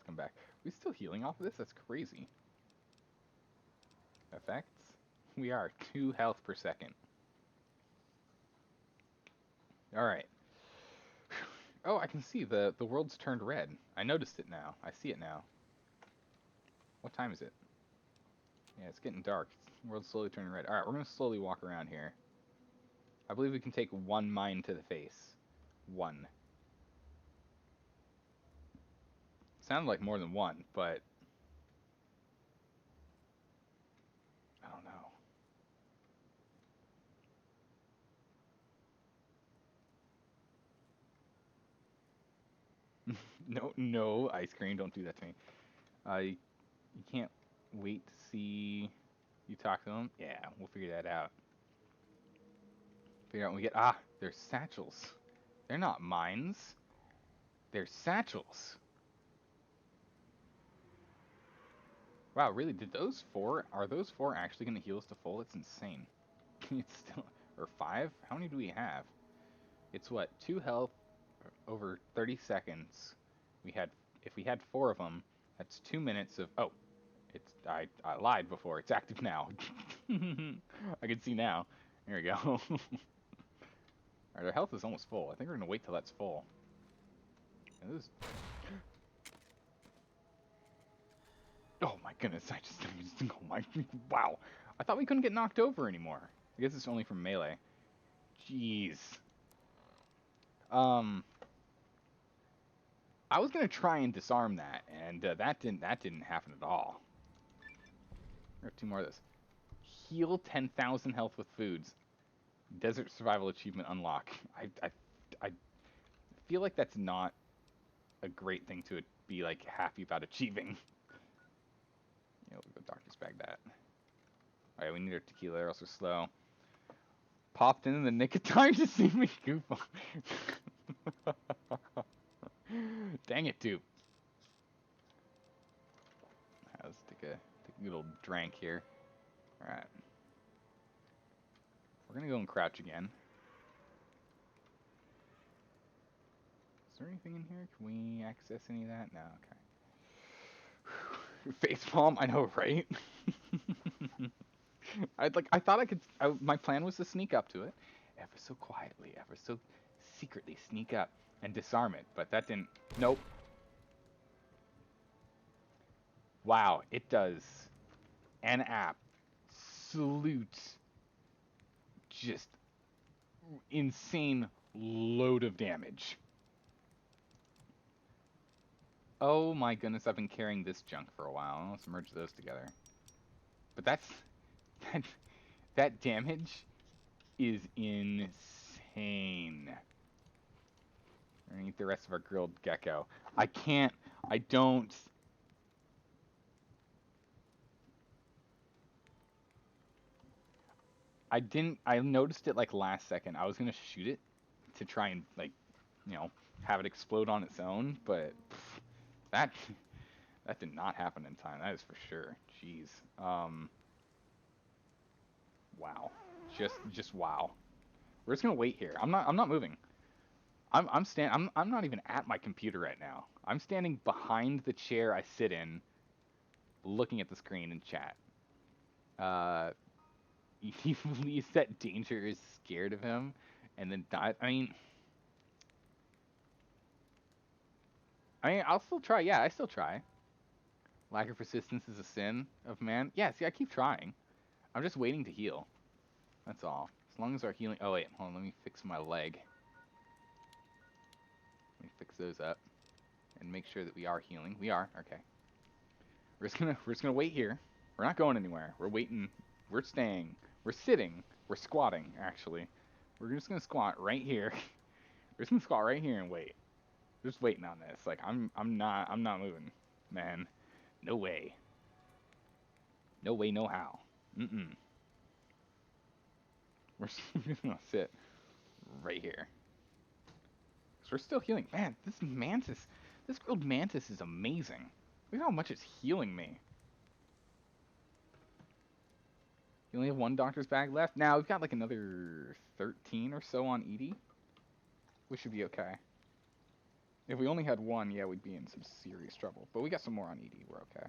come back. We still healing off of this? That's crazy. Effects? We are 2 health per second. Alright. Oh, I can see the world's turned red. I noticed it now. I see it now. What time is it? Yeah, it's getting dark. The world's slowly turning red. Alright, we're gonna slowly walk around here. I believe we can take 1 mine to the face. 1. Sounded like more than 1, but I don't know. No, ice cream. Don't do that to me. You can't wait to see you talk to them. Yeah, we'll figure that out. Figure out when we get they're satchels. They're not mines. They're satchels. Wow, really? Are those 4 actually going to heal us to full? That's insane. It's still, or 5? How many do we have? It's what, 2 health over 30 seconds. If we had 4 of them, that's 2 minutes of, I lied before. It's active now. I can see now. There we go. Alright, our health is almost full. I think we're going to wait till that's full. Oh my goodness, oh my, wow. I thought we couldn't get knocked over anymore. I guess it's only from melee. Jeez. I was gonna try and disarm that, and that didn't happen at all. There are 2 more of this. Heal 10,000 health with foods. Desert survival achievement unlock. I feel like that's not a great thing to be like happy about achieving. Yeah, we'll go doctor's bag that. Alright, we need our tequila, or else we're slow. Popped in the nick of time to see me goof on. Dang it, dude. Let's take a little drink here. Alright. We're gonna go and crouch again. Is there anything in here? Can we access any of that? No, okay. Facepalm, I know, right? I thought I could. My plan was to sneak up to it, ever so quietly, ever so secretly sneak up and disarm it, but that didn't. Nope. Wow, it does an absolute, just insane load of damage. Oh my goodness, I've been carrying this junk for a while. Let's merge those together. But that that damage is insane. We're gonna eat the rest of our grilled gecko. I can't. I don't. I didn't. I noticed it like last second. I was gonna shoot it, to try and like, you know, have it explode on its own, but that that did not happen in time. That is for sure. Jeez. Wow. Just wow. We're just gonna wait here. I'm not moving. I'm not even at my computer right now. I'm standing behind the chair I sit in, looking at the screen in chat. He believes that Danger is scared of him, and then dies. I'll still try. Yeah, I still try. Lack of persistence is a sin of man. Yeah, see, I keep trying. I'm just waiting to heal. That's all. As long as our healing. Oh wait, hold on. Let me fix my leg. Let me fix those up and make sure that we are healing. We are. Okay. We're just gonna wait here. We're not going anywhere. We're waiting. We're staying. We're sitting. We're squatting. Actually, we're just gonna squat right here. We're just gonna squat right here and wait. Just waiting on this. Like I'm not moving, man. No way. No way. No how. Mm-mm. We're just gonna sit right here. Cause we're still healing. Man, this grilled mantis is amazing. Look how much it's healing me. You only have one doctor's bag left. Now we've got like another 13 or so on Edie. We should be okay. If we only had one, yeah, we'd be in some serious trouble. But we got some more on Edie. We're okay.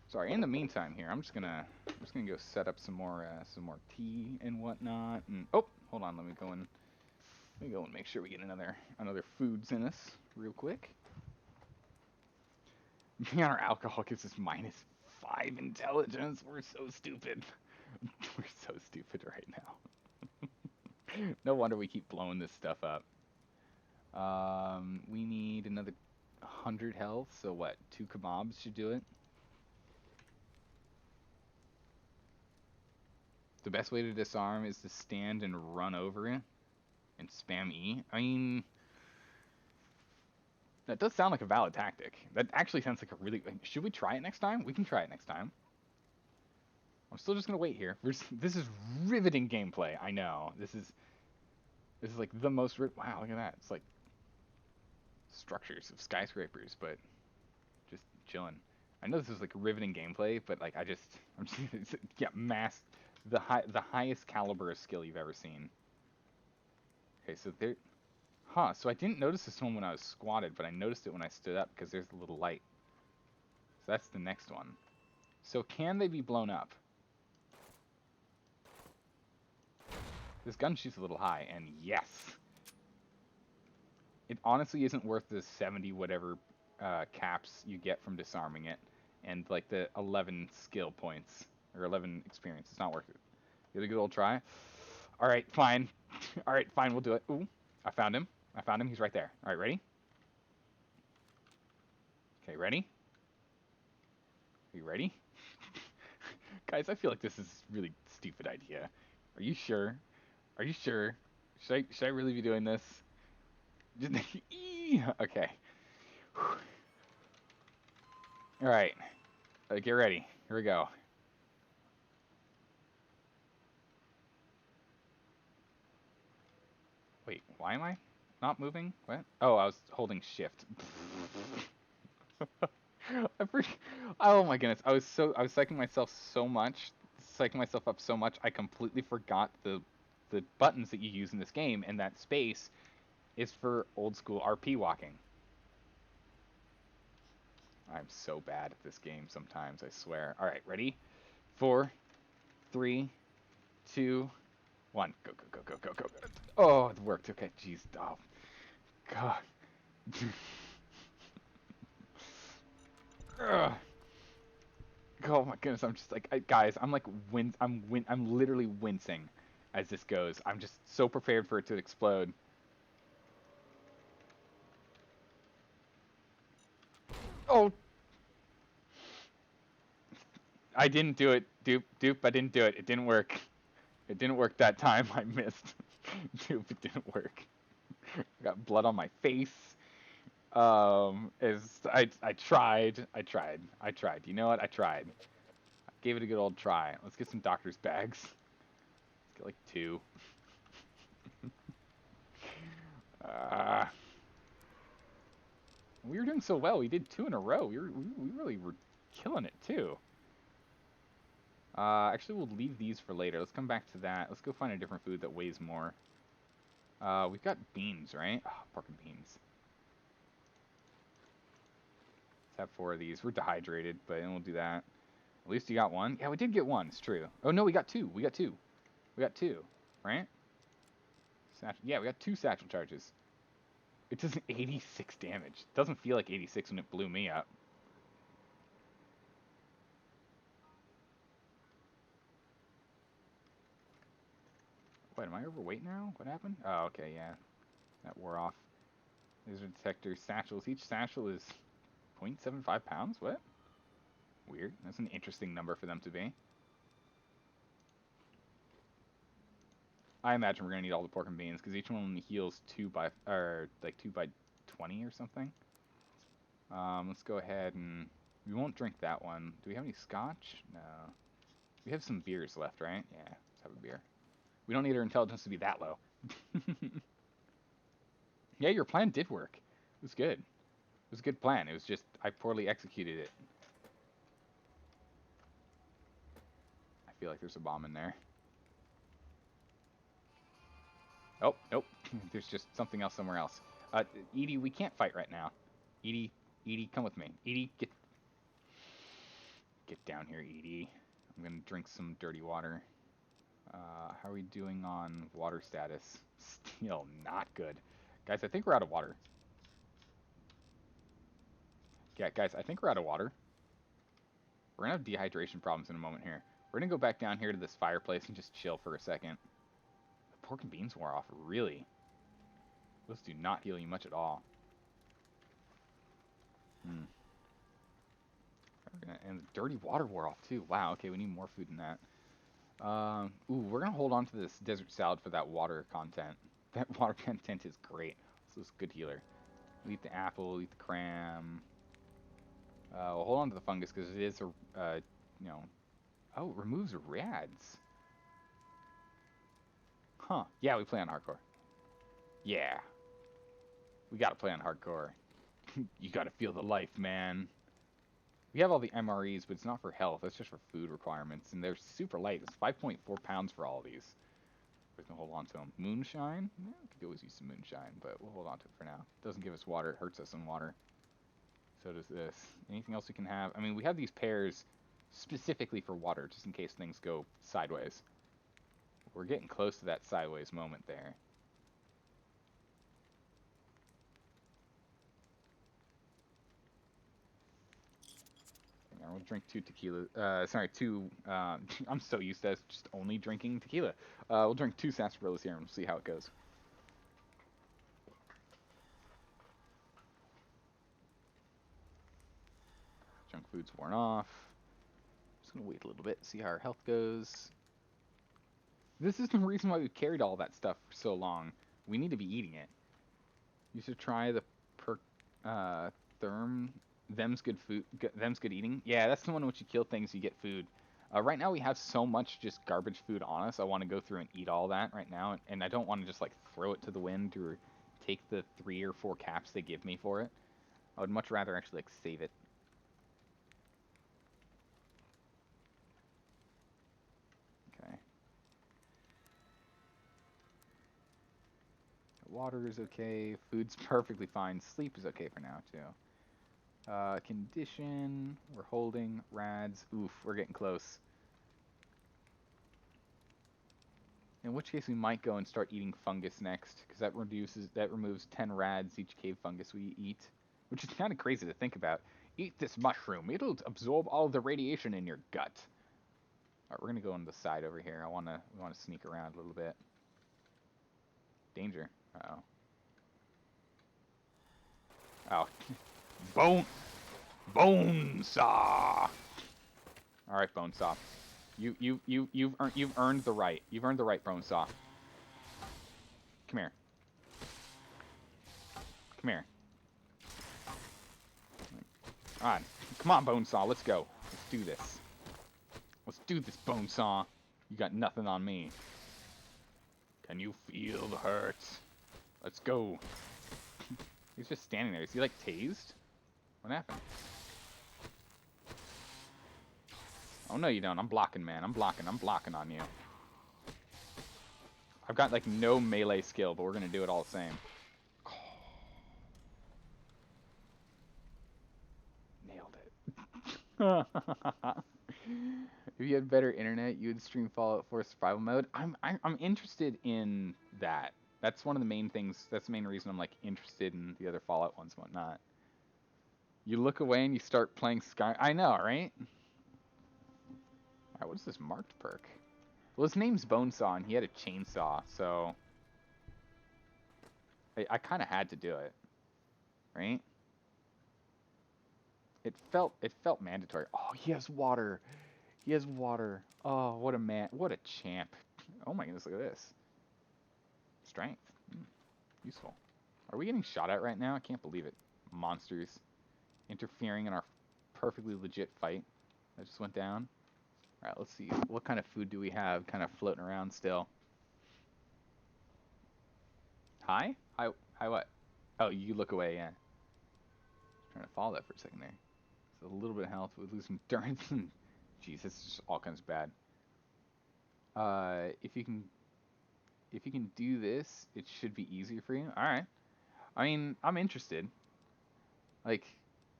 Sorry. In the meantime, here I'm just gonna go set up some more tea and whatnot. And oh, hold on. Let me go and make sure we get another foods in us real quick. Man, our alcohol gives us -5 intelligence. We're so stupid. We're so stupid right now. No wonder we keep blowing this stuff up. We need another 100 health, so what? 2 kebabs should do it. The best way to disarm is to stand and run over it and spam E. I mean, that does sound like a valid tactic. That actually sounds like a really... Should we try it next time? We can try it next time. I'm still just gonna wait here. This is riveting gameplay. I know. This is like the most... Wow, look at that. It's like structures of skyscrapers, but just chilling. I know this is like riveting gameplay, but like I'm just yeah, the highest caliber of skill you've ever seen. Okay, so there, huh? So I didn't notice this one when I was squatted, but I noticed it when I stood up because there's a little light. So that's the next one. So can they be blown up? This gun shoots a little high, and yes. It honestly isn't worth the 70 whatever caps you get from disarming it, and like the 11 skill points or 11 experience. It's not worth it. Get a good old try. All right, fine. All right, fine. We'll do it. Ooh, I found him. He's right there. All right, ready? Okay, ready? Are you ready? Guys, I feel like this is a really stupid idea. Are you sure? Are you sure? Should I really be doing this? Okay. All right. Get ready. Here we go. Wait, why am I not moving? What? Oh, I was holding shift. Oh my goodness. I was psyching myself up so much I completely forgot the buttons that you use in this game, and that space is for old school RP walking. I'm so bad at this game sometimes, I swear. All right, ready? 4, 3, 2, 1. Go, go, go, go, go, go. Oh, it worked. Okay, jeez. Oh, God. Ugh. Oh my goodness, I'm just like, guys, I'm like, I'm literally wincing as this goes. I'm just so prepared for it to explode. Oh, I didn't do it, dupe. I didn't do it. It didn't work. It didn't work that time. I missed. Dupe, it didn't work. I got blood on my face. I tried. You know what? I tried. I gave it a good old try. Let's get some doctor's bags. Let's get like 2. Uh, we were doing so well. We did 2 in a row. We really were killing it too. Actually, we'll leave these for later. Let's come back to that. Let's go find a different food that weighs more. We've got beans, right? Oh, pork and beans. Let's have 4 of these. We're dehydrated, but we'll do that. At least you got 1. Yeah, we did get 1. It's true. Oh, no, we got 2. We got 2. We got 2, right? Yeah, we got 2 satchel charges. It does 86 damage. It doesn't feel like 86 when it blew me up. Wait, am I overweight now? What happened? Oh, okay, yeah. That wore off. Laser detector satchels. Each satchel is 0.75 pounds? What? Weird. That's an interesting number for them to be. I imagine we're gonna need all the pork and beans because each one only heals 2 by 20 or something. Let's go ahead and we won't drink that one. Do we have any scotch? No. We have some beers left, right? Yeah, let's have a beer. We don't need our intelligence to be that low. Yeah, your plan did work. It was good. It was a good plan. It was just I poorly executed it. I feel like there's a bomb in there. Oh, nope. There's just something else somewhere else. Edie, we can't fight right now. Edie, come with me. Edie, get down here, Edie. I'm gonna drink some dirty water. How are we doing on water status? Still not good. Guys, I think we're out of water. Yeah, guys, I think we're out of water. We're gonna have dehydration problems in a moment here. We're gonna go back down here to this fireplace and just chill for a second. The pork and beans wore off, really. Those do not heal you much at all. And the dirty water wore off too. Wow, okay, we need more food than that. Ooh, we're gonna hold on to this desert salad for that water content. That water content is great. This is a good healer. We'll eat the apple, we'll eat the cram. We'll hold on to the fungus because it is a, you know... Oh, it removes rads. Huh. Yeah, we play on hardcore. Yeah. We gotta play on hardcore. You gotta feel the life, man. We have all the MREs, but it's not for health. That's just for food requirements. And they're super light. It's 5.4 pounds for all of these. We're going to hold on to them. Moonshine? Yeah, we could always use some moonshine, but we'll hold on to it for now. It doesn't give us water. It hurts us in water. So does this. Anything else we can have? I mean, we have these pairs specifically for water, just in case things go sideways. We're getting close to that sideways moment there. We'll drink 2 tequila. I'm so used to just only drinking tequila. We'll drink 2 sarsaparillas here and we'll see how it goes. Junk food's worn off. Just gonna wait a little bit, see how our health goes. This is the reason why we carried all that stuff for so long. We need to be eating it. You should try the Therm. Them's good food. Them's good eating. Yeah, that's the one in which you kill things, you get food. Right now we have so much just garbage food on us. I want to go through and eat all that right now, and I don't want to just like throw it to the wind or take the 3 or 4 caps they give me for it. I would much rather actually like save it. Okay. Water is okay. Food's perfectly fine. Sleep is okay for now too. Condition. We're holding. Rads. Oof, we're getting close. In which case we might go and start eating fungus next, because that removes 10 rads each cave fungus we eat, which is kind of crazy to think about. Eat this mushroom; it'll absorb all the radiation in your gut. All right, we're gonna go on the side over here. We wanna sneak around a little bit. Danger. Uh-oh. Oh, bone saw. All right, bone saw. You've earned the right. You've earned the right, bone saw. Come here. Come here. On. Come on, Bonesaw, let's go. Let's do this. Let's do this, Bonesaw. You got nothing on me. Can you feel the hurt Let's go. He's just standing there. Is he like tased? What happened? Oh no, you don't. I'm blocking, man. I'm blocking on you. I've got like no melee skill, but we're gonna do it all the same. Nailed it. If you had better internet, you would stream Fallout 4 survival mode. I'm interested in that. That's one of the main things. That's the main reason I'm like interested in the other Fallout ones and whatnot. You look away and you start playing Sky. I know, right? Alright, what is this marked perk? Well, his name's Bonesaw, and he had a chainsaw, so I kind of had to do it, right? It felt mandatory. Oh, he has water. He has water. Oh, what a man! What a champ! Oh my goodness, look at this. Strength, useful. Are we getting shot at right now? I can't believe it. Monsters interfering in our perfectly legit fight that just went down. All right, let's see. What kind of food do we have kind of floating around still? Hi? Hi what? Oh, you look away, yeah. Trying to follow that for a second there. So a little bit of health, we lose endurance, and jeez, this is just all kinds of bad. If you can do this, it should be easier for you. All right. I mean, I'm interested. Like,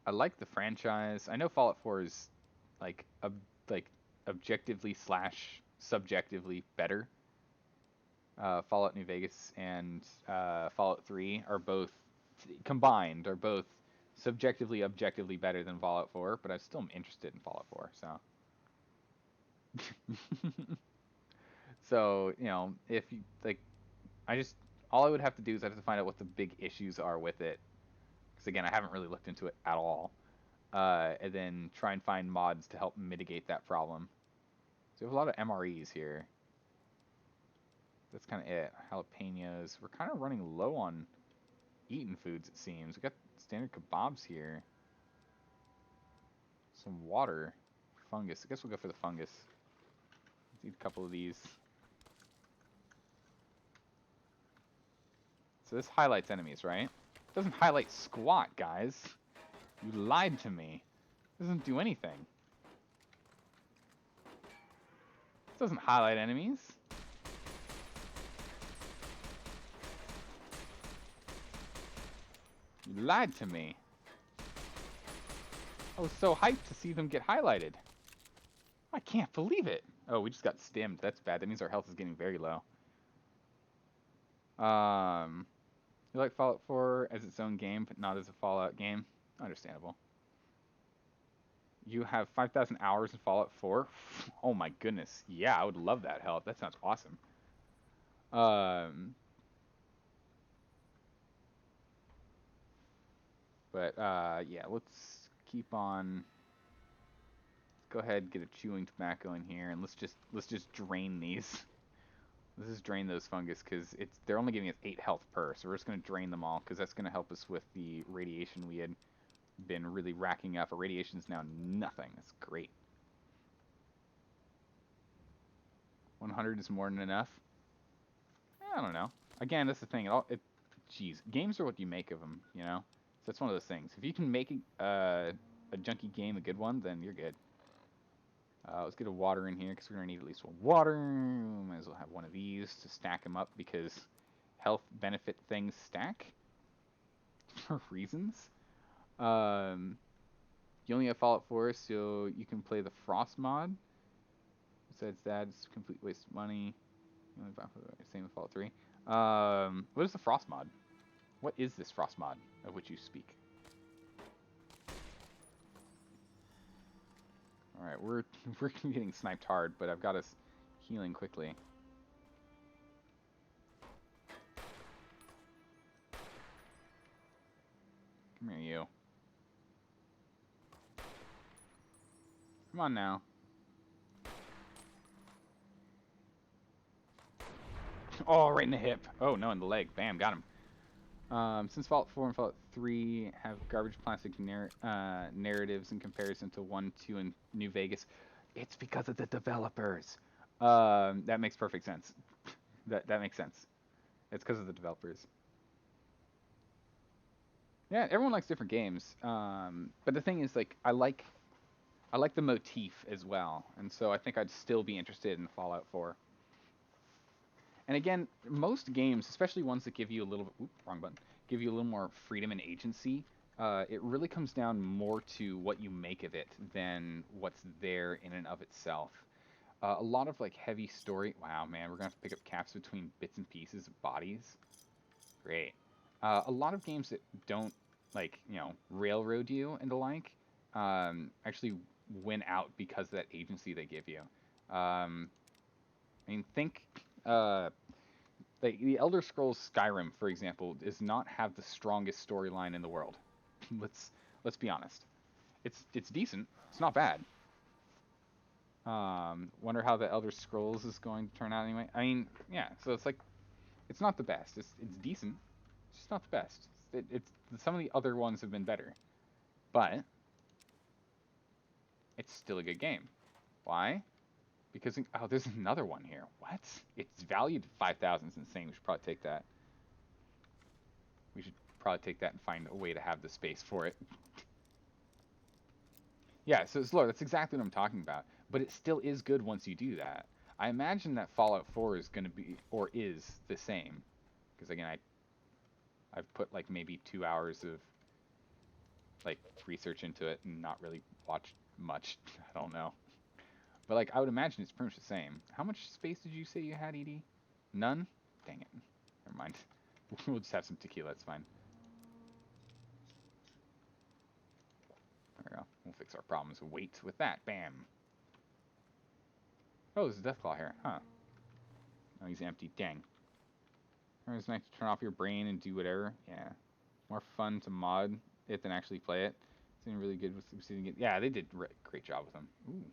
I like the franchise. I know Fallout 4 is like like objectively slash subjectively better. Fallout New Vegas and Fallout 3 are both combined are both subjectively objectively better than Fallout 4, but I still am interested in Fallout 4. So you know, if you like, I just all I would have to do is I have to find out what the big issues are with it, because again, I haven't really looked into it at all, and then try and find mods to help mitigate that problem. So we have a lot of MREs here. That's kind of it. Jalapenos. We're kind of running low on eating foods, it seems. We got standard kebabs here. Some water. Fungus. I guess we'll go for the fungus. Let's eat a couple of these. So this highlights enemies, right? It doesn't highlight squat, guys. You lied to me. It doesn't do anything. This doesn't highlight enemies. You lied to me. I was so hyped to see them get highlighted. I can't believe it. Oh, we just got stimmed. That's bad. That means our health is getting very low. You like Fallout 4 as its own game, but not as a Fallout game? Understandable. You have 5,000 hours in Fallout 4? Oh my goodness. Yeah, I would love that help. That sounds awesome. Yeah, let's keep on. Go ahead, get a chewing tobacco in here, and let's just drain these. Let's just drain those fungus because they're only giving us 8 health per, so we're just gonna drain them all because that's gonna help us with the radiation we had been really racking up. Our radiation is now nothing. That's great. 100 is more than enough. I don't know. Again, that's the thing. Geez, games are what you make of them, you know. So that's one of those things. If you can make a junky game a good one, then you're good. Let's get a water in here because we're gonna need at least one water. Might as well have one of these to stack them up because health benefit things stack for reasons. You only have Fallout 4, so you can play the Frost mod. Besides that, it's a complete waste of money. Same with Fallout 3. What is the Frost mod? What is this Frost mod of which you speak? Alright, we're getting sniped hard, but I've got us healing quickly. Come here, you. Come on now. Oh, right in the hip. Oh, no, in the leg. Bam, got him. Since Fallout 4 and Fallout 3 have garbage plastic narratives in comparison to 1, 2, and New Vegas, it's because of the developers. That makes perfect sense. That makes sense. It's because of the developers. Yeah, everyone likes different games. But the thing is, like, I like the motif as well, and so I think I'd still be interested in Fallout 4. And again, most games, especially ones that give you a little, wrong button, give you a little more freedom and agency. It really comes down more to what you make of it than what's there in and of itself. A lot of like heavy story. Wow, man, we're gonna have to pick up caps between bits and pieces of bodies. Great. A lot of games that don't like railroad you and the like actually win out because of that agency they give you. I mean, think like the Elder Scrolls Skyrim, for example, does not have the strongest storyline in the world. let's let's be honest. It's decent. It's not bad. Wonder how the Elder Scrolls is going to turn out anyway. I mean, yeah. So it's like it's not the best. It's decent. It's just not the best. It's some of the other ones have been better, but it's still a good game. Why? Because oh, there's another one here. What? It's valued 5,000. It's insane. We should probably take that. We should probably take that and find a way to have the space for it. Yeah, so Zaldore, that's exactly what I'm talking about. But it still is good once you do that. I imagine that Fallout 4 is going to be, or is, the same. Because again, I've put like maybe 2 hours of like research into it and not really watched much. I don't know. But like I would imagine it's pretty much the same. How much space did you say you had, Edie? None? Dang it. Never mind. We'll just have some tequila, it's fine. There we go. We'll fix our problems. Wait with that. Bam. Oh, there's a Deathclaw here. Huh. Oh, he's empty. Dang. It's nice to turn off your brain and do whatever. Yeah. More fun to mod it than actually play it. It's really good with succeeding it. Yeah, they did a great job with them. Ooh.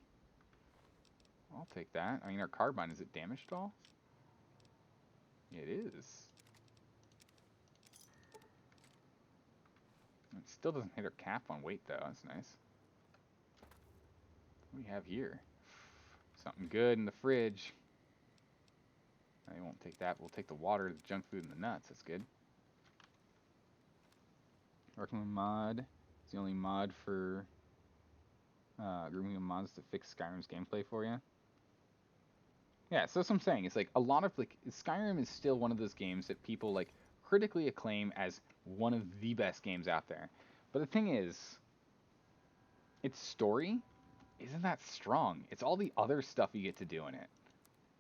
I'll take that. I mean, our carbine, is it damaged at all? It is. It still doesn't hit our cap on weight, though. That's nice. What do we have here? Something good in the fridge. I won't take that. We'll take the water, the junk food, and the nuts. That's good. Working with mod. It's the only mod for grooming of mods to fix Skyrim's gameplay for you. Yeah, so that's what I'm saying. It's like a lot of like Skyrim is still one of those games that people like critically acclaim as one of the best games out there. But the thing is, its story isn't that strong. It's all the other stuff you get to do in it,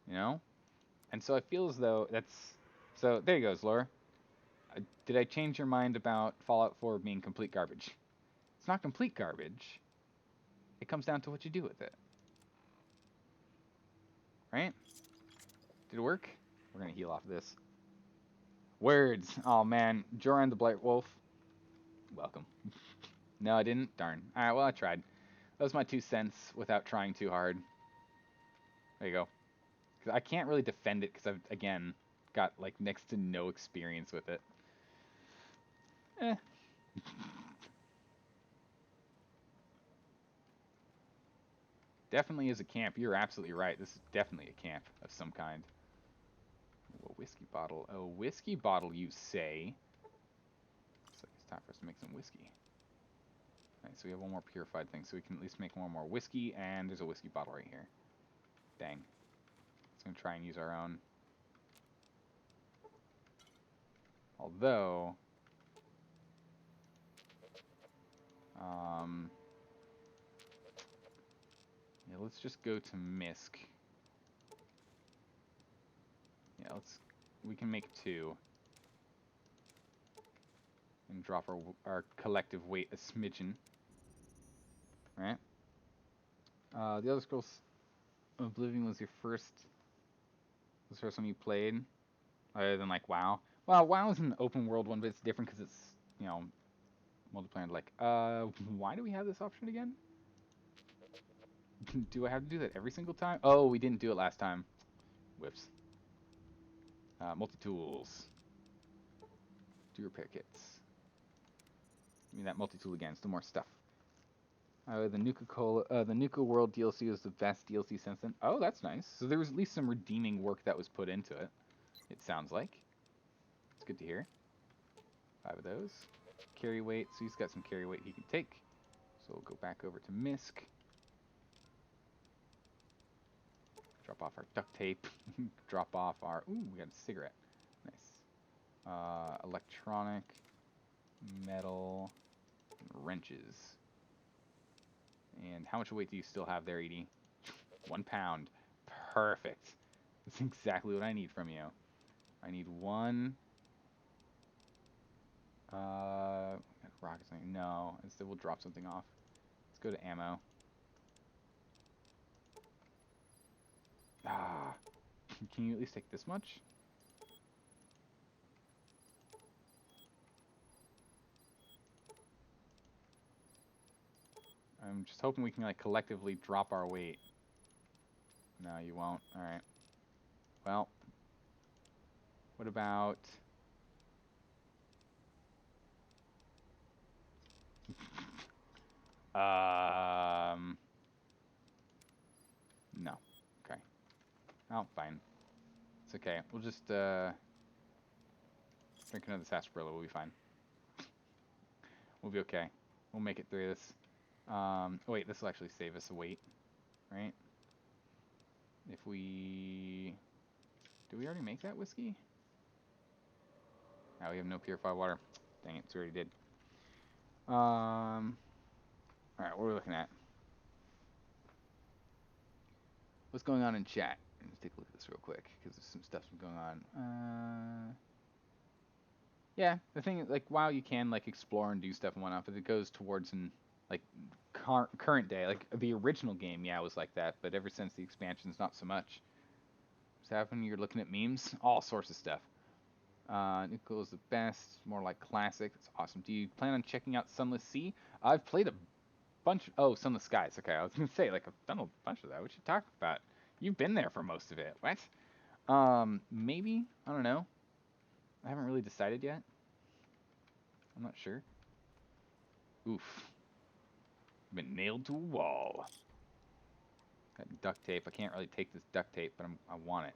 you know? And so I feel as though that's so there you go, Zaldore. Did I change your mind about Fallout 4 being complete garbage? It's not complete garbage. It comes down to what you do with it. Right? Did it work? We're gonna heal off this. Words. Oh man, Joran the Blight Wolf. Welcome. No, I didn't. Darn. Alright, well I tried. That was my 2 cents without trying too hard. There you go. Because I can't really defend it because I've, again, got like next to no experience with it. Eh. Definitely is a camp. You're absolutely right. This is definitely a camp of some kind. Ooh, a whiskey bottle. A whiskey bottle, you say? Looks like it's time for us to make some whiskey. Alright, so we have one more purified thing, so we can at least make one more whiskey, and there's a whiskey bottle right here. Dang. Let's gonna try and use our own. Although, yeah, let's just go to Misk. Yeah, we can make 2. And drop our collective weight a smidgen. Right? The Elder Scrolls Oblivion was the first one you played, other than like WoW. Well, WoW is an open world one, but it's different because it's, multiplayer. Like, why do we have this option again? Do I have to do that every single time? Oh, we didn't do it last time. Whoops. Multi-tools. Do repair kits. Give me that multi-tool again. Still more stuff. The Nuka World DLC was the best DLC since then. Oh, that's nice. So there was at least some redeeming work that was put into it. It sounds like. It's good to hear. 5 of those. carry weight, so he's got some carry weight he can take. So we'll go back over to Misk. Drop off our duct tape. Drop off our... Ooh, we got a cigarette. Nice. Electronic, metal, wrenches. And how much weight do you still have there, Edie? 1 pound. Perfect. That's exactly what I need from you. I need one... rocket something. No, instead we'll drop something off. Let's go to ammo. Ah, can you at least take this much? I'm just hoping we can like collectively drop our weight. No, you won't. All right. Well, what about... No. Okay. Oh, fine. It's okay. We'll just drink another sarsaparilla. We'll be fine. We'll be okay. We'll make it through this. Oh wait, this will actually save us a weight, right? If we... Did we already make that whiskey? Now we have no purified water. Dang it, we already did. Alright, what are we looking at? What's going on in chat? Let's take a look at this real quick, because there's some stuff going on. Yeah, the thing is, like, WoW, you can, like, explore and do stuff and whatnot, but it goes towards, like, current day. Like, the original game, yeah, was like that, but ever since the expansions, not so much. What's happening? You're looking at memes? All sorts of stuff. Nickel is the best, more like classic. That's awesome. Do you plan on checking out Sunless Sea? I've played a bunch. Oh, Sunless Skies. Okay, I was gonna say like I've done a bunch of that. What you talking about? You've been there for most of it. What? Maybe. I don't know. I haven't really decided yet. I'm not sure. Oof. Been nailed to a wall. Got duct tape. I can't really take this duct tape, but I want it.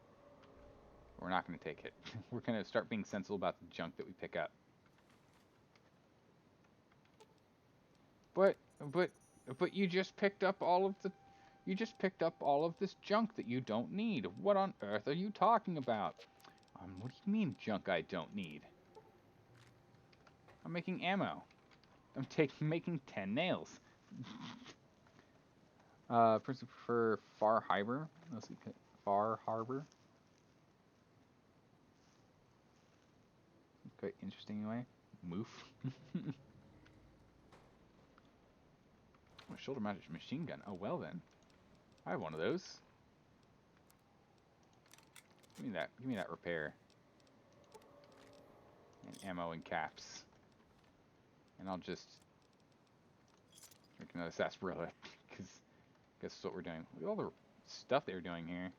We're not gonna take it. We're gonna start being sensible about the junk that we pick up. But you just picked up all of this junk that you don't need. What on earth are you talking about? What do you mean junk I don't need? I'm making ammo. I'm making 10 nails. Person prefer Far Harbor. Let's see, Far Harbor. Quite interesting anyway. Moof. Oh, shoulder mounted machine gun. Oh well then. I have one of those. Give me that. Give me that repair. And ammo and caps. And I'll just drink another sarsaparilla, because guess that's what we're doing. Look at all the stuff they were doing here.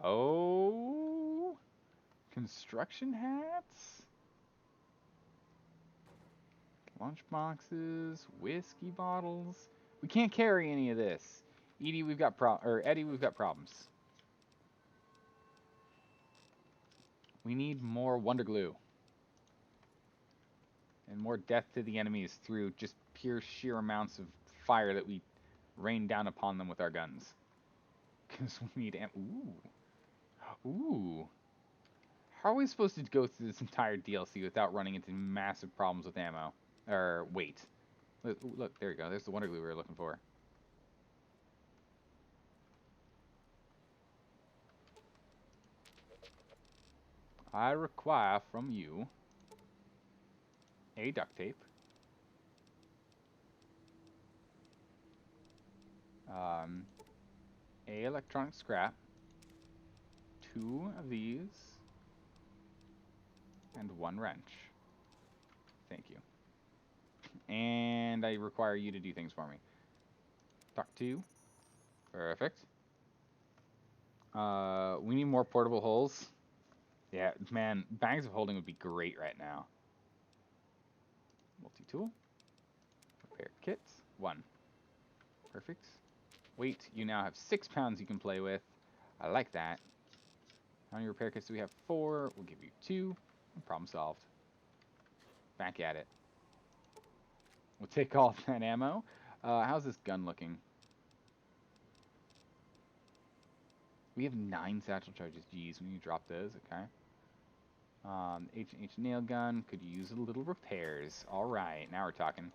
Oh, construction hats, lunch boxes, whiskey bottles. We can't carry any of this. Eddie, we've got problems. We need more Wonder Glue. And more death to the enemies through just pure sheer amounts of fire that we rain down upon them with our guns. Because we need Ooh. How are we supposed to go through this entire DLC without running into massive problems with ammo? Or weight. Look, there you go. There's the Wonder Glue we were looking for. I require from you a duct tape. A electronic scrap. 2 of these. And 1 wrench. Thank you. And I require you to do things for me. Talk to. Perfect. We need more portable holes. Yeah, man, bags of holding would be great right now. Multi-tool. Repair kit. 1. Perfect. Weight, you now have 6 pounds you can play with. I like that. How many repair kits do we have? 4. We'll give you 2. Problem solved. Back at it. We'll take all that ammo. How's this gun looking? We have 9 satchel charges. Geez, we need to drop those. Okay. H&H nail gun could use a little repairs. All right, now we're talking.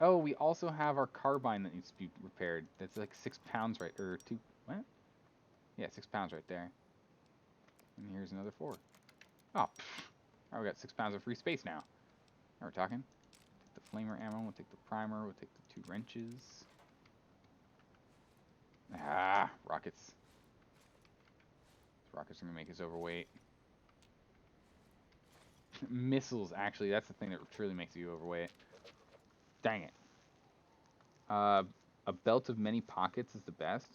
Oh, we also have our carbine that needs to be repaired. That's like 6 pounds right, or 2, what? Yeah, 6 pounds right there. And here's another 4. Oh, pfft. All right, we got 6 pounds of free space now. Now we're talking. Take the flamer ammo, we'll take the primer, we'll take the 2 wrenches. Ah, rockets. These rockets are gonna make us overweight. Missiles, actually, that's the thing that truly makes you overweight. Dang it. A belt of many pockets is the best.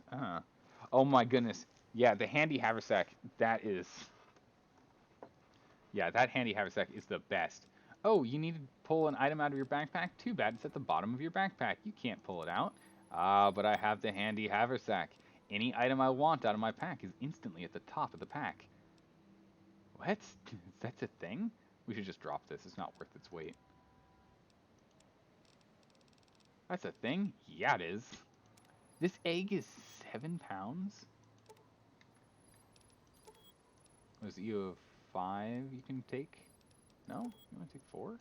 Oh my goodness. Yeah, the handy haversack. That is. Yeah, that handy haversack is the best. Oh, you need to pull an item out of your backpack? Too bad, it's at the bottom of your backpack. You can't pull it out. Ah, but I have the handy haversack. Any item I want out of my pack is instantly at the top of the pack. What? That's a thing? We should just drop this. It's not worth its weight. That's a thing? Yeah, it is. This egg is 7 pounds? Was you have 5 you can take? No? You want to take 4?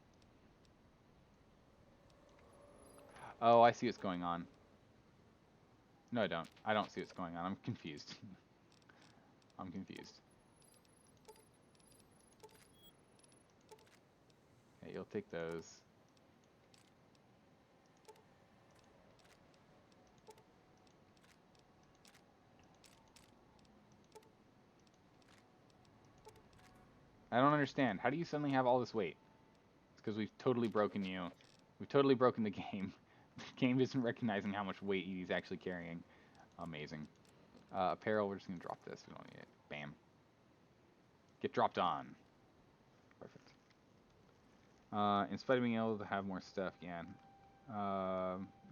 Oh, I see what's going on. No, I don't. I don't see what's going on. I'm confused. I'm confused. Okay, you'll take those. I don't understand. How do you suddenly have all this weight? It's because we've totally broken you. We've totally broken the game. The game isn't recognizing how much weight he's actually carrying. Amazing. Apparel, we're just going to drop this. We don't need it. Bam. Get dropped on. Perfect. In spite of being able to have more stuff, yeah.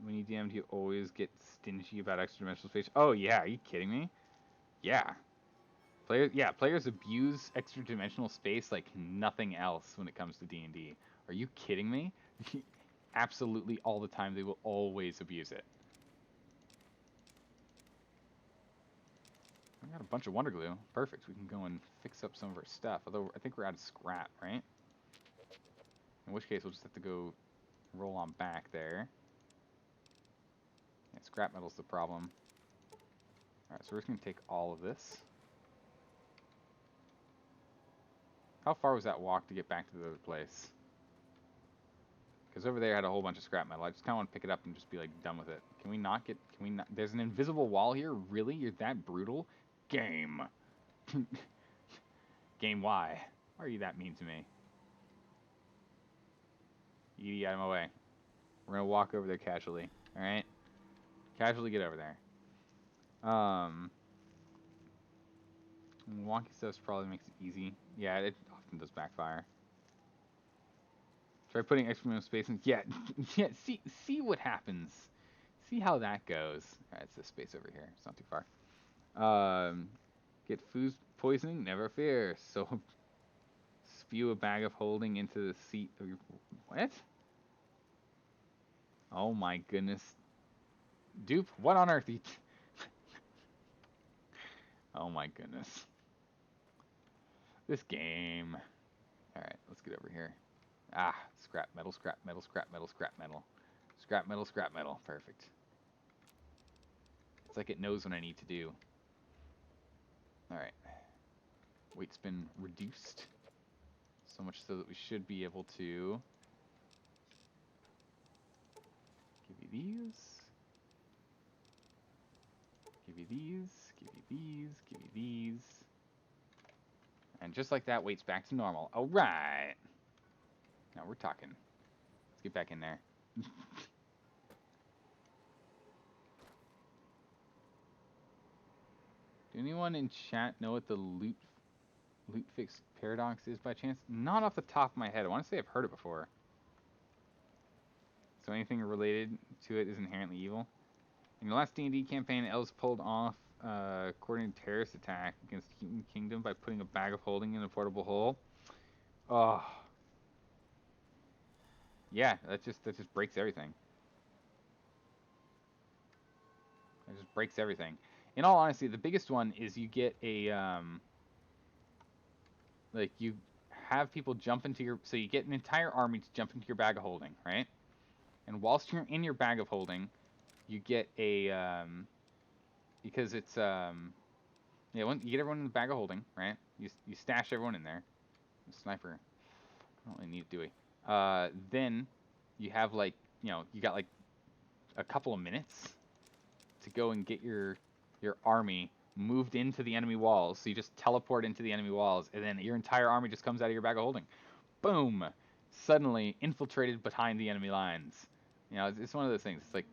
When you DM, do you always get stingy about extra dimensional space? Oh, yeah. Are you kidding me? Yeah. Players abuse extra dimensional space like nothing else when it comes to D&D. Are you kidding me? Absolutely all the time. They will always abuse it. I got a bunch of wonder glue. Perfect. We can go and fix up some of our stuff. Although I think we're out of scrap, right? In which case we'll just have to go roll on back there. Yeah, scrap metal's the problem. Alright, so we're just going to take all of this. How far was that walk to get back to the other place? Because over there I had a whole bunch of scrap metal. I just kind of want to pick it up and just be like done with it. Can we not get... Can we not... There's an invisible wall here? Really? You're that brutal? Game. Game, why? Why are you that mean to me? Edie, out of my way. We're going to walk over there casually. Alright? Casually get over there. Wonky stuff probably makes it easy. Yeah, it often does backfire. Try putting extra space in. Yeah, yeah. See what happens. See how that goes. All right, it's this space over here. It's not too far. Get food poisoning? Never fear. So spew a bag of holding into the seat of your. What? Oh my goodness. Dupe, what on earth? Oh my goodness. This game. All right, let's get over here. Ah, scrap metal, scrap metal, scrap metal, scrap metal. Scrap metal, scrap metal. Perfect. It's like it knows what I need to do. Alright. Weight's been reduced. So much so that we should be able to give you these. Give you these. Give you these. Give you these. And just like that, weight's back to normal. Alright! Now we're talking. Let's get back in there. Do anyone in chat know what the loot fix paradox is by chance? Not off the top of my head. I want to say I've heard it before. So anything related to it is inherently evil. In the last D&D campaign, elves pulled off a coordinated terrorist attack against Human Kingdom by putting a bag of holding in a portable hole. Oh, Yeah, that just breaks everything. It just breaks everything. In all honesty, the biggest one is you get a like you have people jump into your, so you get an entire army to jump into your bag of holding, right? And whilst you're in your bag of holding, you get a because it's yeah, you get everyone in the bag of holding, right? You stash everyone in there. The sniper, I don't really need to do it. Then you have like, you got like a couple of minutes to go and get your army moved into the enemy walls. So you just teleport into the enemy walls, and then your entire army just comes out of your bag of holding. Boom! Suddenly infiltrated behind the enemy lines. It's one of those things. It's like,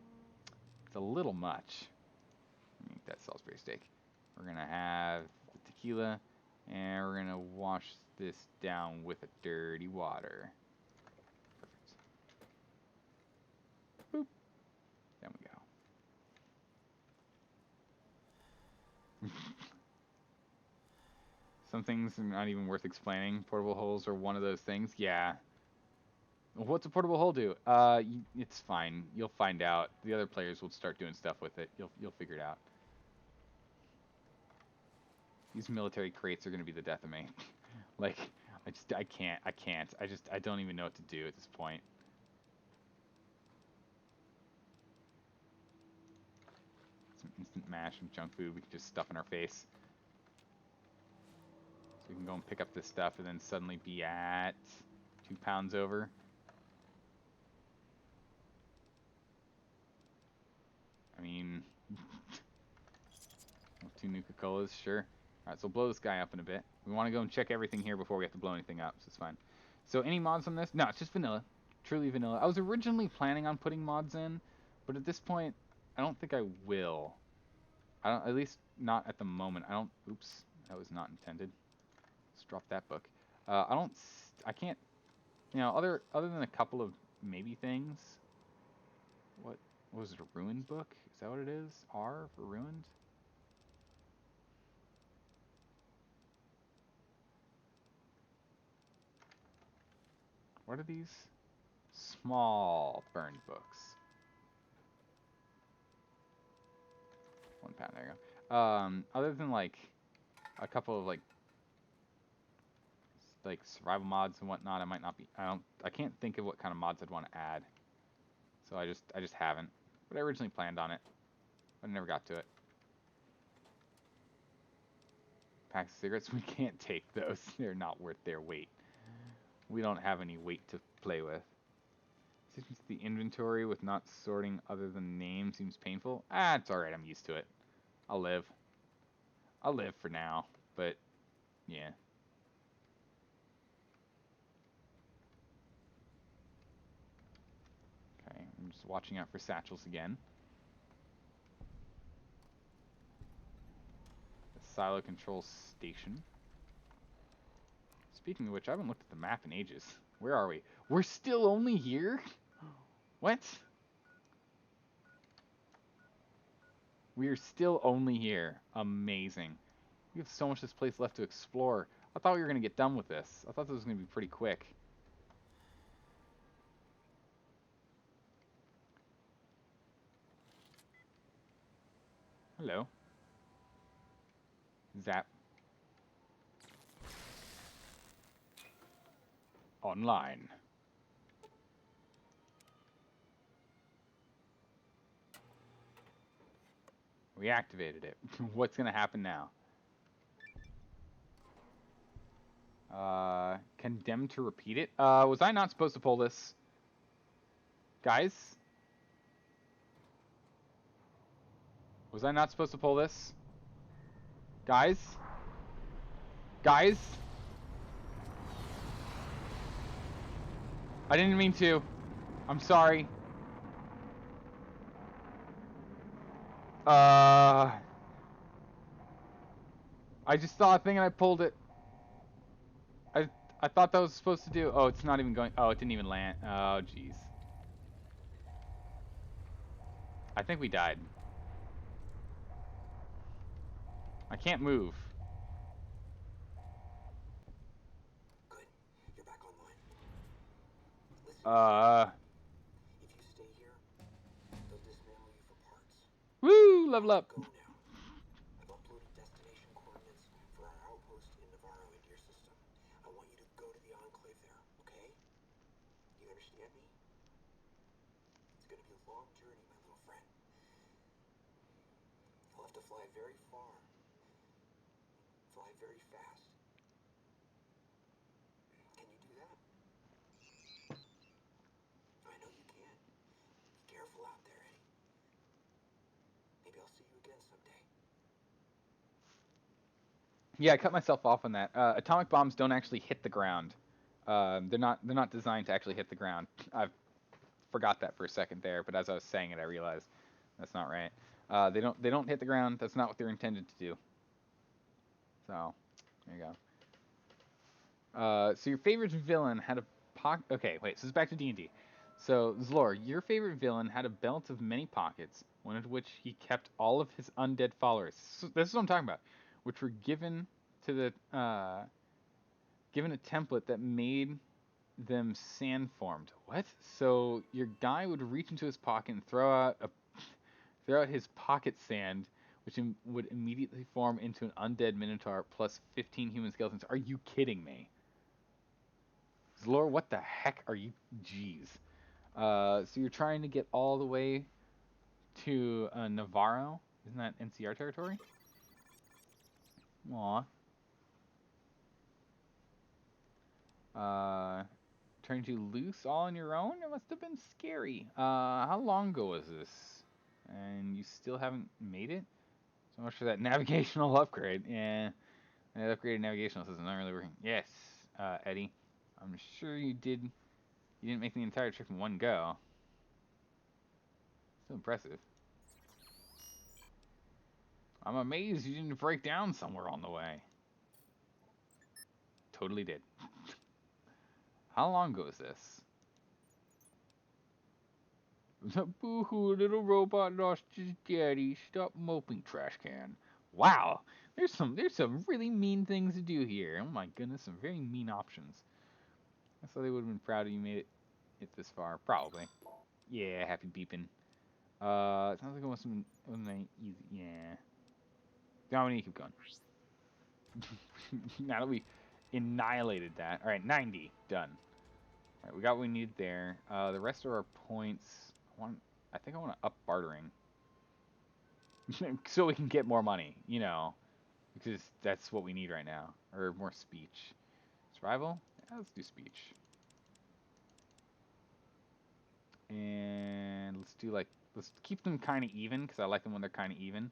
it's a little much. Eat that Salisbury steak. We're gonna have the tequila, and we're gonna wash this down with a dirty water. Perfect. Boop. There we go. Some things are not even worth explaining. Portable holes are one of those things. Yeah. What's a portable hole do? It's fine. You'll find out. The other players will start doing stuff with it. You'll figure it out. These military crates are gonna be the death of me. Like, I can't. I don't even know what to do at this point. Some instant mash and junk food we can just stuff in our face. So we can go and pick up this stuff and then suddenly be at 2 pounds over. I mean, 2 Nuka-Colas, sure. Alright, so blow this guy up in a bit. We want to go and check everything here before we have to blow anything up, so it's fine. So any mods on this? No, it's just vanilla. Truly vanilla. I was originally planning on putting mods in, but at this point, I don't think I will. At least not at the moment. Oops, that was not intended. Let's drop that book. I can't, other than a couple of maybe things. What was it, a ruined book? Is that what it is? R for ruined? What are these? Small burned books. 1 pound, there you go. Other than like a couple of like survival mods and whatnot, I might not be. I can't think of what kind of mods I'd want to add. So I just haven't. But I originally planned on it, but I never got to it. Packs of cigarettes, we can't take those. They're not worth their weight. We don't have any weight to play with. Since the inventory with not sorting other than name seems painful. It's alright, I'm used to it. I'll live for now, but yeah. Okay, I'm just watching out for satchels again. The silo control station. Speaking of which, I haven't looked at the map in ages. Where are we? We're still only here? What? We are still only here. Amazing. We have so much of this place left to explore. I thought we were going to get done with this. I thought this was going to be pretty quick. Hello. Zap. Online. We activated it. What's going to happen now? Condemned to repeat it? Was I not supposed to pull this? Guys? Was I not supposed to pull this? Guys? Guys? I didn't mean to. I'm sorry. I just saw a thing and I pulled it. I thought that was supposed to do. Oh, it's not even going. Oh, it didn't even land. Oh, jeez. I think we died. I can't move. Good. You're back online. If you stay here, they'll dismantle you for parts. Woo! Level up. Go now. I've uploaded destination coordinates for our outpost in Navarro into your system. I want you to go to the Enclave there, okay? You understand me? It's gonna be a long journey, my little friend. You'll have to fly very far. Fly very fast. Can you do that? I know you can. Be careful out there, Eddie. Maybe I'll see you again someday. Yeah, I cut myself off on that. Atomic bombs don't actually hit the ground. They're not designed to actually hit the ground. I forgot that for a second there, but as I was saying it, I realized that's not right. They don't hit the ground. That's not what they're intended to do. So there you go. So your favorite villain had a pocket. Okay, wait. So it's back to D&D. So Zaldore, your favorite villain had a belt of many pockets, one of which he kept all of his undead followers. So this is what I'm talking about, which were given to the given a template that made them sand formed. What? So your guy would reach into his pocket and throw out his pocket sand, which would immediately form into an undead minotaur plus 15 human skeletons. Are you kidding me? Zaldore, what the heck are you? Jeez. So you're trying to get all the way to Navarro? Isn't that NCR territory? Aw. Turned you loose all on your own? It must have been scary. How long ago was this? And you still haven't made it? So much for that navigational upgrade. Yeah, that upgraded navigational system not really working. Yes, Eddie. I'm sure you did. You didn't make the entire trip in one go. Still impressive. I'm amazed you didn't break down somewhere on the way. Totally did. How long ago is this? Boo-hoo, little robot lost his daddy. Stop moping, trash can. Wow, there's some really mean things to do here. Oh my goodness, some very mean options. I thought they would have been proud of you made it this far. Probably. Yeah, happy beeping. Sounds like it wasn't easy. Yeah. Now we need to keep going. Now that we annihilated that. Alright, 90. Done. Alright, we got what we need there. The rest of our points... I think I want to up bartering. So we can get more money, you know. Because that's what we need right now. Or more speech. Survival? Yeah, let's do speech. And let's keep them kind of even, because I like them when they're kind of even.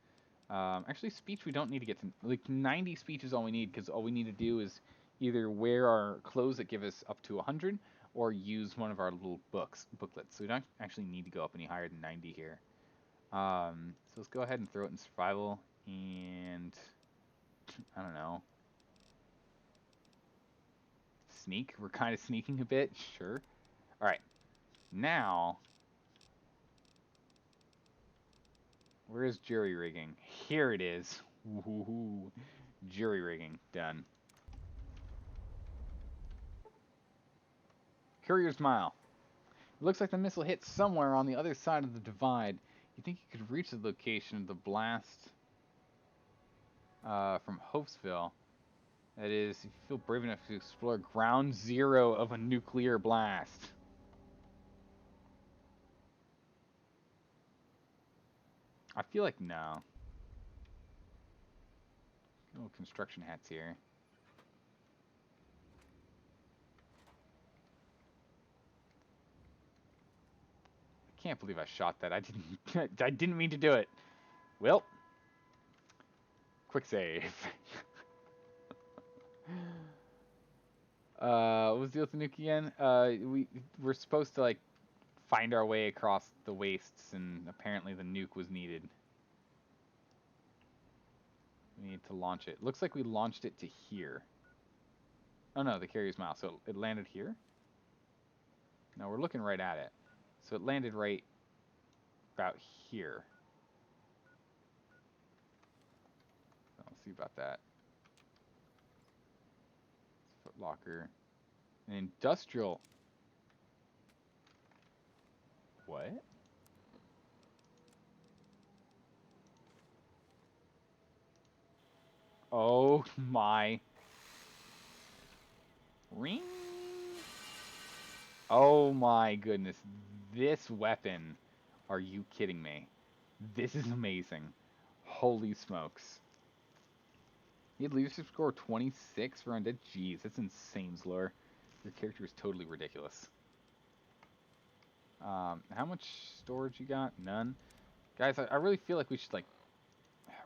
Actually, speech we don't need to get to, like 90 speech is all we need, because all we need to do is either wear our clothes that give us up to 100, or use one of our little booklets. So we don't actually need to go up any higher than 90 here. So let's go ahead and throw it in survival, and I don't know. Sneak? We're kind of sneaking a bit, sure. Alright, now... Where is jury rigging? Here it is. Woohoo. Jury rigging. Done. Courier's Mile. It looks like the missile hit somewhere on the other side of the divide. You think you could reach the location of the blast from Hopesville? That is, if you feel brave enough to explore ground zero of a nuclear blast. I feel like no. Little construction hats here. I can't believe I shot that. I didn't. I didn't mean to do it. Well, quick save. What was the deal with the nuke again? We're supposed to like find our way across the wastes, and apparently the nuke was needed. We need to launch it. Looks like we launched it to here. Oh no, the carrier's mile. So it landed here? No, we're looking right at it. So it landed right about here. So let's see about that. Foot locker. An industrial. What? Oh my. Ring. Oh my goodness. This weapon. Are you kidding me? This is amazing. Holy smokes. You had leadership score 26 for undead? Jeez, that's insane, Zaldore. Your character is totally ridiculous. How much storage you got? None. Guys, I really feel like we should, like...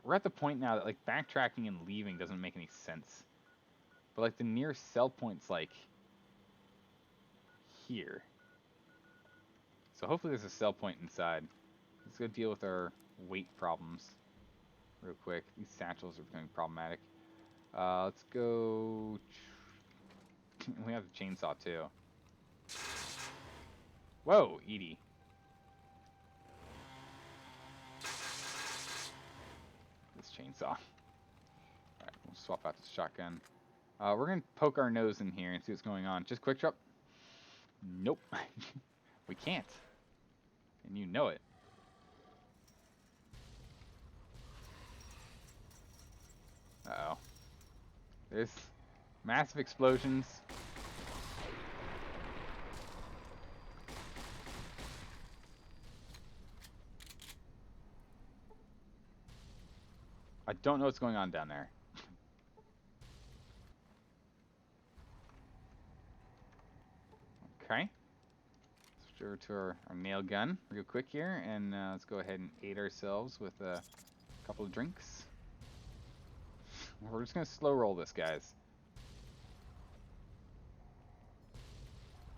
We're at the point now that, like, backtracking and leaving doesn't make any sense. But, like, the nearest sell point's, like... here. So hopefully there's a sell point inside. Let's go deal with our weight problems real quick. These satchels are becoming problematic. Let's go... We have the chainsaw, too. Whoa, Edie. This chainsaw. Alright, we'll swap out this shotgun. We're going to poke our nose in here and see what's going on. Just quick drop. Nope. We can't. And you know it. Uh-oh. There's massive explosions. I don't know what's going on down there. Okay. Switch over to our nail gun real quick here, and let's go ahead and aid ourselves with a couple of drinks. We're just going to slow roll this, guys.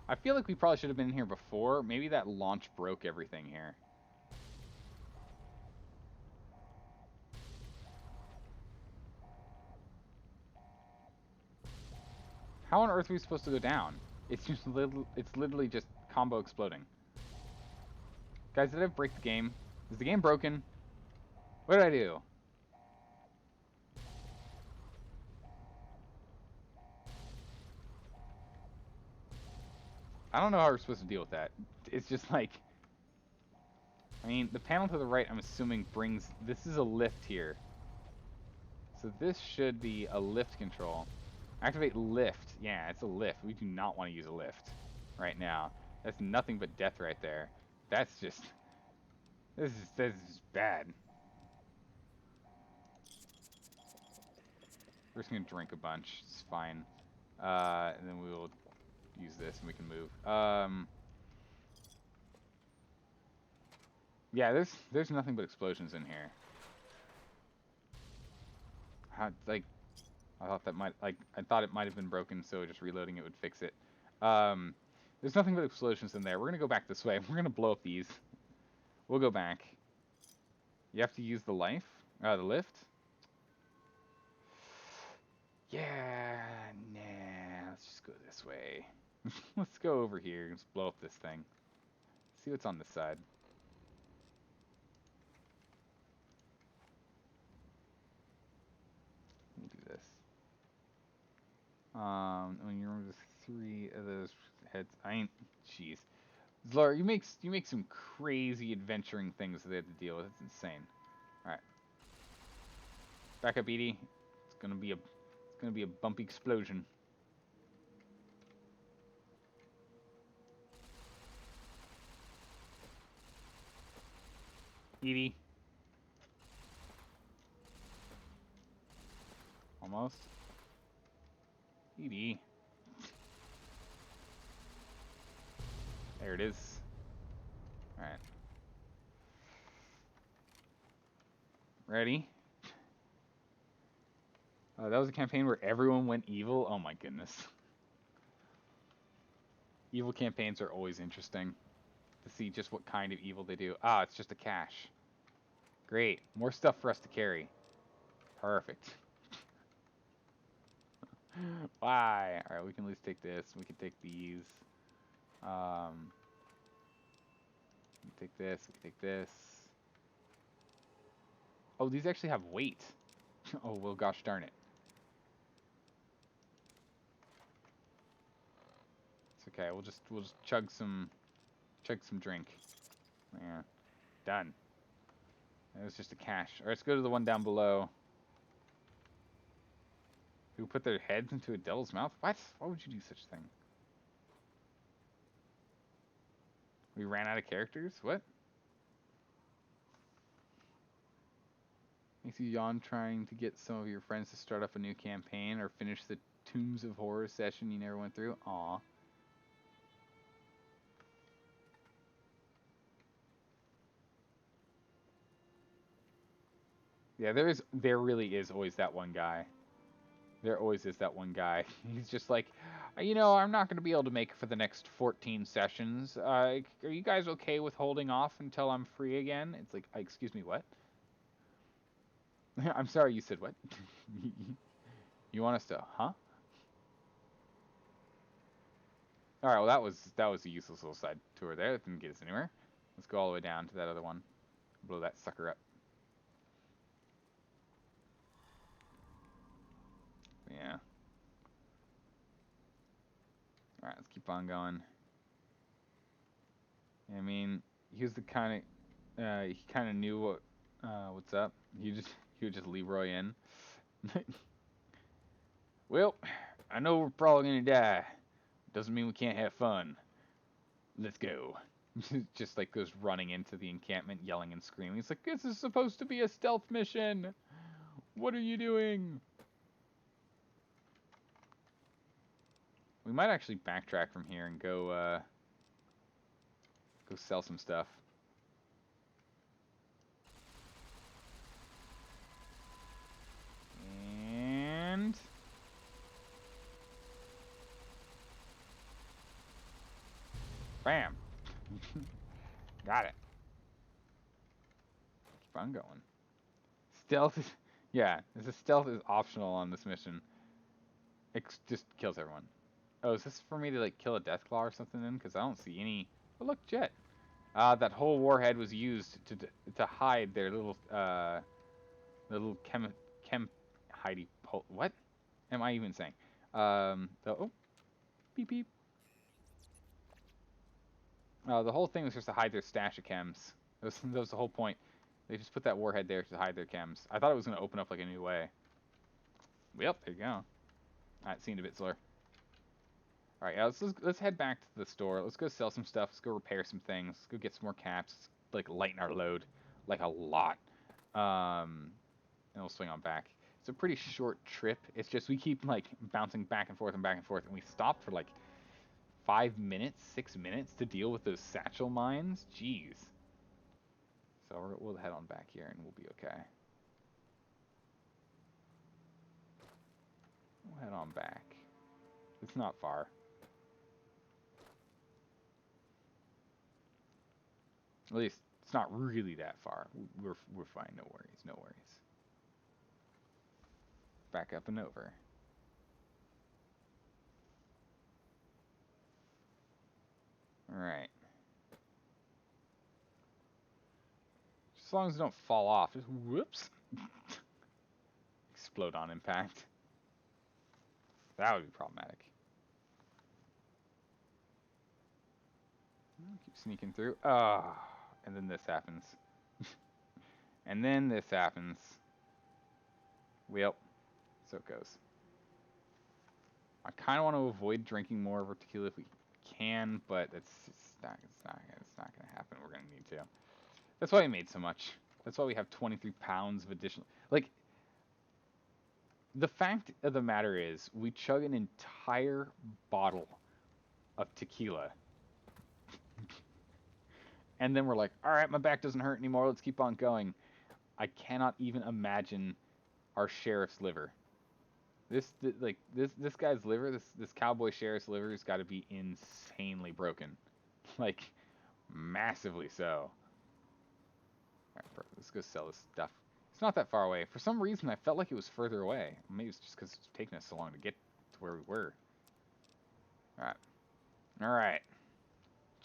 I feel like we probably should have been here before. Maybe that launch broke everything here. How on earth are we supposed to go down? It's just it's literally just combo exploding. Guys, did I break the game? Is the game broken? What did I do? I don't know how we're supposed to deal with that. It's just like... I mean, the panel to the right, I'm assuming, brings... This is a lift here. So this should be a lift control. Activate lift. Yeah, it's a lift. We do not want to use a lift right now. That's nothing but death right there. That's just... This is bad. We're just going to drink a bunch. It's fine. And then we will use this and we can move. Yeah, there's nothing but explosions in here. Like, I thought that might, like, I thought it might have been broken, so just reloading it would fix it. There's nothing but explosions in there. We're gonna go back this way. We're gonna blow up these. We'll go back. You have to use the the lift? Yeah, nah, let's just go this way. Let's go over here. Let's blow up this thing. See what's on this side. We'll do this. When you remember the 3 of those heads, I ain't, jeez. Zaldore, you make some crazy adventuring things that they have to deal with. It's insane. All right, back up, Edie. It's gonna be a bumpy explosion. Edie. Almost. Edie. There it is. Alright. Ready? That was a campaign where everyone went evil? Oh my goodness. Evil campaigns are always interesting. To see just what kind of evil they do. Ah, it's just a cache. Great. More stuff for us to carry. Perfect. Why? Alright, we can at least take this. We can take these. We can take this. We can take this. Oh, these actually have weight. Oh, well, gosh darn it. It's okay. We'll just chug some drink. Yeah. Done. It was just a cache. Alright, let's go to the one down below. Who put their heads into a devil's mouth? What? Why would you do such a thing? We ran out of characters? What? Makes you yawn trying to get some of your friends to start up a new campaign or finish the Tombs of Horror session you never went through? Aw. Yeah, there really is always that one guy. There always is that one guy. He's just like, you know, I'm not going to be able to make it for the next 14 sessions. Are you guys okay with holding off until I'm free again? It's like, excuse me, what? I'm sorry, you said what? You want us to, huh? All right, well that was a useless little side tour there. That didn't get us anywhere. Let's go all the way down to that other one. Blow that sucker up. Yeah. All right, let's keep on going. I mean, he was the kind of he kind of knew what's up. He would just leave Roy in. Well, I know we're probably gonna die. Doesn't mean we can't have fun. Let's go. Just like goes running into the encampment, yelling and screaming. It's like, this is supposed to be a stealth mission. What are you doing? We might actually backtrack from here and go sell some stuff. And bam. Got it. Keep on going. Stealth is, yeah, the stealth is optional on this mission. It just kills everyone. Oh, is this for me to like kill a Deathclaw or something then? Because I don't see any. Oh look, jet. That whole warhead was used to hide their little the little chem Heidi what am I even saying? Oh beep beep. The whole thing was just to hide their stash of chems. That was the whole point. They just put that warhead there to hide their chems. I thought it was going to open up like a new way. Well, there you go. Alright, seemed a bit slower. Alright, yeah, let's head back to the store. Let's go sell some stuff. Let's go repair some things. Let's go get some more caps. Like, lighten our load. Like, a lot. And we'll swing on back. It's a pretty short trip. It's just we keep, like, bouncing back and forth and back and forth. And we stopped for, like, 5 minutes, 6 minutes to deal with those satchel mines. Jeez. So we'll head on back here and we'll be okay. We'll head on back. It's not far. At least it's not really that far. We're fine. No worries. No worries. Back up and over. All right. Just as long as they don't fall off. Just whoops. Explode on impact. That would be problematic. Keep sneaking through. Ah, and then this happens. And then this happens. Well, so it goes. I kind of want to avoid drinking more of our tequila if we can, but it's not going to happen. We're going to need to. That's why we made so much. That's why we have 23 pounds of additional. Like, the fact of the matter is, we chug an entire bottle of tequila. And then we're like, all right, my back doesn't hurt anymore. Let's keep on going. I cannot even imagine our sheriff's liver. This guy's liver, this cowboy sheriff's liver has got to be insanely broken. Like, massively so. Alright, perfect. Let's go sell this stuff. It's not that far away. For some reason, I felt like it was further away. Maybe it's just because it's taking us so long to get to where we were. Alright. Alright.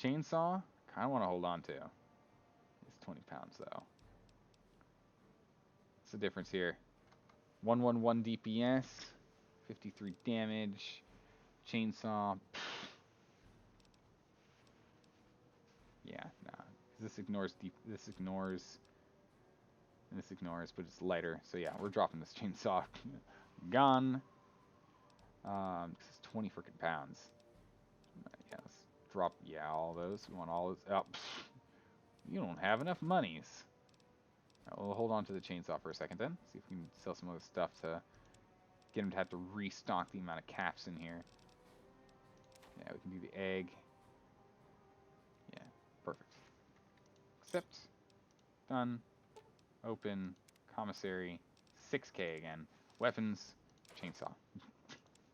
Chainsaw, kind of want to hold on to. It's 20 pounds, though. What's the difference here? 111 DPS, 53 damage, chainsaw. Yeah, nah, This ignores deep. This ignores. And this ignores, but it's lighter. So yeah, we're dropping this chainsaw. Gone. This is 20 freaking pounds. Yeah, let's drop. Yeah, all those. We want all those. Oh, you don't have enough monies. Right, we'll hold on to the chainsaw for a second then. See if we can sell some other stuff to get him to have to restock the amount of caps in here. Yeah, we can do the egg. Yeah, perfect. Accept. Done. Open. Commissary. 6K again. Weapons. Chainsaw.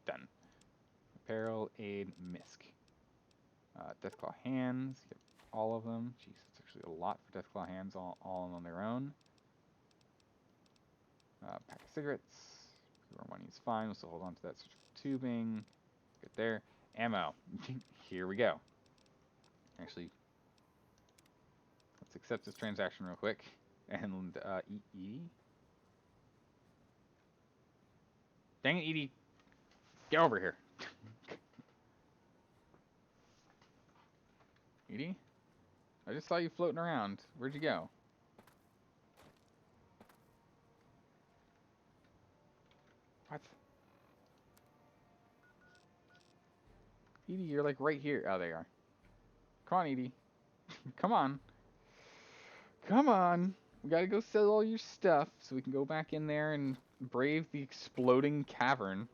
Done. Apparel. Aid. Misk. Deathclaw hands. Get all of them. Jeez, that's actually a lot for Deathclaw hands all on their own. Pack of cigarettes. Our money is fine. We'll still hold on to that surgical tubing. Good there. Ammo. Here we go. Actually, let's accept this transaction real quick. And EE. Dang it, Edie. Get over here. Edie? I just saw you floating around. Where'd you go? What? Edie, you're like right here. Oh, there you are. Come on, Edie. Come on. Come on. We gotta go sell all your stuff so we can go back in there and brave the exploding cavern.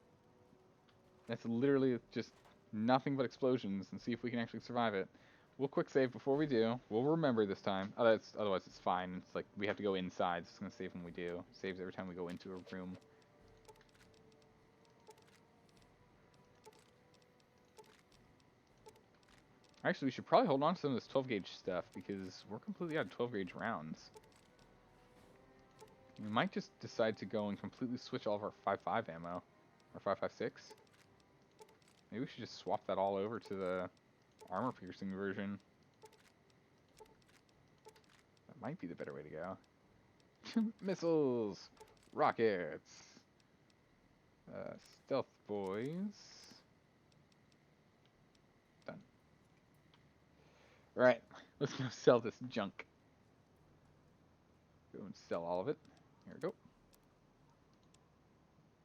That's literally just nothing but explosions and see if we can actually survive it. We'll quick save before we do. We'll remember this time. Otherwise it's fine. It's like we have to go inside, so it's gonna save when we do. Saves every time we go into a room. Actually, we should probably hold on to some of this 12 gauge stuff because we're completely out of 12 gauge rounds. We might just decide to go and completely switch all of our 5.5 ammo. Or 5.56. Maybe we should just swap that all over to the armor piercing version. That might be the better way to go. Missiles! Rockets! Stealth boys. Done. Alright, let's go sell this junk. Go and sell all of it. Here we go.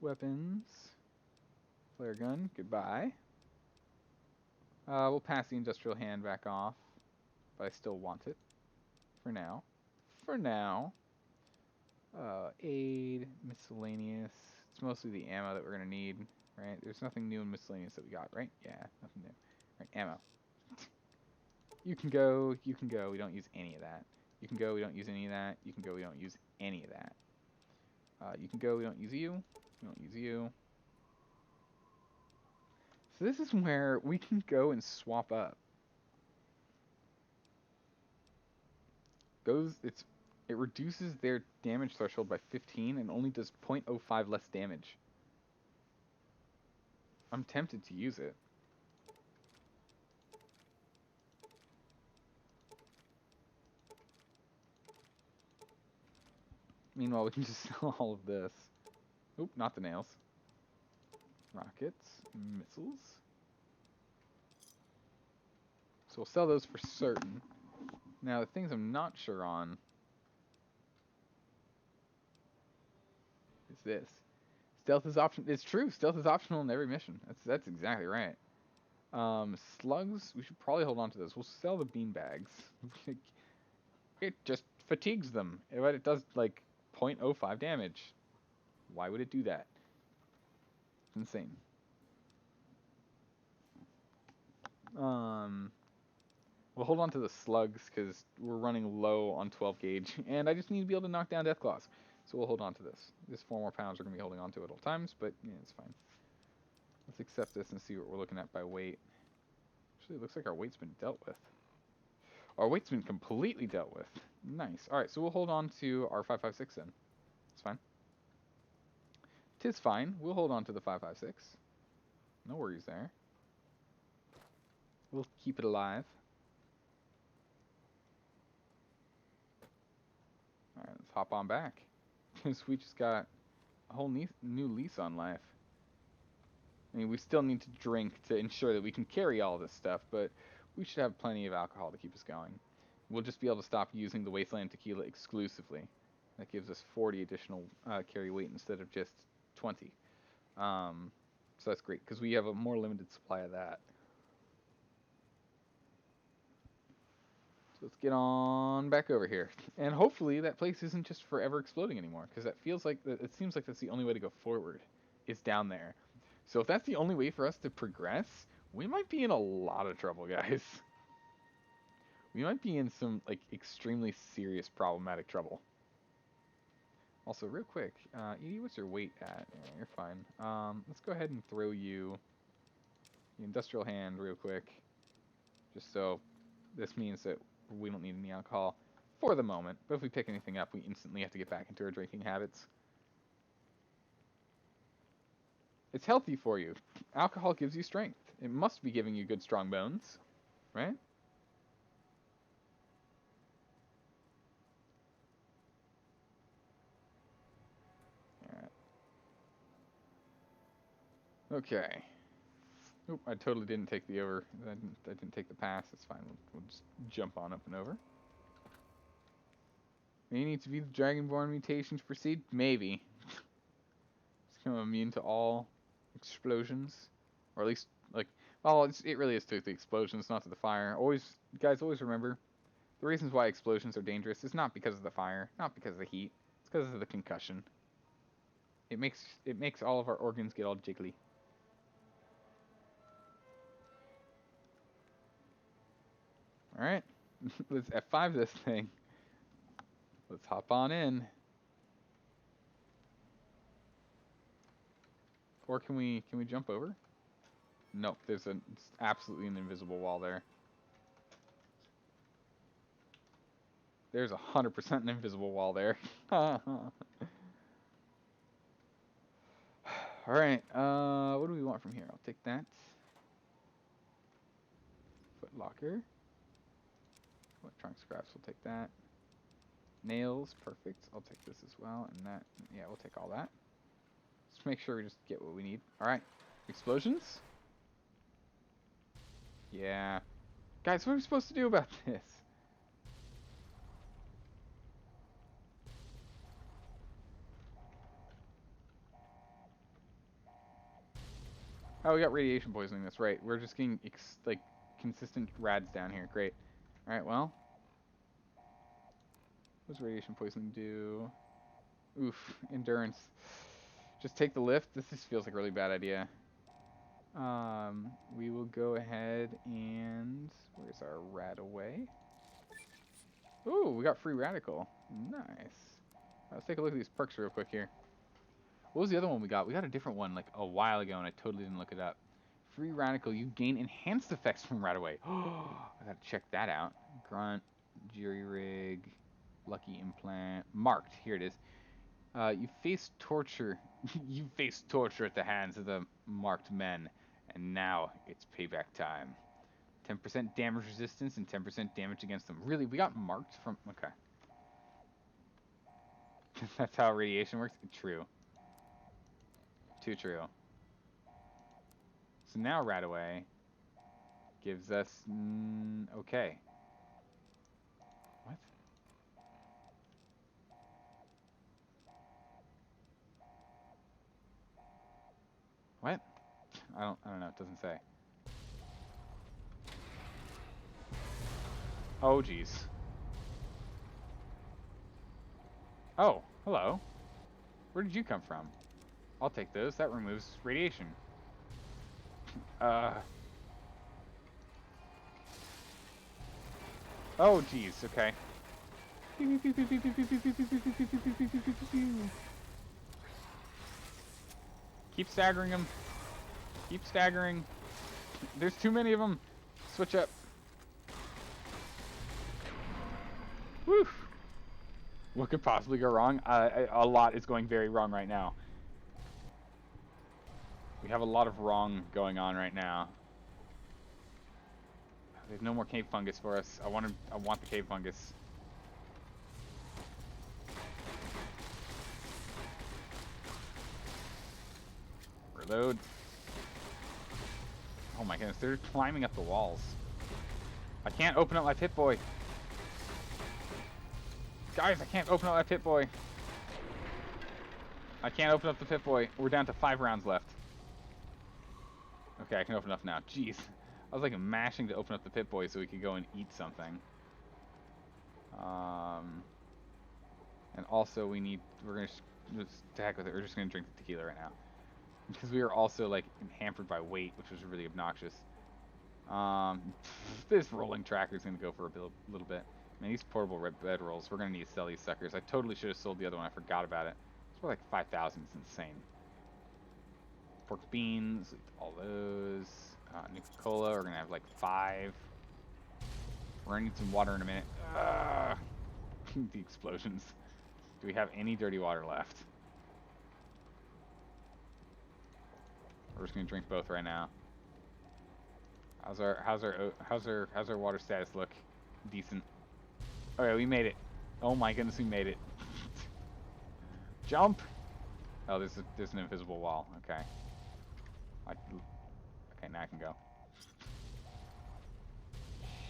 Weapons. Flare gun, goodbye. We'll pass the industrial hand back off, but I still want it. For now. For now. Aid, miscellaneous. It's mostly the ammo that we're gonna need, right? There's nothing new in miscellaneous that we got, right? Yeah, nothing new. Right, ammo. You can go, you can go, we don't use any of that. You can go, we don't use any of that. You can go, we don't use any of that. You can go, we don't use you. We don't use you. So this is where we can go and swap up. It reduces their damage threshold by 15 and only does 0.05 less damage. I'm tempted to use it. Meanwhile, we can just sell all of this. Oop, not the nails. Rockets, missiles. So we'll sell those for certain. Now, the things I'm not sure on is this. Stealth is optional. It's true. Stealth is optional in every mission. That's exactly right. Slugs. We should probably hold on to those. We'll sell the beanbags. It just fatigues them, but it does like 0.05 damage. Why would it do that? It's insane. We'll hold on to the slugs because we're running low on 12 gauge, and I just need to be able to knock down Deathclaws. So we'll hold on to this. This 4 more pounds we're going to be holding on to at all times, but yeah, it's fine. Let's accept this and see what we're looking at by weight. Actually, it looks like our weight's been dealt with. Our weight's been completely dealt with. Nice. Alright, so we'll hold on to our 5.56 then. It's fine. 'Tis fine. We'll hold on to the 5.56. No worries there. We'll keep it alive. Alright, let's hop on back. Because we just got a whole new lease on life. I mean, we still need to drink to ensure that we can carry all this stuff, but we should have plenty of alcohol to keep us going. we'll just be able to stop using the Wasteland Tequila exclusively. That gives us 40 additional carry weight instead of just 20. So that's great, because we have a more limited supply of that. So let's get on back over here. And hopefully that place isn't just forever exploding anymore, because that feels like, it seems like that's the only way to go forward, is down there. So if that's the only way for us to progress, we might be in a lot of trouble, guys. We might be in some, like, extremely serious problematic trouble. Also, real quick, Edie, what's your weight at? Yeah, you're fine. Let's go ahead and throw you the industrial hand real quick. Just so this means that we don't need any alcohol for the moment. But if we pick anything up, we instantly have to get back into our drinking habits. It's healthy for you. Alcohol gives you strength. It must be giving you good, strong bones, right? Alright. Okay. Oop, I totally didn't take the over. I didn't take the pass. It's fine. We'll just jump on up and over. May need to be the Dragonborn mutation to proceed? Maybe. Become immune to all explosions. Or at least, like, well, it really is to the explosions, not to the fire. Guys, always remember, the reasons why explosions are dangerous is not because of the fire, not because of the heat. It's because of the concussion. It makes all of our organs get all jiggly. Alright, let's F5 this thing. Let's hop on in. Or can we jump over? Nope, there's absolutely an invisible wall there. There's 100% an invisible wall there. Alright, what do we want from here? I'll take that. Foot locker. Electronic scraps, we'll take that. Nails, perfect. I'll take this as well, and that, yeah, we'll take all that. Let's make sure we just get what we need. Alright, explosions? Yeah. Guys, what are we supposed to do about this? Oh, we got radiation poisoning, that's right. We're just getting, like, consistent rads down here. Great. Alright, well. What does radiation poisoning do? Oof, endurance. Just take the lift. This just feels like a really bad idea. We will go ahead and... Where's our rad away? Ooh, we got free radical. Nice. Let's take a look at these perks real quick here. What was the other one we got? We got a different one like a while ago, and I totally didn't look it up. Free radical. You gain enhanced effects from right away. Oh, I gotta check that out. Grunt, jury rig, lucky implant, marked. Here it is. You face torture. You face torture at the hands of the marked men, and now it's payback time. 10% damage resistance and 10% damage against them. Really, we got marked from... Okay. That's how radiation works? True. Too true. So now Radaway gives us... okay. What? What? I don't know. It doesn't say. Oh, jeez. Oh, hello. Where did you come from? I'll take those. That removes radiation. Oh, jeez. Okay. Keep staggering them. Keep staggering. There's too many of them. Switch up. Woo! What could possibly go wrong? A lot is going very wrong right now. We have a lot of wrong going on right now. There's no more cave fungus for us. I want the cave fungus. Reload. Oh my goodness, they're climbing up the walls. I can't open up my Pip-Boy. Guys, I can't open up that pit boy. I can't open up the pit boy. We're down to 5 rounds left. Okay, I can open up now. Jeez. I was like mashing to open up the pit boy so we could go and eat something. And also we're gonna just heck with it. We're just gonna drink the tequila right now because we are also like hampered by weight, which was really obnoxious. This rolling tracker is gonna go for a little bit. Man, these portable red bed rolls, we're gonna need to sell these suckers. I totally should have sold the other one. I forgot about it. It's for like 5,000. It's insane. Pork beans, all those. Nuka-Cola, we're gonna have like 5. We're gonna need some water in a minute. The explosions. Do we have any dirty water left? We're just gonna drink both right now. How's our water status look? Decent. Okay, we made it. Oh my goodness, we made it. Jump! Oh, there's an invisible wall. Okay. Okay, now I can go.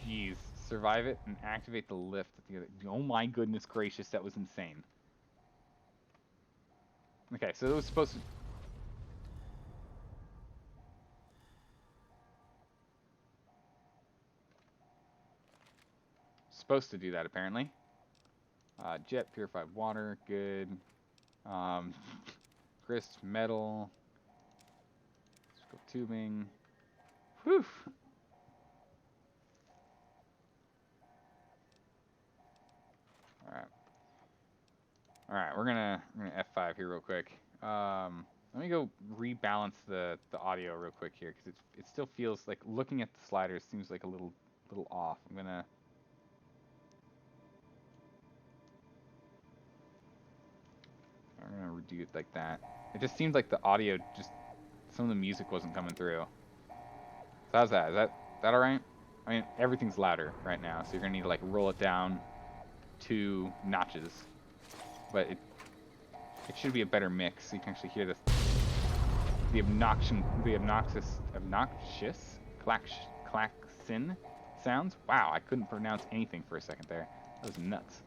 Jeez. Survive it and activate the lift at the other. Oh my goodness gracious, that was insane. Okay, so it was supposed to do that apparently. Jet, purified water, good. Grist, metal. Tubing. Whew. Alright, we're gonna F5 here real quick. Let me go rebalance the audio real quick here because it still feels like looking at the sliders seems like a little off. I'm gonna redo it like that. It just seemed like the audio some of the music wasn't coming through. So how's that? Is that alright? I mean, everything's louder right now, so you're gonna need to like roll it down 2 notches. But it should be a better mix, so you can actually hear the obnoxious klaxon sounds. Wow, I couldn't pronounce anything for a second there. That was nuts.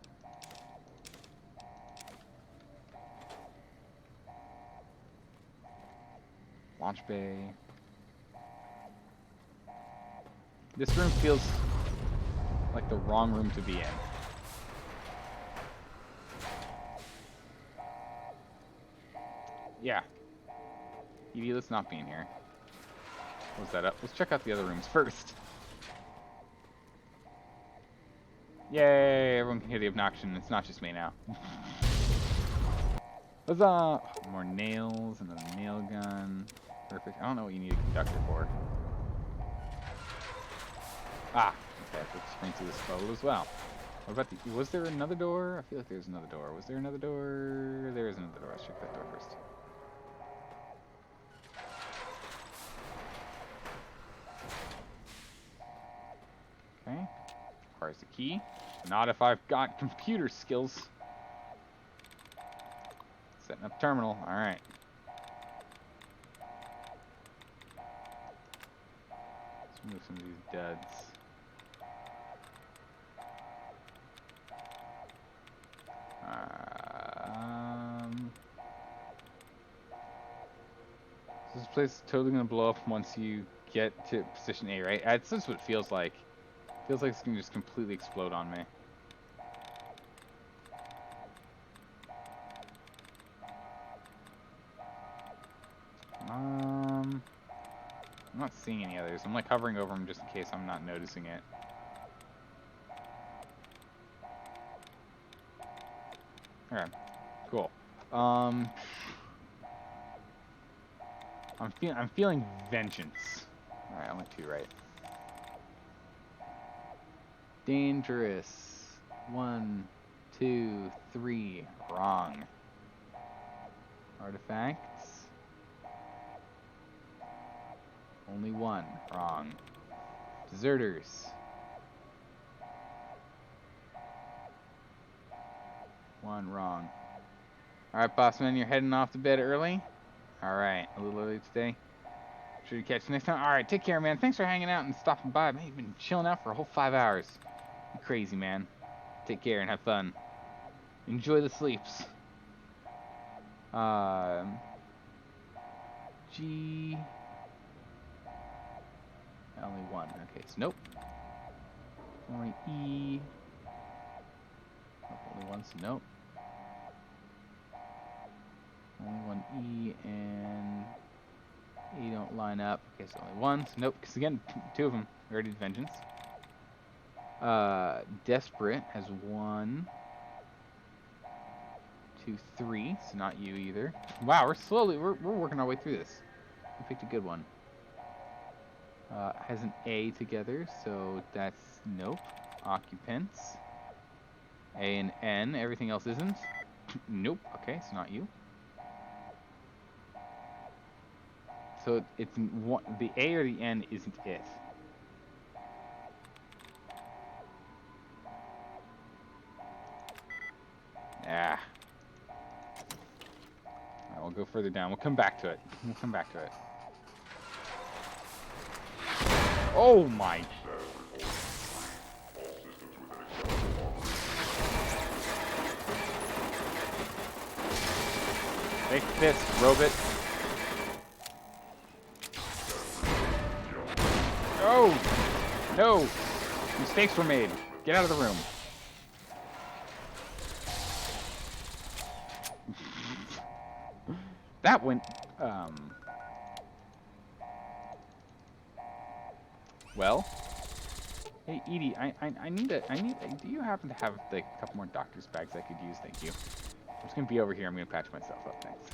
Launch bay. This room feels like the wrong room to be in. Yeah. Edie, let's not be in here. Close that up. Let's check out the other rooms first. Yay! Everyone can hear the obnoxion. It's not just me now. Huzzah! More nails, another nail gun. Perfect. I don't know what you need a conductor for. Ah! Okay, let's spring through this bubble as well. What about the... Was there another door? I feel like there's another door. Was there another door? There is another door. Let's check that door first. Okay. Requires a key. Not if I've got computer skills. Setting up terminal. Alright. Let's move some of these duds. This place is totally gonna blow up once you get to position A, right? That's just what it feels like. Feels like it's gonna just completely explode on me. I'm not seeing any others. I'm like hovering over them just in case I'm not noticing it. Okay, cool. I'm feeling vengeance. All right, only 2 right. Dangerous. 1, 2, 3. Wrong. Artifacts. Only 1. Wrong. Deserters. 1. Wrong. Alright, boss man, you're heading off to bed early? Alright, a little early today. Sure you catch you next time. Alright, take care, man. Thanks for hanging out and stopping by. Man, you've been chilling out for a whole 5 hours. You're crazy, man. Take care and have fun. Enjoy the sleeps. G. Only one. Okay, so nope. Only E. Nope, only one, so nope. Only one E and E don't line up. Okay, so only one. So nope, because again, two of them. We already did Vengeance. Desperate has 1, 2, 3. So not you either. Wow, we're working our way through this. We picked a good one. Has an A together, so that's nope. Occupants. A and N. Everything else isn't. Nope. Okay, so not you. So it's one, the A or the N isn't it. Ah. Alright, we'll go further down. We'll come back to it. We'll come back to it. Oh my. Take this, robot. Oh! No! Mistakes were made. Get out of the room. That went, well. Hey, Edie, I need, do you happen to have, like, a couple more doctor's bags I could use? Thank you. I'm just gonna be over here. I'm gonna patch myself up. Thanks.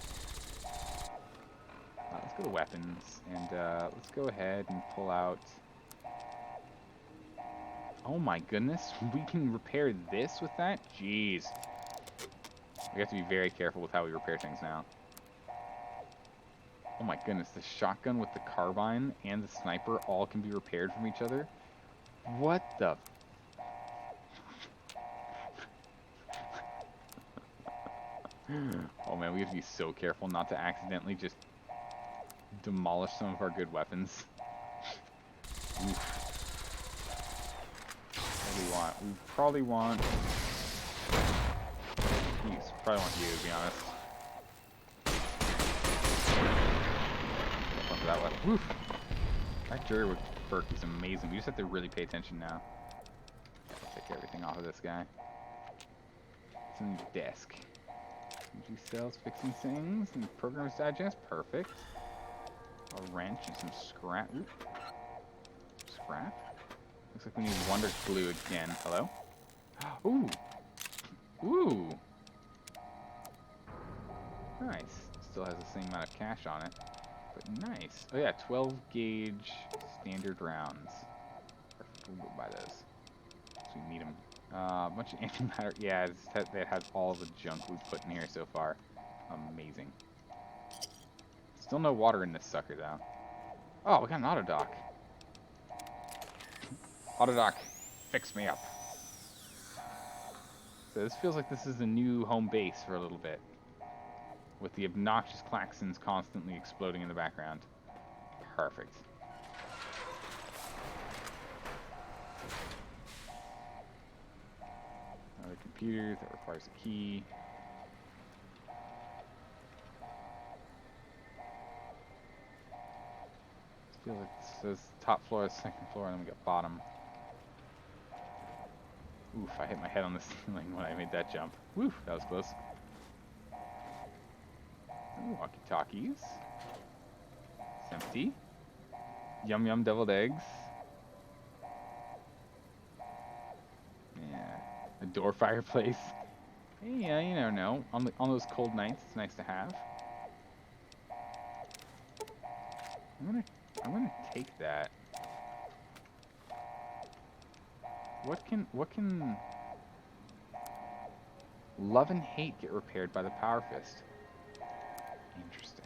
Let's go to weapons, and, let's go ahead and pull out... Oh my goodness, we can repair this with that? Jeez. We have to be very careful with how we repair things now. Oh my goodness, the shotgun with the carbine and the sniper all can be repaired from each other? What the... Oh man, we have to be so careful not to accidentally just demolish some of our good weapons. Oof. What do we want? We probably want... Probably want you, to be honest. That one. Woof. That jury work perk is amazing. We just have to really pay attention now. I'll take everything off of this guy. It's in the desk. Energy cells, fixing things, and programs digest. Perfect. A wrench and some scrap. Ooh. Scrap? Looks like we need wonder glue again. Hello? Ooh. Ooh. Nice. Still has the same amount of cash on it. But nice. Oh yeah, 12 gauge standard rounds. Perfect. We'll go buy those. So we need them. A bunch of antimatter. Yeah, it has all the junk we've put in here so far. Amazing. Still no water in this sucker though. Oh, we got an auto dock. Auto dock, fix me up. So this feels like this is a new home base for a little bit. With the obnoxious klaxons constantly exploding in the background. Perfect. Another computer that requires a key. I feel like it says top floor, second floor, and then we got bottom. Oof, I hit my head on the ceiling when I made that jump. Woof, that was close. Ooh, walkie-talkies. It's empty. Yum yum deviled eggs. Yeah. A door fireplace. Hey, yeah, you never know. On those cold nights, it's nice to have. I'm gonna take that. What can love and hate get repaired by the power fist? Interesting.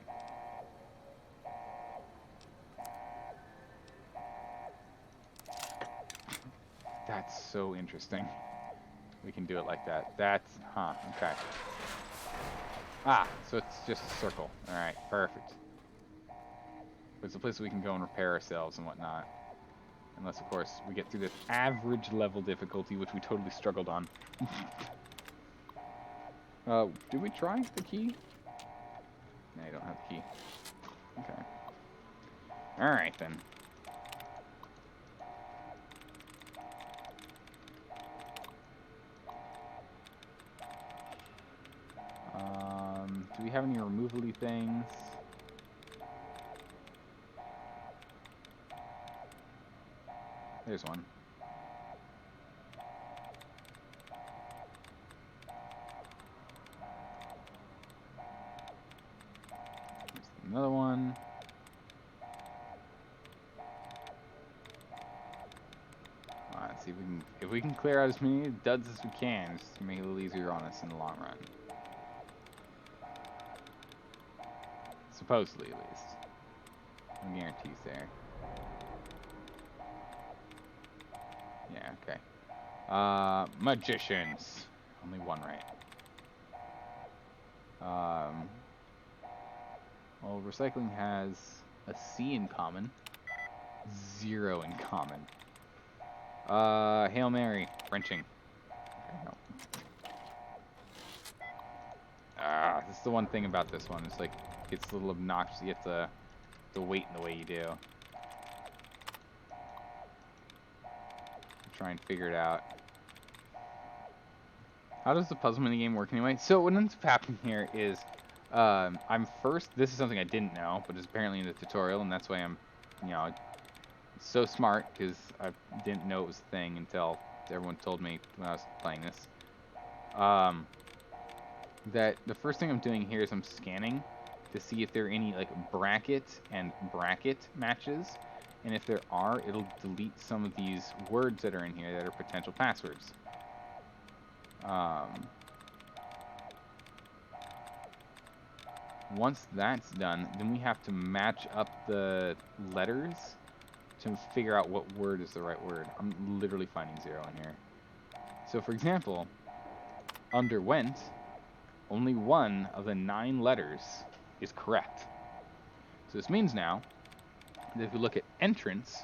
That's so interesting. We can do it like that. That's, huh, okay. Ah, so it's just a circle. Alright, perfect. It's a place we can go and repair ourselves and whatnot. Unless, of course, we get through this average level difficulty, which we totally struggled on. Did we try the key? No, I don't have the key. Okay. Alright then. Do we have any removally things? There's one. There's another one. Let's see if we can clear out as many duds as we can, just to make it a little easier on us in the long run. Supposedly, at least. No guarantees there. Yeah, okay. Magicians. Only one right. Well, recycling has a C in common. 0 in common. Hail Mary. Wrenching. Okay, no. This is the one thing about this one. It's like, it's a little obnoxious. You have to wait in the way you do. Try and figure it out. How does the puzzle minigame work anyway? So what ends up happening here is, I'm first, this is something I didn't know, but it's apparently in the tutorial, and that's why I'm, you know, so smart, because I didn't know it was a thing until everyone told me when I was playing this. That the first thing I'm doing here is I'm scanning to see if there are any, like, bracket and bracket matches, and if there are, it'll delete some of these words that are in here that are potential passwords. Once that's done, then we have to match up the letters to figure out what word is the right word. I'm literally finding 0 in here. So for example, underwent, only 1 of the 9 letters is correct. So this means now that if we look at entrance,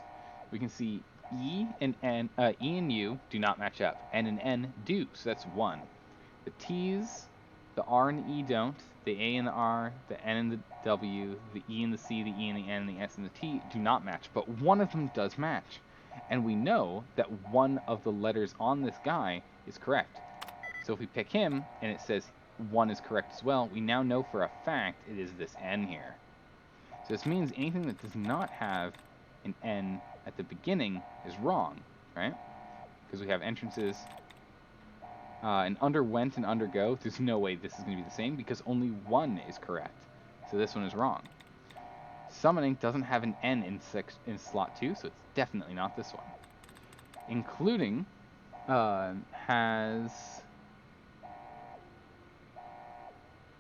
we can see E and U do not match up. N and N do, so that's 1. The T's, the R and the E don't. The A and the R, the N and the W, the E and the C, the E and the N, and the S and the T do not match. But one of them does match. And we know that one of the letters on this guy is correct. So if we pick him, and it says 1 is correct as well, we now know for a fact it is this N here. So this means anything that does not have an N at the beginning is wrong, right? Because we have entrances, and underwent and undergo. There's no way this is going to be the same because only 1 is correct. So this one is wrong. Summoning doesn't have an N in slot 2, so it's definitely not this one. Including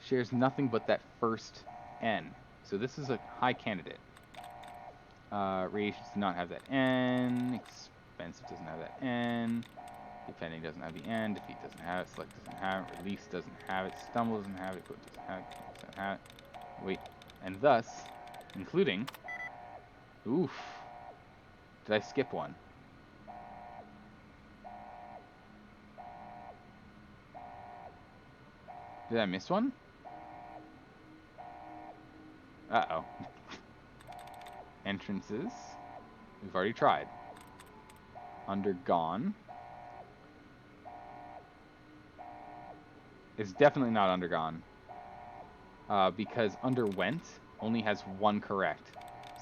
shares nothing but that first N. So this is a high candidate. Radiations do not have that N. Expensive doesn't have that N. Defending doesn't have the N. Defeat doesn't have it. Select doesn't have it. Release doesn't have it. Stumble doesn't have it. Quote doesn't have it. Doesn't have it. Wait. And thus, including... Oof. Did I skip one? Did I miss one? Uh-oh. Entrances. We've already tried. Undergone. It's definitely not undergone. Because underwent only has 1 correct.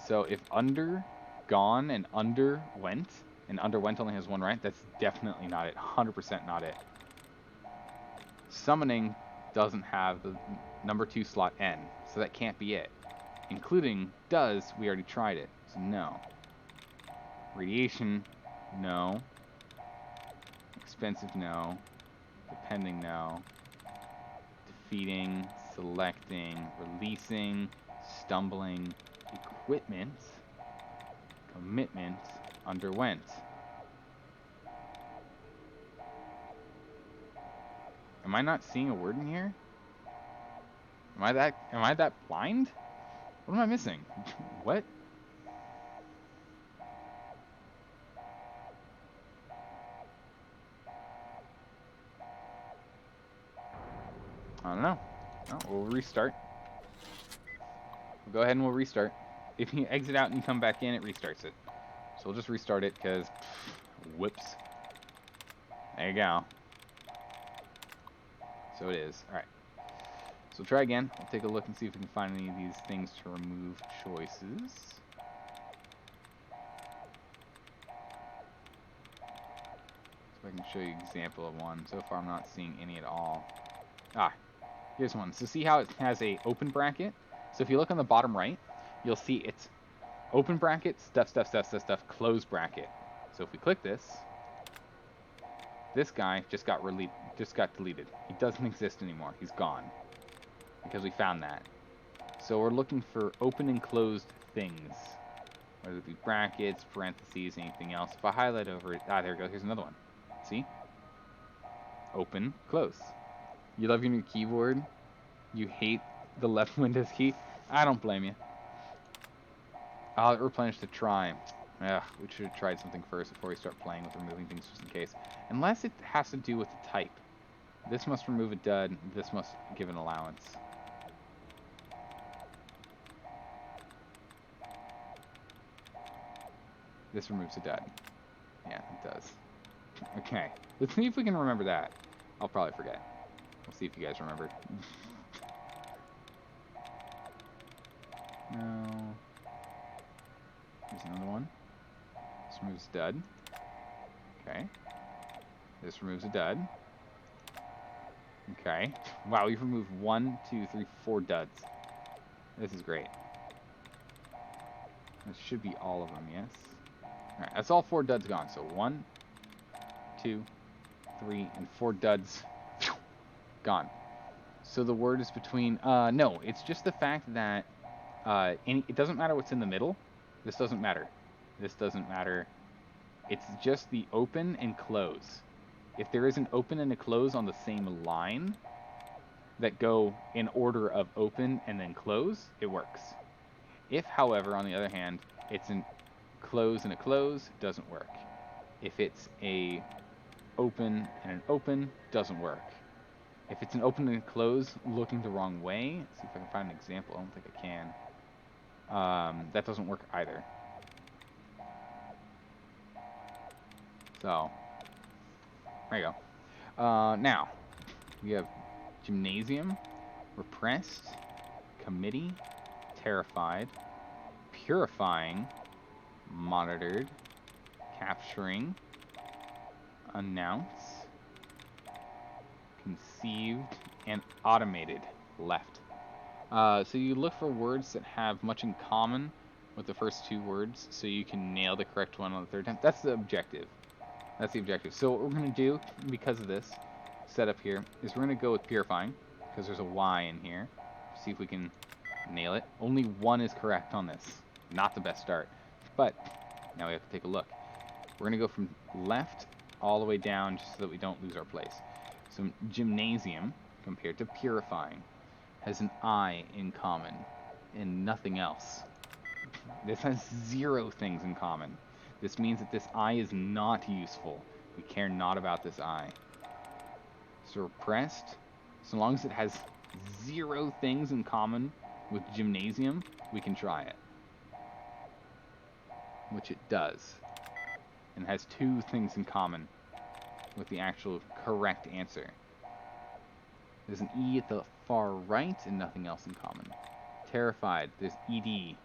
So if undergone and underwent only has 1 right, that's definitely not it. 100% not it. Summoning doesn't have the number 2 slot N, so that can't be it. Including does, we already tried it, so no. Radiation, no. Expensive, no. Depending, no. Defeating, selecting, releasing, stumbling, equipment, commitment, underwent. Am I not seeing a word in here? Am I that blind? What am I missing? What? I don't know. No, we'll restart. We'll go ahead and we'll restart. If you exit out and you come back in, it restarts it. So we'll just restart it because, whoops. There you go. So it is. All right. So we'll try again. We'll take a look and see if we can find any of these things to remove choices. So I can show you an example of one. So far I'm not seeing any at all. Ah, here's one. So see how it has a open bracket? So if you look on the bottom right, you'll see it's open bracket, stuff, stuff, stuff, stuff, stuff, close bracket. So if we click this, this guy just got deleted. He doesn't exist anymore. He's gone. Because we found that. So we're looking for open and closed things. Whether it be brackets, parentheses, anything else. If I highlight over it, there we go. Here's another one. See? Open, close. You love your new keyboard? You hate the left Windows key? I don't blame you. I'll replenish the try. Ugh, we should have tried something first before we start playing with removing things just in case. Unless it has to do with the type. This must remove a dud. This must give an allowance. This removes a dud. Yeah, it does. Okay. Let's see if we can remember that. I'll probably forget. We'll see if you guys remember. No. Here's another one. This removes a dud. Okay. This removes a dud. Okay. Wow, we've removed 1, 2, 3, 4 duds. This is great. This should be all of them, yes? Alright, that's all 4 duds gone. So 1, 2, 3, and 4 duds gone. So the word is between... no, it's just the fact that it doesn't matter what's in the middle. This doesn't matter. This doesn't matter. It's just the open and close. If there is an open and a close on the same line that go in order of open and then close, it works. If, however, on the other hand, it's an close and a close, doesn't work. If it's a open and an open, doesn't work. If it's an open and a close looking the wrong way, let's see if I can find an example. I don't think I can. That doesn't work either. So, there you go. Now, we have gymnasium, repressed, committee, terrified, purifying, monitored, capturing, announce, conceived, and automated left. So you look for words that have much in common with the first 2 words so you can nail the correct one on the 3rd time. That's the objective. That's the objective. So what we're going to do, because of this setup here, is we're going to go with purifying, because there's a Y in here. See if we can nail it. Only 1 is correct on this. Not the best start. But now we have to take a look. We're going to go from left all the way down just so that we don't lose our place. So gymnasium, compared to purifying, has an I in common and nothing else. This has 0 things in common. This means that this I is not useful. We care not about this I. So repressed, so long as it has 0 things in common with gymnasium, we can try it. Which it does. And has 2 things in common with the actual correct answer. There's an E at the far right and nothing else in common. Terrified, there's ED.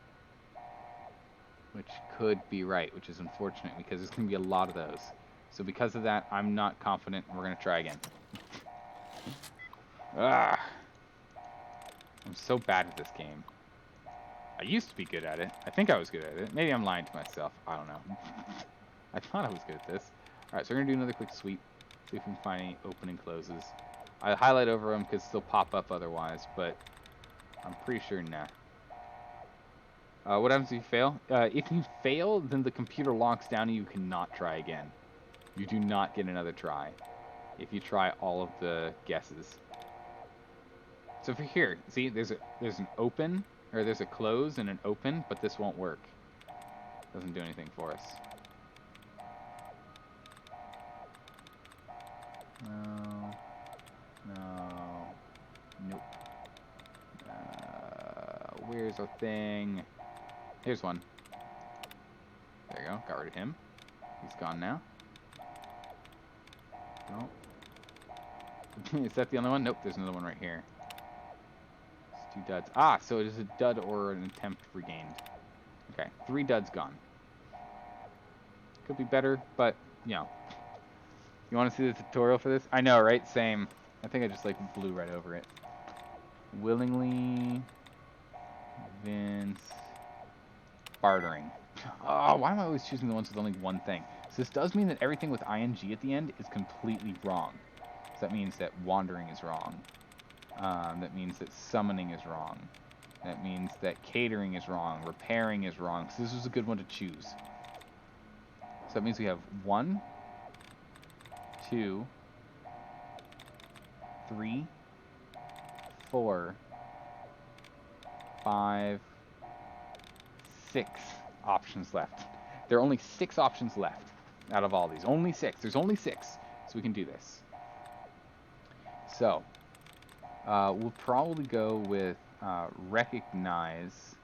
Which could be right, which is unfortunate because there's going to be a lot of those. So because of that, I'm not confident, and we're going to try again. Ah, I'm so bad at this game. I used to be good at it. I think I was good at it. Maybe I'm lying to myself. I don't know. I thought I was good at this. Alright, so we're going to do another quick sweep. See if we can find any open and closes. I highlight over them because they'll pop up otherwise, but I'm pretty sure nah. What happens if you fail? If you fail, then the computer locks down and you cannot try again. You do not get another try if you try all of the guesses. So for here, see, there's an open, or there's a close and an open, but this won't work. Doesn't do anything for us. No, no, Where's our thing? Here's one. There you go. Got rid of him. He's gone now. No. Is that the only one? Nope, there's another one right here. It's 2 duds. Ah, so it is a dud or an attempt regained. Okay, 3 duds gone. Could be better, but, you know. You want to see the tutorial for this? I know, right? Same. I think I just, like, blew right over it. Willingly. Vince. Bartering. Oh, why am I always choosing the ones with only one thing? So this does mean that everything with ing at the end is completely wrong. So that means that wandering is wrong. That means that summoning is wrong. That means that catering is wrong. Repairing is wrong. So this was a good one to choose. So that means we have 1, 2, 3, 4, 5, 6 options left. There are only 6 options left out of all these. Only 6. There's only 6. So we can do this. So, we'll probably go with recognize,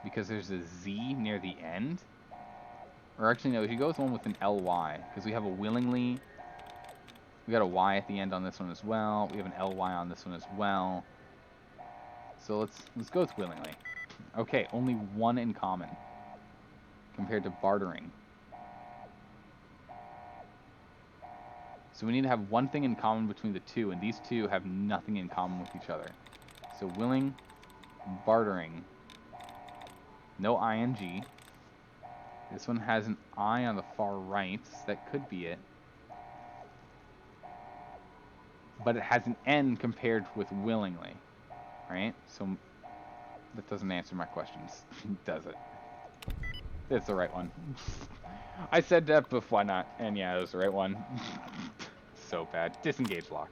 because there's a Z near the end. Or actually, no, if you go with one with an LY, because we have a willingly. We got a Y at the end on this one as well. We have an LY on this one as well. So let's go with willingly. Okay, only 1 in common compared to bartering. So we need to have one thing in common between the 2, and these 2 have nothing in common with each other. So willing, bartering, no ing. This one has an I on the far right, so that could be it. But it has an N compared with willingly, right? So that doesn't answer my questions, does it? That's the right one. I said that, but why not? And yeah, it was the right one. So bad. Disengage lock.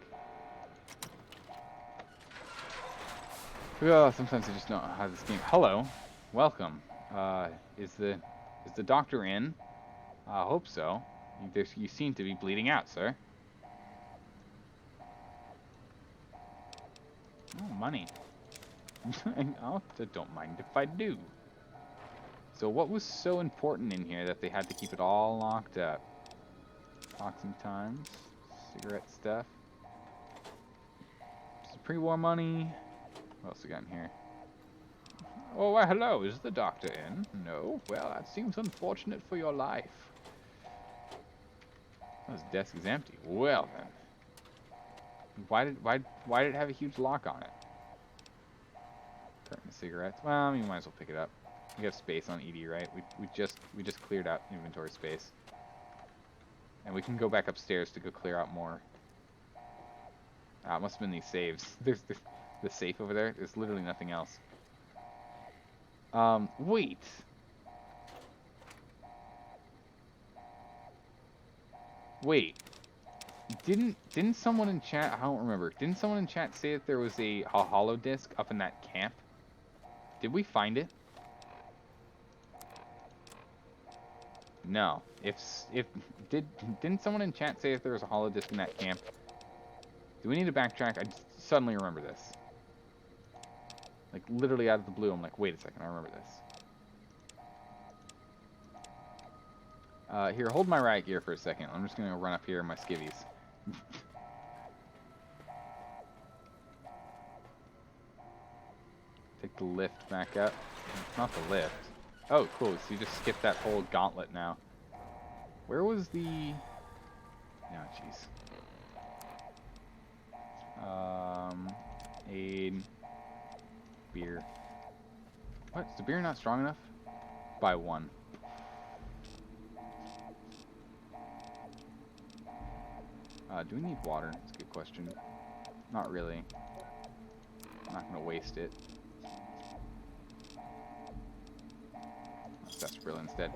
Oh, sometimes I just don't know how this game. Hello, welcome. Is the doctor in? I hope so. You seem to be bleeding out, sir. Oh, money. I don't mind if I do. So what was so important in here that they had to keep it all locked up? Talking times, cigarette stuff, some pre-war money. What else we got in here? Oh, well, hello. Is the doctor in? No. Well, that seems unfortunate for your life. Oh, his desk is empty. Well then, why did it have a huge lock on it? Carton of cigarettes. Well, I mean, we might as well pick it up. We have space on ED, right? We just cleared out inventory space, and we can go back upstairs to go clear out more. Ah, it must have been these saves. There's the safe over there. There's literally nothing else. Wait. Wait. Didn't someone in chat? I don't remember. Didn't someone in chat say that there was a hollow disc up in that camp? Did we find it? No. Didn't someone in chat say that there was a hollow disc in that camp? Do we need to backtrack? I just suddenly remember this. Like literally out of the blue, I'm like, wait a second, I remember this. Here, hold my riot gear for a second. I'm just gonna run up here in my skivvies. Take the lift back up. Not the lift. Oh, cool. So you just skip that whole gauntlet now. Where was the... Oh, jeez. Aid. Beer. What? Is the beer not strong enough? By 1. Do we need water? That's a good question. Not really. I'm not gonna waste it. Let's sarsaparilla instead.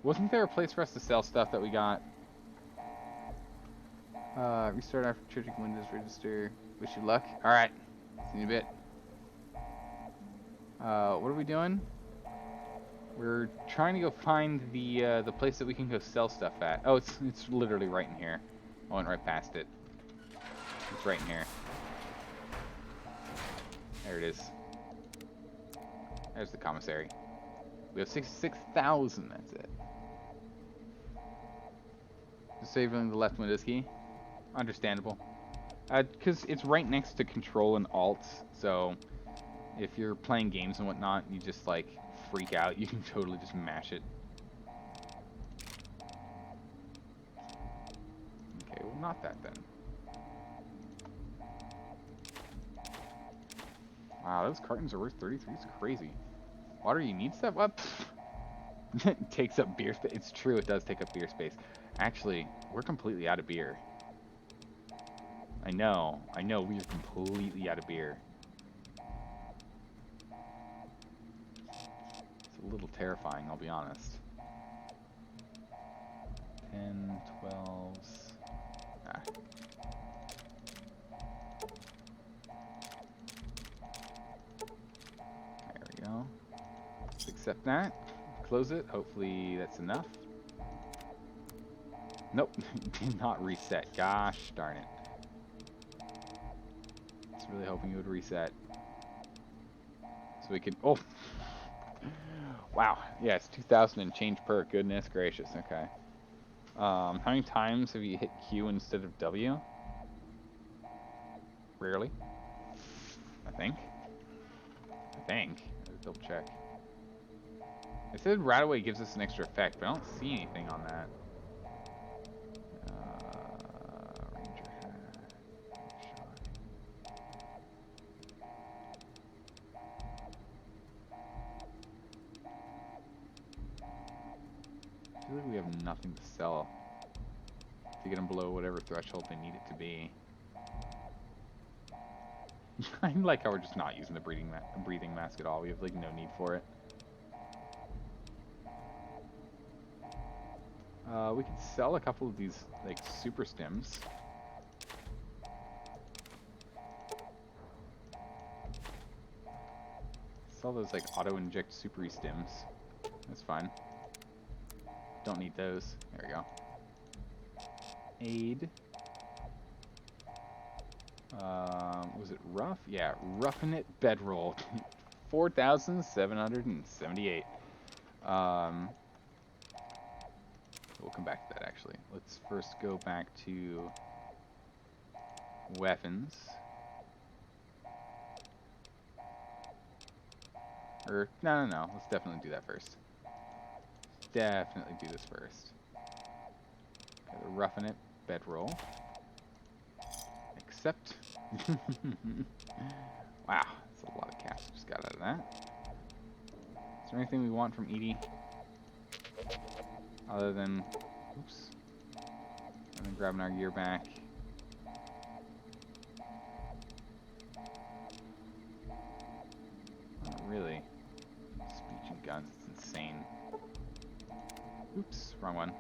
Wasn't there a place for us to sell stuff that we got? Restart after changing Windows register. Wish you luck. Alright. See you in a bit. What are we doing? We're trying to go find the place that we can go sell stuff at. Oh, it's literally right in here. I went right past it. It's right in here. There it is. There's the commissary. We have 66,000. That's it. Disabling the left Windows key. Understandable. Because it's right next to Control and Alt, so if you're playing games and whatnot, you just like freak out. You can totally just mash it. Okay, well, not that then. Wow, those cartons are worth 33. It's crazy. Water, you need stuff? What? It takes up beer space. It's true, it does take up beer space. Actually, we're completely out of beer. I know, we are completely out of beer. It's a little terrifying, I'll be honest. 10, 12s. Ah. There we go. Let's accept that. Close it. Hopefully that's enough. Nope. Did not reset. Gosh darn it. I was really hoping it would reset. So we could... Oh! Wow. Yeah, it's 2,000 and change per. Goodness gracious. Okay. How many times have you hit Q instead of W? Rarely. I think. Let's double check. It said Radaway gives us an extra effect, but I don't see anything on that. Ranger hat. I feel like we have nothing to sell to get them below whatever threshold they need it to be. I like how we're just not using the breathing mask at all. We have like no need for it. We could sell a couple of these like super stims. Sell those like auto inject super stims. That's fine. Don't need those. There we go. Aid. Was it rough? Yeah, roughing it bedroll. 4,778. We'll come back to that actually. Let's first go back to weapons. Or no. Let's definitely do that first. Definitely do this first. Okay, the roughing it bedroll. Accept. Wow, that's a lot of cash we just got out of that. Is there anything we want from Edie? Other than, oops, and then grabbing our gear back. Not really. Speech and guns, it's insane. Oops, wrong one.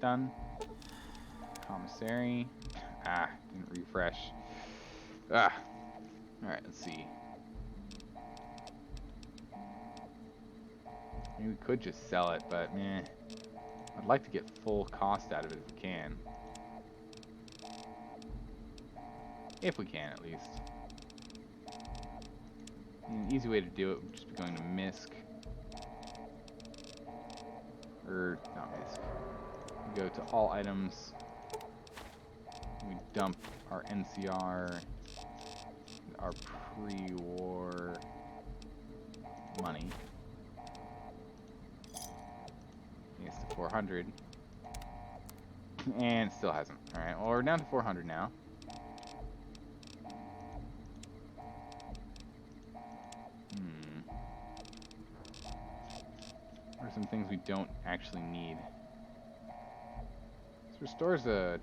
Done. Commissary. Ah, didn't refresh. Ah. Alright, let's see. I mean, we could just sell it, but meh. I'd like to get full cost out of it if we can. If we can, at least. An easy way to do it would just be going to MISC. Or, not MISC. We go to all items. We dump our NCR, our pre-war money. It's to 400. And still hasn't. Alright, well we're down to 400 now. What are some things we don't actually need? This restores a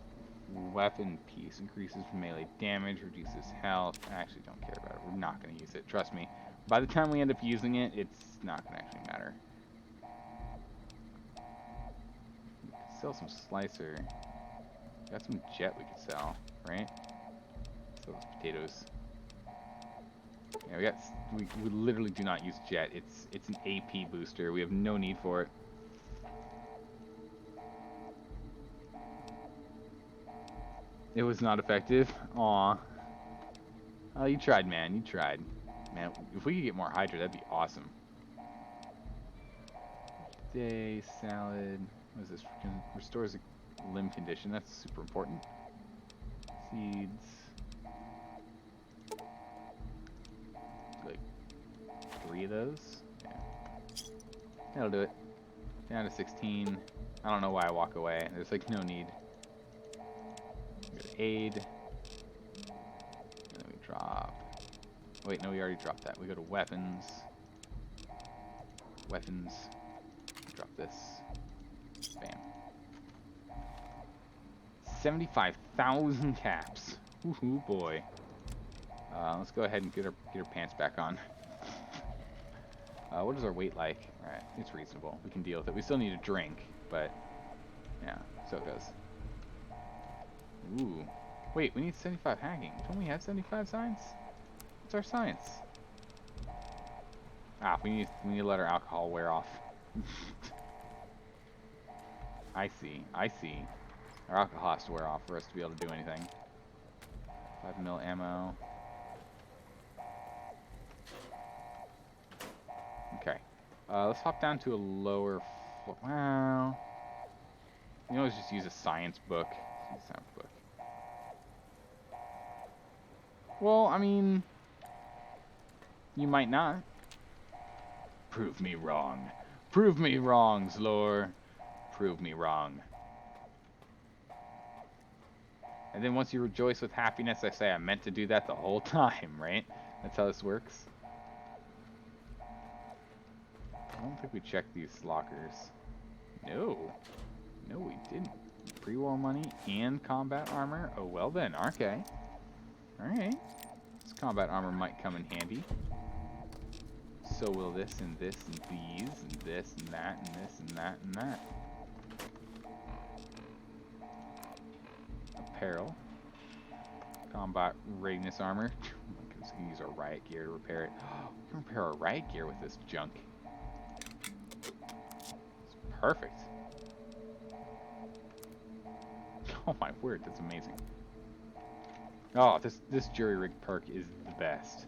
weapon piece, increases melee damage, reduces health. I actually don't care about it. We're not going to use it. Trust me. By the time we end up using it, it's not going to actually matter. We could sell some slicer. Got some jet we could sell, right? Sell those potatoes. Yeah, we literally do not use jet. It's an AP booster. We have no need for it. It was not effective. Aw. Oh, you tried, man. You tried. Man, if we could get more Hydra, that'd be awesome. Day, salad. What is this? Restores a limb condition. That's super important. Seeds. Like 3 of those. Yeah. That'll do it. Down to 16. I don't know why I walk away. There's like no need. Go to aid. And then we drop. Wait, no, we already dropped that. We go to weapons. Weapons. Drop this. Bam. 75,000 caps. Woohoo, boy. Let's go ahead and get our pants back on. What is our weight like? Alright, it's reasonable. We can deal with it. We still need a drink, but yeah, so it goes. Ooh. Wait, we need 75 hacking. Don't we have 75 science? What's our science? Ah, we need to let our alcohol wear off. I see. Our alcohol has to wear off for us to be able to do anything. 5mm ammo. Okay. Let's hop down to a lower floor. Well, you know, let's just use a science book. Well, I mean, you might not. Prove me wrong. Prove me wrong, Zaldore. Prove me wrong. And then once you rejoice with happiness, I say I meant to do that the whole time, right? That's how this works. I don't think we checked these lockers. No. No, we didn't. Pre-war money and combat armor. Oh, well then. Okay. Alright. This combat armor might come in handy. So will this and this and these and this and that and this and that and that. Apparel. Combat readiness armor. Oh my goodness, we can use our riot gear to repair it. We can repair our riot gear with this junk. It's perfect. Oh my word, that's amazing. Oh, this jury rig perk is the best.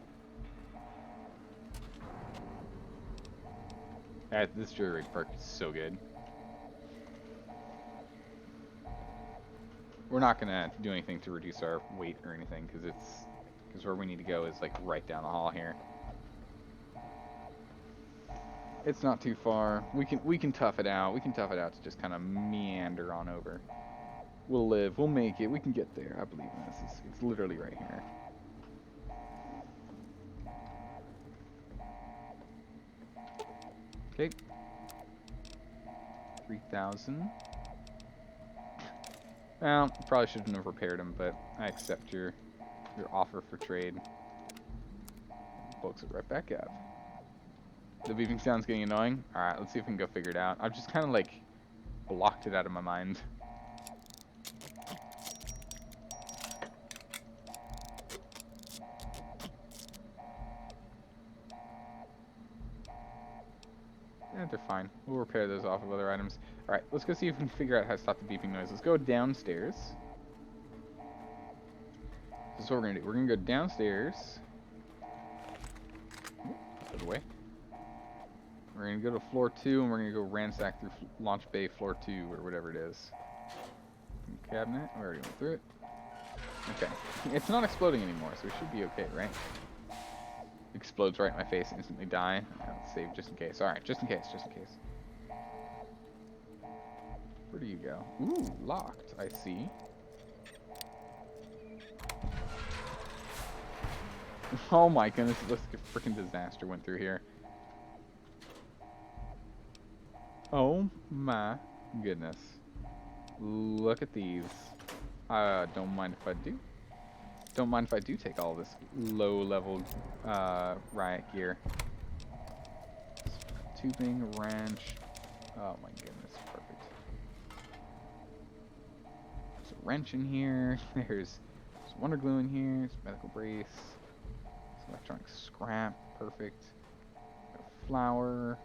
This jury rig perk is so good. We're not gonna do anything to reduce our weight or anything because where we need to go is like right down the hall here. It's not too far. We can tough it out. We can tough it out to just kind of meander on over. We'll live. We'll make it. We can get there. I believe in this. It's literally right here. Okay. 3,000. Well, probably shouldn't have repaired them, but I accept your offer for trade. Books it right back up. The beeping sound's getting annoying. Alright, let's see if we can go figure it out. I've just kind of like blocked it out of my mind. Yeah, they're fine. We'll repair those off of other items. Alright, let's go see if we can figure out how to stop the beeping noise. Let's go downstairs. This is what we're gonna do. We're gonna go downstairs. Put it away. We're gonna go to floor 2 and we're gonna go ransack through launch bay floor 2 or whatever it is. Cabinet, we already went through it. Okay. It's not exploding anymore, so we should be okay, right? Explodes right in my face, instantly die. Let's save just in case. Alright, just in case. Where do you go? Ooh, locked, I see. Oh my goodness, it looks like a freaking disaster went through here. Oh my goodness. Look at these. Don't mind if I do. Don't mind if I do take all this low-level riot gear. Tubing, wrench. Oh my goodness, perfect. There's a wrench in here. There's wonder glue in here. There's medical brace. Some electronic scrap, perfect. Flour.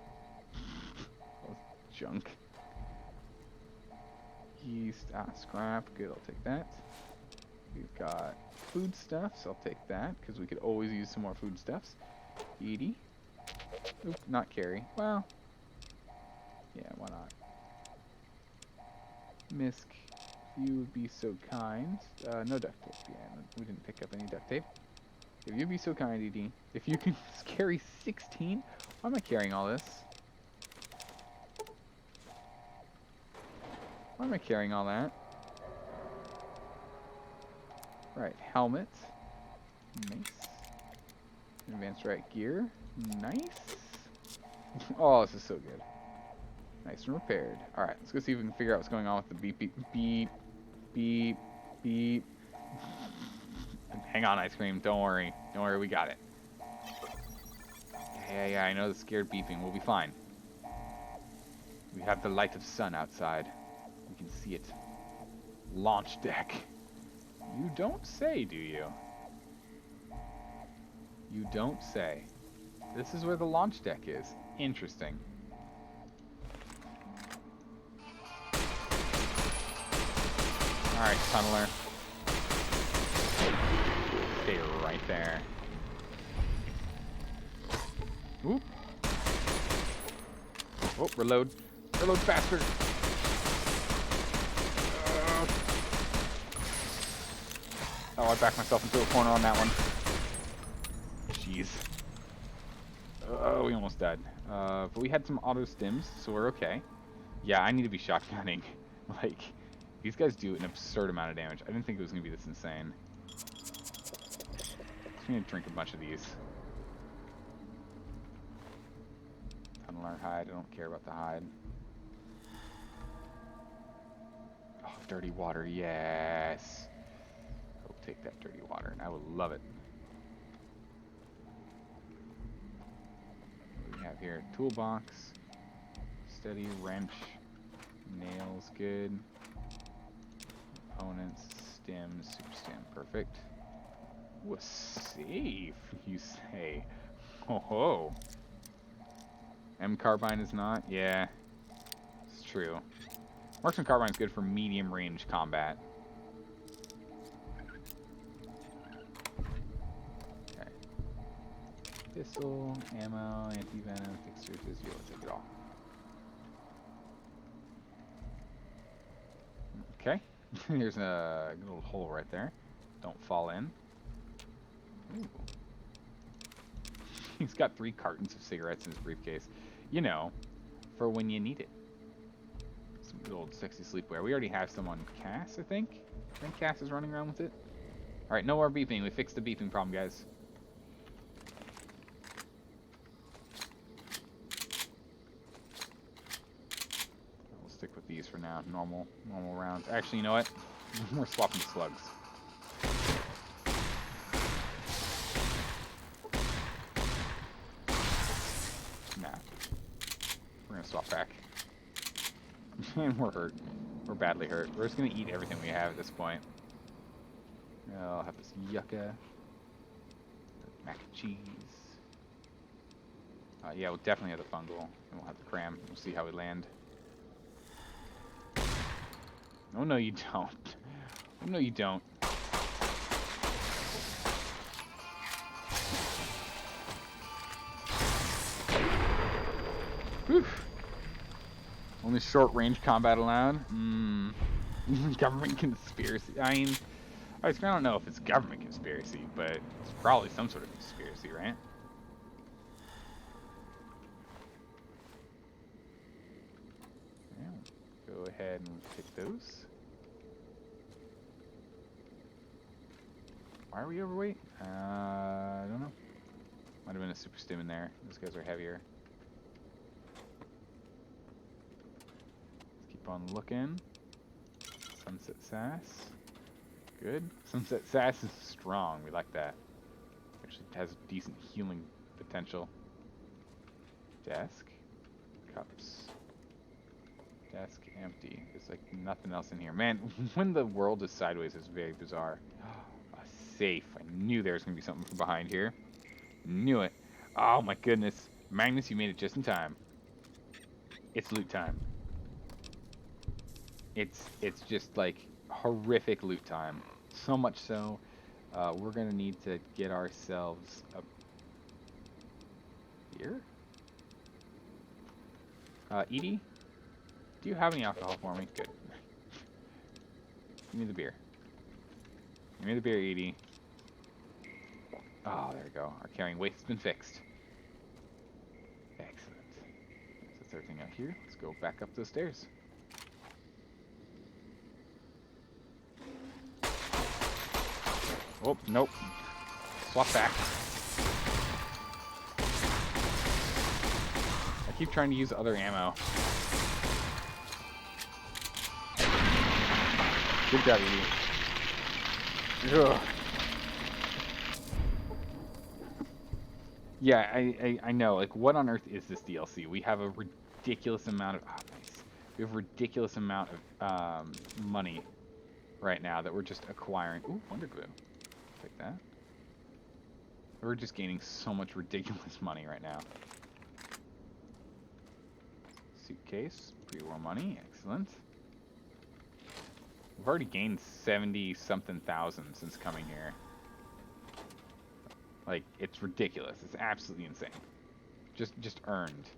Oh, junk. Yeast, scrap. Good, I'll take that. We've got foodstuffs. I'll take that, because we could always use some more foodstuffs. Edie. Oop, not carry. Well, yeah, why not? Misk, if you would be so kind. No duct tape. Yeah, we didn't pick up any duct tape. If you'd be so kind, Edie. If you can carry 16? Why am I carrying all this? Why am I carrying all that? Right, helmet. Nice. Advanced right gear. Nice. Oh, this is so good. Nice and repaired. Alright, let's go see if we can figure out what's going on with the beep, beep, beep, beep, beep. Hang on, ice cream. Don't worry. Don't worry, we got it. Yeah, I know the scared beeping. We'll be fine. We have the light of sun outside. We can see it. Launch deck. You don't say, do you? You don't say. This is where the launch deck is. Interesting. Alright, tunneler. Stay right there. Oop. Oh, reload. Reload faster. Oh, I backed myself into a corner on that one. Jeez. Oh, we almost died. But we had some auto stims, so we're okay. Yeah, I need to be shotgunning. Like, these guys do an absurd amount of damage. I didn't think it was going to be this insane. I need to drink a bunch of these. Tunneler hide. I don't care about the hide. Oh, dirty water. Yes. I'll take that dirty water, and I will love it. What do we have here? Toolbox. Steady wrench. Nails. Good. Components. Stem. Super stem. Perfect. Was safe, you say? Ho ho. M carbine is not? Yeah. It's true. Marksman carbine is good for medium range combat. Okay. Pistol, ammo, anti-venom, fixtures, you'll take it all. Okay. There's a little hole right there. Don't fall in. Ooh. He's got 3 cartons of cigarettes in his briefcase. You know, for when you need it. Some good old sexy sleepwear. We already have some on Cass, I think. I think Cass is running around with it. Alright, no more beeping. We fixed the beeping problem, guys. We'll stick with these for now. Normal rounds. Actually, you know what? We're swapping slugs. Swap back. And we're hurt. We're badly hurt. We're just gonna eat everything we have at this point. I'll have this yucca. Mac and cheese. Yeah, we'll definitely have the fungal. And we'll have the cram. We'll see how we land. Oh no you don't. Oh no you don't. Whew. Only short-range combat allowed? Government conspiracy. I mean, I don't know if it's government conspiracy, but it's probably some sort of conspiracy, right? Yeah, go ahead and pick those. Why are we overweight? I don't know. Might have been a super stim in there. Those guys are heavier. On looking. Sunset Sass. Good. Sunset Sass is strong. We like that. Actually has decent healing potential. Desk. Cups. Desk empty. There's like nothing else in here. Man, when the world is sideways, it's very bizarre. A safe. I knew there was going to be something from behind here. Knew it. Oh my goodness. Magnus, you made it just in time. It's loot time. It's just like horrific loot time. So much so, we're gonna need to get ourselves a beer. Edie, do you have any alcohol for me? Good. Give me the beer. Give me the beer, Edie. Oh, there we go. Our carrying weight's been fixed. Excellent. So that's everything out here. Let's go back up those stairs. Oh, nope. Swap back. I keep trying to use other ammo. Good job, Edie. Ugh. Yeah, I know. Like, what on earth is this DLC? We have a ridiculous amount of... Oh, nice. We have a ridiculous amount of money right now that we're just acquiring. Ooh, Wonder Glue. Take that. We're just gaining so much ridiculous money right now. Suitcase. Pre-war money. Excellent. We've already gained 70-something thousand since coming here. Like, it's ridiculous. It's absolutely insane. Just earned.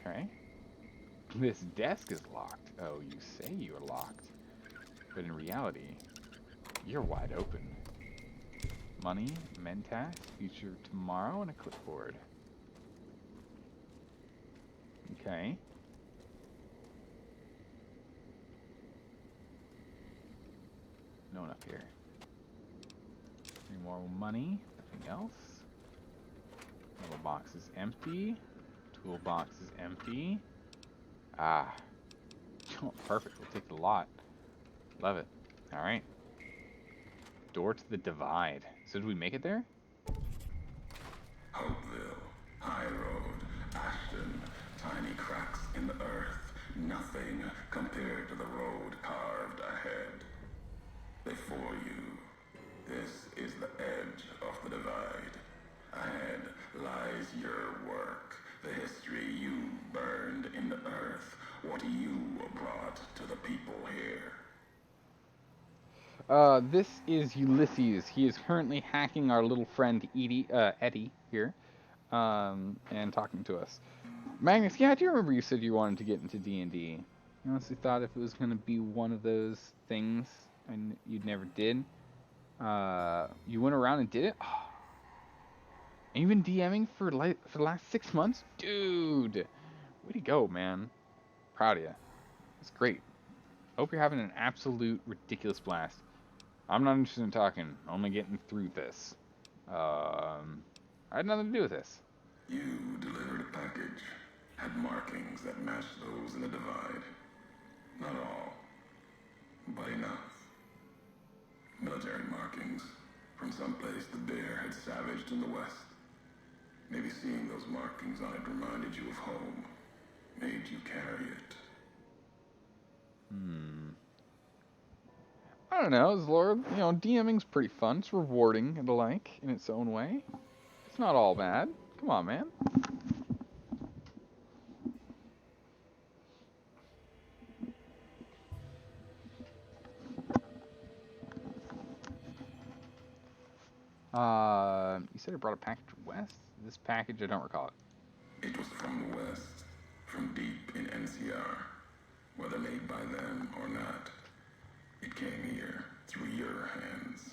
Okay. This desk is locked. Oh, you say you are locked. But in reality, you're wide open. Money, Mentas, future tomorrow, and a clipboard. Okay. No one up here. 3 more money. Nothing else. Little box is empty. Toolbox is empty. Ah. Oh, perfect. We'll take the lot. Love it. Alright. Door to the divide. So did we make it there? Hopeville, High Road, Ashton, tiny cracks in the earth, nothing compared to the road carved ahead. Before you, this is the edge of the divide. Ahead lies your work, the history you burned in the earth, what you brought to the people here. This is Ulysses. He is currently hacking our little friend Eddie here, and talking to us. Magnus, yeah, do you remember you said you wanted to get into D&D? You honestly thought if it was going to be one of those things and you'd never did, you went around and did it? Oh. And you've been DMing for the last 6 months? Dude! Way to go, man. Proud of you. That's great. Hope you're having an absolute ridiculous blast. I'm not interested in talking. Only getting through this. I had nothing to do with this. You delivered a package. Had markings that matched those in the divide. Not all, but enough. Military markings from someplace the bear had savaged in the west. Maybe seeing those markings on it reminded you of home. Made you carry it. I don't know, Zaldore, DMing's pretty fun. It's rewarding and the like in its own way. It's not all bad. Come on, man. You said it brought a package west? This package, I don't recall it. It was from the west, from deep in NCR. Whether made by them or not, it came here through your hands.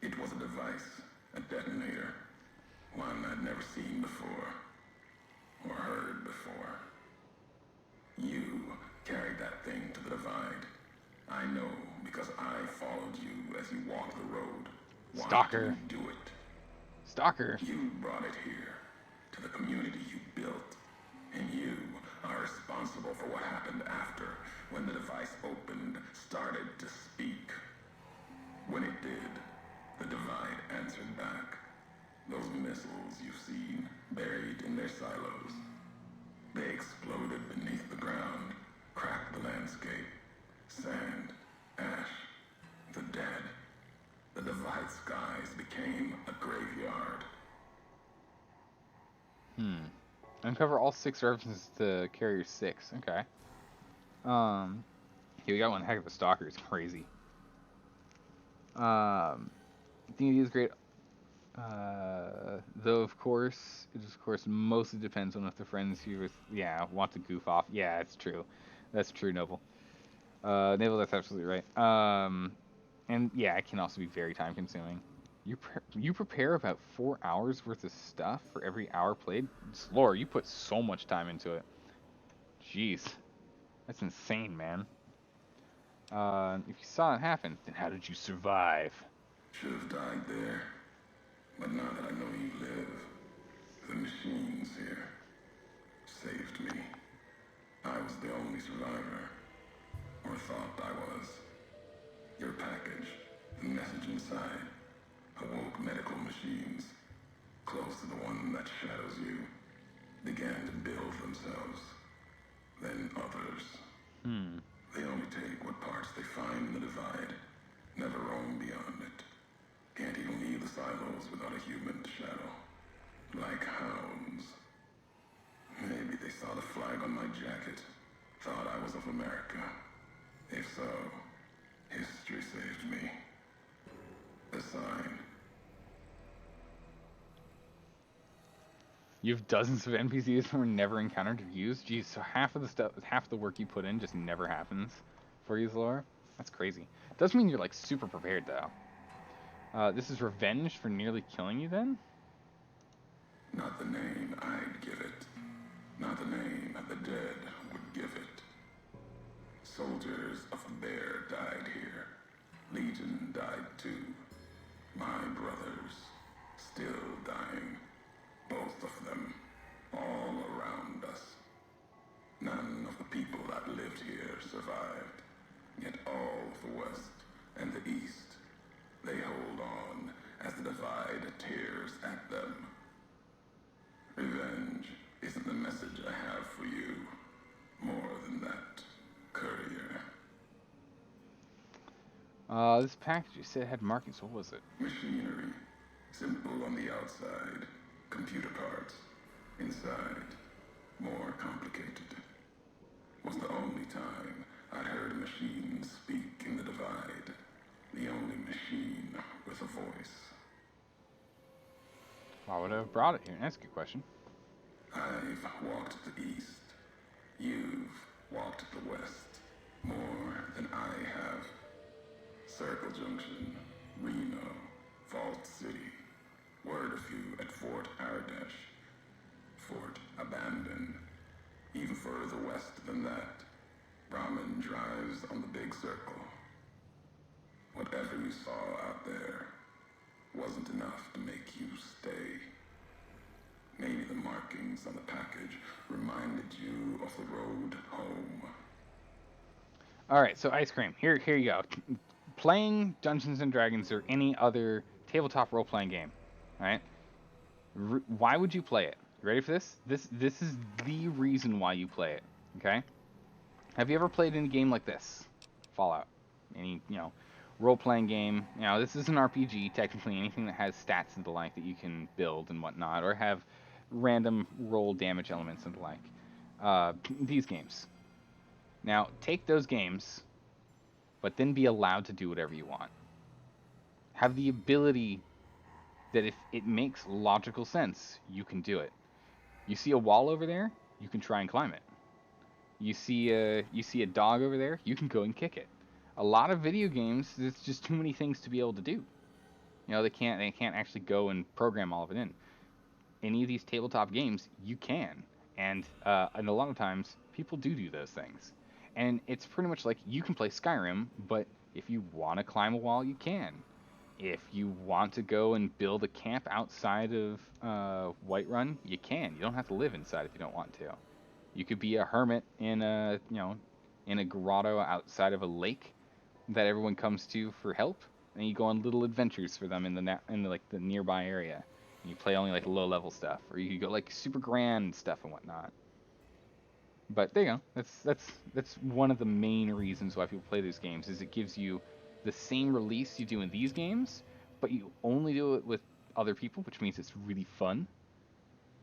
It was a device, a detonator, one I'd never seen before, or heard before. You carried that thing to the divide. I know because I followed you as you walked the road. Stalker. Watched you do it. Stalker. You brought it here, to the community you built. And you are responsible for what happened after, when the device opened, started to speak. When it did, the divide answered back. Those missiles you've seen, buried in their silos. They exploded beneath the ground, cracked the landscape. Sand, ash, the dead. The divide skies became a graveyard. Uncover all 6 references to Carrier 6. Okay. Yeah, Okay, we got one heck of a stalker. It's crazy. D&D is great. Though of course, it of course mostly depends on if the friends you with, want to goof off. Yeah, it's true. That's true, Noble. Naval, that's absolutely right. And yeah, it can also be very time consuming. You prepare about 4 hours worth of stuff for every hour played. Zaldore, you put so much time into it. Jeez, that's insane, man. If you saw it happen, then how did you survive? Should have died there. But now that I know you live, the machines here saved me. I was the only survivor. Or thought I was. Your package, the message inside, awoke medical machines, close to the one that shadows you, began to build themselves. Then others. They only take what parts they find in the divide, never roam beyond it. Can't even leave the silos without a human to shadow. Like hounds. Maybe they saw the flag on my jacket, thought I was of America. If so, history saved me. A sign. You have dozens of NPCs that were never encountered or used. Geez, so half of the work you put in just never happens for you, Zaldore. That's crazy. Does mean you're like super prepared though. This is revenge for nearly killing you then? Not the name I'd give it. Not the name the dead would give it. Soldiers of the Bear died here. Legion died too. My brothers, still dying. Both of them, all around us. None of the people that lived here survived. Yet all of the West and the East, they hold on as the divide tears at them. Revenge isn't the message I have for you. More than that, courier. This package you said had markings. What was it? Machinery. Simple on the outside. Computer parts. Inside. More complicated. Was the only time I'd heard a machine speak in the divide. The only machine with a voice. Why would I have brought it here? That's a good question. I've walked the east. You've walked the west. More than I have. Circle Junction, Reno, Vault City. Word of you at Fort Aradesh. Fort Abandoned. Even further west than that, Brahmin drives on the big circle. Whatever you saw out there wasn't enough to make you stay. Maybe the markings on the package reminded you of the road home. All right, so ice cream. Here you go. Playing Dungeons and Dragons or any other tabletop role-playing game, all right? Why would you play it? You ready for this? This is the reason why you play it. Okay? Have you ever played any game like this? Fallout. Any role-playing game. This is an RPG. Technically, anything that has stats and the like that you can build and whatnot, or have random roll damage elements and the like. These games. Now, take those games, but then be allowed to do whatever you want. Have the ability that if it makes logical sense, you can do it. You see a wall over there, you can try and climb it. You see a dog over there, you can go and kick it. A lot of video games, there's just too many things to be able to do. They can't actually go and program all of it in. Any of these tabletop games, you can, and a lot of times people do those things. And it's pretty much like you can play Skyrim, but if you want to climb a wall, you can. If you want to go and build a camp outside of Whiterun, you can. You don't have to live inside if you don't want to. You could be a hermit in a grotto outside of a lake that everyone comes to for help, and you go on little adventures for them in the nearby area. And you play only like low level stuff, or you could go like super grand stuff and whatnot. But there you go. That's one of the main reasons why people play these games is it gives you the same release you do in these games, but you only do it with other people, which means it's really fun.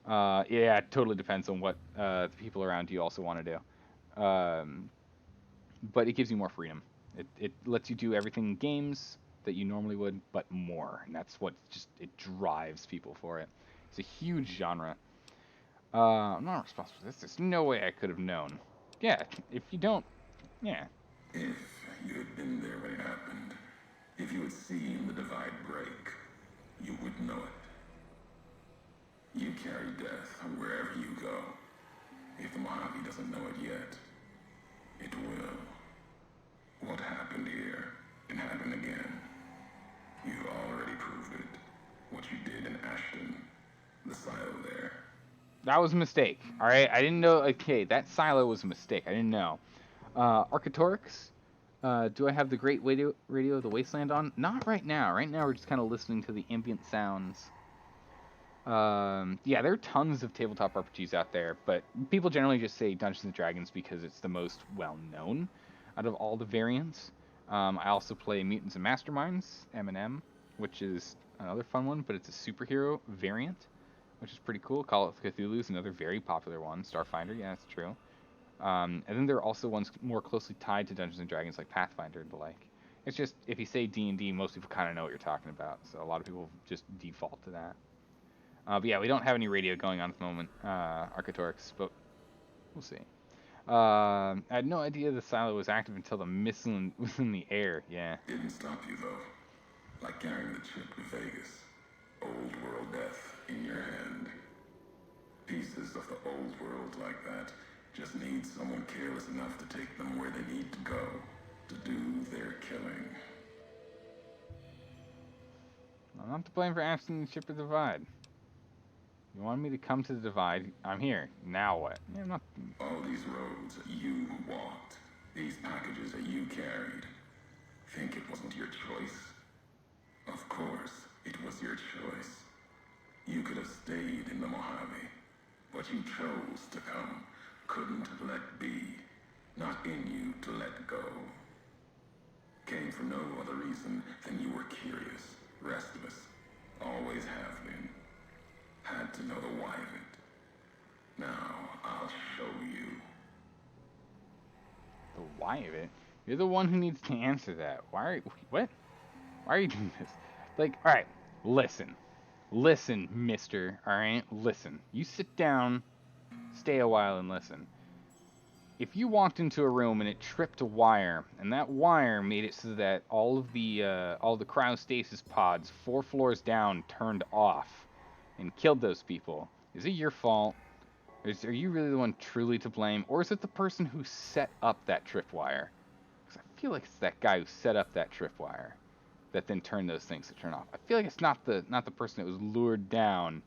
It totally depends on what the people around you also want to do. but it gives you more freedom. It lets you do everything in games that you normally would, but more, and that's what just it drives people for it. It's a huge genre. I'm not responsible for this. There's no way I could have known. Yeah, if you don't, yeah. If you had been there when it happened, if you had seen the divide break, you would know it. You carry death wherever you go. If the Mojave doesn't know it yet, it will. What happened here can happen again. You've already proved it. What you did in Ashton, the silo there. That was a mistake. All right, I didn't know. Okay, that silo was a mistake. I didn't know. Archatorix, do I have the Great Radio of the Wasteland on? Not right now. Right now, we're just kind of listening to the ambient sounds. Yeah, there are tons of tabletop RPGs out there, but people generally just say Dungeons and Dragons because it's the most well-known out of all the variants. I also play Mutants and Masterminds, M&M, which is another fun one, but it's a superhero variant, which is pretty cool. Call of Cthulhu is another very popular one. Starfinder, yeah, that's true. And then there are also ones more closely tied to Dungeons and Dragons, like Pathfinder and the like. It's just if you say D&D, most people kind of know what you're talking about, so a lot of people just default to that. But yeah, we don't have any radio going on at the moment, Archatorix, but we'll see. I had no idea the silo was active until the missile was in the air. Yeah. Didn't stop you though. Like carrying the chip to Vegas. Old world death in your hand. Pieces of the old world like that just need someone careless enough to take them where they need to go to do their killing. I'm not to blame for absent the ship of the divide. You wanted me to come to the divide. I'm here. Now what? Yeah, I'm not. All these roads that you walked, these packages that you carried, think it wasn't your choice? Of course, it was your choice. You could have stayed in the Mojave, but you chose to come. Couldn't let be. Not in you to let go. Came for no other reason than you were curious, restless, always have been. Had to know the why of it. Now, I'll show you. The why of it? You're the one who needs to answer that. What? Why are you doing this? Like, alright, listen. Listen, mister, alright? Listen. You sit down, stay a while, and listen. If you walked into a room and it tripped a wire, and that wire made it so that all the cryostasis pods 4 floors down turned off and killed those people, is it your fault? Are you really the one truly to blame? Or is it the person who set up that tripwire? Because I feel like it's that guy who set up that tripwire that then turned those things to turn off. I feel like it's not the person that was lured down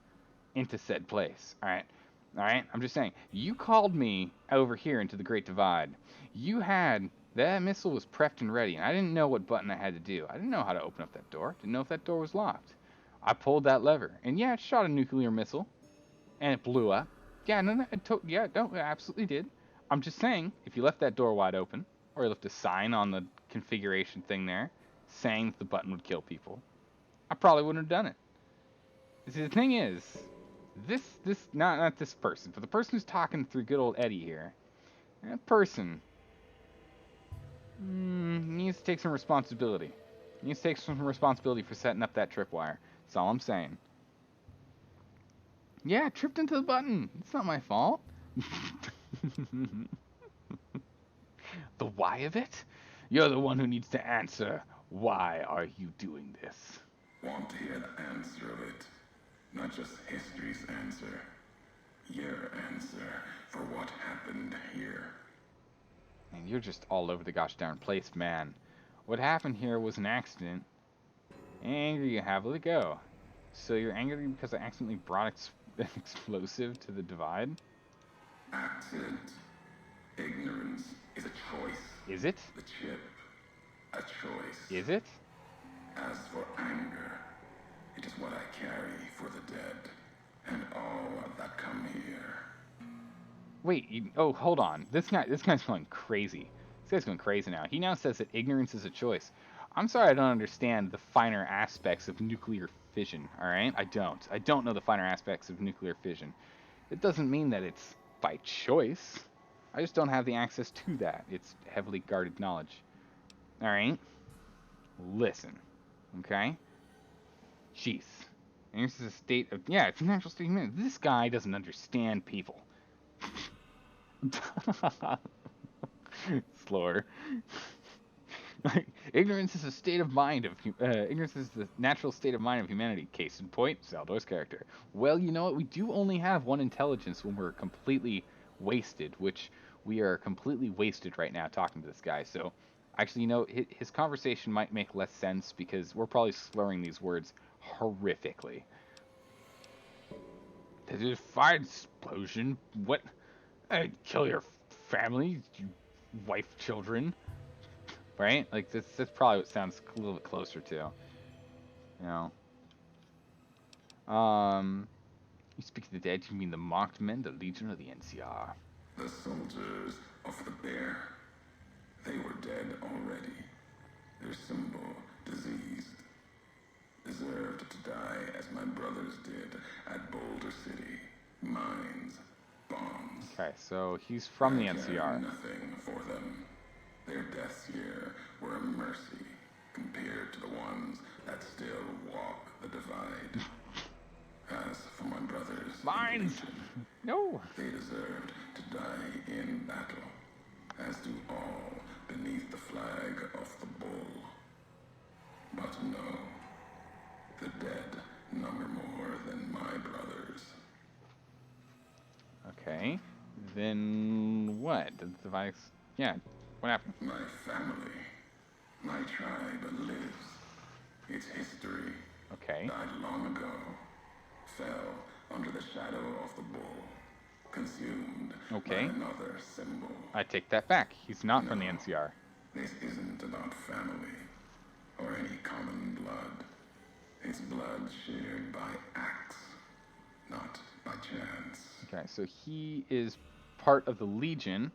into said place. Alright? Alright? I'm just saying. You called me over here into the Great Divide. You had... That missile was prepped and ready, and I didn't know what button I had to do. I didn't know how to open up that door. Didn't know if that door was locked. I pulled that lever, and yeah, it shot a nuclear missile, and it blew up. Yeah, no, it absolutely did. I'm just saying, if you left that door wide open, or you left a sign on the configuration thing there, saying that the button would kill people, I probably wouldn't have done it. See, the thing is, not this person, but the person who's talking through good old Eddie here, that person needs to take some responsibility. Needs to take some responsibility for setting up that tripwire. That's all I'm saying. Yeah, I tripped into the button. It's not my fault. The why of it? You're the one who needs to answer. Why are you doing this? Want to hear the answer of it? Not just history's answer. Your answer for what happened here. And you're just all over the gosh darn place, man. What happened here was an accident. Angry you have, let it go. So you're angry because I accidentally brought an explosive to the divide? Accident. Ignorance is a choice. Is it? The chip. A choice. Is it? As for anger, it is what I carry for the dead, and all that come here. Wait, hold on. This guy's going crazy. This guy's going crazy now. He now says that ignorance is a choice. I'm sorry I don't understand the finer aspects of nuclear fission, alright? I don't know the finer aspects of nuclear fission. It doesn't mean that it's by choice. I just don't have the access to that. It's heavily guarded knowledge. All right, listen, okay? Jeez. And this is a state of it's a natural state of humanity. This guy doesn't understand people. Slower. Ignorance is a state of mind of ignorance is the natural state of mind of humanity. Case in point, Zaldore's character. Well, you know what? We do only have one intelligence when we're completely wasted, which we are completely wasted right now talking to this guy. So, actually, you know, his conversation might make less sense because we're probably slurring these words horrifically. There's a fire explosion. What? I'd kill your family, your wife, children. Right? Like that's probably what sounds a little bit closer to. You know. You speak of the dead, you mean the marked men, the Legion, or the NCR? The soldiers of the bear. They were dead already. Their symbol, diseased, deserved to die as my brothers did at Boulder City. Mines, bombs. Okay, so he's from the NCR. Nothing for them. Their deaths here were a mercy compared to the ones that still walk the divide. As for my brothers, Mines! No! They deserved to die in battle, as do all beneath the flag of the bull. But no, the dead number more than my brothers. Okay, then what? Did the divide? Yeah, what happened? My family, my tribe lives. Its history died long ago, fell under the shadow of the bull, consumed by another symbol. I take that back. He's not from the NCR. This isn't about family or any common blood. It's blood shared by acts, not by chance. Okay, so he is part of the Legion.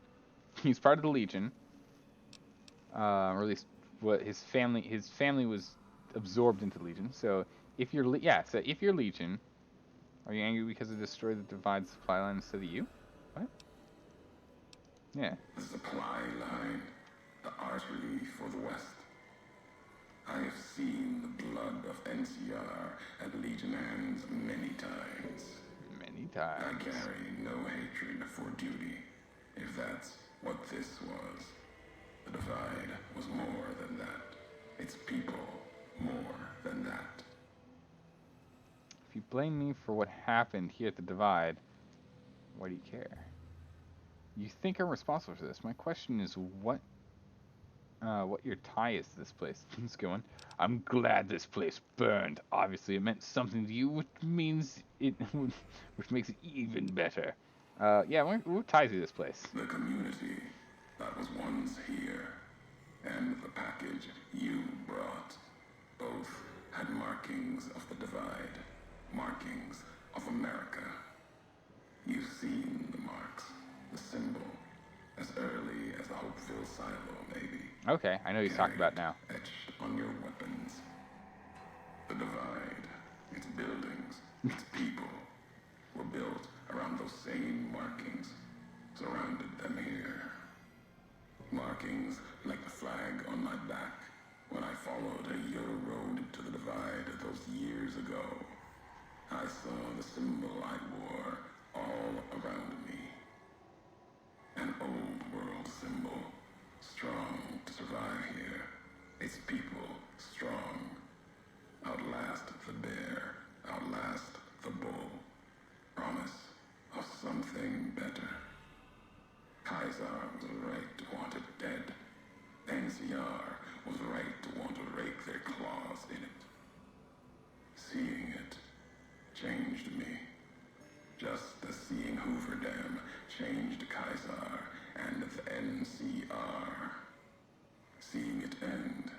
He's part of the Legion. Or at least what his family was absorbed into the Legion. So if you're if you're Legion, are you angry because it destroyed the divide supply line instead of you? What? Yeah. The supply line, the artery for the West. I have seen the blood of NCR at Legion hands many times. Many times. I carry no hatred for duty, if that's what this was. The divide was more than that. Its people more than that. If you blame me for what happened here at the divide, why do you care? You think I'm responsible for this. My question is what your tie is to this place. Let's go on. I'm glad this place burned. Obviously, it meant something to you, which makes it even better. What ties you to this place? The community that was once here, and the package you brought, both had markings of the divide, markings of America. You've seen the marks, the symbol, as early as the Hopeville silo, maybe. Okay, I know he's talking about now. Etched on your weapons. The divide, its buildings, its people, were built around those same markings, surrounded them here. Markings like the flag on my back when I followed a Euro road to the divide those years ago. I saw the symbol I wore all around me. An old world symbol, strong to survive here. Its people strong. Outlast the bear, outlast the bull. Promise of something better. Kaiser was right to want it dead. NCR was right to want to rake their claws in it. Seeing it changed me. Just as seeing Hoover Dam changed Kaiser and the NCR. Seeing it end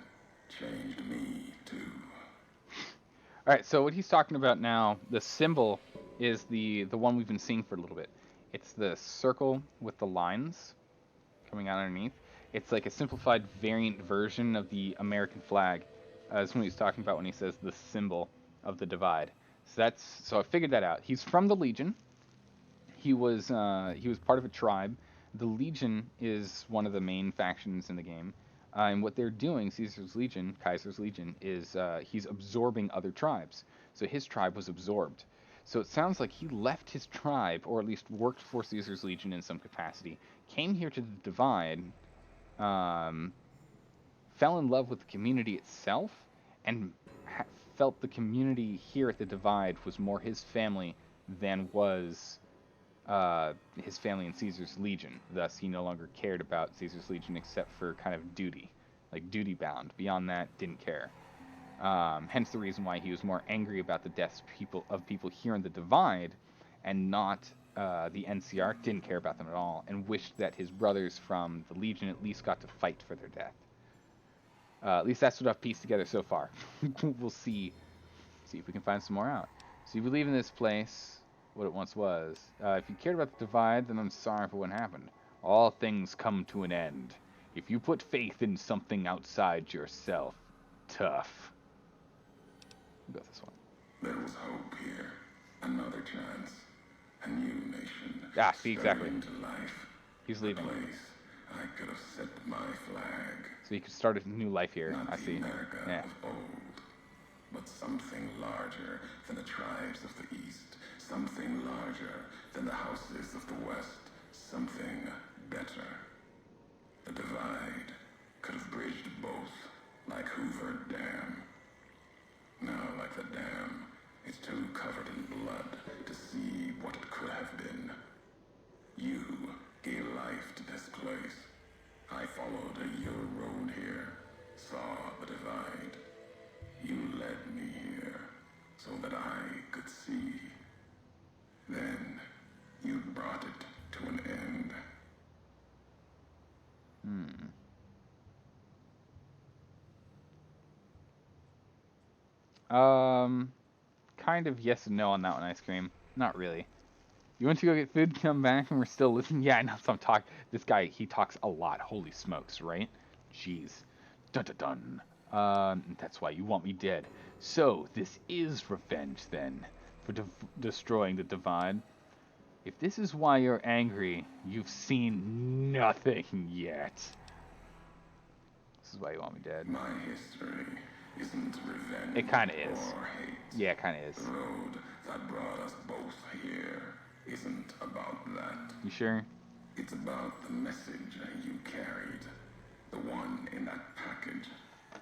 changed me too. Alright, so what he's talking about now, the symbol is the one we've been seeing for a little bit. It's the circle with the lines coming out underneath. It's like a simplified variant version of the American flag. That's what he's talking about when he says the symbol of the divide. So I figured that out. He's from the Legion. He was part of a tribe the Legion is one of the main factions in the game, and what they're doing, Kaiser's Legion, is he's absorbing other tribes. So his tribe was absorbed. So it sounds like he left his tribe, or at least worked for Caesar's Legion in some capacity, came here to the Divide, um, fell in love with the community itself, and felt the community here at the Divide was more his family than was his family in Caesar's Legion. Thus, he no longer cared about Caesar's Legion except for kind of duty, like duty bound. Beyond that, didn't care. Hence the reason why he was more angry about the deaths of people here in the Divide, and not the NCR. Didn't care about them at all, and wished that his brothers from the Legion at least got to fight for their death. At least that's what I've pieced together so far. We'll see if we can find some more out. So you believe in this place, what it once was. If you cared about the Divide, then I'm sorry for what happened. All things come to an end. If you put faith in something outside yourself, tough. We'll go this one. There was hope here. Another chance. A new nation. Ah, see, exactly. Stirring to life. He's leaving. A place I could have set my flag. So he could start a new life here. Not I the see. America Yeah. of old, but something larger than the tribes of the East. Something larger than the houses of the West. Something better. The Divide could have bridged both, like Hoover Dam. Now, like the dam, it's too covered in blood to see what it could have been. You gave life to this place. I followed your road here, saw the Divide. You led me here so that I could see. Then you brought it to an end. Kind of yes and no on that one, Ice Cream. Not really. You want to go get food, come back, and we're still listening? Yeah, I know, so I'm talking. This guy, he talks a lot. Holy smokes, right? Jeez. Dun dun dun. That's why you want me dead. So, this is revenge, then, for destroying the Divide. If this is why you're angry, you've seen nothing yet. This is why you want me dead. My history isn't revenge. It kind of is. Or hate. Yeah, it kind of is. The road that brought us both here isn't about that. You sure? It's about the message you carried. The one in that package,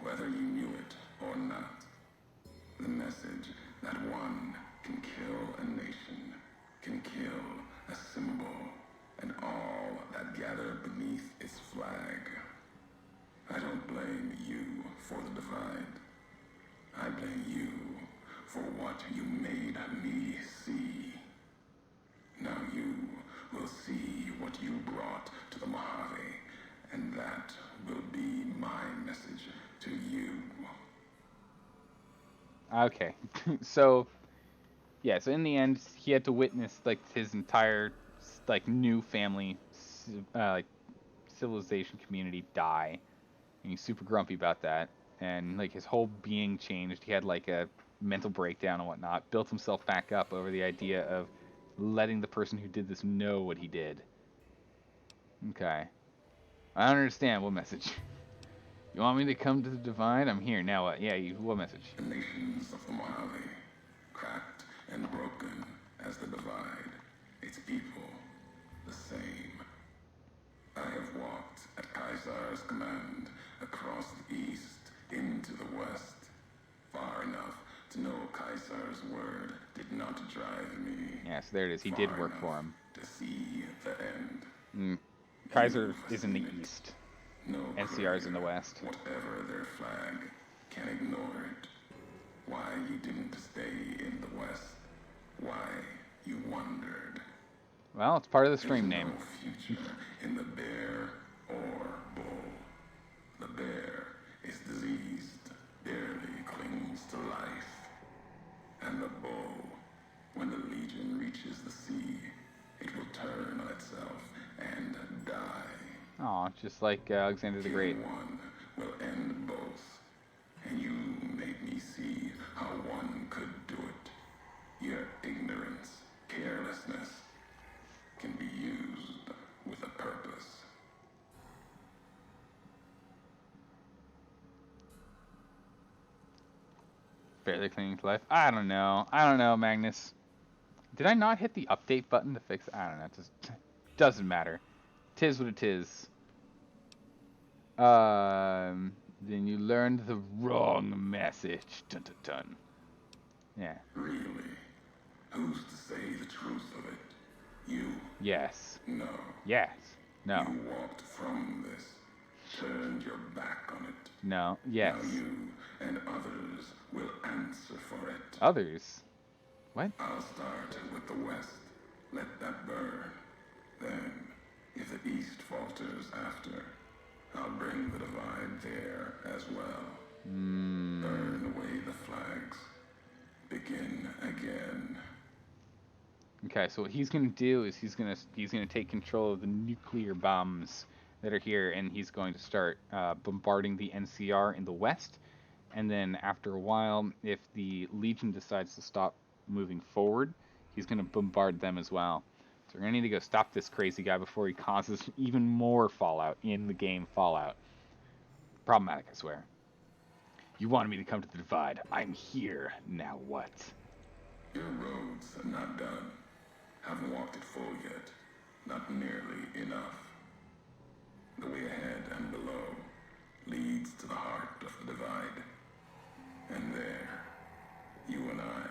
whether you knew it or not. The message that one can kill a nation, can kill a symbol, and all that gather beneath its flag. I don't blame you for the Divide. I blame you for what you made me see. Now you will see what you brought to the Mojave, and that will be my message to you. Okay. So, yeah, so in the end, he had to witness, like, his entire, like, new family, like, civilization community die. And he's super grumpy about that. And, like, his whole being changed. He had, like, a mental breakdown and whatnot. Built himself back up over the idea of letting the person who did this know what he did. Okay. I don't understand. What message? You want me to come to the Divide? I'm here. Now what? Yeah, what message? The nations of the Mojave, cracked and broken as the Divide, its people, the same. I have walked at Caesar's command across the east into the west, far enough to know Caesar's word did not drive me. Yeah, so there it is. He did work for him. To see the end. Kaiser is in the east. No NCR is in the west. Whatever their flag, can ignore it. Why you didn't stay in the west. Why you wondered. Well, it's part of the stream name. No future in the bear or bull. The bear is diseased, barely clings to life. And the bull, when the Legion reaches the sea, it will turn on itself and die. Oh, just like Alexander the Great. One will end both. And you made me see how one could do it. Your ignorance, carelessness, can be used with a purpose. barely clinging to life. I don't know. I don't know, Magnus. Did I not hit the update button to fix it? I don't know. It just doesn't matter. Tis what it is. Then you learned the wrong message. Dun dun dun. Yeah. Really? Who's to say the truth of it? You? Yes. No. Yes. No. You walked from this, turned your back on it. No. Yes. Now you and others will answer for it. Others? What? I'll start with the West. Let that burn. Then, if the East falters after, I'll bring the divide there as well. Burn away the flags. Begin again. Okay, so what he's gonna do is he's gonna take control of the nuclear bombs that are here, and he's going to start bombarding the NCR in the west. And then after a while, if the Legion decides to stop moving forward, he's gonna bombard them as well. So we're gonna need to go stop this crazy guy before he causes even more fallout in the game Fallout. Problematic, I swear. You wanted me to come to the divide. I'm here. Now what? Your roads are not done. Haven't walked it full yet. Not nearly enough. The way ahead and below leads to the heart of the divide. And there, you and I,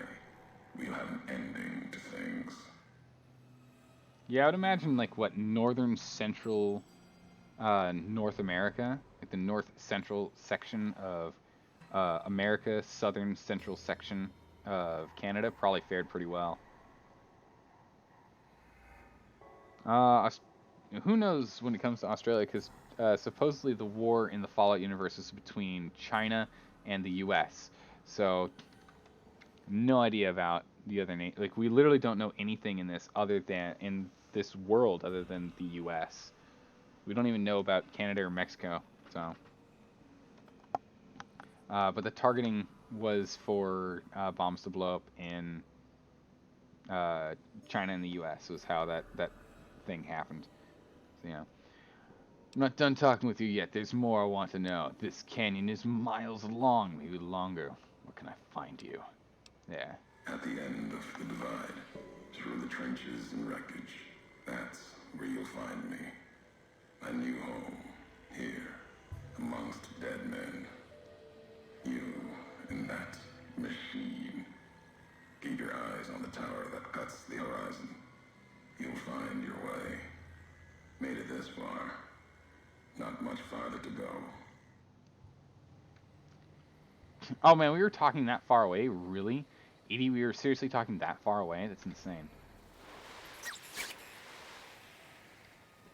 we'll have an ending to things. Yeah, I would imagine like what northern central North America, like the north central section of America, southern central section of Canada probably fared pretty well. Who knows when it comes to Australia, because supposedly the war in the Fallout universe is between China and the U.S. So no idea about the other name. Like we literally don't know anything in this world other than the U.S. We don't even know about Canada or Mexico. So, but the targeting was for bombs to blow up in China and the U.S. was how that thing happened. So, I'm not done talking with you yet. There's more I want to know. This canyon is miles long, maybe longer. Where can I find you? Yeah. At the end of the divide, through the trenches and wreckage, that's where you'll find me. My new home, here, amongst dead men. You and that machine. Keep your eyes on the tower that cuts the horizon. You'll find your way. Made it this far. Not much farther to go. Oh man, we were talking that far away? Really? Edie, we were seriously talking that far away? That's insane.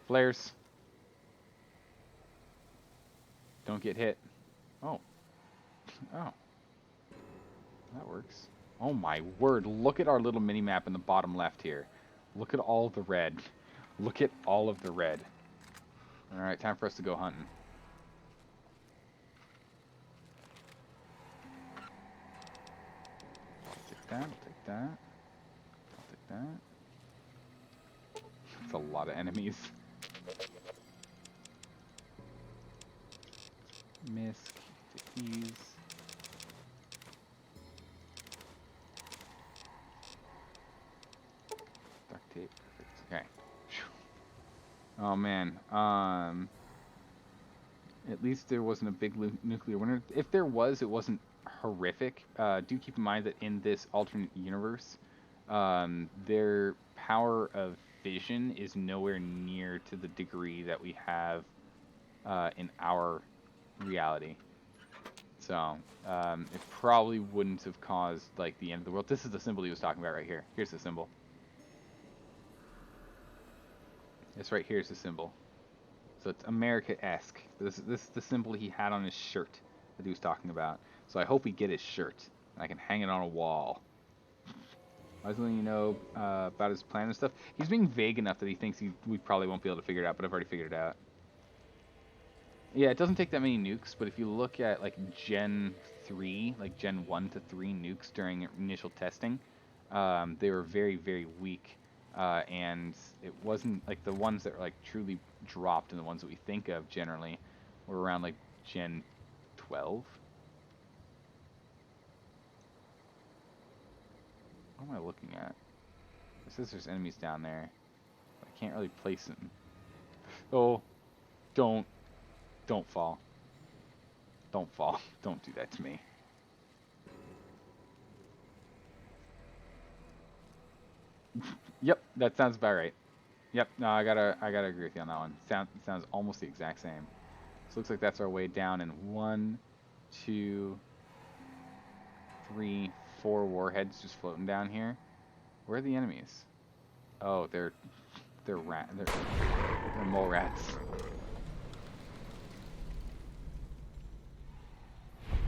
Flares. Don't get hit. Oh. Oh. That works. Oh my word, look at our little mini-map in the bottom left here. Look at all the red. Look at all of the red. Alright, time for us to go hunting. I'll take that, I'll take that. I'll take that. That's a lot of enemies. Misk, take these. Duct tape, perfect. Okay. Oh man. At least there wasn't a big nuclear winter. If there was, it wasn't horrific. Do keep in mind that in this alternate universe, their power of vision is nowhere near to the degree that we have in our reality. So it probably wouldn't have caused like the end of the world. This is the symbol he was talking about right here. Here's the symbol. This right here is the symbol. So it's America-esque. This is the symbol he had on his shirt that he was talking about. So I hope we get his shirt. And I can hang it on a wall. I was letting you know about his plan and stuff. He's being vague enough that he thinks we probably won't be able to figure it out, but I've already figured it out. Yeah, it doesn't take that many nukes, but if you look at like Gen 3, like Gen 1 to 3 nukes during initial testing, they were very, very weak. And it wasn't like the ones that were like truly dropped and the ones that we think of generally were around like Gen 12. What am I looking at? It says there's enemies down there. I can't really place them. Oh, don't fall. Don't fall. Don't do that to me. Yep, that sounds about right. Yep, no, I gotta agree with you on that one. Sounds almost the exact same. So looks like that's our way down, and 1, 2, 3, 4 warheads just floating down here. Where are the enemies? Oh, they're mole rats.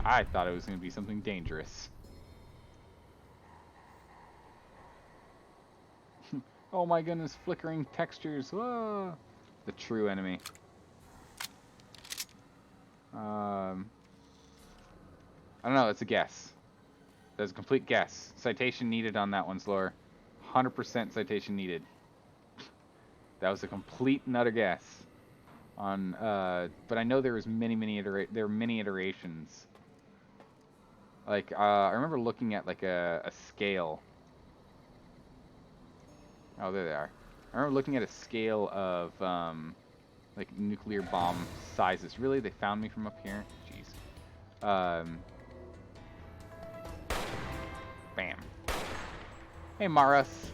I thought it was gonna be something dangerous. Oh my goodness, flickering textures. Whoa! The true enemy. I don't know, it's a guess. That's a complete guess. Citation needed on that one, Zaldore. 100% citation needed. That was a complete and utter guess. On, but I know there was many iterations. Like, I remember looking at like a scale. Oh, there they are. I remember looking at a scale of like nuclear bomb sizes. Really, they found me from up here. Jeez. Bam. Hey, Maras.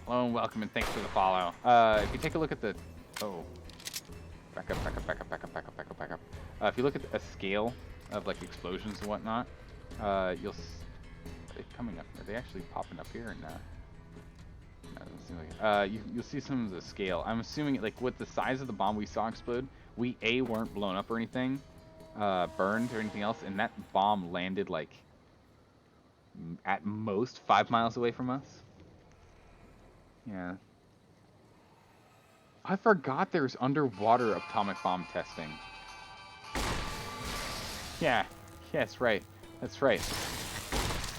Hello and welcome, and thanks for the follow. If you take a look at the, back up. If you look at a scale of like explosions and whatnot, are they coming up? Are they actually popping up here or not? You'll see some of the scale. I'm assuming, like, with the size of the bomb we saw explode, we weren't blown up or anything, burned or anything else, and that bomb landed, like, at most 5 miles away from us. Yeah. I forgot there's underwater atomic bomb testing. Yeah. Yes, right. That's right.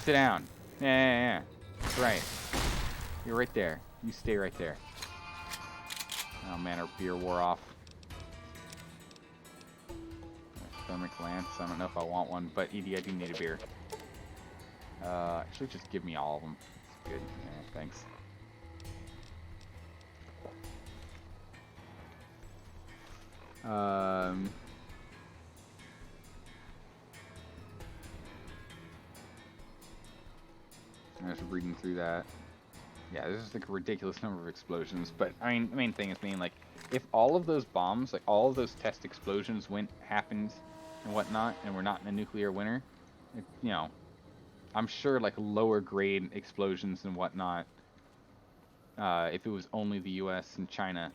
Sit down. Yeah. That's right. You're right there. You stay right there. Oh man, our beer wore off. Thermic lance. I don't know if I want one, but Edie, I do need a beer. Actually, just give me all of them. It's good. Yeah, thanks. I'm just reading through that. Yeah, there's just like a ridiculous number of explosions. But I mean, the main thing is like, if all of those bombs, like all of those test explosions happened and whatnot, and we're not in a nuclear winter, you know, I'm sure like lower grade explosions and whatnot, if it was only the U.S. and China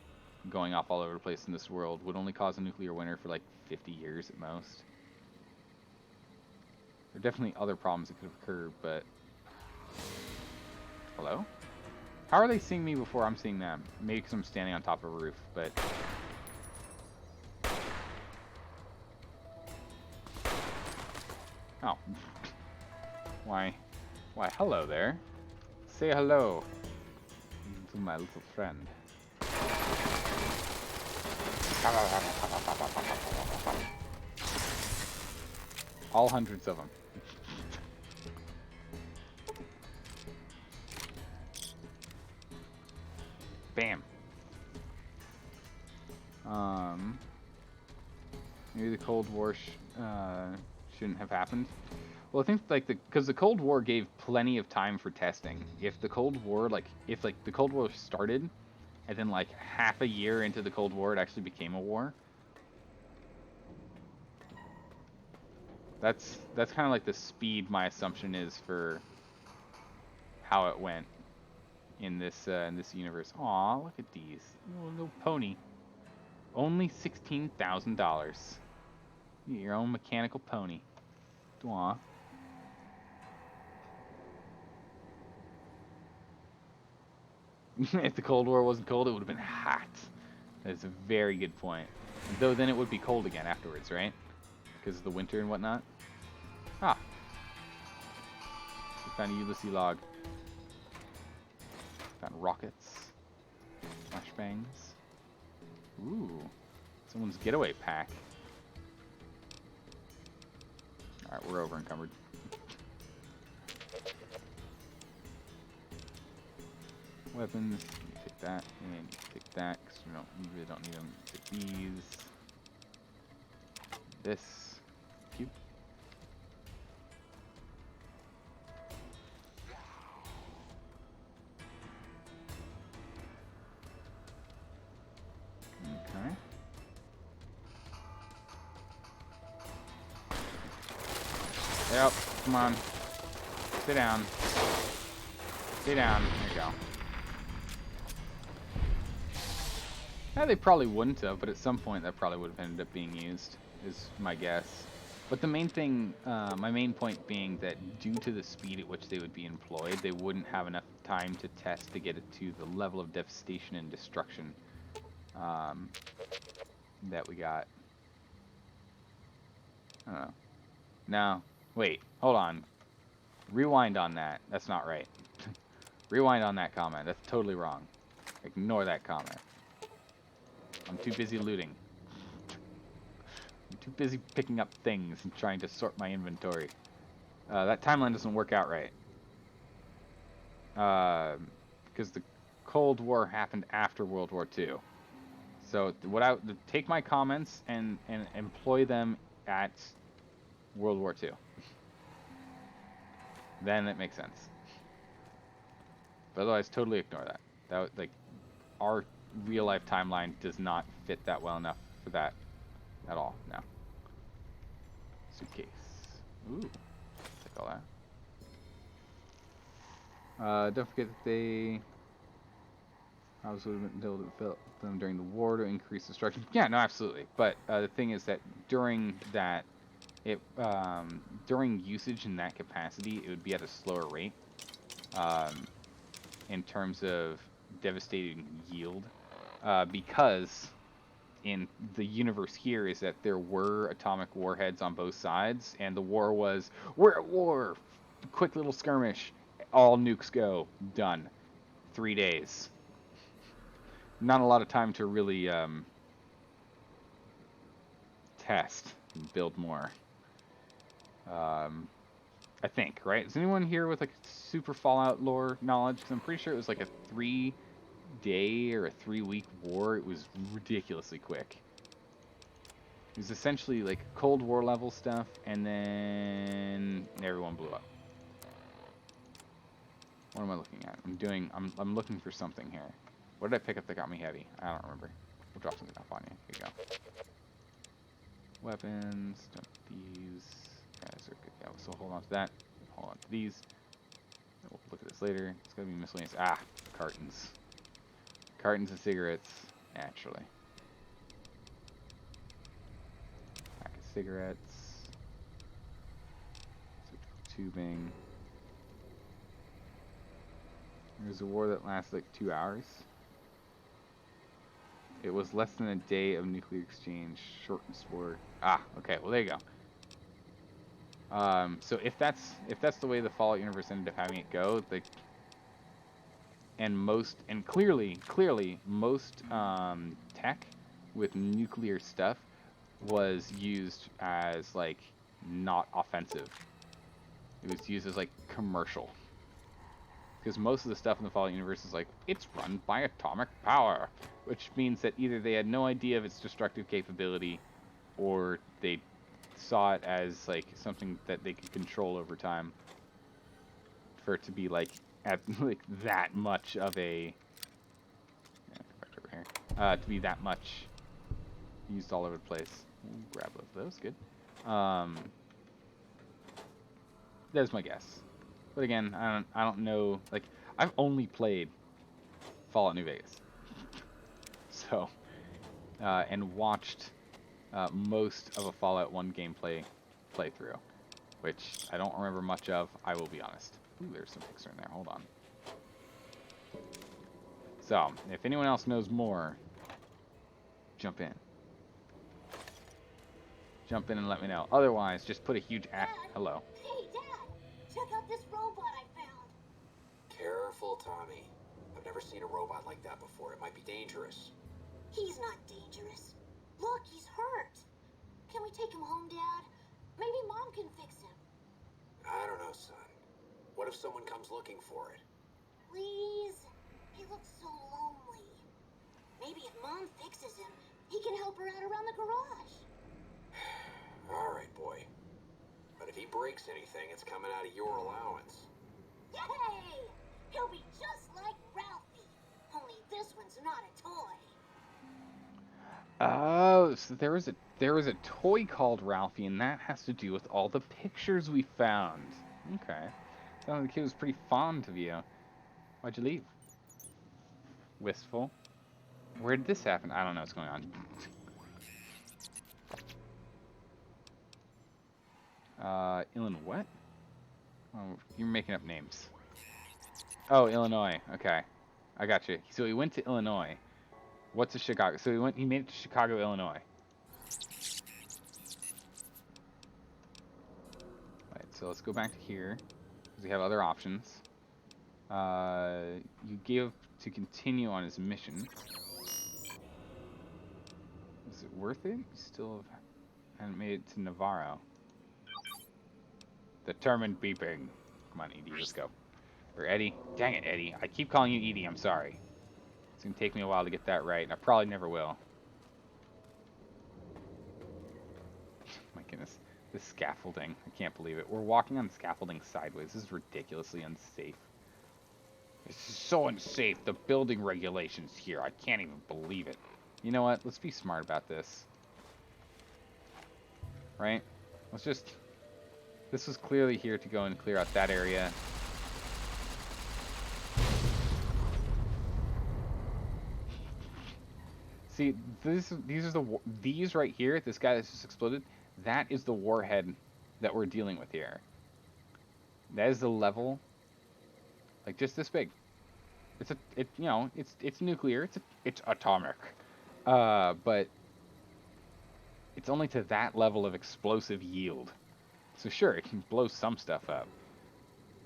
going off all over the place in this world, would only cause a nuclear winter for like 50 years at most. There are definitely other problems that could have occurred, but... Hello? How are they seeing me before I'm seeing them? Maybe because I'm standing on top of a roof, but... Oh. Why, hello there. Say hello to my little friend. All hundreds of them. Bam. Maybe the Cold War shouldn't have happened. Well, I think like because the Cold War gave plenty of time for testing. If the Cold War if the Cold War started, and then like half a year into the Cold War it actually became a war. That's kind of like the speed my assumption is for how it went in this universe. Aw, look at these. Little pony. Only $16,000. Your own mechanical pony. Aw. If the Cold War wasn't cold, it would have been hot. That's a very good point. Though then it would be cold again afterwards, right? Because of the winter and whatnot. Ah. We found a Ulysses log. Found rockets. Flashbangs. Ooh. Someone's getaway pack. Alright, we're over encumbered. Weapons, you take that, and you take that, because we really don't need them. Take these. This. Cute. Okay. Yep, come on. Sit down. Sit down. There you go. Yeah, they probably wouldn't have, but at some point that probably would have ended up being used, is my guess. But the main thing, my main point being that due to the speed at which they would be employed, they wouldn't have enough time to test to get it to the level of devastation and destruction that we got. I don't know. No. Wait, hold on. Rewind on that. That's not right. Rewind on that comment. That's totally wrong. Ignore that comment. I'm too busy looting. I'm too busy picking up things and trying to sort my inventory. That timeline doesn't work out right. Because the Cold War happened after World War II. So what I take my comments and employ them at World War II. Then it makes sense. But otherwise, totally ignore that. Like, our real life timeline does not fit that well enough for that at all. No. Suitcase. Ooh. Take all that. Don't forget that they obviously would have been able to fill them during the war to increase destruction. Yeah, no, absolutely. But the thing is that during that, during usage in that capacity, it would be at a slower rate in terms of devastating yield, because in the universe here is that there were atomic warheads on both sides, and the war was, we're at war, quick little skirmish, all nukes go, done, 3 days. Not a lot of time to really test and build more. I think, right? Is anyone here with like super Fallout lore knowledge? Because I'm pretty sure it was like a 3-day or a 3-week war. It was ridiculously quick. It was essentially like Cold War level stuff, and then everyone blew up. What am I looking at? I'm looking for something here. What did I pick up that got me heavy? I don't remember. We'll drop something off on you. Here you go. Weapons. Dump these. Guys are good. Yeah, so hold on to that. Hold on to these. We'll look at this later. It's gonna be miscellaneous. Ah, cartons. Cartons of cigarettes. Naturally. Pack of cigarettes. Tubing. There's a war that lasts like 2 hours. It was less than a day of nuclear exchange. Shortened sport. Ah, okay. Well, there you go. So if that's the way the Fallout universe ended up having it go, clearly most tech with nuclear stuff was used as like not offensive. It was used as like commercial. Because most of the stuff in the Fallout universe is like, it's run by atomic power, which means that either they had no idea of its destructive capability, or they saw it as like something that they could control over time, for it to be like at like that much of a to be that much used all over the place. Ooh, grab both of those, good. That's my guess. But again, I don't know. Like, I've only played Fallout New Vegas, so and watched most of a Fallout 1 gameplay playthrough, which I don't remember much of. I will be honest. Ooh, there's some pixar in there. Hold on. So, if anyone else knows more, jump in. Jump in and let me know. Otherwise, just put a huge hello. Hey, Dad! Check out this robot I found. Careful, Tommy. I've never seen a robot like that before. It might be dangerous. He's not dangerous. Look, he's hurt. Can we take him home, Dad? Maybe Mom can fix him. I don't know, son. What if someone comes looking for it? Please? He looks so lonely. Maybe if Mom fixes him, he can help her out around the garage. All right, boy. But if he breaks anything, it's coming out of your allowance. Yay! He'll be just like Ralphie. Only this one's not a toy. Oh, so there was a toy called Ralphie, and that has to do with all the pictures we found. Okay. Sounds like the kid was pretty fond of you. Why'd you leave? Wistful. Where did this happen? I don't know what's going on. Illinois what? Oh, you're making up names. Oh, Illinois. Okay. I got you. So he went to Illinois. What's a Chicago? So he made it to Chicago, Illinois. Alright, so let's go back to here. Because we have other options. You give to continue on his mission. Is it worth it? You still haven't made it to Navarro. Determined beeping. Come on, Edie, let's go. Or Eddie. Dang it, Eddie. I keep calling you Edie, I'm sorry. It's gonna take me a while to get that right, and I probably never will. My goodness. This scaffolding. I can't believe it. We're walking on scaffolding sideways. This is ridiculously unsafe. This is so unsafe. The building regulations here. I can't even believe it. You know what? Let's be smart about this. Right? Let's just... This was clearly here to go and clear out that area. See, these right here, this guy that's just exploded, that is the warhead that we're dealing with here. That is the level, like just this big. It's nuclear, it's atomic, but it's only to that level of explosive yield. So sure, it can blow some stuff up.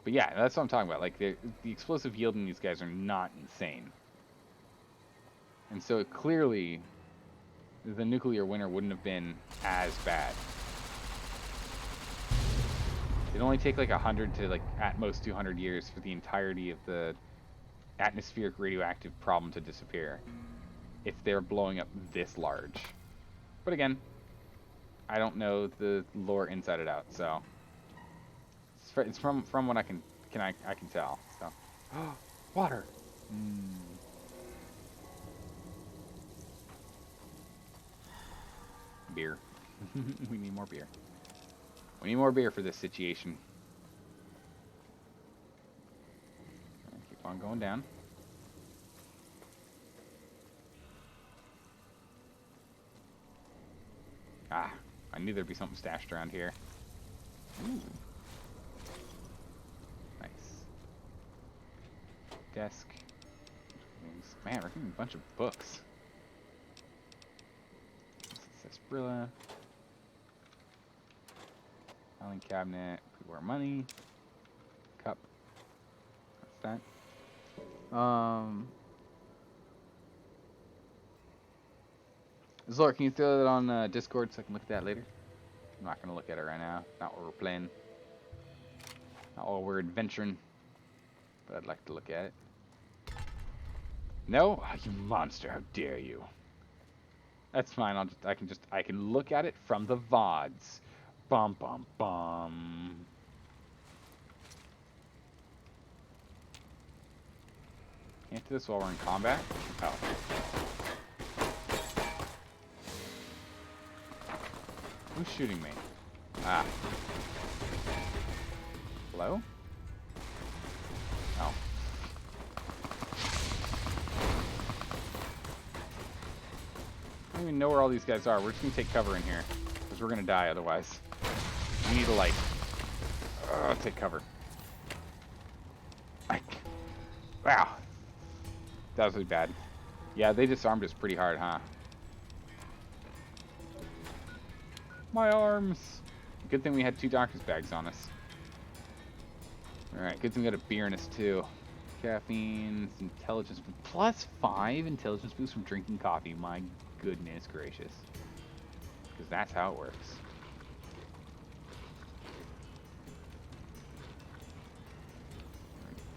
But yeah, that's what I'm talking about. Like the explosive yield in these guys are not insane. And so clearly, the nuclear winter wouldn't have been as bad. It'd only take like 100 to like at most 200 years for the entirety of the atmospheric radioactive problem to disappear, if they're blowing up this large. But again, I don't know the lore inside and out, so it's from what I can tell. So, water. Beer. We need more beer. We need more beer for this situation. Keep on going down. Ah, I knew there'd be something stashed around here. Ooh. Nice. Desk. Man, we're getting a bunch of books. Sarsaparilla. Filing cabinet. Put our money. Cup. That's that. Zaldore, can you throw that on Discord so I can look at that later? I'm not going to look at it right now. Not what we're playing. Not while we're adventuring. But I'd like to look at it. No? Oh, you monster, how dare you. That's fine, I can look at it from the VODs. Bum bum bum. Can't do this while we're in combat? Oh. Who's shooting me? Ah. Hello? Oh. I don't even know where all these guys are. We're just gonna take cover in here. Because we're gonna die otherwise. We need a light. Take cover. Wow. That was really bad. Yeah, they disarmed us pretty hard, huh? My arms! Good thing we had 2 doctor's bags on us. Alright, good thing we got a beer in us too. Caffeine, intelligence, +5 intelligence boost from drinking coffee. My goodness gracious. Because that's how it works.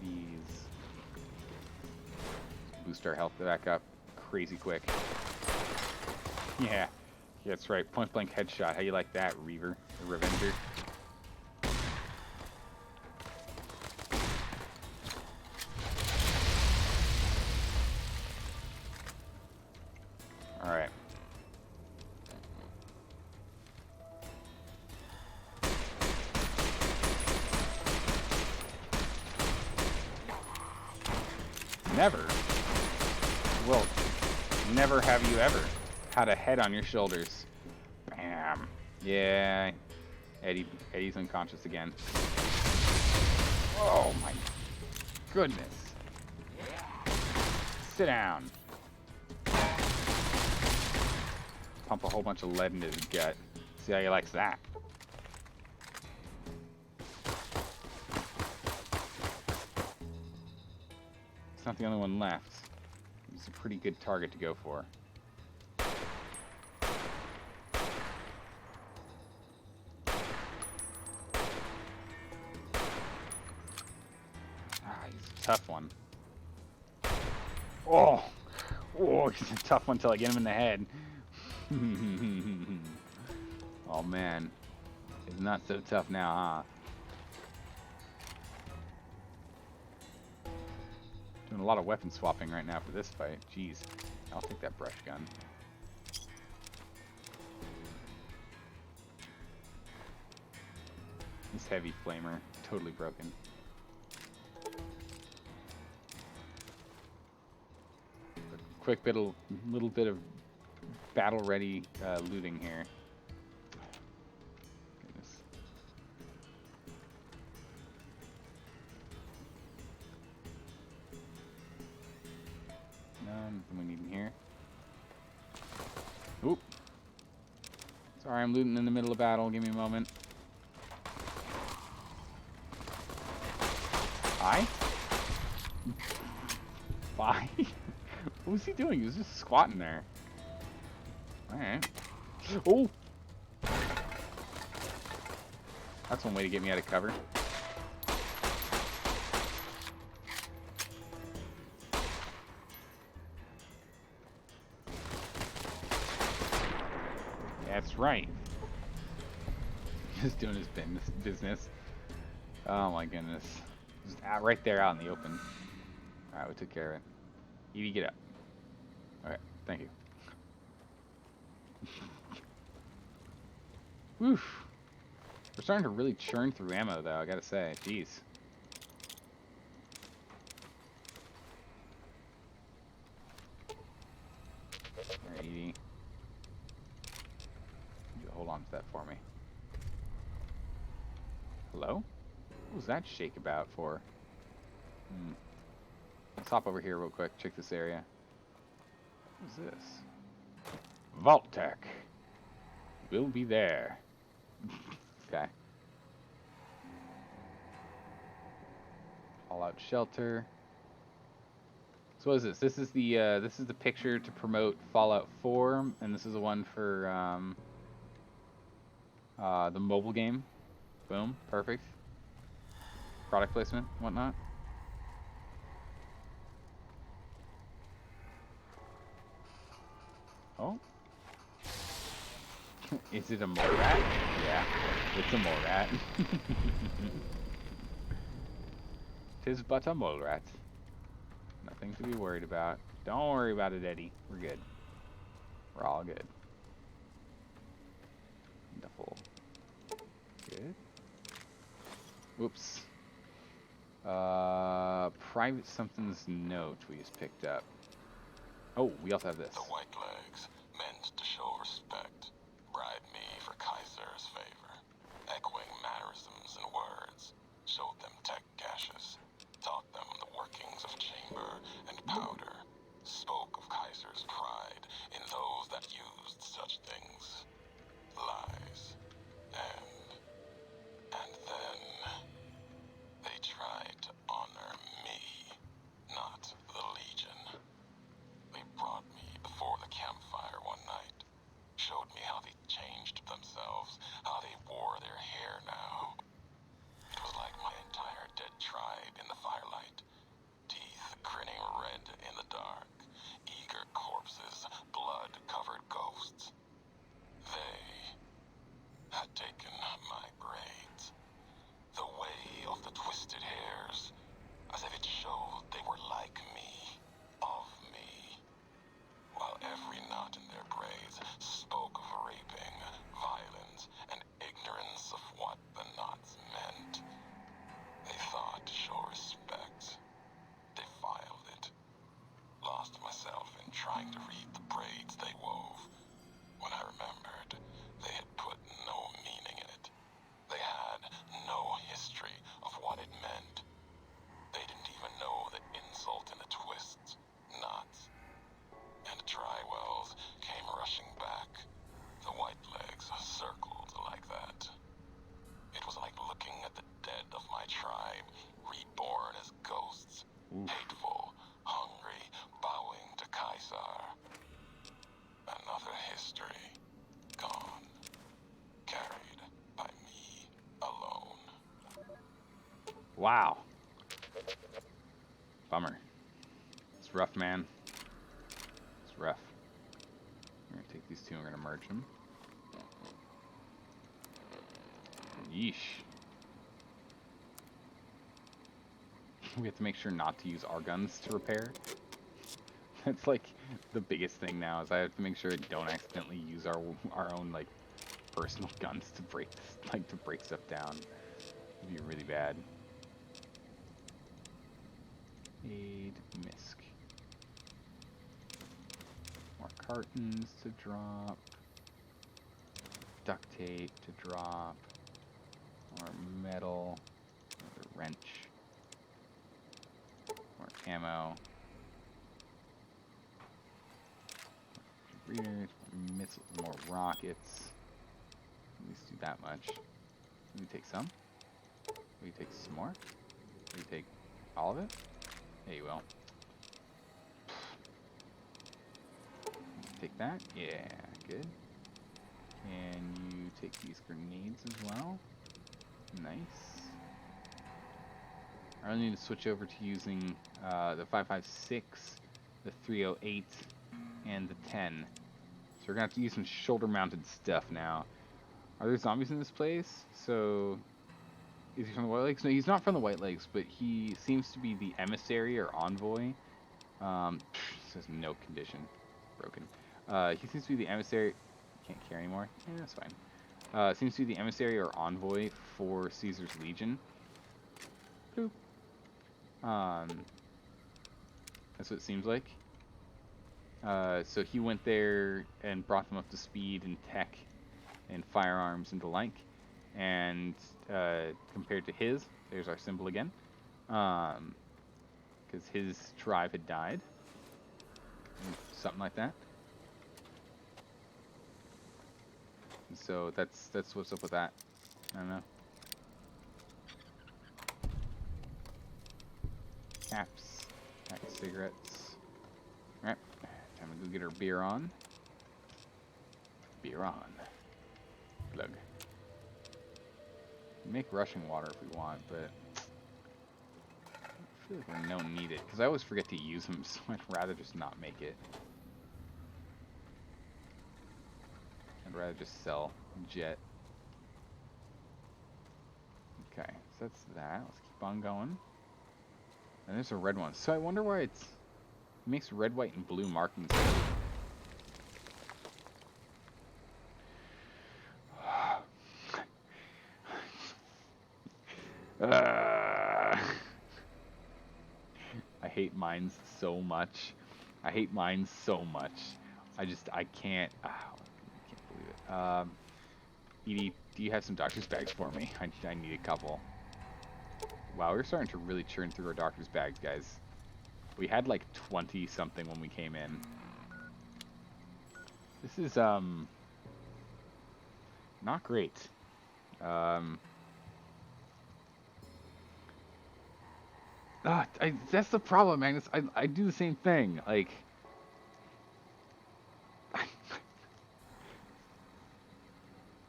These. boost our health back up crazy quick. Yeah, that's right. Point blank headshot. How you like that, Reaver? Or Revenger? Alright. Never. Well, never have you ever had a head on your shoulders. Bam. Yeah. Eddie's unconscious again. Oh my goodness. Sit down. Pump a whole bunch of lead into his gut. See how he likes that. It's not the only one left. It's a pretty good target to go for. Ah, he's a tough one. Oh! Oh, he's a tough one until I get him in the head. Oh man. He's not so tough now, huh? Doing a lot of weapon swapping right now for this fight. Jeez. I'll take that brush gun. This heavy flamer, totally broken. Quick little bit of battle-ready looting here. Goodness. No, nothing we need in here. Oop. Sorry, I'm looting in the middle of battle. Give me a moment. Bye? Bye? What was he doing? He was just squatting there. Alright. Oh! That's one way to get me out of cover. That's right. Just doing his business. Oh my goodness. Just out right there out in the open. Alright, we took care of it. Evie, get up. Alright, thank you. Woof. We're starting to really churn through ammo though, I gotta say. Jeez. Alright, Evie. You hold on to that for me. Hello? What was that shake about for? Let's hop over here real quick, check this area. What is this? Vault Tech. We'll be there. Okay. Fallout Shelter. So what is this? This is the picture to promote Fallout 4, and this is the one for the mobile game. Boom, perfect. Product placement, whatnot. Oh. Is it a mole rat? Yeah, it's a mole rat. Tis but a mole rat. Nothing to be worried about. Don't worry about it, Eddie. We're good. We're all good. Wonderful. Good. Whoops. Private something's note we just picked up. Oh, we also have this. The white legs, meant to show respect, bribed me for Kaiser's favor, echoing mannerisms and words, showed them tech caches, taught them the workings of chamber and powder, spoke of Kaiser's pride in those that used such things. Lies. And then they tried to honor me, not the Legion. They brought me before the campfire one night, showed me how they changed themselves, how they wore their hair now. It was like my entire dead tribe in the firelight, teeth grinning red in the dark. myself in trying to read the braids they wove, when I remembered they had put no meaning in it. They had no history of what it meant. They didn't even know the insult in the twists, knots, and dry wells came rushing back. The white legs circled like that. It was like looking at the dead of my tribe, reborn as ghosts, hateful, hungry, bowing to Caesar. Another history, gone, carried by me alone. Wow. Bummer. It's rough, man. It's rough. We're gonna take these two and we're gonna merge them. Yeesh. We have to make sure not to use our guns to repair. That's like the biggest thing now, is I have to make sure I don't accidentally use our own like personal guns to break stuff down. It'd be really bad. Aid misc. More cartons to drop. Duct tape to drop. More metal. Another wrench. More ammo. Readers, missiles, more rockets. At least do that much. Let me take some. Will you take some more? Will you take all of it? Yeah, you will. Take that? Yeah, good. Can you take these grenades as well? Nice. I really need to switch over to using the 5.56, the 308, and the 10. So we're gonna have to use some shoulder-mounted stuff now. Are there zombies in this place? So, is he from the White Lakes? No, he's not from the White Lakes, but he seems to be the emissary or envoy. Says no condition. Broken. He seems to be the emissary. Can't carry anymore. Yeah, that's fine. Seems to be the emissary or envoy for Caesar's Legion. Boop. That's what it seems like. So he went there and brought them up to speed in tech and firearms and the like. And compared to his, there's our symbol again. Because his tribe had died. Something like that. And so that's what's up with that. I don't know. Caps. Pack of cigarettes. Alright. Time to go get our beer on. Beer on. Plug. Make rushing water if we want, but I feel like we don't need it, because I always forget to use them, so I'd rather just not make it. I'd rather just sell jet. Okay, so that's that. Let's keep on going. And there's a red one. So I wonder why it makes red, white, and blue markings. I hate mines so much. I hate mines so much. I can't. I can't believe it. Edie, do you have some doctor's bags for me? I need a couple. Wow, we're starting to really churn through our doctor's bags, guys. We had like 20 something when we came in. This is not great. That's the problem, Magnus. I do the same thing. Like,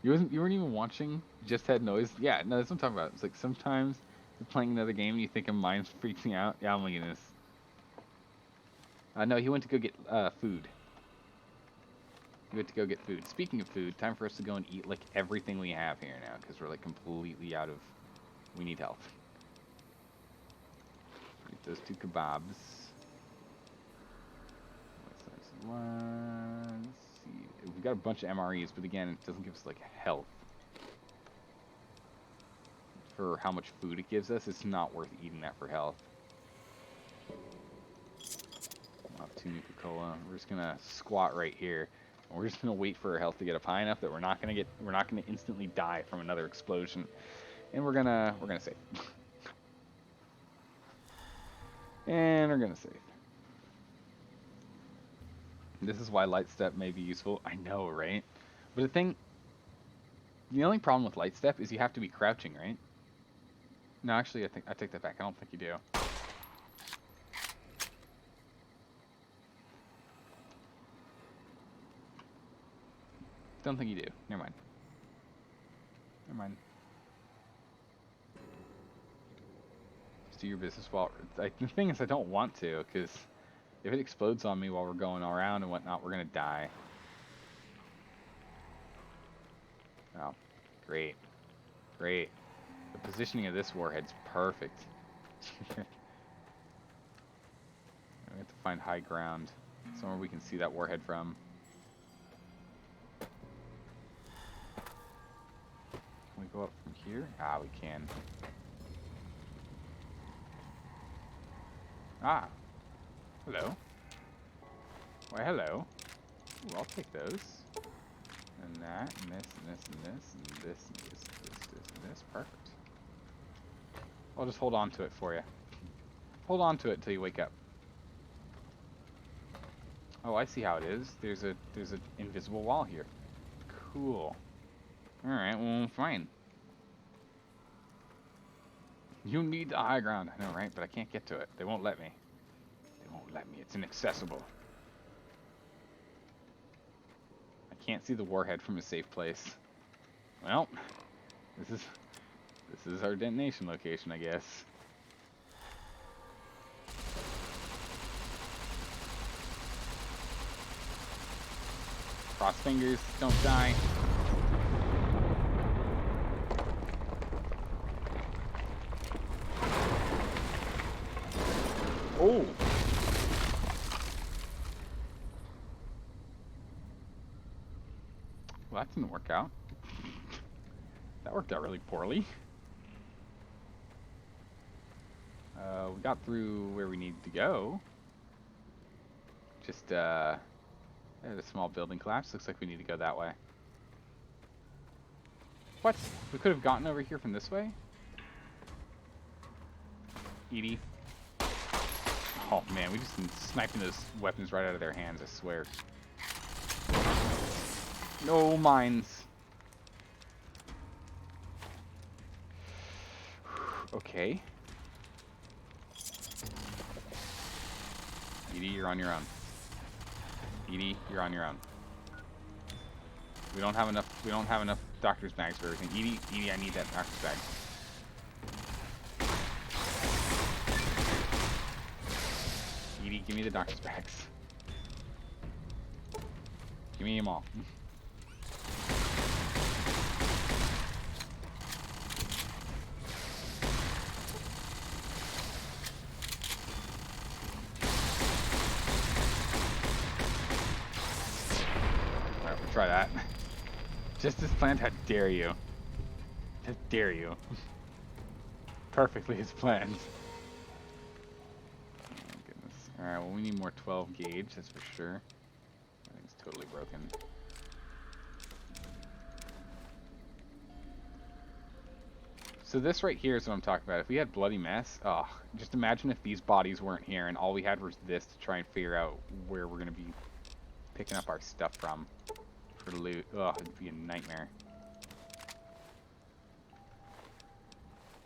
you weren't even watching. You just had noise. Yeah, no, that's what I'm talking about. It's like sometimes you're playing another game and you think a mind's freaking out. Yeah, oh my goodness. No, he went to go get food. He went to go get food. Speaking of food, time for us to go and eat like everything we have here now, because we're like completely out of. We need help. Eat those 2 kebabs. Let's see. We've got a bunch of MREs, but again, it doesn't give us like health. For how much food it gives us, it's not worth eating that for health. I'll have to Nuka-Cola. We're just gonna squat right here. And we're just gonna wait for our health to get up high enough that we're not gonna instantly die from another explosion. And we're gonna save. And we're gonna save. This is why light step may be useful. I know, right? But the only problem with light step is you have to be crouching, right? No, actually, I take that back. I don't think you do. Don't think you do. Never mind. Never mind. Just do your business while... the thing is, I don't want to, because if it explodes on me while we're going around and whatnot, we're going to die. Oh, great. Great. The positioning of this warhead's perfect. We have to find high ground. Somewhere we can see that warhead from. Can we go up from here? Ah, we can. Ah. Hello. Why, hello. Ooh, I'll take those. And that, and this, and this, and this, and this, and this, and this, and this. Perfect. I'll just hold on to it for you. Hold on to it until you wake up. Oh, I see how it is. There's an invisible wall here. Cool. Alright, well, fine. You need the high ground. I know, right? But I can't get to it. They won't let me. They won't let me. It's inaccessible. I can't see the warhead from a safe place. Well, this is our detonation location, I guess. Cross fingers, don't die. Oh! Well, that didn't work out. That worked out really poorly. We got through where we needed to go. Just, a small building collapse. Looks like we need to go that way. What? We could have gotten over here from this way? Edie. Oh man, we just been sniping those weapons right out of their hands, I swear. No mines. Okay. Edie, you're on your own. Edie, you're on your own. We don't have enough doctor's bags for everything. Edie, I need that doctor's bag. Edie, give me the doctor's bags. Give me them all. Alright, we'll try that. Just as planned, how dare you? How dare you? Perfectly as planned. Oh goodness. Alright, well we need more 12 gauge, that's for sure. I think it's totally broken. So this right here is what I'm talking about. If we had Bloody Mess, oh, just imagine if these bodies weren't here and all we had was this to try and figure out where we're going to be picking up our stuff from for loot. Ugh, it'd be a nightmare.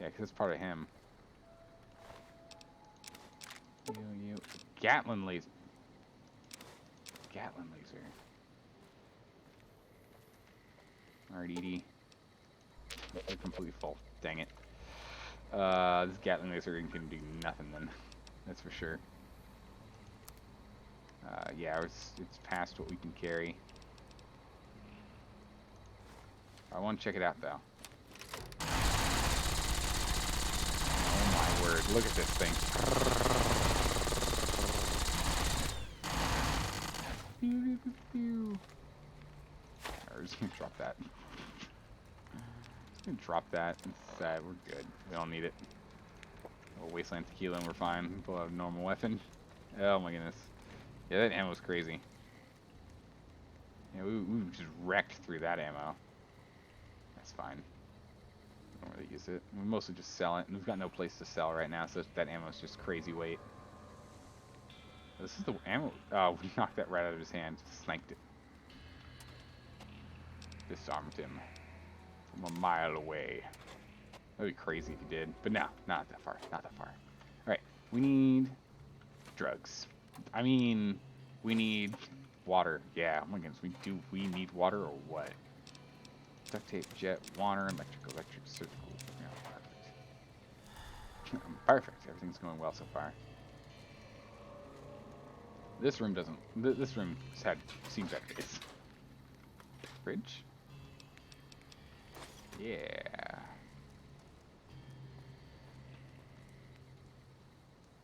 Yeah, because it's part of him. You. Gatling laser. Gatling laser. Alright, Edie. They're completely full. Dang it. This Gatling laser can do nothing then. That's for sure. Yeah, it's past what we can carry. I want to check it out though. Oh my word, look at this thing. We're just gonna drop that. Drop that. It's sad. We're good. We don't need it. We'll wasteland tequila and we're fine. We'll have a normal weapon. Oh my goodness. Yeah, that ammo's crazy. Yeah, we just wrecked through that ammo. That's fine. Don't really use it. We mostly just sell it, and we've got no place to sell right now, so that ammo's just crazy weight. This is the ammo. Oh, we knocked that right out of his hand. Sniped it. Disarmed him from a mile away. That'd be crazy if he did, but no, not that far. Not that far. All right, we need drugs. I mean, we need water. Yeah, oh my goodness, we need water or what? Duct tape, jet, water, electric, surgical. Yeah, perfect. Perfect. Everything's going well so far. This room doesn't. This room has seen better days. Fridge. Yeah.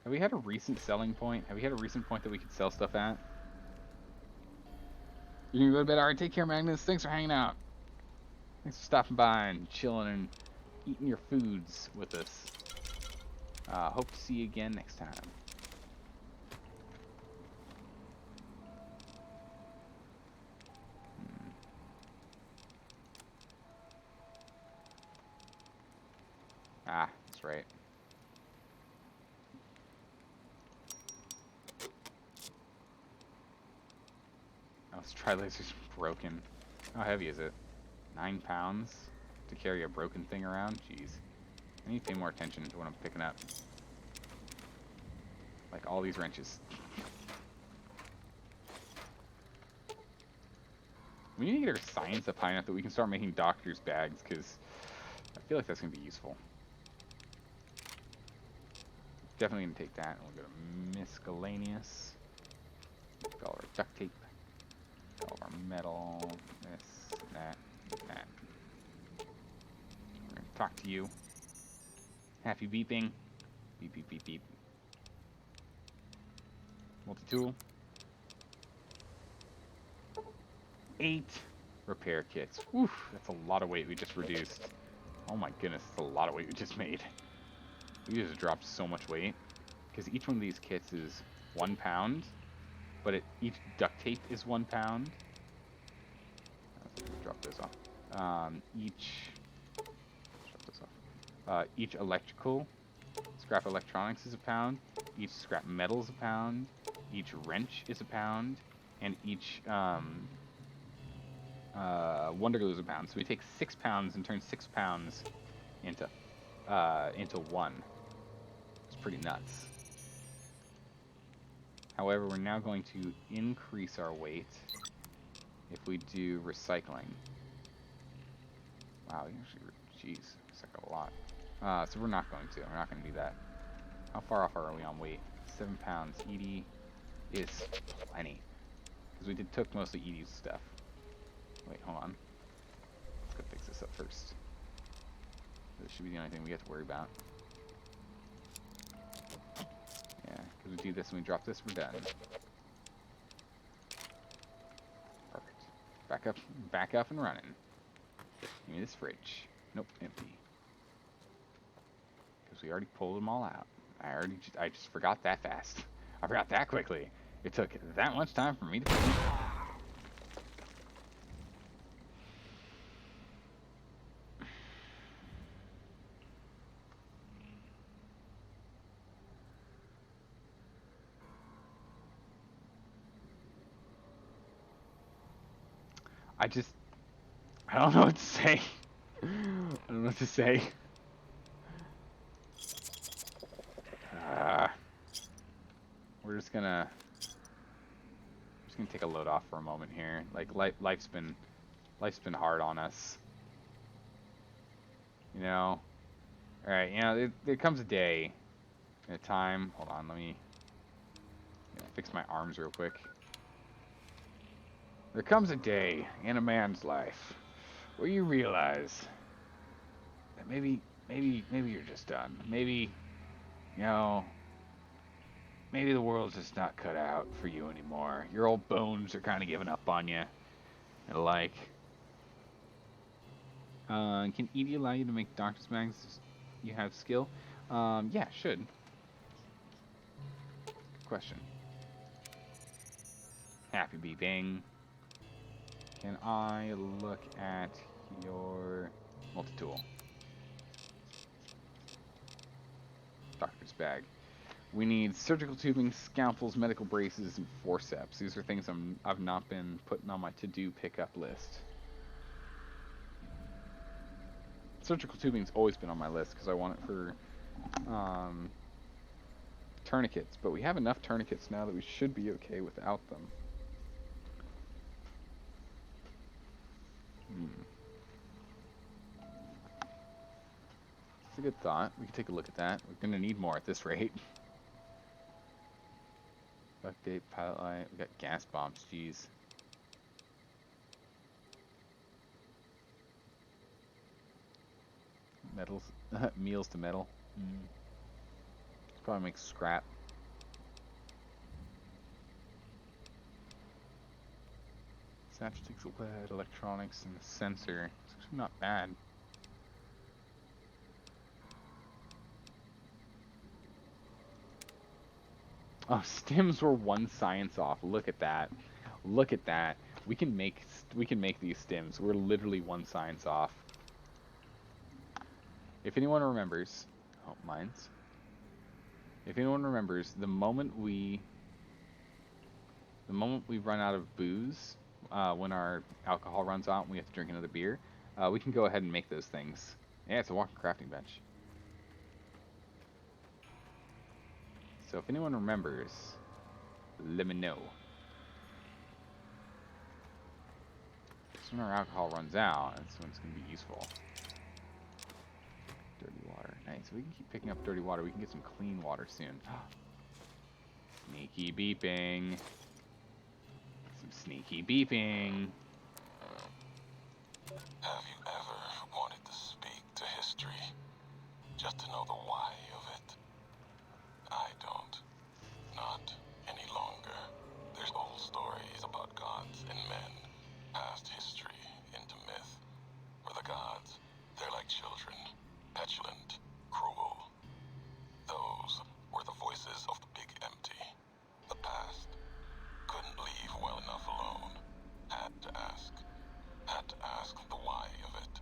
Have we had a recent selling point? Have we had a recent point that we could sell stuff at? You're gonna go to bed? Alright, take care, Magnus. Thanks for hanging out. Thanks for stopping by and chilling and eating your foods with us. Hope to see you again next time. Ah, that's right. Oh, this tri-laser's broken. How heavy is it? 9 pounds to carry a broken thing around? Jeez. I need to pay more attention to what I'm picking up. Like all these wrenches. We need to get our science up high enough that we can start making doctor's bags, because I feel like that's going to be useful. Definitely going to take that, and we'll go to miscellaneous. Got all our duct tape. Got all our metal. This, that, that. We're going to talk to you. Happy beeping. Beep, beep, beep, beep. Multi-tool. 8 repair kits. Oof, that's a lot of weight we just reduced. Oh my goodness, that's a lot of weight we just made. We just dropped so much weight. Because each one of these kits is 1 pound, but each duct tape is 1 pound. Drop those off. Each electrical, scrap electronics is a pound. Each scrap metal is a pound. Each wrench is a pound. And each Wonder Glue is a pound. So we take 6 pounds and turn 6 pounds into 1. It's pretty nuts. However, we're now going to increase our weight if we do recycling. Wow, actually, jeez, recycle a lot. So we're not going to. We're not going to do that. How far off are we on weight? 7 pounds. Edie is plenty. Because we took mostly Edie's stuff. Wait, hold on. Let's go fix this up first. This should be the only thing we have to worry about. Yeah, because we do this and we drop this, we're done. Perfect. Back up and running. Give me this fridge. Nope, empty. Because we already pulled them all out. I just forgot that fast. I forgot that quickly. It took that much time for me to finish. I don't know what to say. I don't know what to say. We're just gonna take a load off for a moment here. Like life's been hard on us. You know. All right. You know, there comes a day, and a time. Hold on. Let me fix my arms real quick. There comes a day in a man's life where you realize that maybe you're just done. Maybe, you know, maybe the world's just not cut out for you anymore. Your old bones are kind of giving up on you. And like, can Edie allow you to make doctor's bags? You have skill? Yeah, should. Good question. Happy beeping. Can I look at your multi-tool? Doctor's bag. We need surgical tubing, scalpels, medical braces, and forceps. These are things I've not been putting on my to-do pickup list. Surgical tubing's always been on my list because I want it for tourniquets, but we have enough tourniquets now that we should be okay without them. It's a good thought. We can take a look at that. We're gonna need more at this rate. Duct tape, pilot light. We got gas bombs. Jeez. Metals, meals to metal. Probably makes scrap. Satchel takes lead, electronics, and a sensor. It's actually not bad. Oh, stims were one science off. Look at that. Look at that. We can make these stims. We're literally one science off. If anyone remembers, oh, mine's. If anyone remembers, the moment we run out of booze, when our alcohol runs out and we have to drink another beer, we can go ahead and make those things. Yeah, it's a walking crafting bench. So if anyone remembers, let me know. So when our alcohol runs out, that's when it's going to be useful. Dirty water. Nice. We can keep picking up dirty water. We can get some clean water soon. Sneaky beeping. Some sneaky beeping. Have you ever wanted to speak to history? Just to know the why of it? I don't. Not any longer. There's old stories about gods and men, past history into myth. For the gods, they're like children, petulant, cruel. Those were the voices of the big empty. The past. Couldn't leave well enough alone. Had to ask. Had to ask the why of it.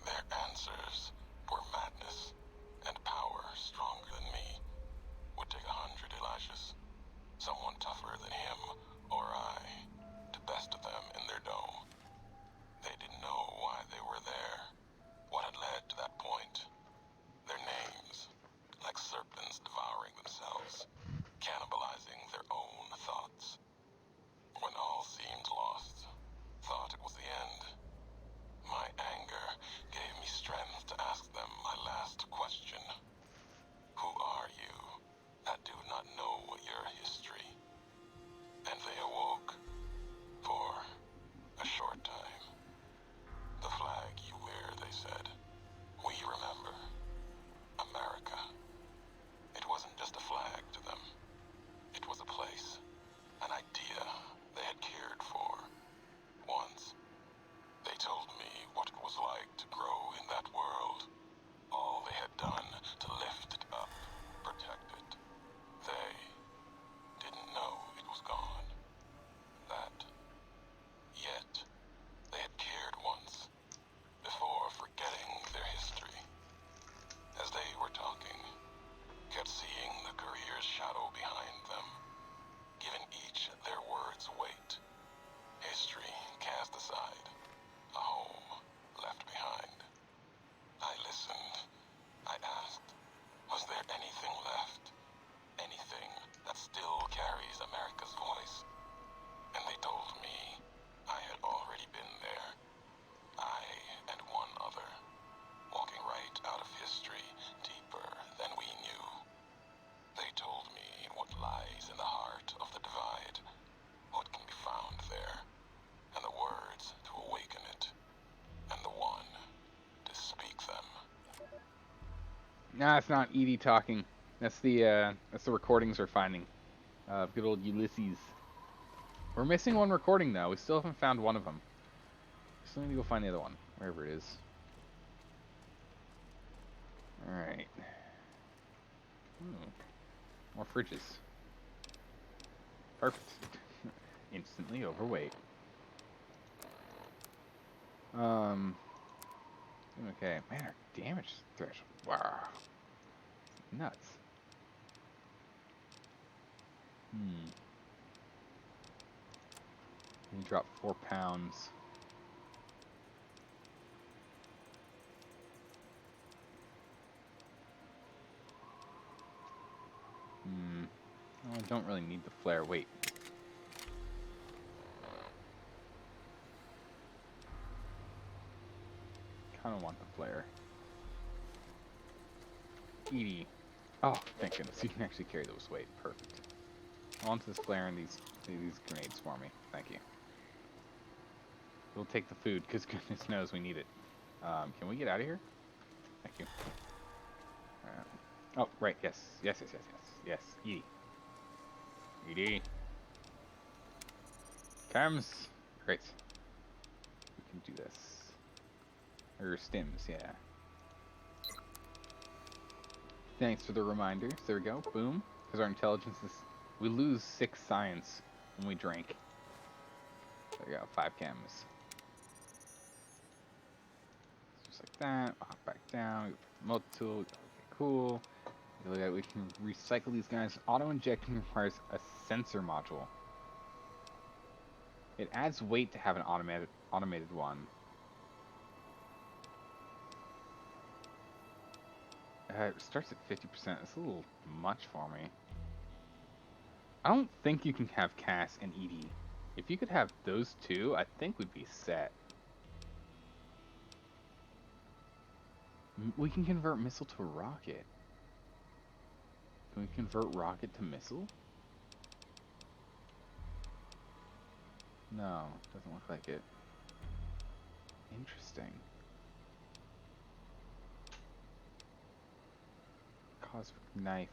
Their answers were madness and power stronger than me. Would take 100 Elijahs. Someone tougher than him or I to best of them in their dome. They didn't know why they were there, what had led to that point. Their names, like serpents devouring themselves, cannibalizing their own thoughts. When all seemed lost, thought it was the end. My anger gave me strength to ask them my last question. Who are you that do not know your history? And they awoke for a short time. The flag you wear, they said. We remember. America. It wasn't just a flag to them. It was a place, an idea they had cared for. Once, they told me what it was like to grow in that world. All they had done to lift it up, protect it. They didn't know it was gone. That. Yet, they had cared once, before forgetting their history. As they were talking, kept seeing the career's shadow behind them, giving each their words weight. History cast aside, a home left behind. I listened. I asked, was there anything left? Anything that still carries America's voice? And they told me I had already been there. I and one other, walking right out of history deeper than we knew. They told me what lies in the heart of the divide, what can be found there, and the words to awaken it, and the one to speak them. Nah, it's not Edie talking. That's the recordings we're finding. Good old Ulysses. We're missing one recording though. We still haven't found one of them. Still need to go find the other one, wherever it is. All right. More fridges. Perfect. slightly overweight. Okay, man, our damage threshold. Wow. Nuts. You drop 4 pounds. Oh, I don't really need the flare. Wait. Kind of want the flare. Edie. Oh, thank goodness. You can actually carry those weight. Perfect. I want this flare and these grenades for me. Thank you. We'll take the food, because goodness knows we need it. Can we get out of here? Thank you. Oh, right. Yes. Yes. Edie. Edie. Comes. Great. We can do this. Or stims, yeah. Thanks for the reminders. There we go. Boom. Because our intelligence is... We lose 6 science when we drink. There we go. 5 chems. Just like that. I'll hop back down. Multi-tool. Okay, cool. Look at it. We can recycle these guys. Auto-injecting requires a sensor module. It adds weight to have an automated one. It starts at 50%. It's a little much for me. I don't think you can have Cass and Edie. If you could have those two, I think we'd be set. We can convert missile to rocket. Can we convert rocket to missile? No, doesn't look like it. Interesting. Cosmic knife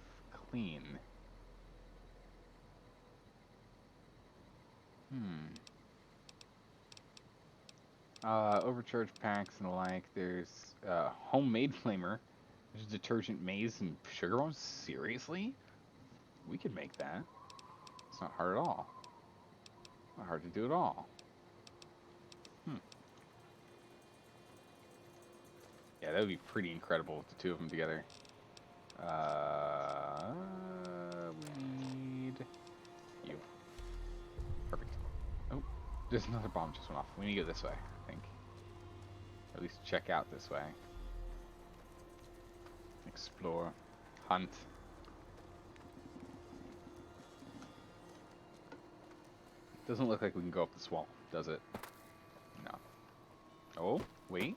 clean. Overcharge packs and the like. There's homemade flamer. There's detergent, maize, and sugar bombs. Seriously? We could make that. It's not hard at all. Not hard to do at all. Yeah, that would be pretty incredible with the two of them together. We need you. Perfect. Oh, there's another bomb just went off. We need to go this way, I think. Or at least check out this way. Explore. Hunt. Doesn't look like we can go up this wall, does it? No. Oh, wait.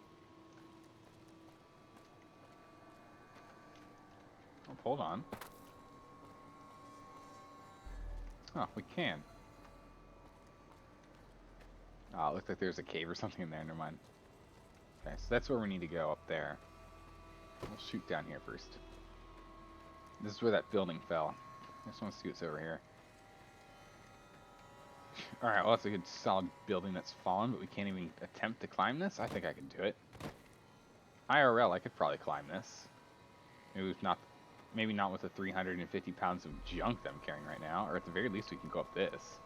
Oh, hold on. Oh, we can. Oh, it looks like there's a cave or something in there. Never mind. Okay, so that's where we need to go, up there. We'll shoot down here first. This is where that building fell. I just want to see what's over here. Alright, well, that's a good solid building that's fallen, but we can't even attempt to climb this? I think I can do it. IRL, I could probably climb this. Maybe not with the 350 pounds of junk that I'm carrying right now, or at the very least we can go up this.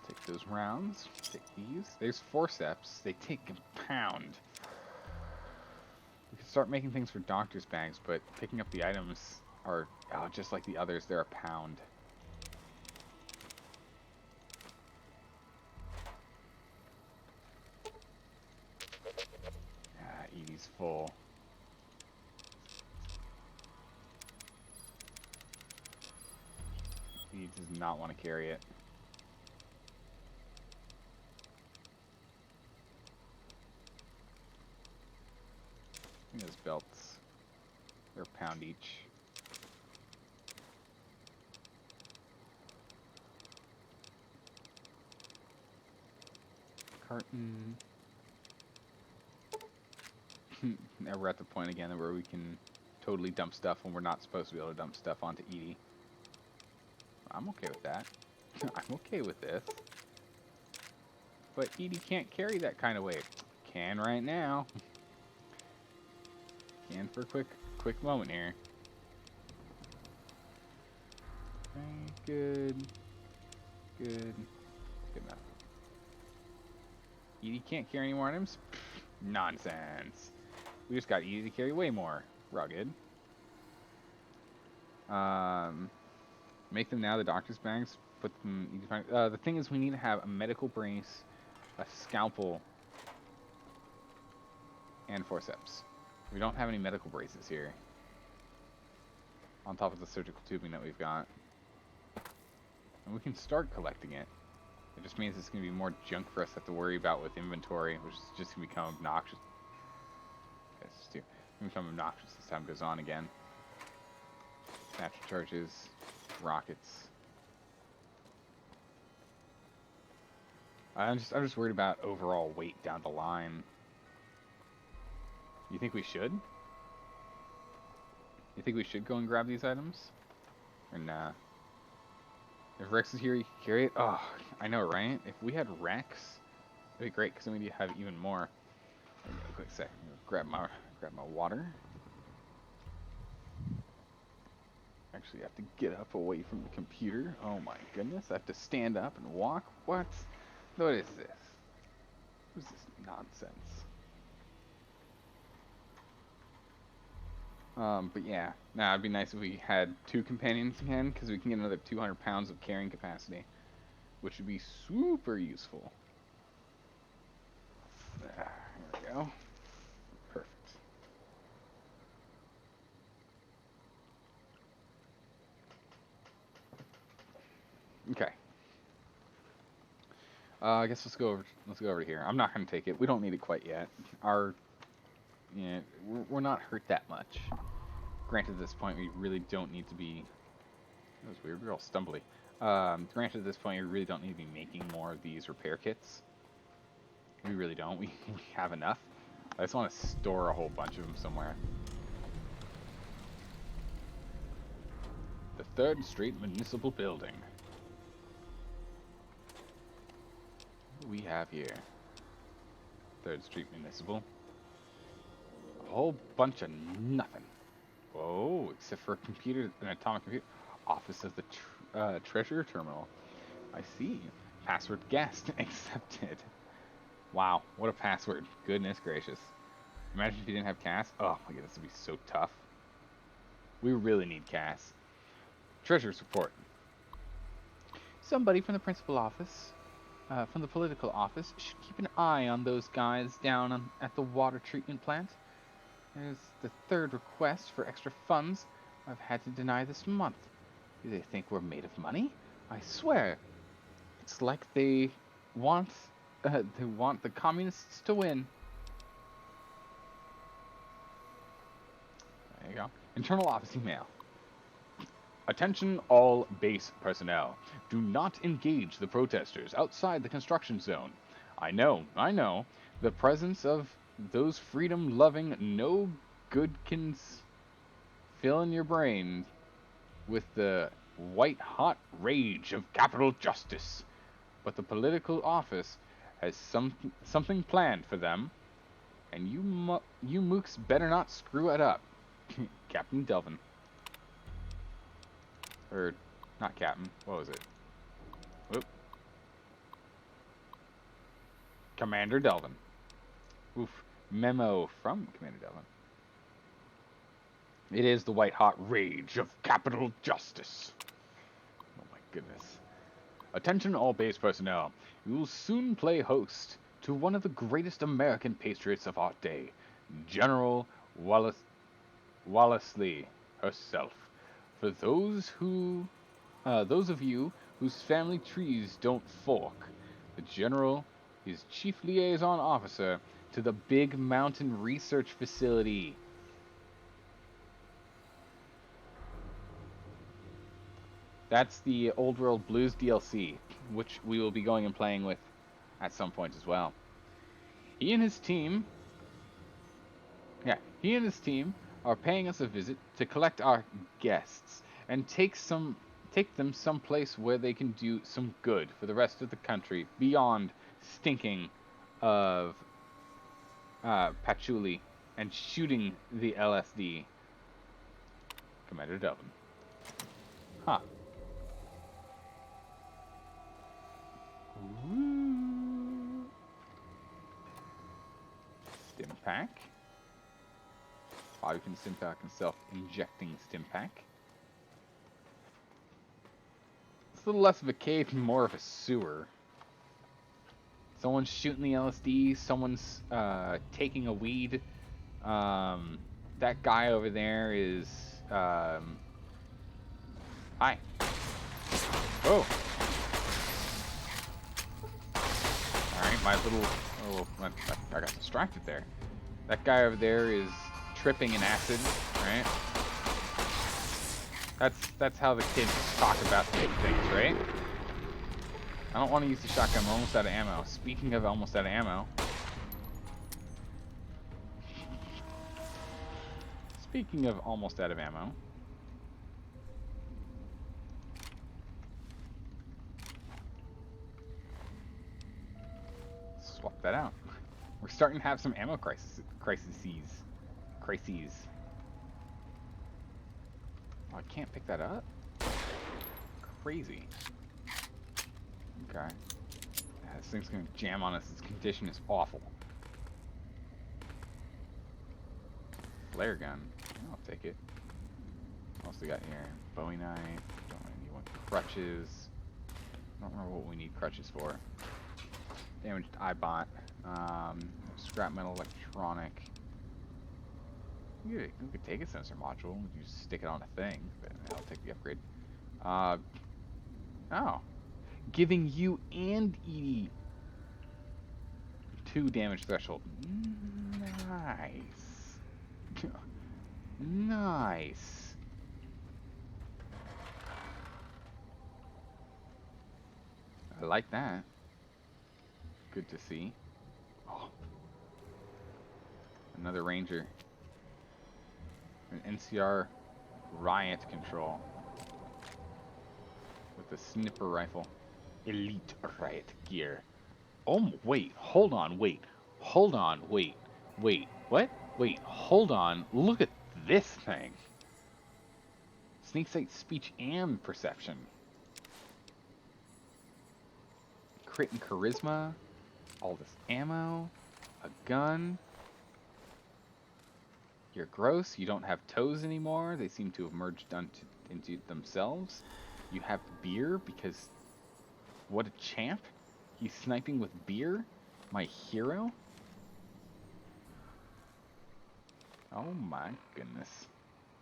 Take those rounds, take these. There's forceps, they take a pound. We could start making things for doctor's bags, but picking up the items are, just like the others, they're a pound. Edie's full. Edie does not want to carry it. I think those belts, they're a pound each. Carton. Now we're at the point again where we can totally dump stuff when we're not supposed to be able to dump stuff onto Edie. I'm okay with that. I'm okay with this. But Edie can't carry that kind of weight. Can right now. Can for a quick moment here. Okay, good. Good. Good enough. Edie can't carry any more items? Nonsense. We just got Edie to carry way more. Rugged. Make them now the doctor's bags. Put them. The thing is, we need to have a medical brace, a scalpel, and forceps. We don't have any medical braces here. On top of the surgical tubing that we've got. And we can start collecting it. It just means it's going to be more junk for us to have to worry about with inventory, which is just going to become obnoxious. Okay, it's going to become obnoxious as time goes on again. Natural charges, rockets. I'm just worried about overall weight down the line. You think we should? You think we should go and grab these items? Or nah? If Rex is here, you can carry it? Oh, I know, right? If we had Rex, it'd be great, because then we'd have even more. Give me a quick sec. Grab my water. Actually, I have to get up away from the computer. Oh my goodness, I have to stand up and walk? What? What is this? What is this nonsense? But yeah, nah, it'd be nice if we had 2 companions again, because we can get another 200 pounds of carrying capacity, which would be super useful. Here we go. Perfect. Okay. I guess let's go over to here. I'm not gonna take it. We don't need it quite yet. Yeah, we're not hurt that much. Granted, at this point, we really don't need to be. That was weird. We're all stumbly. Granted, at this point, we really don't need to be making more of these repair kits. We really don't. We have enough. I just want to store a whole bunch of them somewhere. The 3rd Street Municipal Building. What do we have here? 3rd Street Municipal. A whole bunch of nothing. Whoa, except for an atomic computer. Office of the Treasure Terminal. I see. Password guessed. Accepted. Wow, what a password. Goodness gracious. Imagine if you didn't have Cass. Oh my goodness, this would be so tough. We really need Cass. Treasurer's report. Somebody from the principal office, from the political office, should keep an eye on those guys down at the water treatment plant. There's the 3rd request for extra funds I've had to deny this month. Do they think we're made of money? I swear. It's like they want the communists to win. There you go. Internal office email. Attention all base personnel. Do not engage the protesters outside the construction zone. I know. The presence of those freedom-loving no-goodkins fill in your brain with the white-hot rage of capital justice. But the political office has something planned for them, and you mooks better not screw it up. Captain Delvin. Or, not Captain. What was it? Whoop. Commander Delvin. Oof. Memo from Commander Delvin. It is the white-hot rage of capital justice. Oh my goodness. Attention all base personnel. You will soon play host to one of the greatest American patriots of our day, General Wallesley herself. For those of you whose family trees don't fork, the General is Chief Liaison Officer to the Big Mountain Research Facility. That's the Old World Blues DLC, which we will be going and playing with at some point as well. He and his team are paying us a visit to collect our guests and take them someplace where they can do some good for the rest of the country beyond stinking of patchouli and shooting the LSD. Commander Delvin. Huh. Ooh. Stim pack. Bobby can stim pack himself, injecting stim pack. It's a little less of a cave and more of a sewer. Someone's shooting the LSD, someone's taking a weed. That guy over there is hi. Oh. Alright, my little I got distracted there. That guy over there is tripping in acid, right? That's how the kids talk about big things, right? I don't want to use the shotgun. I'm almost out of ammo. Speaking of almost out of ammo. Speaking of almost out of ammo. Swap that out. We're starting to have some ammo crises. Oh, I can't pick that up? Crazy. Okay. Yeah, this thing's gonna jam on us. Its condition is awful. Flare gun. I'll take it. What else we got here? Bowie knife. Don't really need one. Crutches. I don't remember what we need crutches for. Damaged eyebot. Scrap metal electronic. You could take a sensor module. You just stick it on a thing. But I'll take the upgrade. Oh. Giving you and Edie 2 damage threshold. Nice. Nice. I like that. Good to see. Oh. Another ranger. An NCR riot control. With a snipper rifle. Elite riot gear. Oh, wait. Hold on. Wait. Hold on. Wait. Wait. What? Wait. Hold on. Look at this thing. Snake sight, speech, and perception. Crit and charisma. All this ammo. A gun. You're gross. You don't have toes anymore. They seem to have merged into themselves. You have beer because... What a champ. He's sniping with beer. My hero. Oh my goodness.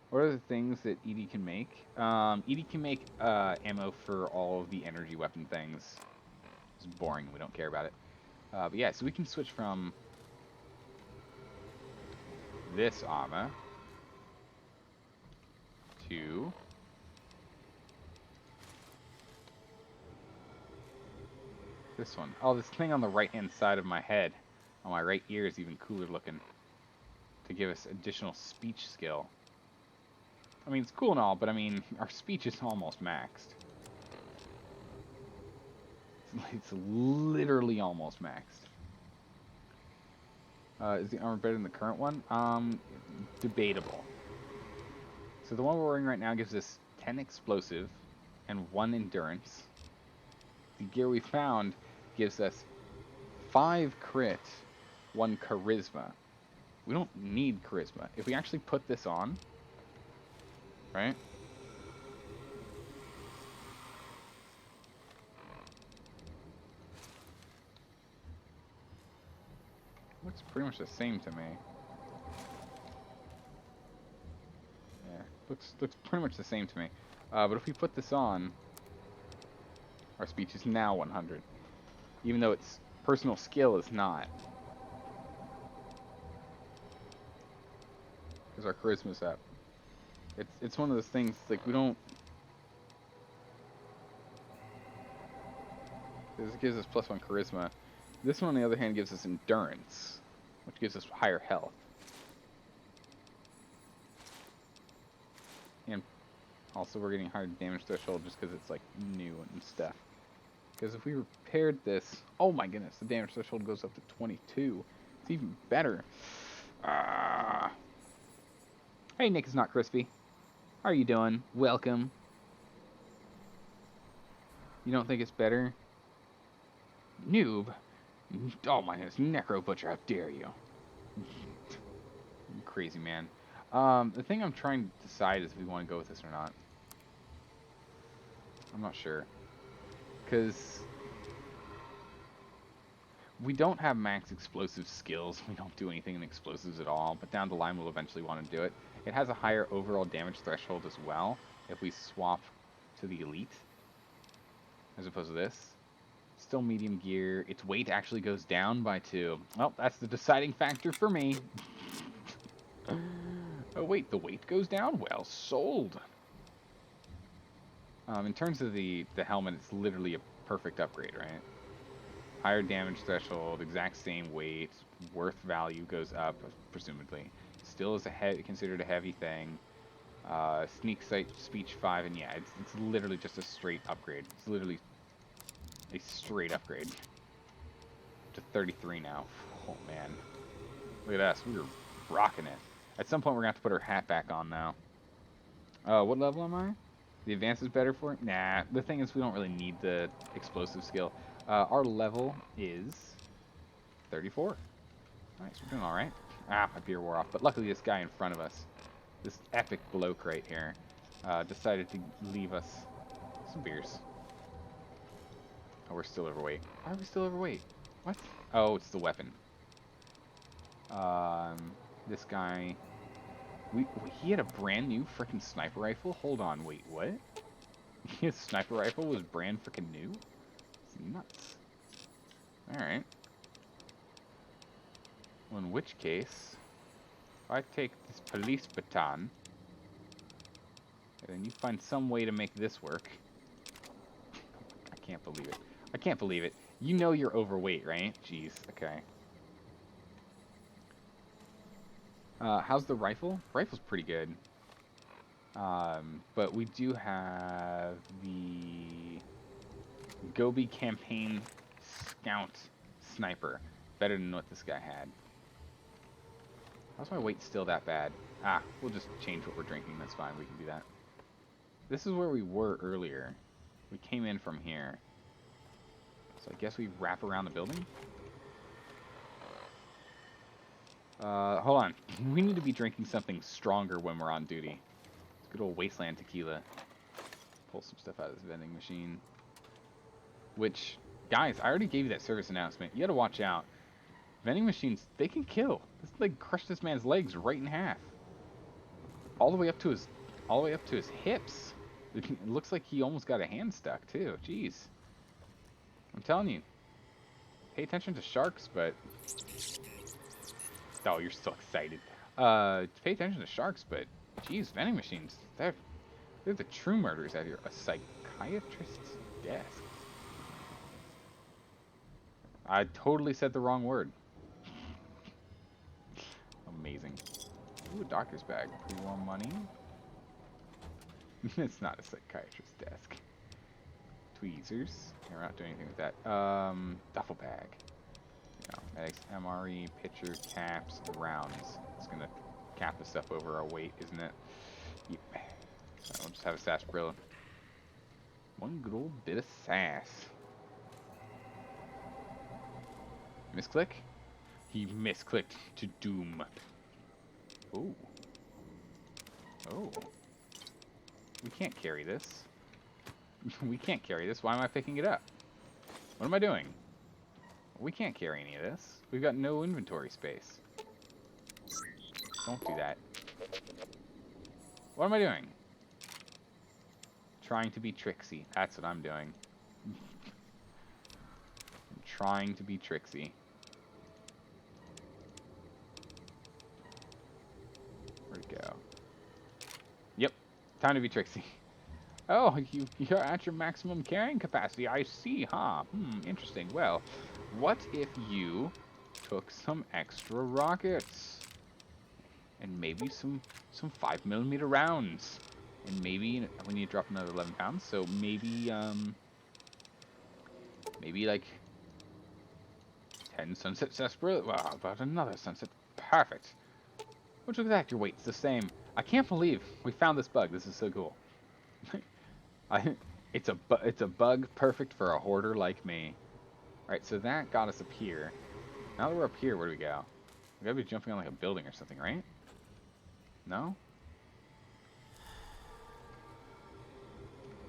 What are the things that Edie can make? Edie can make ammo for all of the energy weapon things. It's boring. We don't care about it. But yeah, so we can switch from this armor to this one. Oh, this thing on the right-hand side of my head, on my right ear, is even cooler looking. To give us additional speech skill. I mean, it's cool and all, but I mean, our speech is almost maxed. It's literally almost maxed. Is the armor better than the current one? Debatable. So the one we're wearing right now gives us 10 explosive and 1 endurance. The gear we found gives us 5 crit, 1 charisma. We don't need charisma. If we actually put this on, right? Looks pretty much the same to me. Yeah, looks pretty much the same to me. But if we put this on, our speech is now 100. Even though its personal skill is not. Because our charisma's up. It's one of those things, like, we don't... This gives us +1 charisma. This one, on the other hand, gives us endurance, which gives us higher health. And also we're getting higher damage threshold just because it's, like, new and stuff. Because if we repaired this... Oh my goodness, the damage threshold goes up to 22. It's even better. Hey, Nick is not crispy. How are you doing? Welcome. You don't think it's better? Noob. Oh my goodness, Necro Butcher, how dare you? Crazy man. The thing I'm trying to decide is if we want to go with this or not. I'm not sure. Because we don't have max explosive skills. We don't do anything in explosives at all, but down the line we'll eventually want to do it. It has a higher overall damage threshold as well if we swap to the elite as opposed to this. Still medium gear. Its weight actually goes down by 2. Well, that's the deciding factor for me. Oh wait, the weight goes down? Well, sold. In terms of the helmet, it's literally a perfect upgrade, right? Higher damage threshold, exact same weight, worth value goes up, presumably. Still is considered a heavy thing. Sneak sight, speech 5, and yeah, it's literally just a straight upgrade. It's literally a straight upgrade. To 33 now. Oh man. Look at us, we were rocking it. At some point we're going to have to put our hat back on now. What level am I? The advance is better for it? Nah, the thing is we don't really need the explosive skill. Our level is 34. Nice, we're doing alright. Ah, my beer wore off, but luckily this guy in front of us, this epic bloke right here, decided to leave us some beers. Oh, we're still overweight. Why are we still overweight? What? Oh, it's the weapon. This guy... he had a brand new frickin' sniper rifle? Hold on, wait, what? His sniper rifle was brand frickin' new? It's nuts. Alright. Well, in which case, if I take this police baton, and then you find some way to make this work. I can't believe it. I can't believe it. You know you're overweight, right? Jeez, okay. How's the rifle? Rifle's pretty good. But we do have the Gobi Campaign Scout Sniper. Better than what this guy had. How's my weight still that bad? Ah, we'll just change what we're drinking. That's fine. We can do that. This is where we were earlier. We came in from here. So I guess we wrap around the building? Hold on. We need to be drinking something stronger when we're on duty. It's good old Wasteland tequila. Pull some stuff out of this vending machine. Which, guys, I already gave you that service announcement. You gotta watch out. Vending machines, they can kill. This thing crushed this man's legs right in half. All the way up to his hips. It looks like he almost got a hand stuck too. Jeez. I'm telling you. Pay attention to sharks, but... Oh, you're so excited. Pay attention to sharks, but... Jeez, vending machines. They're the true murderers out here. A psychiatrist's desk. I totally said the wrong word. Amazing. Ooh, a doctor's bag. Pre-war money. It's not a psychiatrist's desk. Tweezers. Yeah, we're not doing anything with that. Duffel bag. No, medics, MRE, pitcher, caps, rounds. It's gonna cap the stuff over our weight, isn't it? Yep. So we'll just have a sarsaparilla. One good old bit of sass. Misclick? He misclicked to doom. Oh. Oh. We can't carry this. We can't carry this. Why am I picking it up? What am I doing? We can't carry any of this. We've got no inventory space. Don't do that. What am I doing? Trying to be tricksy. That's what I'm doing. I'm trying to be tricksy. Where'd it go? Yep. Time to be tricksy. Oh, you're at your maximum carrying capacity. I see, huh? Interesting. Well, what if you took some extra rockets? And maybe some 5mm rounds. And maybe we need to drop another 11 pounds, so maybe like 10 sunset sarsaparilla. Wow, about another sunset. Perfect. Which looks like your weight's the same. I can't believe we found this bug. This is so cool. It's a bug perfect for a hoarder like me. Alright, so that got us up here. Now that we're up here, where do we go? We gotta be jumping on like a building or something, right? No?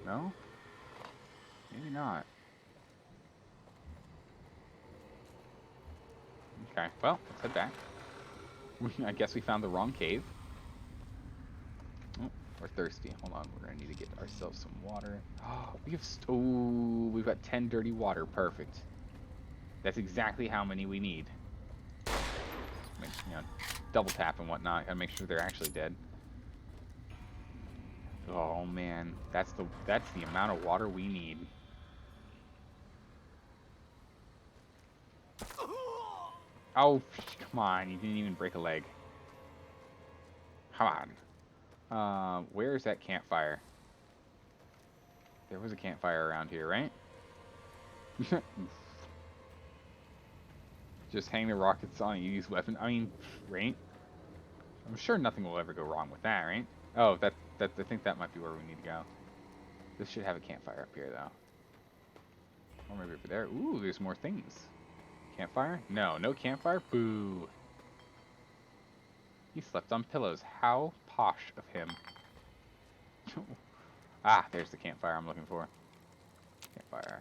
No? Maybe not. Okay, well, let's head back. I guess we found the wrong cave. Oh, we're thirsty. Hold on, we're gonna need to get ourselves some water. We have oh, we've got 10 dirty water. Perfect. That's exactly how many we need. Make, you know, double tap and whatnot. Gotta make sure they're actually dead. Oh man, that's the amount of water we need. Oh, come on! You didn't even break a leg. Come on. Where is that campfire? There was a campfire around here, right? Just hang the rockets on and use weapon. I mean, right? I'm sure nothing will ever go wrong with that, right? Oh, I think that might be where we need to go. This should have a campfire up here, though. Or maybe over there. Ooh, there's more things. Campfire? No, no campfire? Boo. He slept on pillows. How posh of him. Ah, there's the campfire I'm looking for. Campfire.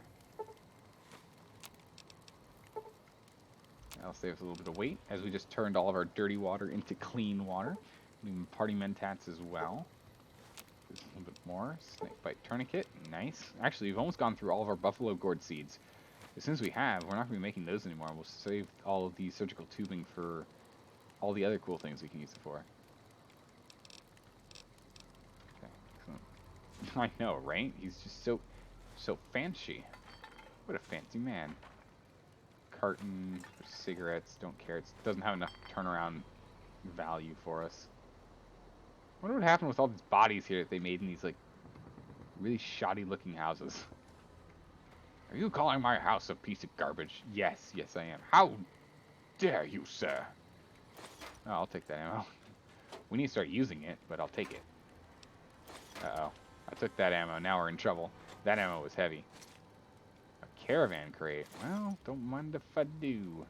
That'll save us a little bit of weight, as we just turned all of our dirty water into clean water. Even party mentats as well. Just a little bit more. Snakebite tourniquet. Nice. Actually, we've almost gone through all of our buffalo gourd seeds. As soon as we have, we're not going to be making those anymore. We'll save all of the surgical tubing for all the other cool things we can use it for. Okay, excellent. I know, right? He's just so fancy. What a fancy man. Carton for cigarettes. Don't care. It doesn't have enough turnaround value for us. I wonder what happened with all these bodies here that they made in these, like, really shoddy looking houses. Are you calling my house a piece of garbage? Yes, yes I am. How dare you, sir? Oh, I'll take that ammo. We need to start using it, but I'll take it. Uh-oh. I took that ammo. Now we're in trouble. That ammo was heavy. A caravan crate. Well, don't mind if I do.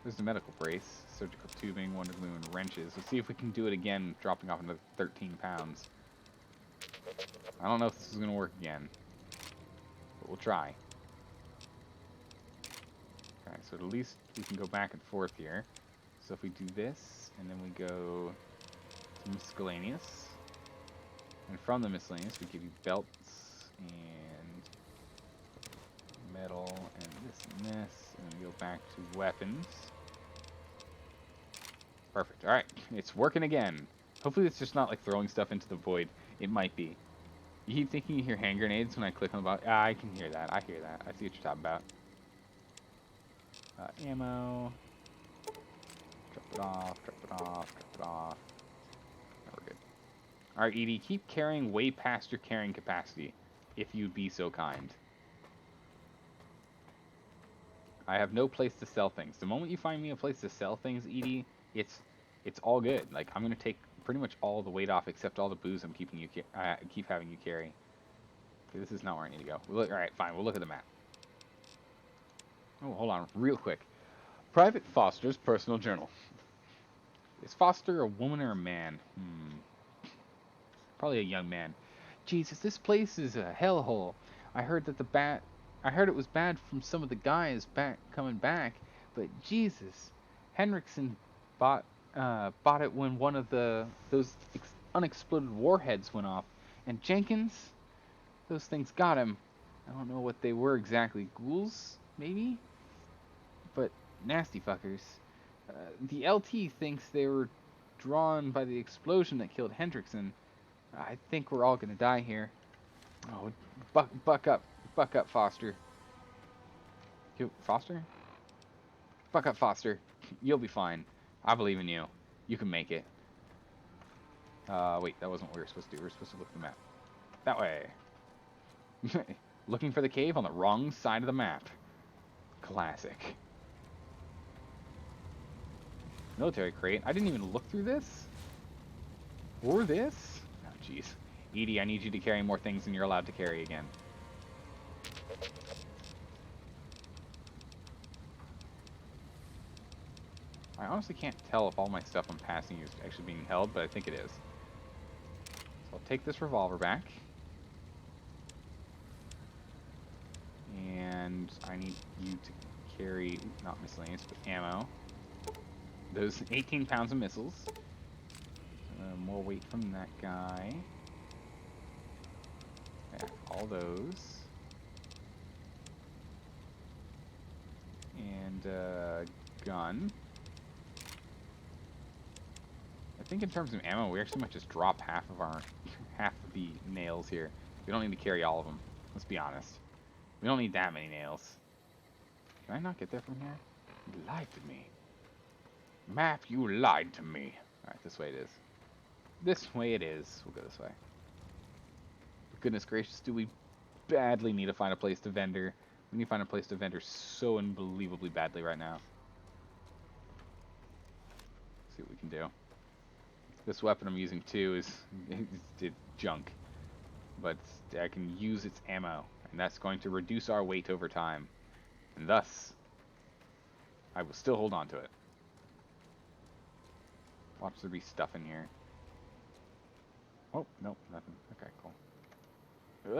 There's the medical brace. Surgical tubing, wonder glue, and wrenches. Let's see if we can do it again, dropping off another 13 pounds. I don't know if this is going to work again. But we'll try. Okay, so at least we can go back and forth here. So if we do this, and then we go to miscellaneous. And from the miscellaneous, we give you belts, and metal, and this, and then we go back to weapons. Perfect. Alright, it's working again. Hopefully it's just not like throwing stuff into the void. It might be. You keep thinking you hear hand grenades when I click on the button. Ah, I can hear that. I hear that. I see what you're talking about. Ammo. Drop it off, drop it off, drop it off. Now we're good. Alright, Edie, keep carrying way past your carrying capacity, if you'd be so kind. I have no place to sell things. The moment you find me a place to sell things, Edie, it's all good. Like, I'm gonna take pretty much all the weight off, except all the booze I'm keep having you carry. Okay, this is not where I need to go. All right, fine. We'll look at the map. Oh, hold on, real quick. Private Foster's personal journal. Is Foster a woman or a man? Probably a young man. Jesus, this place is a hellhole. I heard it was bad from some of the guys coming back, but Jesus, Henriksen bought it when one of those unexploded warheads went off, and Jenkins, those things got him. I don't know what they were exactly. Ghouls, maybe, but nasty fuckers. The LT thinks they were drawn by the explosion that killed Hendrickson. I think we're all gonna die here. Oh, buck up, Foster. Foster? Buck up, Foster. You'll be fine. I believe in you. You can make it. Wait, that wasn't what we were supposed to do. We were supposed to look at the map. That way. Looking for the cave on the wrong side of the map. Classic. Military crate. I didn't even look through this? Or this? Oh, jeez. Edie, I need you to carry more things than you're allowed to carry again. I honestly can't tell if all my stuff I'm passing is actually being held, but I think it is. So I'll take this revolver back. And I need you to carry, not miscellaneous, but ammo. Those 18 pounds of missiles. More weight from that guy. Yeah, all those. And gun. I think in terms of ammo, we actually might just drop half of the nails here. We don't need to carry all of them. Let's be honest. We don't need that many nails. Can I not get there from here? You lied to me. Map, you lied to me. Alright, this way it is. This way it is. We'll go this way. Goodness gracious, do we badly need to find a place to vendor. We need to find a place to vendor so unbelievably badly right now. See what we can do. This weapon I'm using too is junk. But I can use its ammo, and that's going to reduce our weight over time. And thus, I will still hold on to it. Watch there be stuff in here. Oh, nope, nothing. Okay, cool.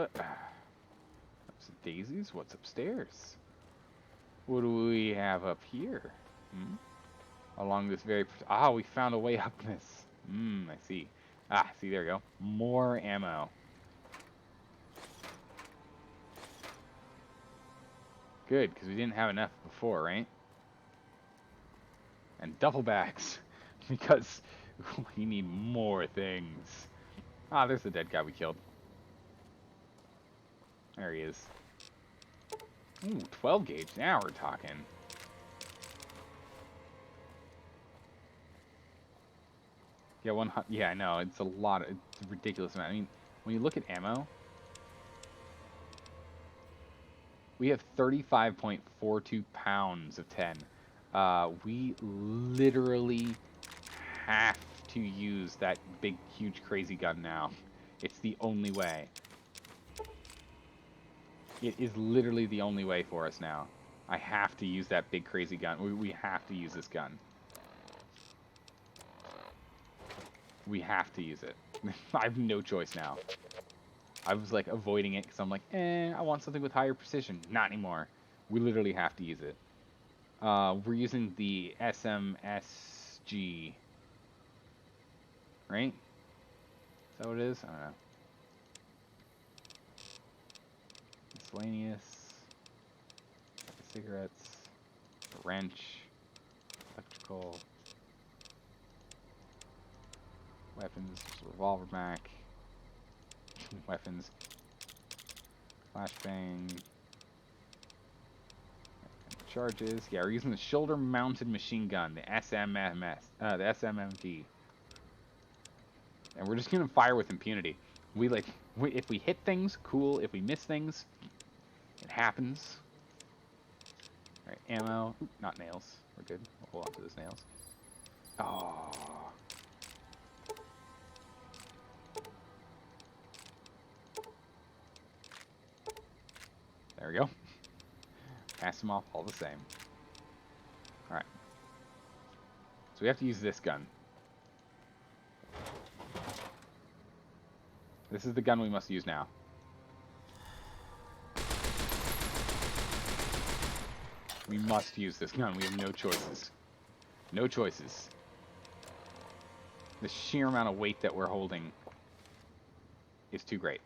Ups and daisies, what's upstairs? What do we have up here? Along this very... we found a way up this. I see. See, there we go. More ammo. Good, because we didn't have enough before, right? And duffel bags, because we need more things. There's the dead guy we killed. There he is. Ooh, 12 gauge, now we're talking. Yeah, yeah, I know, it's a lot, it's a ridiculous amount. I mean, when you look at ammo, we have 35.42 pounds of 10. We literally have to use that big, huge, crazy gun now. It's the only way. It is literally the only way for us now. I have to use that big, crazy gun. We have to use this gun. We have to use it. I have no choice now. I was like avoiding it because I'm like, I want something with higher precision. Not anymore. We literally have to use it. We're using the SMSG. Right? Is that what it is? I don't know. Miscellaneous. Cigarettes. A wrench. Electrical. Weapons. Revolver back. Weapons. Flashbang. Charges. Yeah, we're using the shoulder-mounted machine gun, the SMMT. And we're just gonna fire with impunity. If we hit things, cool. If we miss things, it happens. Alright, ammo. Ooh, not nails. We're good. We'll hold on to those nails. Oh. There we go. Pass them off all the same. Alright. So we have to use this gun. This is the gun we must use now. We must use this gun. We have no choices. No choices. The sheer amount of weight that we're holding is too great.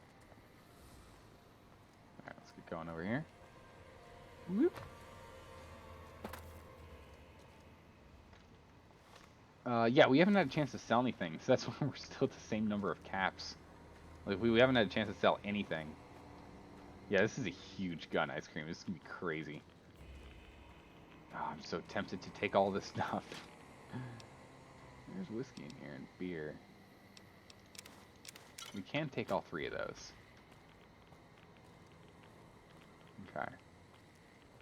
Alright, let's get going over here. Whoop. Yeah, we haven't had a chance to sell anything, so that's why we're still at the same number of caps. Like, we haven't had a chance to sell anything. Yeah, this is a huge gun, Ice Cream. This is gonna be crazy. Oh, I'm so tempted to take all this stuff. There's whiskey in here and beer. We can take all three of those. Okay.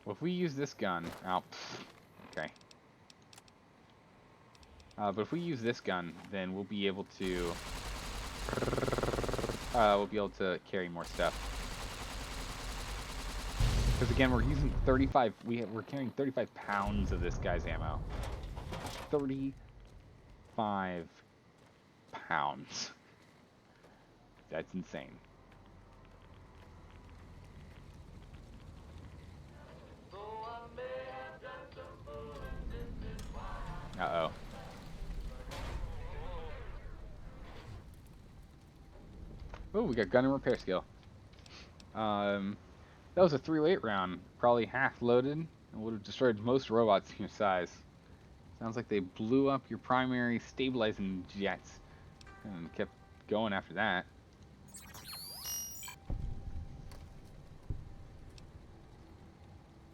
Well, if we use this gun... okay. But if we use this gun, then we'll be able to... carry more stuff. Because again, we're using 35... We're carrying 35 pounds of this guy's ammo. 35 pounds. That's insane. Uh-oh. Oh, we got gun and repair skill. That was a 308 round, probably half loaded, and would have destroyed most robots in your size. Sounds like they blew up your primary stabilizing jets and kept going after that.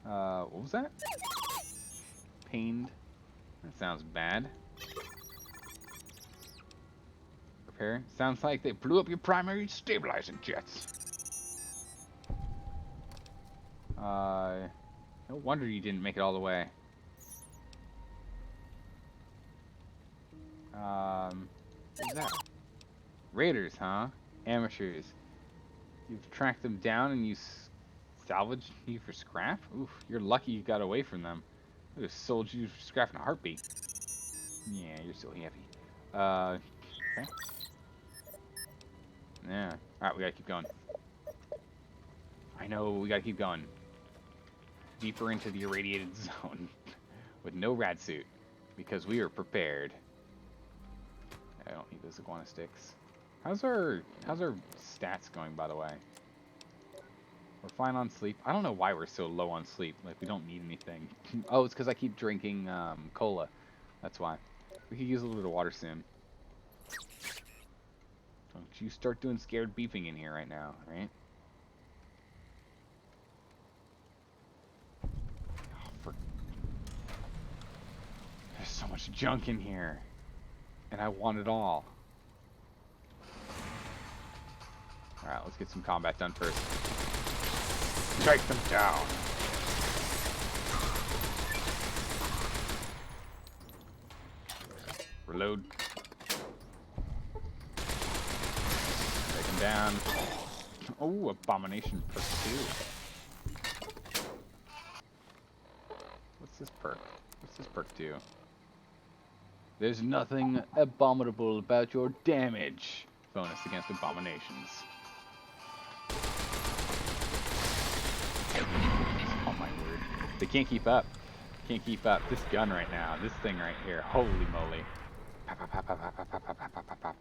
What was that? Pained. That sounds bad. Repair. Sounds like they blew up your primary stabilizing jets. No wonder you didn't make it all the way. What's that? Raiders, huh? Amateurs. You've tracked them down and you salvaged you for scrap? Oof, you're lucky you got away from them. I would have sold you for scrap in a heartbeat. Yeah, you're so heavy. Okay. Yeah. Alright, we gotta keep going. I know, we gotta keep going. Deeper into the irradiated zone. With no rad suit. Because we are prepared. I don't need those iguana sticks. How's our stats going, by the way? We're fine on sleep. I don't know why we're so low on sleep. Like, we don't need anything. Oh, it's because I keep drinking cola. That's why. We could use a little bit of water soon. Don't you start doing scared beeping in here right now, right? Oh, there's so much junk in here. And I want it all. Alright, let's get some combat done first. Strike them down! Reload. Take them down. Oh, Abomination perk 2. What's this perk? What's this perk do? There's nothing abominable about your damage. Bonus against abominations. Oh my word. They can't keep up. Can't keep up. This gun right now. This thing right here. Holy moly. Pop, pop, pop, pop, pop, pop, pop, pop, pop, pop, pop.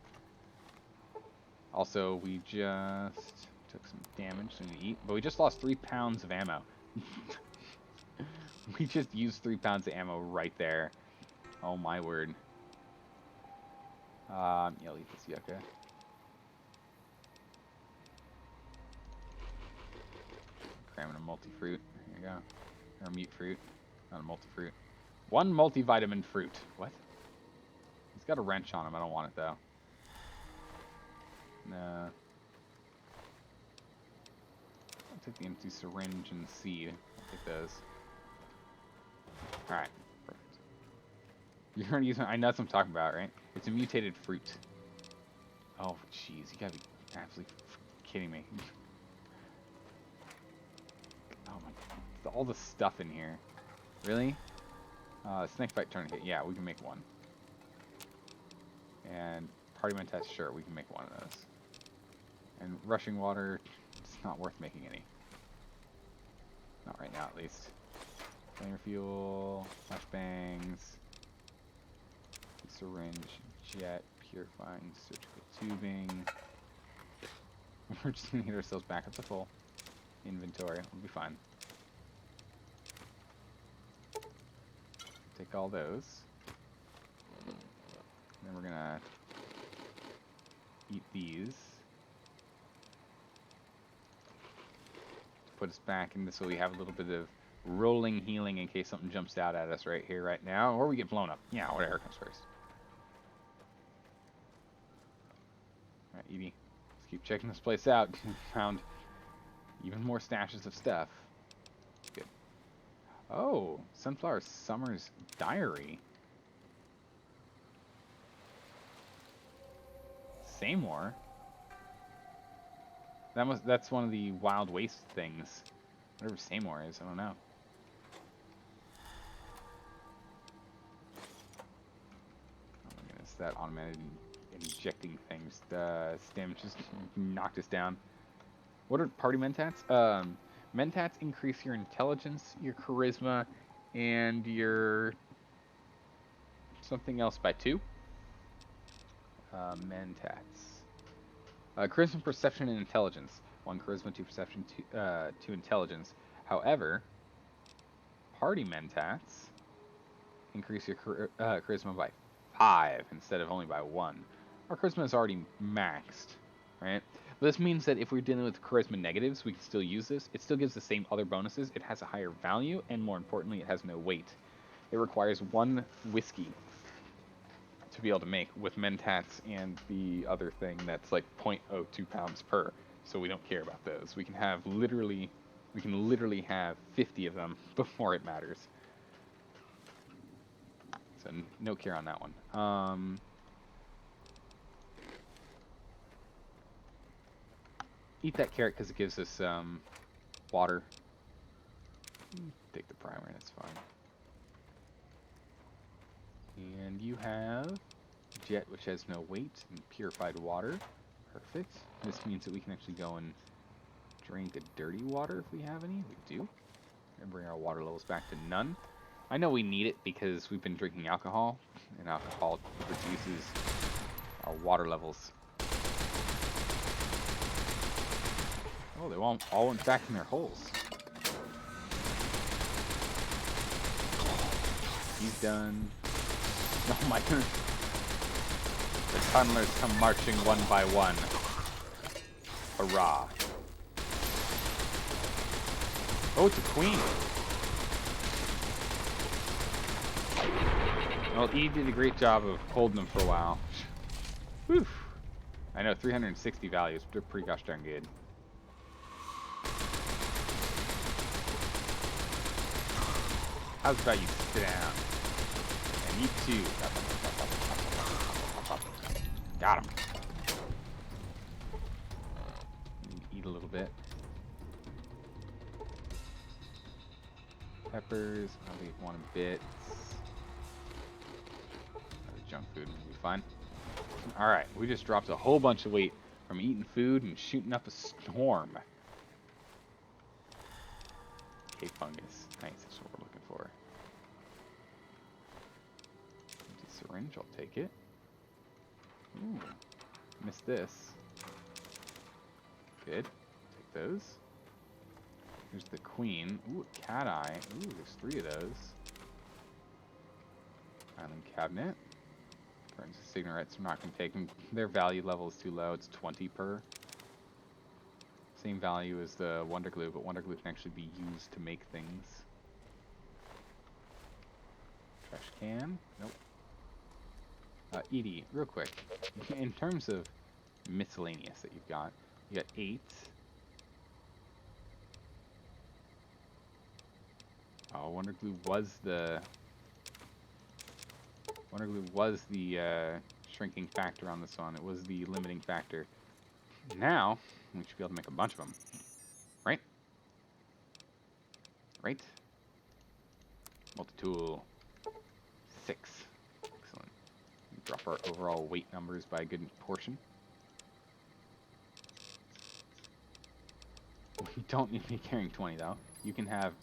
Also, we just took some damage to eat, but we just lost 3 pounds of ammo. We just used 3 pounds of ammo right there. Oh my word. Yeah, I'll eat this yucca. Cramming a multi-fruit. Here you go. Or a mute fruit. Not a multi-fruit. 1 multivitamin fruit. What? He's got a wrench on him. I don't want it, though. No. I'll take the empty syringe and seed. I'll take those. Alright. Perfect. You're gonna use I know that's what I'm talking about, right? It's a mutated fruit. Oh, jeez. You gotta be absolutely kidding me. Oh my god. All the stuff in here. Really? Snake fight tourniquet. Yeah, we can make one. And partyman test, sure, we can make one of those. And rushing water, it's not worth making any. Not right now, at least. Flamer fuel, flashbangs, syringe, jet, purifying, surgical tubing. We're just gonna get ourselves back up to full inventory. We'll be fine. Take all those. Then we're gonna eat these. Put us back in this so we have a little bit of rolling healing in case something jumps out at us right here, right now, or we get blown up. Yeah, whatever comes first. Alright, Edie, let's keep checking this place out. Found even more stashes of stuff. Good. Oh, Sunflower Summer's Diary. Seymour? That's one of the Wild Waste things. Whatever Seymour is, I don't know. that automated injecting things? Stim just knocked us down. What are party mentats? Mentats increase your intelligence, your charisma, and your something else by 2. Mentats. Charisma, perception, and intelligence. 1 charisma, 2 perception, 2 intelligence. However, party mentats increase your charisma by 5 instead of only by 1. Our charisma is already maxed, right? But this means that if we're dealing with charisma negatives, we can still use this. It still gives the same other bonuses. It has a higher value, and more importantly, it has no weight. It requires 1 whiskey to be able to make with mentats and the other thing that's like 0.02 pounds per. So we don't care about those. We can literally have 50 of them before it matters. So no care on that one. Eat that carrot because it gives us water. Take the primer, that's fine. And you have jet, which has no weight, and purified water. Perfect. This means that we can actually go and drink the dirty water if we have any. We do. And bring our water levels back to none. I know we need it because we've been drinking alcohol, and alcohol reduces our water levels. Oh, they all went back in their holes. He's done. Oh my goodness. The tunnelers come marching one by one. Hurrah. Oh, it's a queen. Well, Eve did a great job of holding them for a while. Whew. I know, 360 values. They're pretty gosh darn good. How's about you sit down? And you too. Got him. Eat a little bit. Peppers. I'll eat 1 bit. Junk food will be fine. Alright, we just dropped a whole bunch of weight from eating food and shooting up a storm. Cave fungus. Nice, that's what we're looking for. Empty syringe, I'll take it. Ooh, missed this. Good. Take those. Here's the queen. Ooh, a cat eye. Ooh, there's 3 of those. Island cabinet. Burns of cigarettes, we're not going to take them. Their value level is too low. It's 20 per. Same value as the Wonder Glue, but Wonder Glue can actually be used to make things. Trash can. Nope. Edie, real quick. In terms of miscellaneous that you've got, you got 8. Oh, Wonder Glue was the shrinking factor on this one. It was the limiting factor. Now, we should be able to make a bunch of them. Right? Right? Multi-tool. 6. Excellent. Drop our overall weight numbers by a good portion. You don't need to be carrying 20, though. You can have...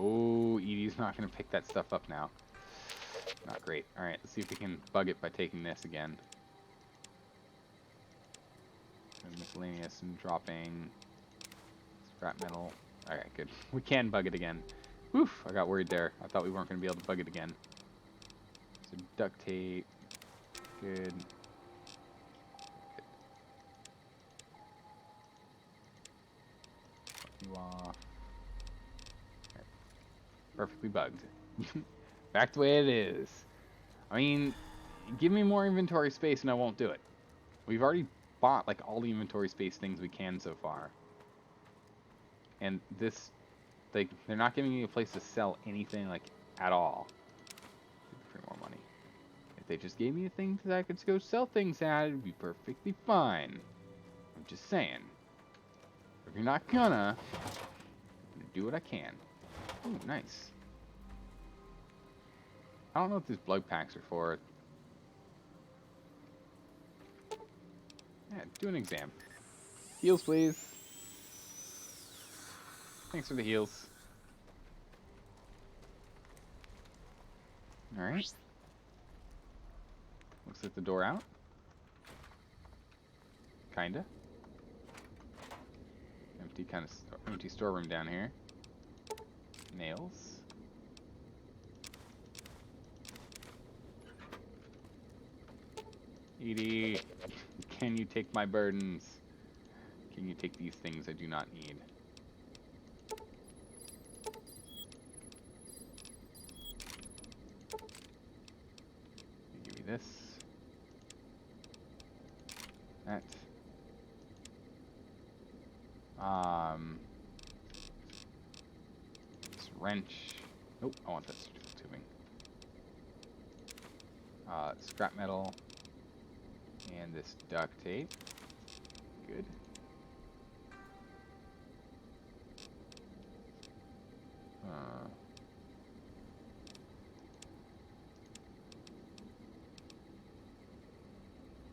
Oh, Edie's not going to pick that stuff up now. Not great. Alright, let's see if we can bug it by taking this again. And miscellaneous and dropping scrap metal. Alright, good. We can bug it again. Oof, I got worried there. I thought we weren't going to be able to bug it again. So duct tape. Good. You off. Perfectly bugged. Back the way it is. I mean, give me more inventory space and I won't do it. We've already bought like all the inventory space things we can so far. And this, like, they're not giving me a place to sell anything like at all. For more money. If they just gave me a thing that I could go sell things at, it'd be perfectly fine. I'm just saying. If you're not gonna, I'm gonna do what I can. Ooh, nice. I don't know what these blood packs are for. Yeah, do an exam. Heals, please. Thanks for the heals. Alright. Looks like the door out. Kinda. Empty storeroom down here. Nails. Edie, can you take my burdens? Can you take these things I do not need? Give me this. That. This wrench. Nope, I want that tubing. Scrap metal. And this duct tape. Good.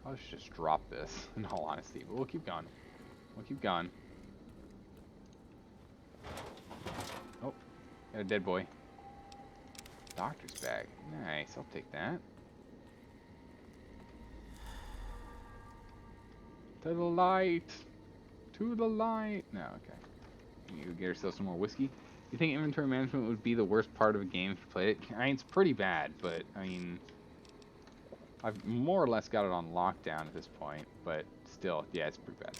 I should just drop this, in all honesty, but we'll keep going. We'll keep going. Oh, got a dead boy. Doctor's bag. Nice, I'll take that. To the light! To the light! No, okay. You get yourself some more whiskey. You think inventory management would be the worst part of a game if you played it? I mean, it's pretty bad, but, I mean... I've more or less got it on lockdown at this point, but still, yeah, it's pretty bad.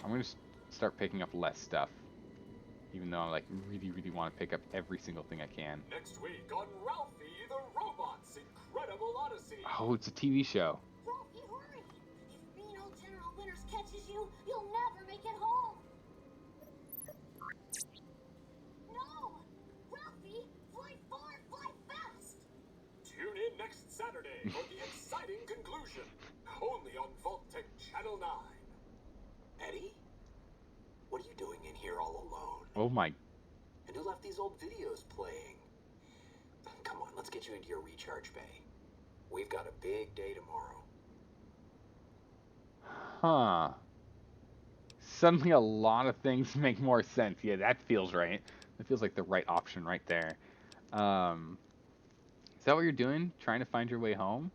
I'm gonna start picking up less stuff, even though I like really want to pick up every single thing I can. Next week on Ralphie the Robot's Incredible Odyssey. Oh, it's a TV show. Ralphie, hurry! If mean old General Winters catches you, you'll never make it home! No! Ralphie, fly far, fly fast! Tune in next Saturday for the exciting conclusion. Only on Vault-Tec Channel 9. Eddie? What are you doing in here all alone? Oh my... And who left these old videos playing? Come on, let's get you into your recharge bay. We've got a big day tomorrow. Huh. Suddenly a lot of things make more sense. Yeah, that feels right. That feels like the right option right there. Is that what you're doing? Trying to find your way home?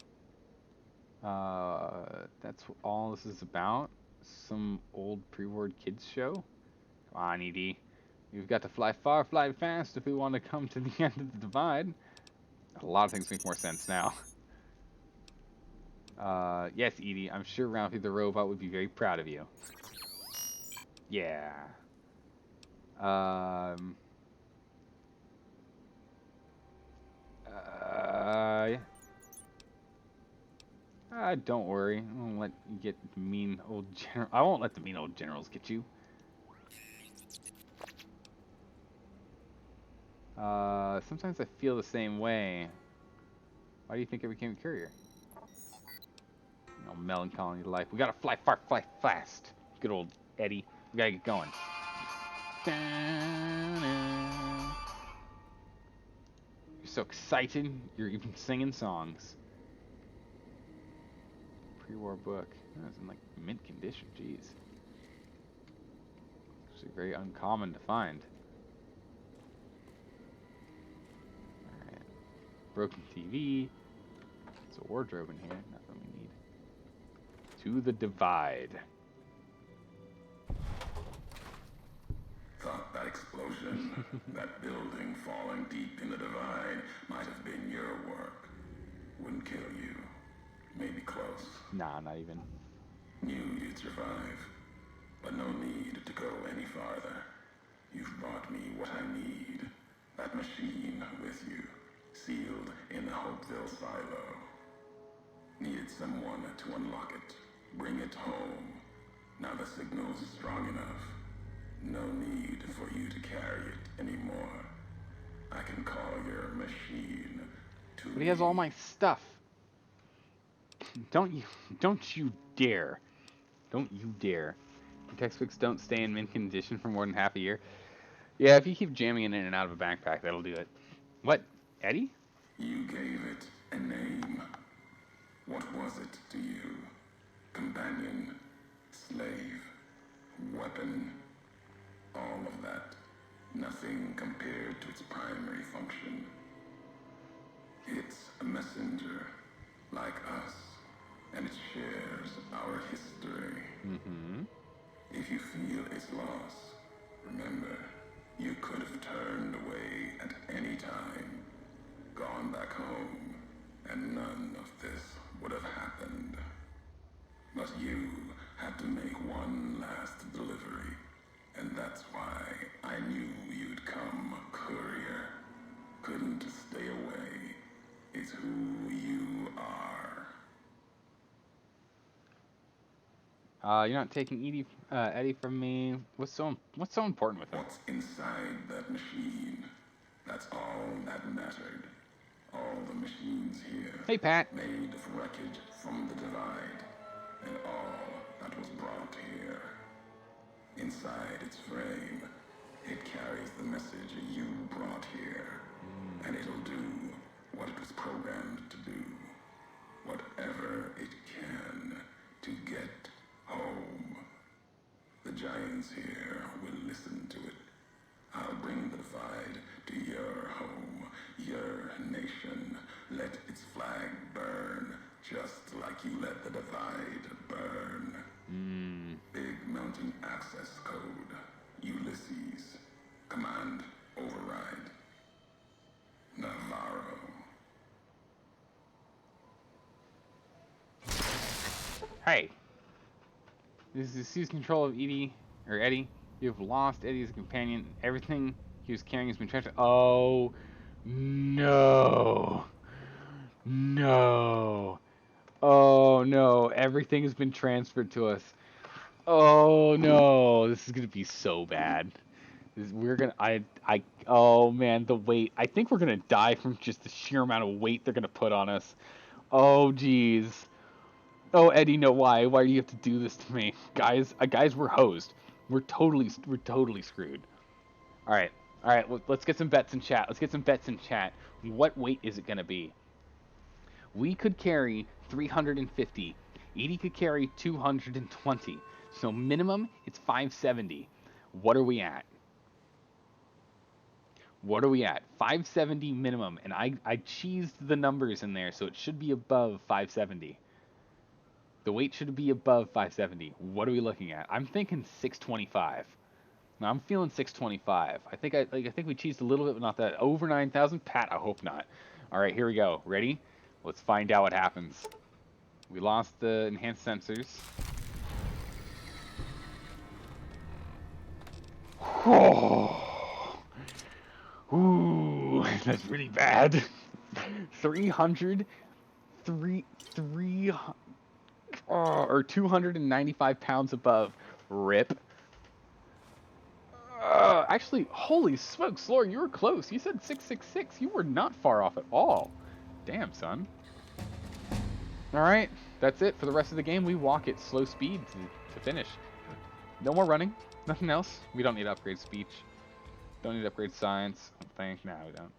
That's what all this is about? Some old pre-war kids show? Come on, Edie. We've got to fly far, fly fast if we want to come to the end of the divide. A lot of things make more sense now. Yes, Edie, I'm sure Ralphie the robot would be very proud of you. Yeah. Don't worry. I won't let you get the mean old general. I won't let the mean old generals get you. Sometimes I feel the same way. Why do you think I became a courier? You know, melancholy life. We gotta fly far, fly fast. Good old Eddie. We gotta get going. You're so excited. You're even singing songs. Pre-war book. Oh, it's in like mint condition. Jeez. Actually very uncommon to find. Alright. Broken TV. There's a wardrobe in here. Nothing we need. To the divide. Thought that explosion, that building falling deep in the divide, might have been your work. Wouldn't kill you. Maybe close. Nah, not even. Knew you'd survive. But no need to go any farther. You've brought me what I need. That machine with you, sealed in the Hopeville silo. Needed someone to unlock it. Bring it home. Now the signal's strong enough. No need for you to carry it anymore. I can call your machine to But he has all my stuff. Don't you dare. Don't you dare Textbooks don't stay in mint condition for more than half a year. Yeah, if you keep jamming it in and out of a backpack, that'll do it. What, Eddie? You gave it a name. What was it to you? Companion, slave, weapon, all of that. Nothing compared to its primary function. It's a messenger, like us, and it shares our history. Mm-hmm. If you feel its loss, remember, you could have turned away at any time, gone back home, and none of this would have happened. But you had to make one last delivery, and that's why I knew you'd come, courier. Couldn't stay away. It's who you are. You're not taking Eddie from me. What's so important with him? What's inside that machine? That's all that mattered. All the machines here. Hey, Pat. Made of wreckage from the divide. And all that was brought here. Inside its frame, it carries the message you brought here. And it'll do what it was programmed to do. Whatever it can to get home. The giants here will listen to it. I'll bring the divide to your home, your nation. Let its flag burn, just like you let the divide burn. Big mountain access code. Ulysses. Command override. Navarro. Hey. This is seize control of Eddie. You have lost Eddie as a companion. Everything he was carrying has been transferred. Oh, no. No. Oh, no. Everything has been transferred to us. Oh, no. This is going to be so bad. Oh, man, the weight. I think we're going to die from just the sheer amount of weight they're going to put on us. Oh, jeez. Oh, Eddie, no, why? Why do you have to do this to me? Guys, we're hosed. We're totally screwed. All right, let's get some bets in chat. What weight is it gonna be? We could carry 350. Edie could carry 220. So minimum, it's 570. What are we at? 570 minimum, and I cheesed the numbers in there, so it should be above 570. The weight should be above 570. What are we looking at? I'm thinking 625. Now I'm feeling 625. I think we cheesed a little bit, but not that. Over 9,000? Pat, I hope not. All right, here we go. Ready? Let's find out what happens. We lost the enhanced sensors. Ooh, that's really bad. 300, or 295 pounds above. Rip. Actually, holy smokes, Lore, you were close. You said 666. You were not far off at all. Damn, son. All right, that's it for the rest of the game. We walk at slow speed to finish. No more running. Nothing else. We don't need to upgrade speech. Don't need to upgrade science. I think. No, we don't.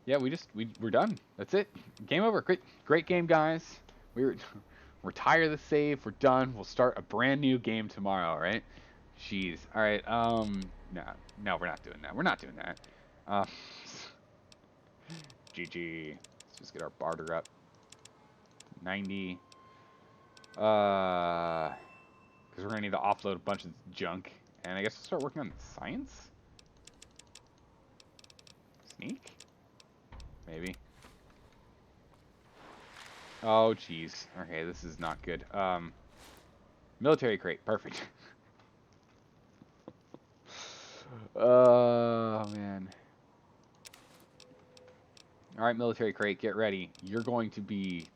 Yeah, we're done. That's it. Game over. Great game, guys. We're retire the save. We're done. We'll start a brand new game tomorrow. All right. Jeez. All right. No, we're not doing that. We're not doing that. GG. Let's just get our barter up. 90. Because we're gonna need to offload a bunch of junk, and I guess we'll start working on science. Sneak. Maybe. Oh, jeez. Okay, this is not good. Military crate. Perfect. Oh, man. Alright, military crate, get ready. You're going to be...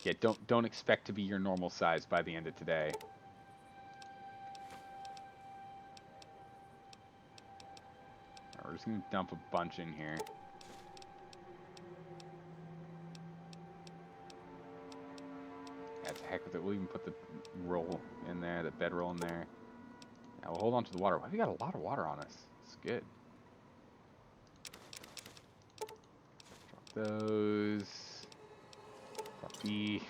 Yeah, don't expect to be your normal size by the end of today. We're just going to dump a bunch in here. That's a heck with it. We'll even put the roll in there, the bedroll in there. Now we'll hold on to the water. We got a lot of water on us. It's good. Drop those. Drop these.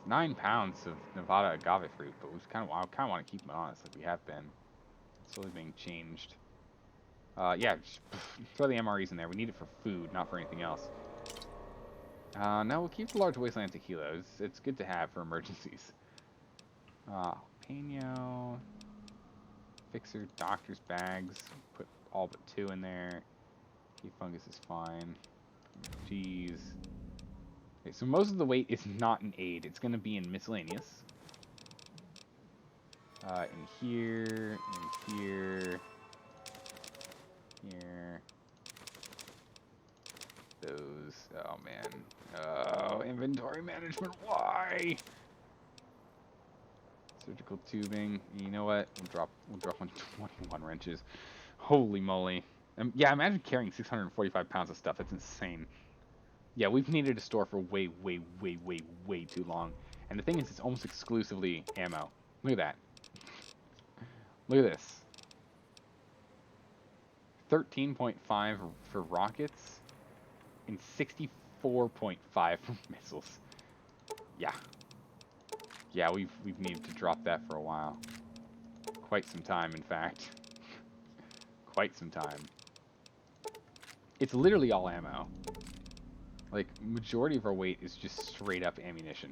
9 pounds of Nevada agave fruit, but we kind of want to keep them on us like we have been. It's slowly being changed. Yeah, just throw the MREs in there. We need it for food, not for anything else. Now we'll keep the large wasteland tequila. It's good to have for emergencies. Jalapeno, fixer, doctor's bags. Put all but 2 in there. Key fungus is fine. Cheese. Okay, so most of the weight is not in aid. It's going to be in miscellaneous. In here, here. Those. Oh man. Oh, inventory management. Why? Surgical tubing. You know what? We'll drop on 21 wrenches. Holy moly. Yeah, imagine carrying 645 pounds of stuff. That's insane. Yeah, we've needed a store for way too long. And the thing is, it's almost exclusively ammo. Look at that. Look at this. 13.5 for rockets and 64.5 for missiles. Yeah. Yeah, we've needed to drop that for a while. Quite some time, in fact. Quite some time. It's literally all ammo. Like, majority of our weight is just straight up ammunition.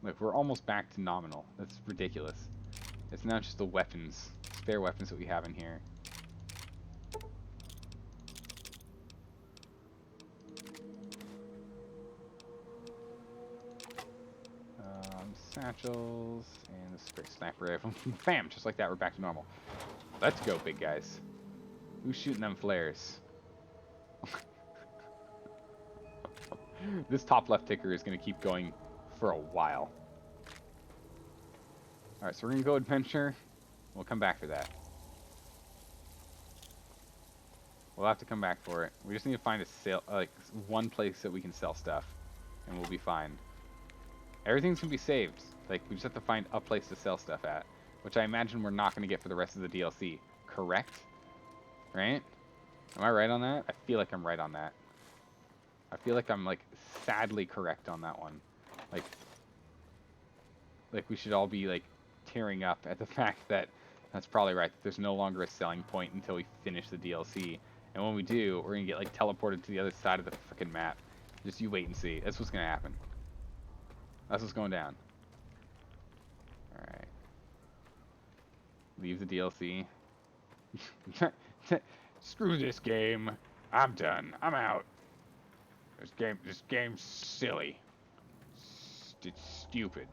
Look, we're almost back to nominal. That's ridiculous. It's now just the weapons, spare weapons that we have in here. Satchels, and the spare sniper rifle. Bam! Just like that, we're back to normal. Let's go, big guys. Who's shooting them flares? This top left ticker is going to keep going for a while. Alright, so we're going to go adventure. We'll come back for that. We'll have to come back for it. We just need to find a sale, like one place that we can sell stuff, and we'll be fine. Everything's going to be saved. Like, we just have to find a place to sell stuff at, which I imagine we're not going to get for the rest of the DLC. Correct? Right? Am I right on that? I feel like I'm right on that. I feel like I'm, like, sadly correct on that one. Like we should all be, like, tearing up at the fact that that's probably right. There's no longer a selling point until we finish the DLC. And when we do, we're going to get, like, teleported to the other side of the frickin' map. Just you wait and see. That's what's going to happen. That's what's going down. Alright. Leave the DLC. Screw this game. I'm done. I'm out. This game's silly. It's stupid.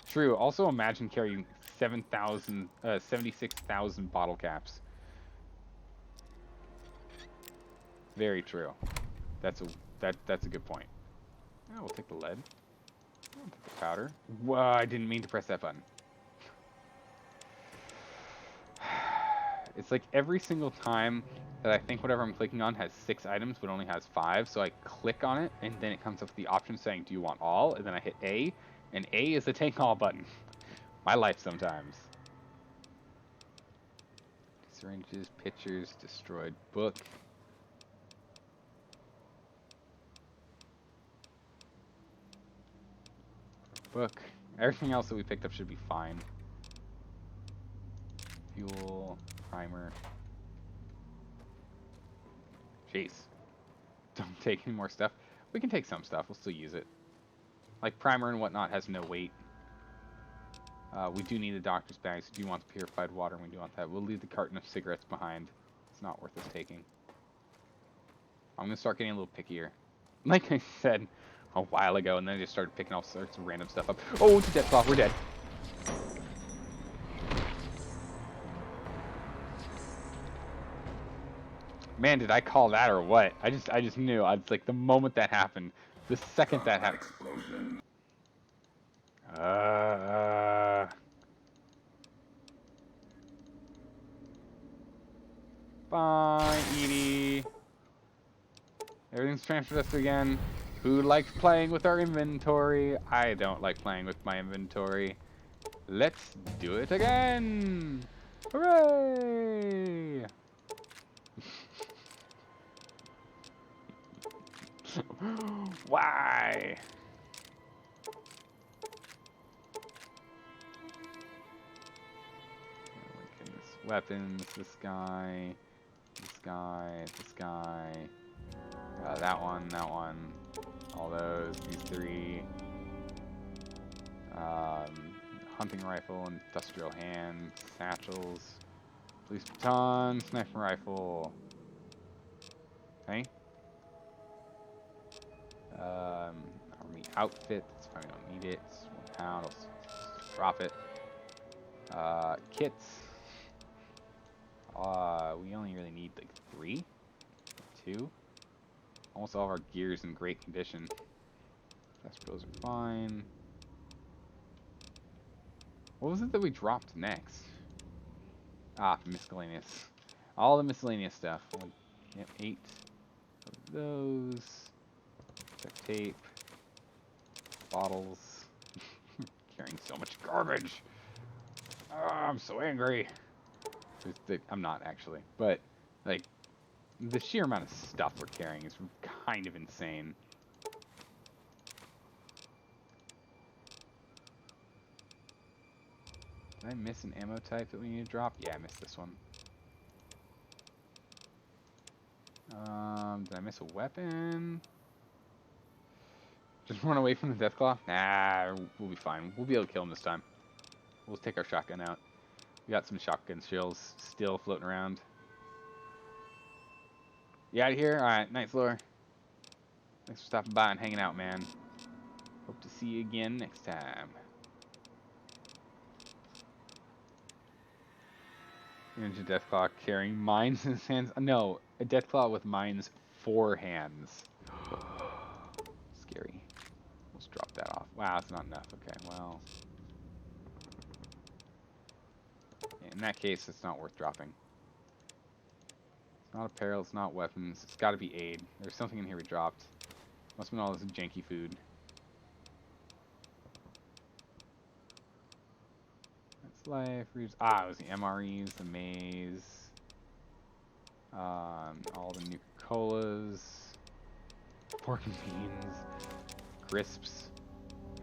True. Also imagine carrying 76,000 bottle caps. Very true. That's a good point. Oh, we'll take the lead. We'll take the powder. Whoa, I didn't mean to press that button. It's like every single time that I think whatever I'm clicking on has 6 items, but only has 5. So I click on it, and then it comes up with the option saying, do you want all? And then I hit A, and A is the take all button. My life sometimes. Syringes, pictures, destroyed book. Book. Everything else that we picked up should be fine. Fuel, primer. Jeez. Don't take any more stuff. We can take some stuff. We'll still use it. Like primer and whatnot has no weight. We do need the doctor's bags. We do want the purified water, and we do want that. We'll leave the carton of cigarettes behind. It's not worth us taking. I'm going to start getting a little pickier. Like I said a while ago, and then I just started picking all sorts of random stuff up. Oh, it's a death clock. We're dead. Man, did I call that or what? I just knew. It's like the moment that happened, the second that happened. Bye, Edie. Everything's transferred us again. Who likes playing with our inventory? I don't like playing with my inventory. Let's do it again! Hooray! Why? Oh my goodness. Weapons, this guy, this guy, this guy. That one, all those, these three. Hunting rifle, industrial hand, satchels, police baton, sniper rifle. Okay. Army outfit. That's fine, we don't need it. It's £1. Let's drop it. Kits. We only really need like 3, 2. Almost all of our gear is in great condition. Those are fine. What was it that we dropped next? Ah, miscellaneous. All the miscellaneous stuff. Yep, 8 of those. Duct tape. Bottles. Carrying so much garbage. Oh, I'm so angry. I'm not actually, but like the sheer amount of stuff we're carrying is kind of insane. Did I miss an ammo type that we need to drop? Yeah, I missed this one. Did I miss a weapon? Just run away from the Deathclaw? Nah, we'll be fine. We'll be able to kill him this time. We'll take our shotgun out. We got some shotgun shells still floating around. You out of here? Alright, night, Zaldore. Thanks for stopping by and hanging out, man. Hope to see you again next time. Ninja Deathclaw carrying mines in his hands. No, a Deathclaw with mines 4 hands. Scary. Let's drop that off. Wow, that's not enough. Okay, well. In that case, it's not worth dropping. It's not apparel, it's not weapons. It's got to be aid. There's something in here we dropped. Must have been all this janky food. That's life. It was the MREs, the maize. All the Nuka-Colas. Pork and beans. Crisps.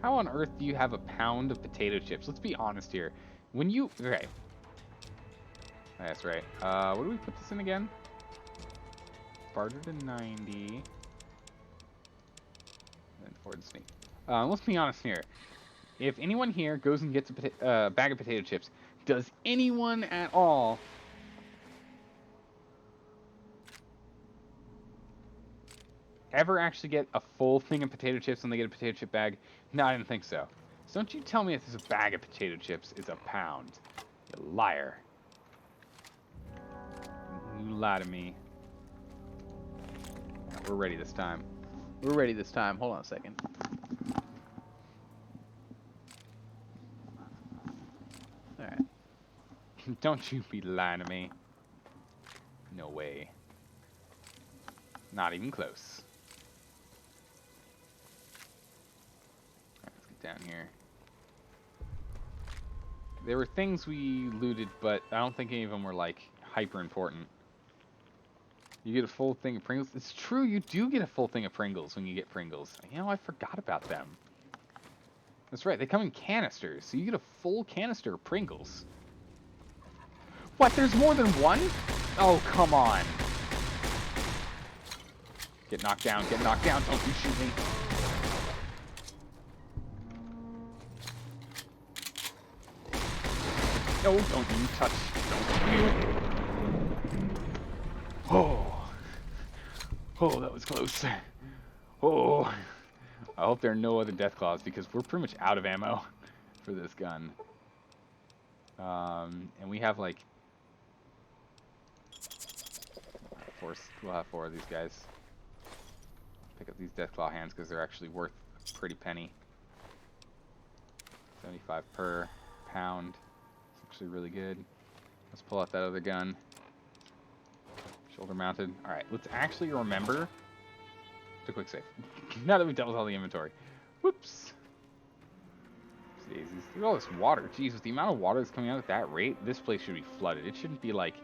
How on earth do you have a pound of potato chips? Let's be honest here. When you... Okay. That's right. What do we put this in again? Barter to 90. And then forward sneak. Let's be honest here. If anyone here goes and gets a bag of potato chips, does anyone at all ever actually get a full thing of potato chips when they get a potato chip bag? No, I didn't think so. So don't you tell me if this bag of potato chips is a pound. You liar. You lie to me. Right, we're ready this time. We're ready this time. Hold on a second. Alright. Don't you be lying to me. No way. Not even close. Alright, let's get down here. There were things we looted, but I don't think any of them were, like, hyper important. You get a full thing of Pringles. It's true, you do get a full thing of Pringles when you get Pringles. You know, I forgot about them. That's right, they come in canisters, so you get a full canister of Pringles. What, there's more than one? Oh, come on. Get knocked down, don't you shoot me. No, don't you touch, don't you. Oh, that was close. Oh, I hope there are no other Deathclaws because we're pretty much out of ammo for this gun. And we have like we'll have 4 of these guys. Pick up these Deathclaw hands because they're actually worth a pretty penny. 75 per pound. It's actually really good. Let's pull out that other gun. Shoulder mounted. Alright, let's actually remember the quick save. Now that we've dealt with all the inventory. Whoops. Daisies. Look at all this water. Jeez, with the amount of water that's coming out at that rate, this place should be flooded. It shouldn't be, like,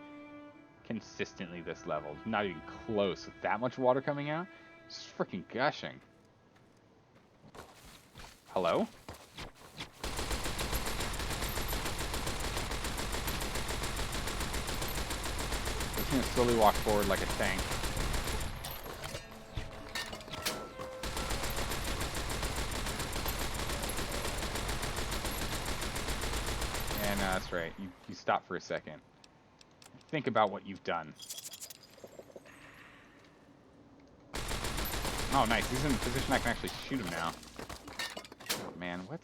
consistently this level. Not even close with that much water coming out. It's just freaking gushing. Hello? I'm just gonna slowly walk forward like a tank. And that's right. You stop for a second. Think about what you've done. Oh, nice. He's in a position I can actually shoot him now. Oh, man, what?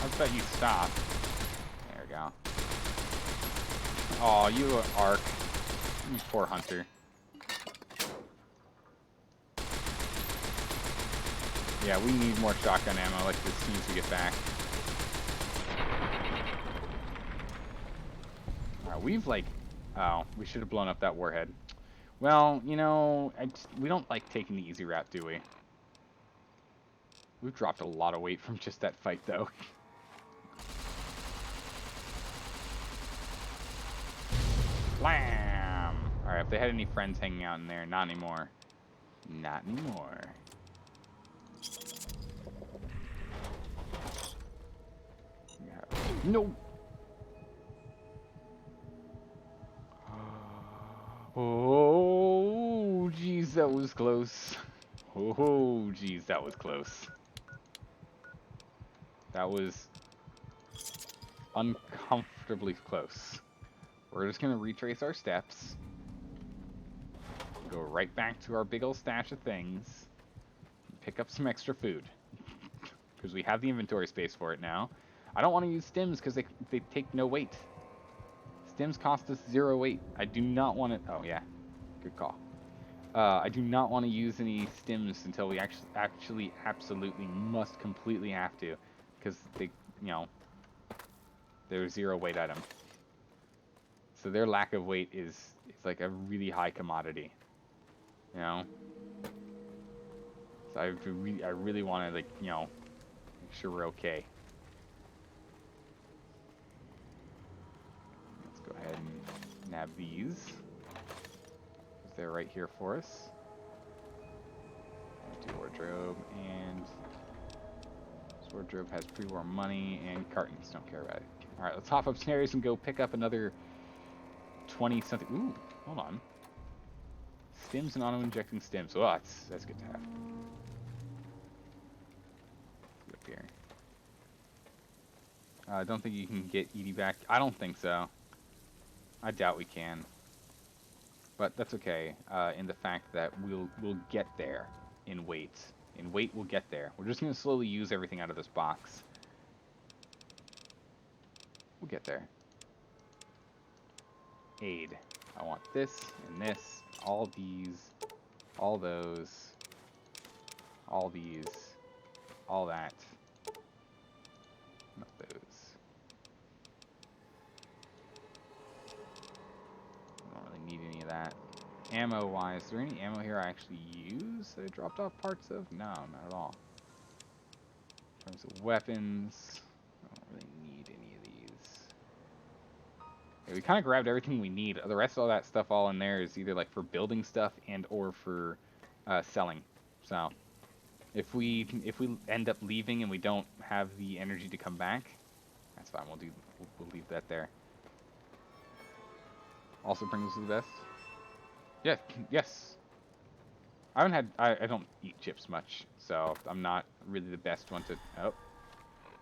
I bet you stop. There we go. Oh, you arc. You poor hunter. Yeah, we need more shotgun ammo like this as soon as we get back. We've like... Oh, we should have blown up that warhead. Well, you know, we don't like taking the easy route, do we? We've dropped a lot of weight from just that fight, though. Blam! Alright, if they had any friends hanging out in there, not anymore. Not anymore. No! Oh, jeez, that was close. Oh, jeez, that was close. That was uncomfortably close. We're just gonna retrace our steps. Go right back to our big old stash of things. Pick up some extra food. Because we have the inventory space for it now. I don't want to use stims because they take no weight. Stims cost us 0 weight. I do not want to... Oh, yeah. Good call. I do not want to use any stims until we actually absolutely must completely have to. Because they, you know, they're 0 weight item. So their lack of weight is like a really high commodity. You know? So I really want to, like, you know, make sure we're okay. Go ahead and nab these. They're right here for us. Empty wardrobe, and this wardrobe has pre-war money and cartons. Don't care about it. Alright, let's hop upstairs and go pick up another 20 something. Ooh, hold on. Stims and auto-injecting stims. Oh, that's good to have. Get up here. I don't think you can get Edie back. I don't think so. I doubt we can, but that's okay. In the fact that we'll get there in weight. In weight, we'll get there. We're just gonna slowly use everything out of this box. We'll get there. Aid. I want this and this. All these. All those. All these. All that. Not those. Need any of that. Ammo wise, is there any ammo here I actually use that I dropped off parts of? No, not at all. In terms of weapons, I don't really need any of these. Okay, we kind of grabbed everything we need. The rest of all that stuff all in there is either like for building stuff and or for selling. So if we end up leaving and we don't have the energy to come back, that's fine. We'll leave that there. Also brings us to the best. Yeah, yes. I don't eat chips much, so I'm not really the best one to. Oh,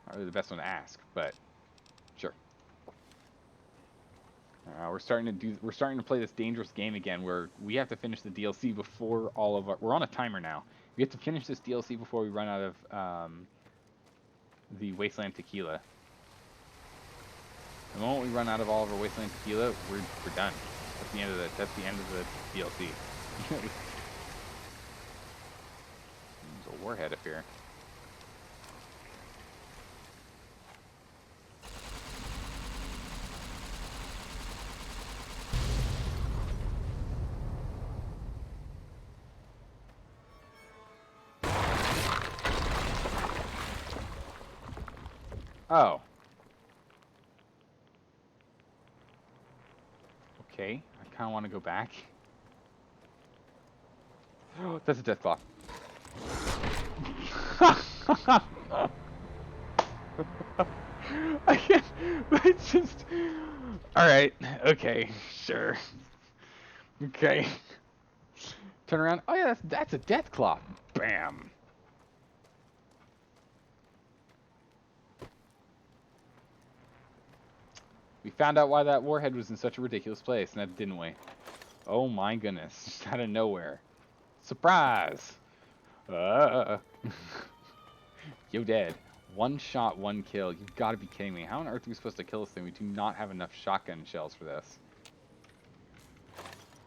not really the best one to ask, but sure. We're starting to play this dangerous game again, where we have to finish the DLC before all of our. We're on a timer now. We have to finish this DLC before we run out of the Wasteland Tequila. The moment we run out of all of our Wasteland Tequila, we're done. That's the end of the DLC. There's a warhead up here. Oh. Okay, I kind of want to go back. That's a death claw. I can't. It's just. All right. Okay. Sure. Okay. Turn around. Oh yeah, that's a death claw. Bam. We found out why that warhead was in such a ridiculous place, and that didn't we? Oh my goodness! Just out of nowhere. Surprise! Yo, dead. One shot, one kill. You've got to be kidding me. How on earth are we supposed to kill this thing? We do not have enough shotgun shells for this.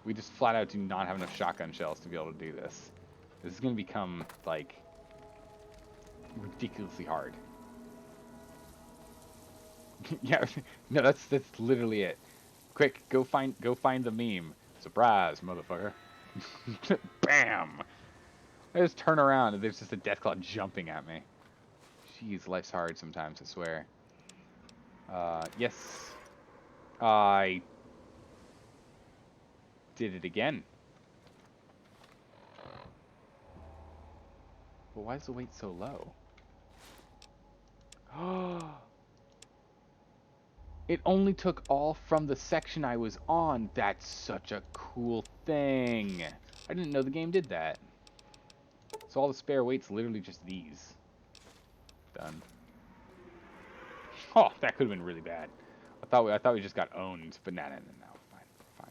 We just flat out do not have enough shotgun shells to be able to do this. This is going to become, like, ridiculously hard. Yeah, no, that's literally it. Quick, go find the meme. Surprise, motherfucker. Bam! I just turn around and there's just a deathclaw jumping at me. Jeez, life's hard sometimes, I swear. Yes. I did it again. But why is the weight so low? It only took all from the section I was on. That's such a cool thing. I didn't know the game did that. So all the spare weight's literally just these. Done. Oh, that could have been really bad. I thought we just got owned, but no. Fine.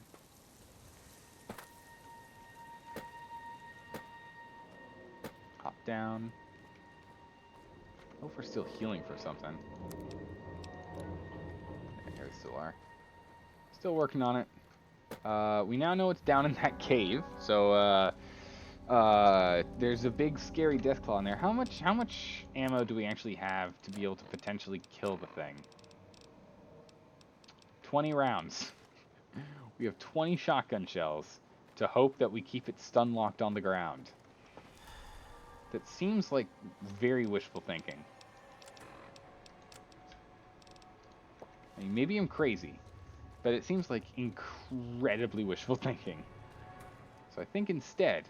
Hop down. Oh, we're still healing for something. Here we still are. Still working on it. We now know what's down in that cave. So, there's a big scary deathclaw in there. How much ammo do we actually have to be able to potentially kill the thing? 20 rounds. We have 20 shotgun shells to hope that we keep it stun locked on the ground. That seems like very wishful thinking. I mean, maybe I'm crazy, but it seems like incredibly wishful thinking. So I think instead,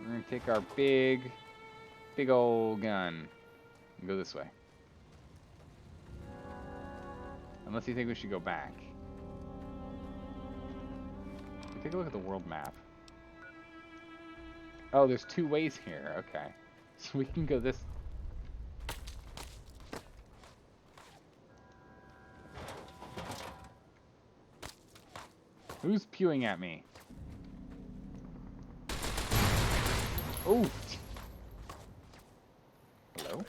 we're going to take our big old gun and go this way. Unless you think we should go back. Take a look at the world map. Oh, there's two ways here. Okay. So we can go this. Who's pewing at me? Oh. Hello?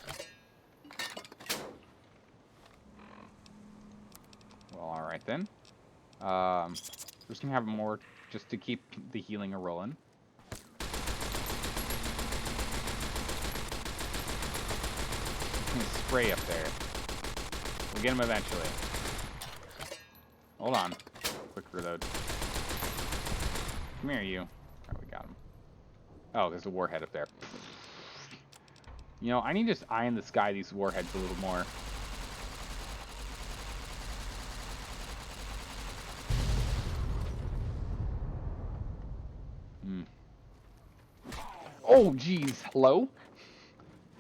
Well, alright then. We're just gonna have more just to keep the healing a-rolling. Spray up there. We'll get him eventually. Hold on. Quick reload. Come here, you. Alright, we got him. Oh, there's a warhead up there. You know, I need to just eye in the sky these warheads a little more. Oh, jeez. Hello?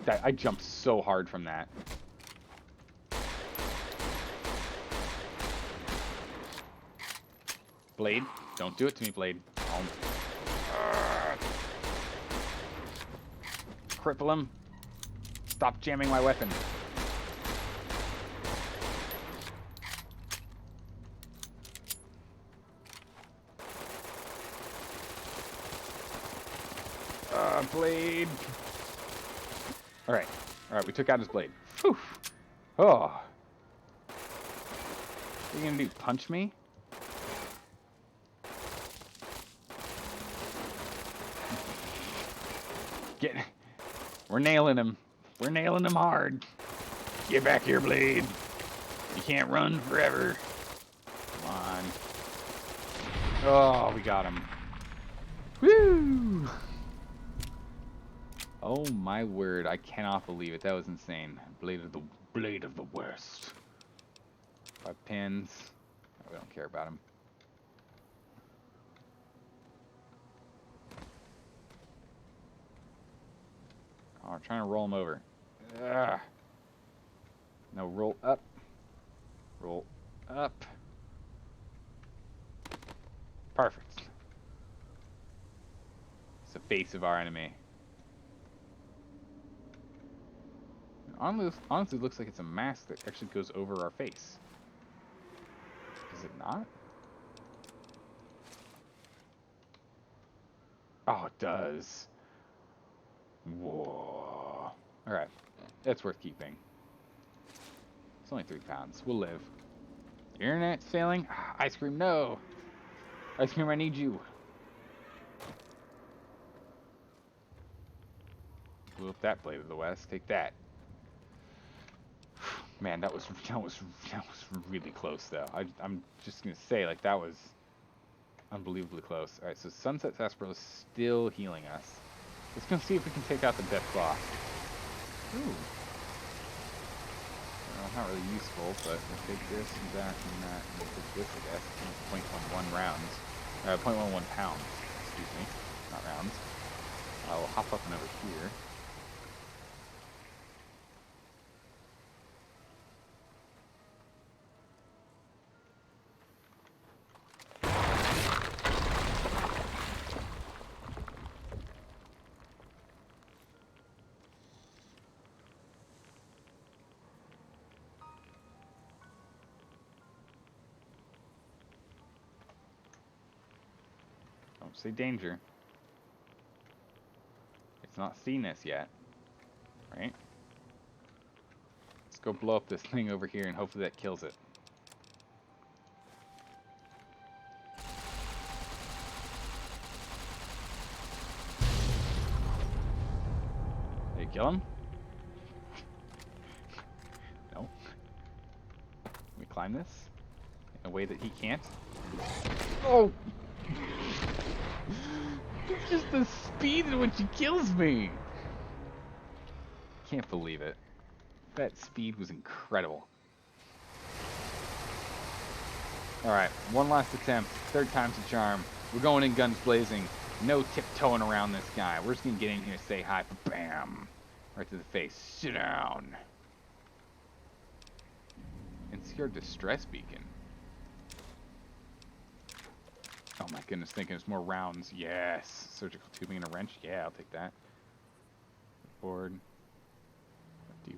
I jumped so hard from that. Blade, don't do it to me, Blade. Cripple him. Stop jamming my weapon. Blade. Alright, we took out his blade. Whew. Oh. What are you gonna do, punch me? We're nailing him. We're nailing him hard. Get back here, Blade. You can't run forever. Come on. Oh, we got him. Woo! Oh my word, I cannot believe it. That was insane. Blade of the West. 5 pins. Oh, we don't care about him. Oh, we're trying to roll him over. Ugh. No, roll up. Roll up. Perfect. It's the face of our enemy. Honestly, it looks like it's a mask that actually goes over our face. Is it not? Oh, it does. Whoa. Alright. That's worth keeping. It's only 3 pounds. We'll live. The internet's failing? Ice cream, no! Ice cream, I need you. Blew up that Blade of the West. Take that. Man, that was really close, though. I'm just gonna say, like, that was unbelievably close. Alright, so Sunset Sarsaparilla is still healing us. Let's go see if we can take out the Death Claw. Ooh. Well, not really useful, but we'll take this and that and that, and we'll take this, I guess. 0.11 rounds. 0.11 pounds. Excuse me. Not rounds. We'll hop up and over here. Don't say danger. It's not seen us yet. Right? Let's go blow up this thing over here and hopefully that kills it. Did you kill him? No. Can we climb this? In a way that he can't? Oh! It's just the speed in which he kills me! Can't believe it. That speed was incredible. Alright, one last attempt. 3rd time's a charm. We're going in guns blazing. No tiptoeing around this guy. We're just gonna get in here and say hi. Bam! Right to the face. Sit down. And see our distress beacon. Oh my goodness, thinking it's more rounds. Yes. Surgical tubing and a wrench. Yeah, I'll take that. Board.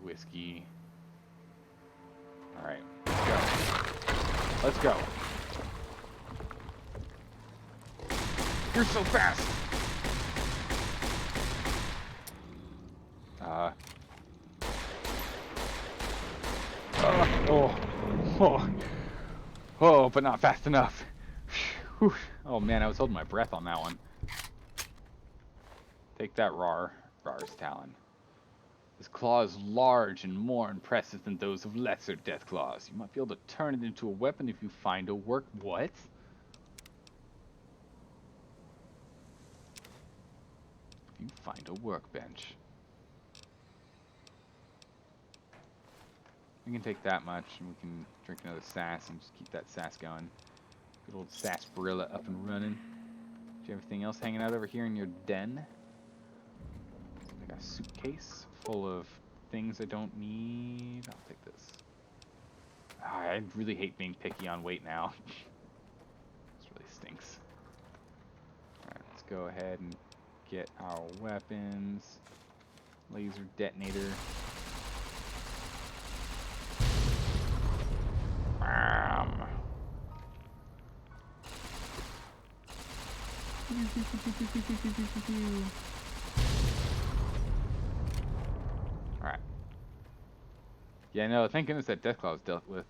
Whiskey. Alright, let's go. You're so fast! Oh, but not fast enough. Whew. Oh man, I was holding my breath on that one. Take that, Rar's Talon. This claw is large and more impressive than those of lesser death claws. You might be able to turn it into a weapon if you find a what? If you find a workbench. We can take that much, and we can drink another sass and just keep that sass going. Good old sarsaparilla up and running. Do you have anything else hanging out over here in your den? I got a suitcase full of things I don't need. I'll take this. I really hate being picky on weight now. This really stinks. Alright, let's go ahead and get our weapons. Laser detonator. Bam! Alright. Yeah, no, thank goodness that Deathclaw was dealt with.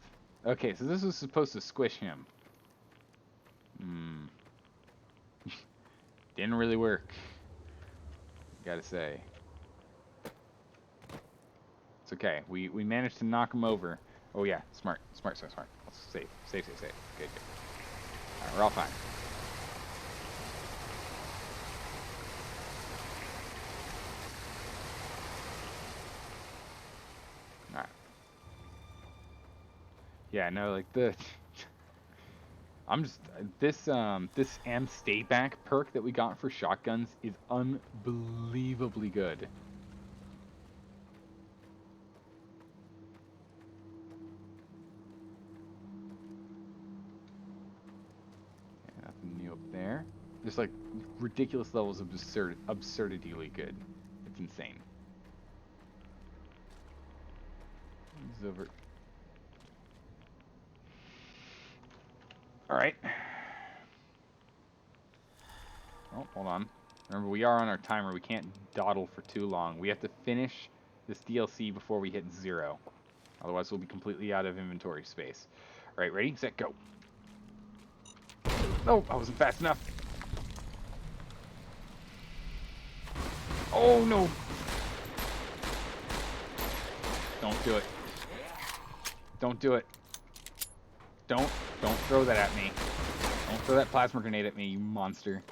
Okay, so this was supposed to squish him. Didn't really work. Gotta say. It's okay. We managed to knock him over. Oh yeah, smart. Let's save. Good. Alright, we're all fine. Yeah, no, like the I'm just this stay back perk that we got for shotguns is unbelievably good. Yeah, nothing new up there. Just like ridiculous levels of absurdity good. It's insane. This is over. All right. Oh, hold on. Remember, we are on our timer. We can't dawdle for too long. We have to finish this DLC before we hit 0. Otherwise, we'll be completely out of inventory space. All right, ready, set, go. No, I wasn't fast enough. Oh, no. Don't do it. Don't do it. Don't throw that at me. Don't throw that plasma grenade at me, you monster.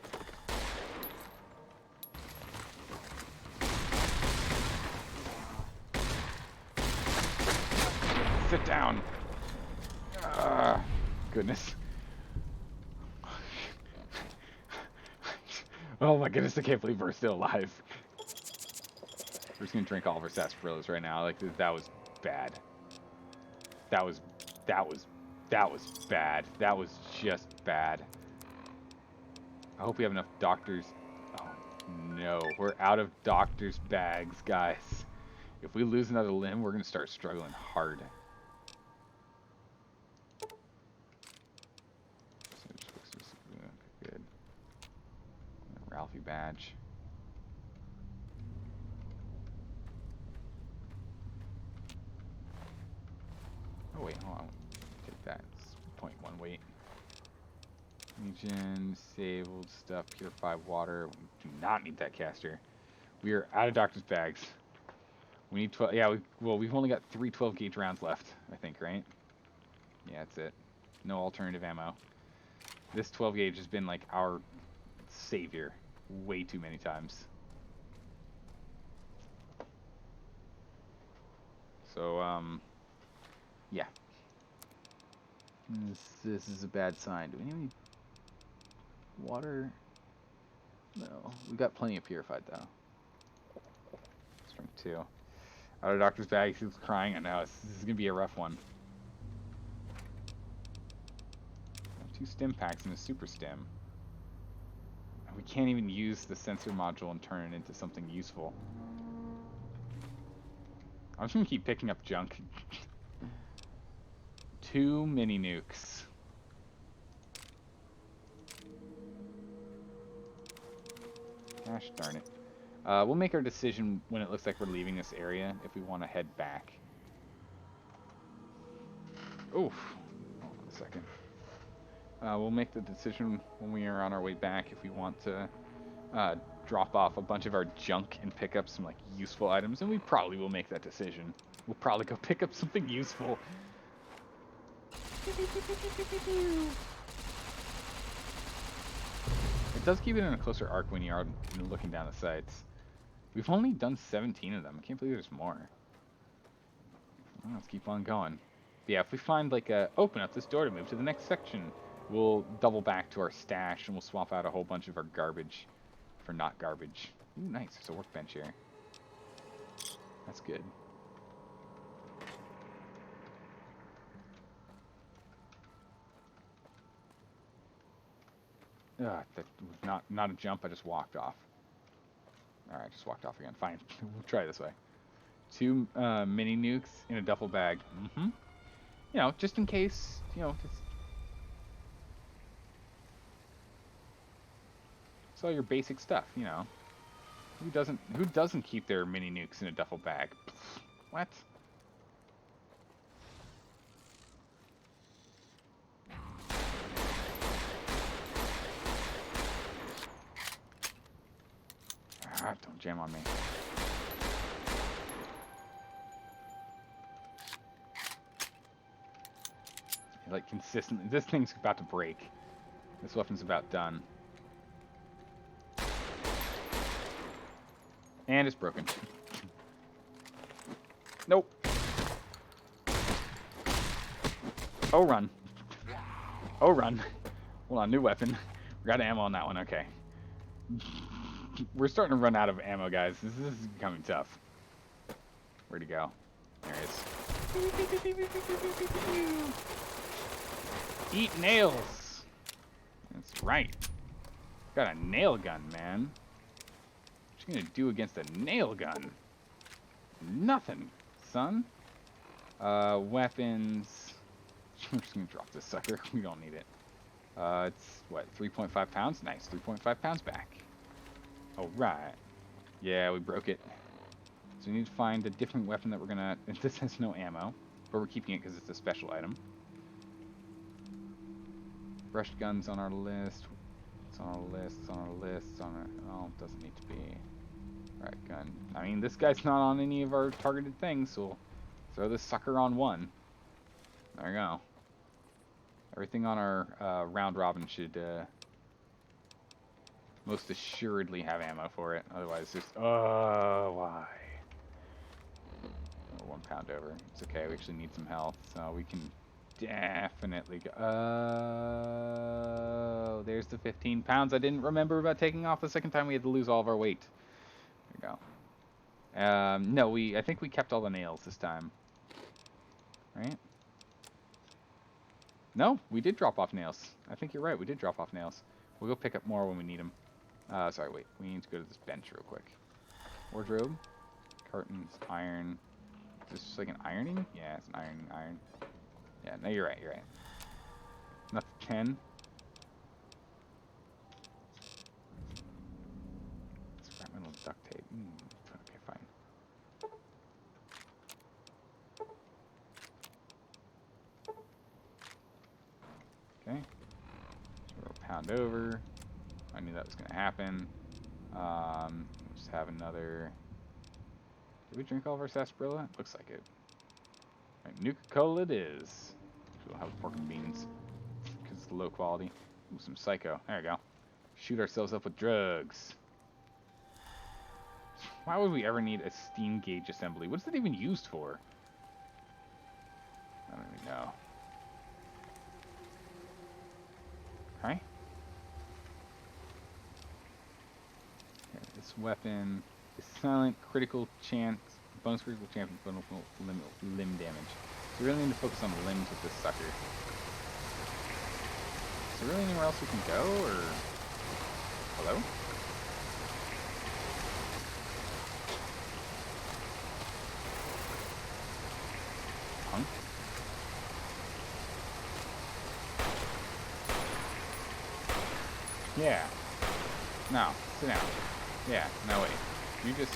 Sit down. Goodness. Oh my goodness, I can't believe we're still alive. We're just gonna drink all of our sarsaparillas right now. Like, that was bad. That was bad. That was just bad. I hope we have enough doctors. Oh no, we're out of doctor's bags, guys. If we lose another limb, we're gonna start struggling hard. Good. Ralphie badge. Oh wait, hold on. Take that. It's 0.1 weight. Regen, disabled stuff, purified water. We do not need that caster. We are out of doctor's bags. We need 12. Yeah, we've only got 3 12-gauge rounds left, I think, right? Yeah, that's it. No alternative ammo. This 12-gauge has been like our savior way too many times. So, yeah. This is a bad sign. Do we need any water? No. We got plenty of purified, though. Let's drink 2. Out of doctor's bag, he's crying. I know, this is going to be a rough one. 2 stim packs and a super stim. We can't even use the sensor module and turn it into something useful. I'm just going to keep picking up junk. 2 mini nukes. Gosh darn it. We'll make our decision when it looks like we're leaving this area if we want to head back. Oof. Hold on a second. We'll make the decision when we are on our way back if we want to drop off a bunch of our junk and pick up some like useful items, and we probably will make that decision. We'll probably go pick up something useful. It does keep it in a closer arc when you are looking down the sights. We've only done 17 of them. I can't believe there's more. Well, let's keep on going. But yeah, if we find like open up this door to move to the next section, we'll double back to our stash and we'll swap out a whole bunch of our garbage for not garbage. Ooh, nice. There's a workbench here. That's good. That was not a jump. I just walked off. All right, just walked off again. Fine. We'll try it this way. 2 mini nukes in a duffel bag. You know, just in case. You know, it's all your basic stuff. You know, who doesn't keep their mini nukes in a duffel bag? What? Don't jam on me. Like, consistently. This thing's about to break. This weapon's about done. And it's broken. Oh, run. Oh, run. Hold on, new weapon. We got ammo on that one, okay. We're starting to run out of ammo, guys. This is becoming tough. Where'd he go? There he is. Eat nails! That's right. Got a nail gun, man. What you gonna do against a nail gun? Nothing, son. Weapons. We're just gonna drop this sucker. We don't need it. It's, what, 3.5 pounds? Nice, 3.5 pounds back. Alright. Yeah, we broke it. So we need to find a different weapon that we're gonna... This has no ammo, but we're keeping it because it's a special item. Brushed guns on our list. It's on our list, it's on our list, it's on our... Oh, it doesn't need to be. Right, gun. I mean, this guy's not on any of our targeted things, so we'll throw this sucker on one. There we go. Everything on our round robin should most assuredly have ammo for it. Otherwise, just why? Oh, 1 pound over. It's okay. We actually need some health, so we can definitely go. Oh, there's the 15 pounds I didn't remember about taking off the second time we had to lose all of our weight. There we go. No, I think we kept all the nails this time. Right? No, we did drop off nails. I think you're right, we did drop off nails. We'll go pick up more when we need them. Sorry, wait. We need to go to this bench real quick. Wardrobe. Cartons. Iron. Is this just like an ironing? Yeah, it's an iron. Yeah, no, you're right, you're right. Enough 10. Scrap metal duct tape. Okay, fine. Okay. So we're a pound over. I knew that was going to happen. Let's have another... Did we drink all of our sarsaparilla? Looks like it. Right, Nuka-Cola it is. We'll have pork and beans because it's low quality. Ooh, some Psycho. There we go. Shoot ourselves up with drugs. Why would we ever need a steam gauge assembly? What's that even used for? I don't even know. Okay. Here, this weapon is silent critical chance, bonus critical chance, bonus limb damage. So we really need to focus on the limbs with this sucker. Is there really anywhere else we can go, or... Hello? Punk? Yeah. No, sit down. Yeah, no wait. You just...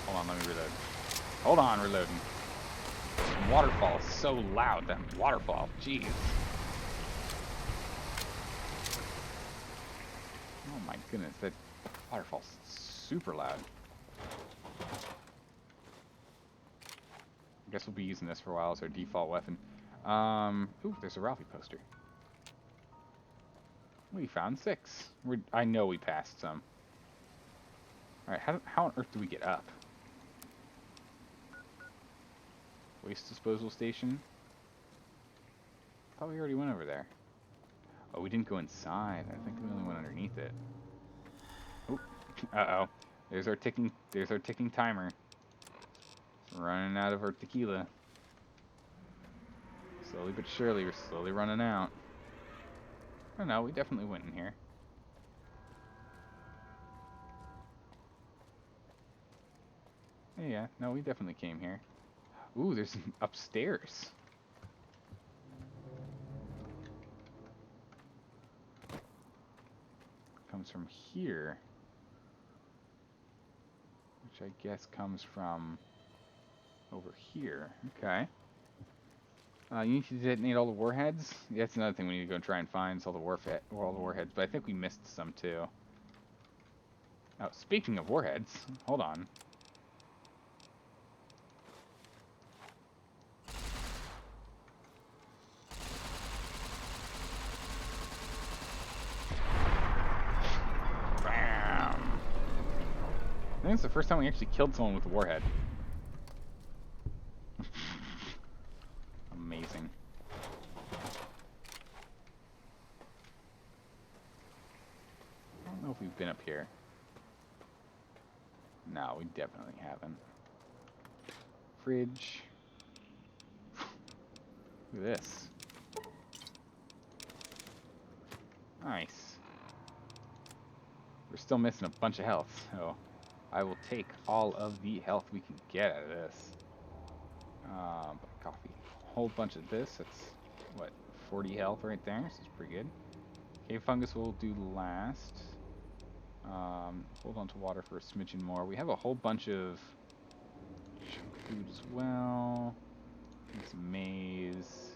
Hold on, let me reload. Hold on, reloading. This waterfall is so loud, that waterfall. Jeez. Oh my goodness, that waterfall's super loud. I guess we'll be using this for a while as our default weapon. Ooh, there's a Ralphie poster. We found 6. I know we passed some. Alright, how on earth do we get up? Waste disposal station? I thought we already went over there. Oh, we didn't go inside. I think we only went underneath it. Oh, uh-oh. There's our ticking timer. Running out of our tequila. Slowly but surely, we're slowly running out. Oh no, we definitely went in here. Yeah, no, we definitely came here. Ooh, there's upstairs. Comes from here. Which I guess comes from over here. Okay. You need to detonate all the warheads? Yeah, that's another thing we need to go and try and find, is all the warheads, but I think we missed some too. Oh, speaking of warheads, hold on. Bam! I think it's the first time we actually killed someone with a warhead. Amazing. been up here. No, we definitely haven't. Fridge. Look at this. Nice. We're still missing a bunch of health, so I will take all of the health we can get out of this. Coffee. A whole bunch of this. That's, what, 40 health right there, so it's pretty good. Cave fungus we'll do last. Hold on to water for a smidgen more. We have a whole bunch of food as well. Some maize.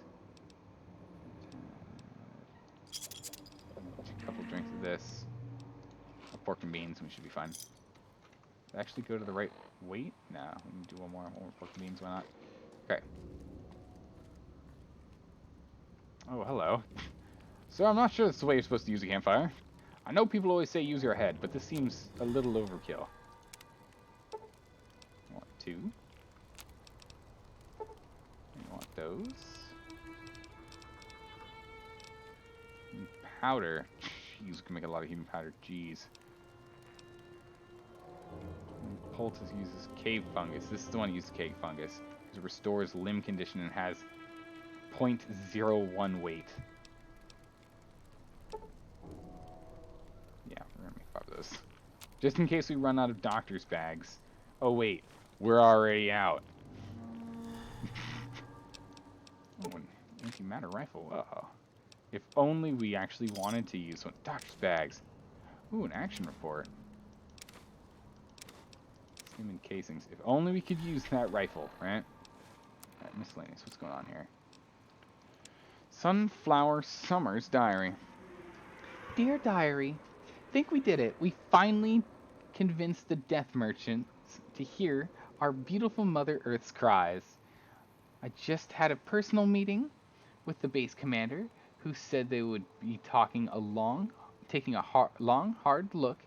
A couple drinks of this. Pork and beans, we should be fine. Actually go to the right weight? No, we can do one more pork and beans, why not? Okay. Oh, hello. So I'm not sure that's the way you're supposed to use a campfire. I know people always say use your head, but this seems a little overkill. I want 2. I want those. And powder. Jeez, we can make a lot of human powder. Jeez. And poultice uses cave fungus. This is the one that uses cave fungus. It restores limb condition and has 0.01 weight. Yeah, we're gonna make 5 of those. Just in case we run out of doctor's bags. Oh wait, we're already out. Oh, an antimatter rifle. Uh-oh. If only we actually wanted to use one. Doctor's bags. Ooh, an action report. Human casings. If only we could use that rifle, right? Alright, miscellaneous. What's going on here? Sunflower Summer's diary. Dear diary, think we did it. We finally convinced the death merchants to hear our beautiful Mother Earth's cries. I just had a personal meeting with the base commander, who said they would be taking a long, hard look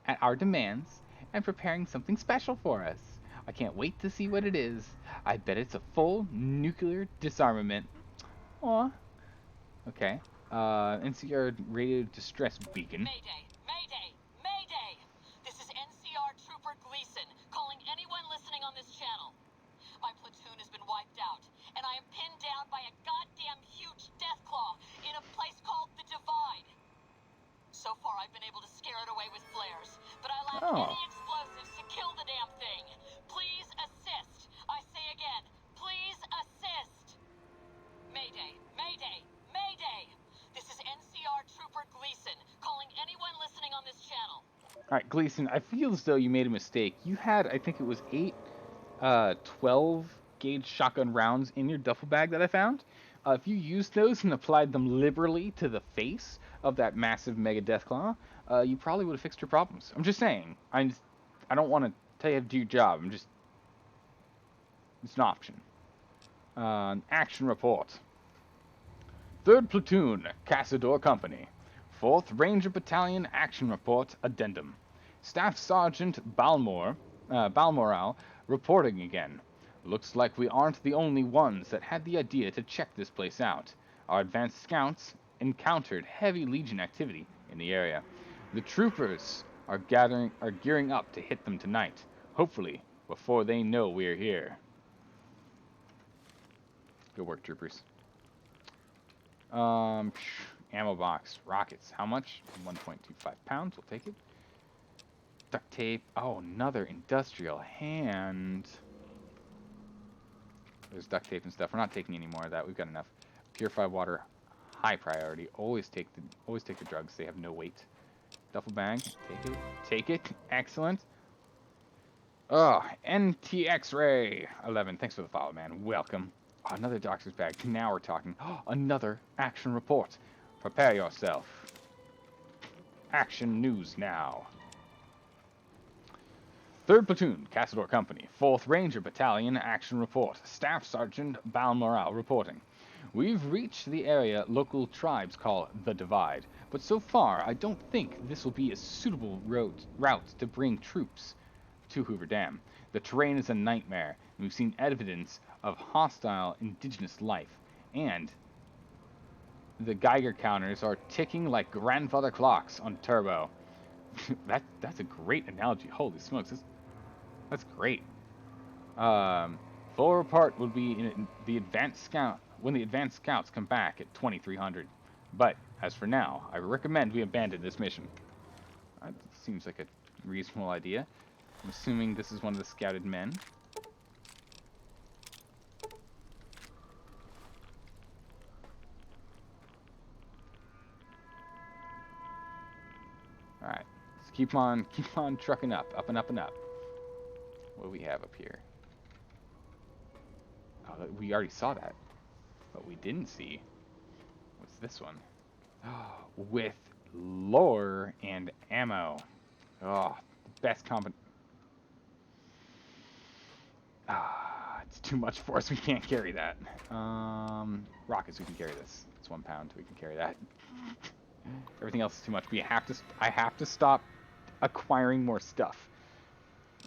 at our demands and preparing something special for us. I can't wait to see what it is. I bet it's a full nuclear disarmament. Aw. Okay. NCR radio distress beacon. Mayday! Mayday! Mayday! This is NCR Trooper Gleason, calling anyone listening on this channel. My platoon has been wiped out, and I am pinned down by a goddamn huge deathclaw in a place called the Divide. So far, I've been able to scare it away with flares, but I lack any explosives to kill the damn thing. Please assist. I say again, please assist. Mayday! Mayday! Mayday! This is NCR Trooper Gleason, calling anyone listening on this channel. Alright, Gleason, I feel as though you made a mistake. You had, I think it was 12 gauge shotgun rounds in your duffel bag that I found. If you used those and applied them liberally to the face of that massive mega deathclaw, you probably would have fixed your problems. I'm just saying. I don't want to tell you how to do your job. It's an option. Action report. 3rd Platoon, Castledore Company. 4th Ranger Battalion Action Report Addendum. Staff Sergeant Balmoral reporting again. Looks like we aren't the only ones that had the idea to check this place out. Our advanced scouts encountered heavy Legion activity in the area. The troopers are gearing up to hit them tonight, hopefully before they know we're here. Good work, troopers. Ammo box, rockets. How much? 1.25 pounds. We'll take it. Duct tape. Oh, another industrial hand. There's duct tape and stuff. We're not taking any more of that. We've got enough. Purified water, high priority. Always take the drugs. They have no weight. Duffel bag. Take it. Take it. Excellent. Oh, NTX-ray 11. Thanks for the follow, man. Welcome. Oh, another doctor's bag. Now we're talking. Oh, another action report. Prepare yourself. Action news now. 3rd Platoon, Castledore Company. 4th Ranger Battalion Action Report. Staff Sergeant Balmoral reporting. We've reached the area local tribes call the Divide, but so far I don't think this will be a suitable route to bring troops to Hoover Dam. The terrain is a nightmare, and we've seen evidence of hostile indigenous life, and the Geiger counters are ticking like grandfather clocks on turbo. That's a great analogy. Holy smokes, that's great. Full report would be in the advanced scout when the advanced scouts come back at 2300. But as for now, I recommend we abandon this mission. That seems like a reasonable idea. I'm assuming this is one of the scouted men. All right, let's keep on trucking up and up and up. What do we have up here? Oh, we already saw that, but we didn't see. What's this one? With lore and ammo. Oh, the best combo. It's too much for us. We can't carry that. Rockets, we can carry this. It's 1 pound. We can carry that. Everything else is too much. I have to stop acquiring more stuff.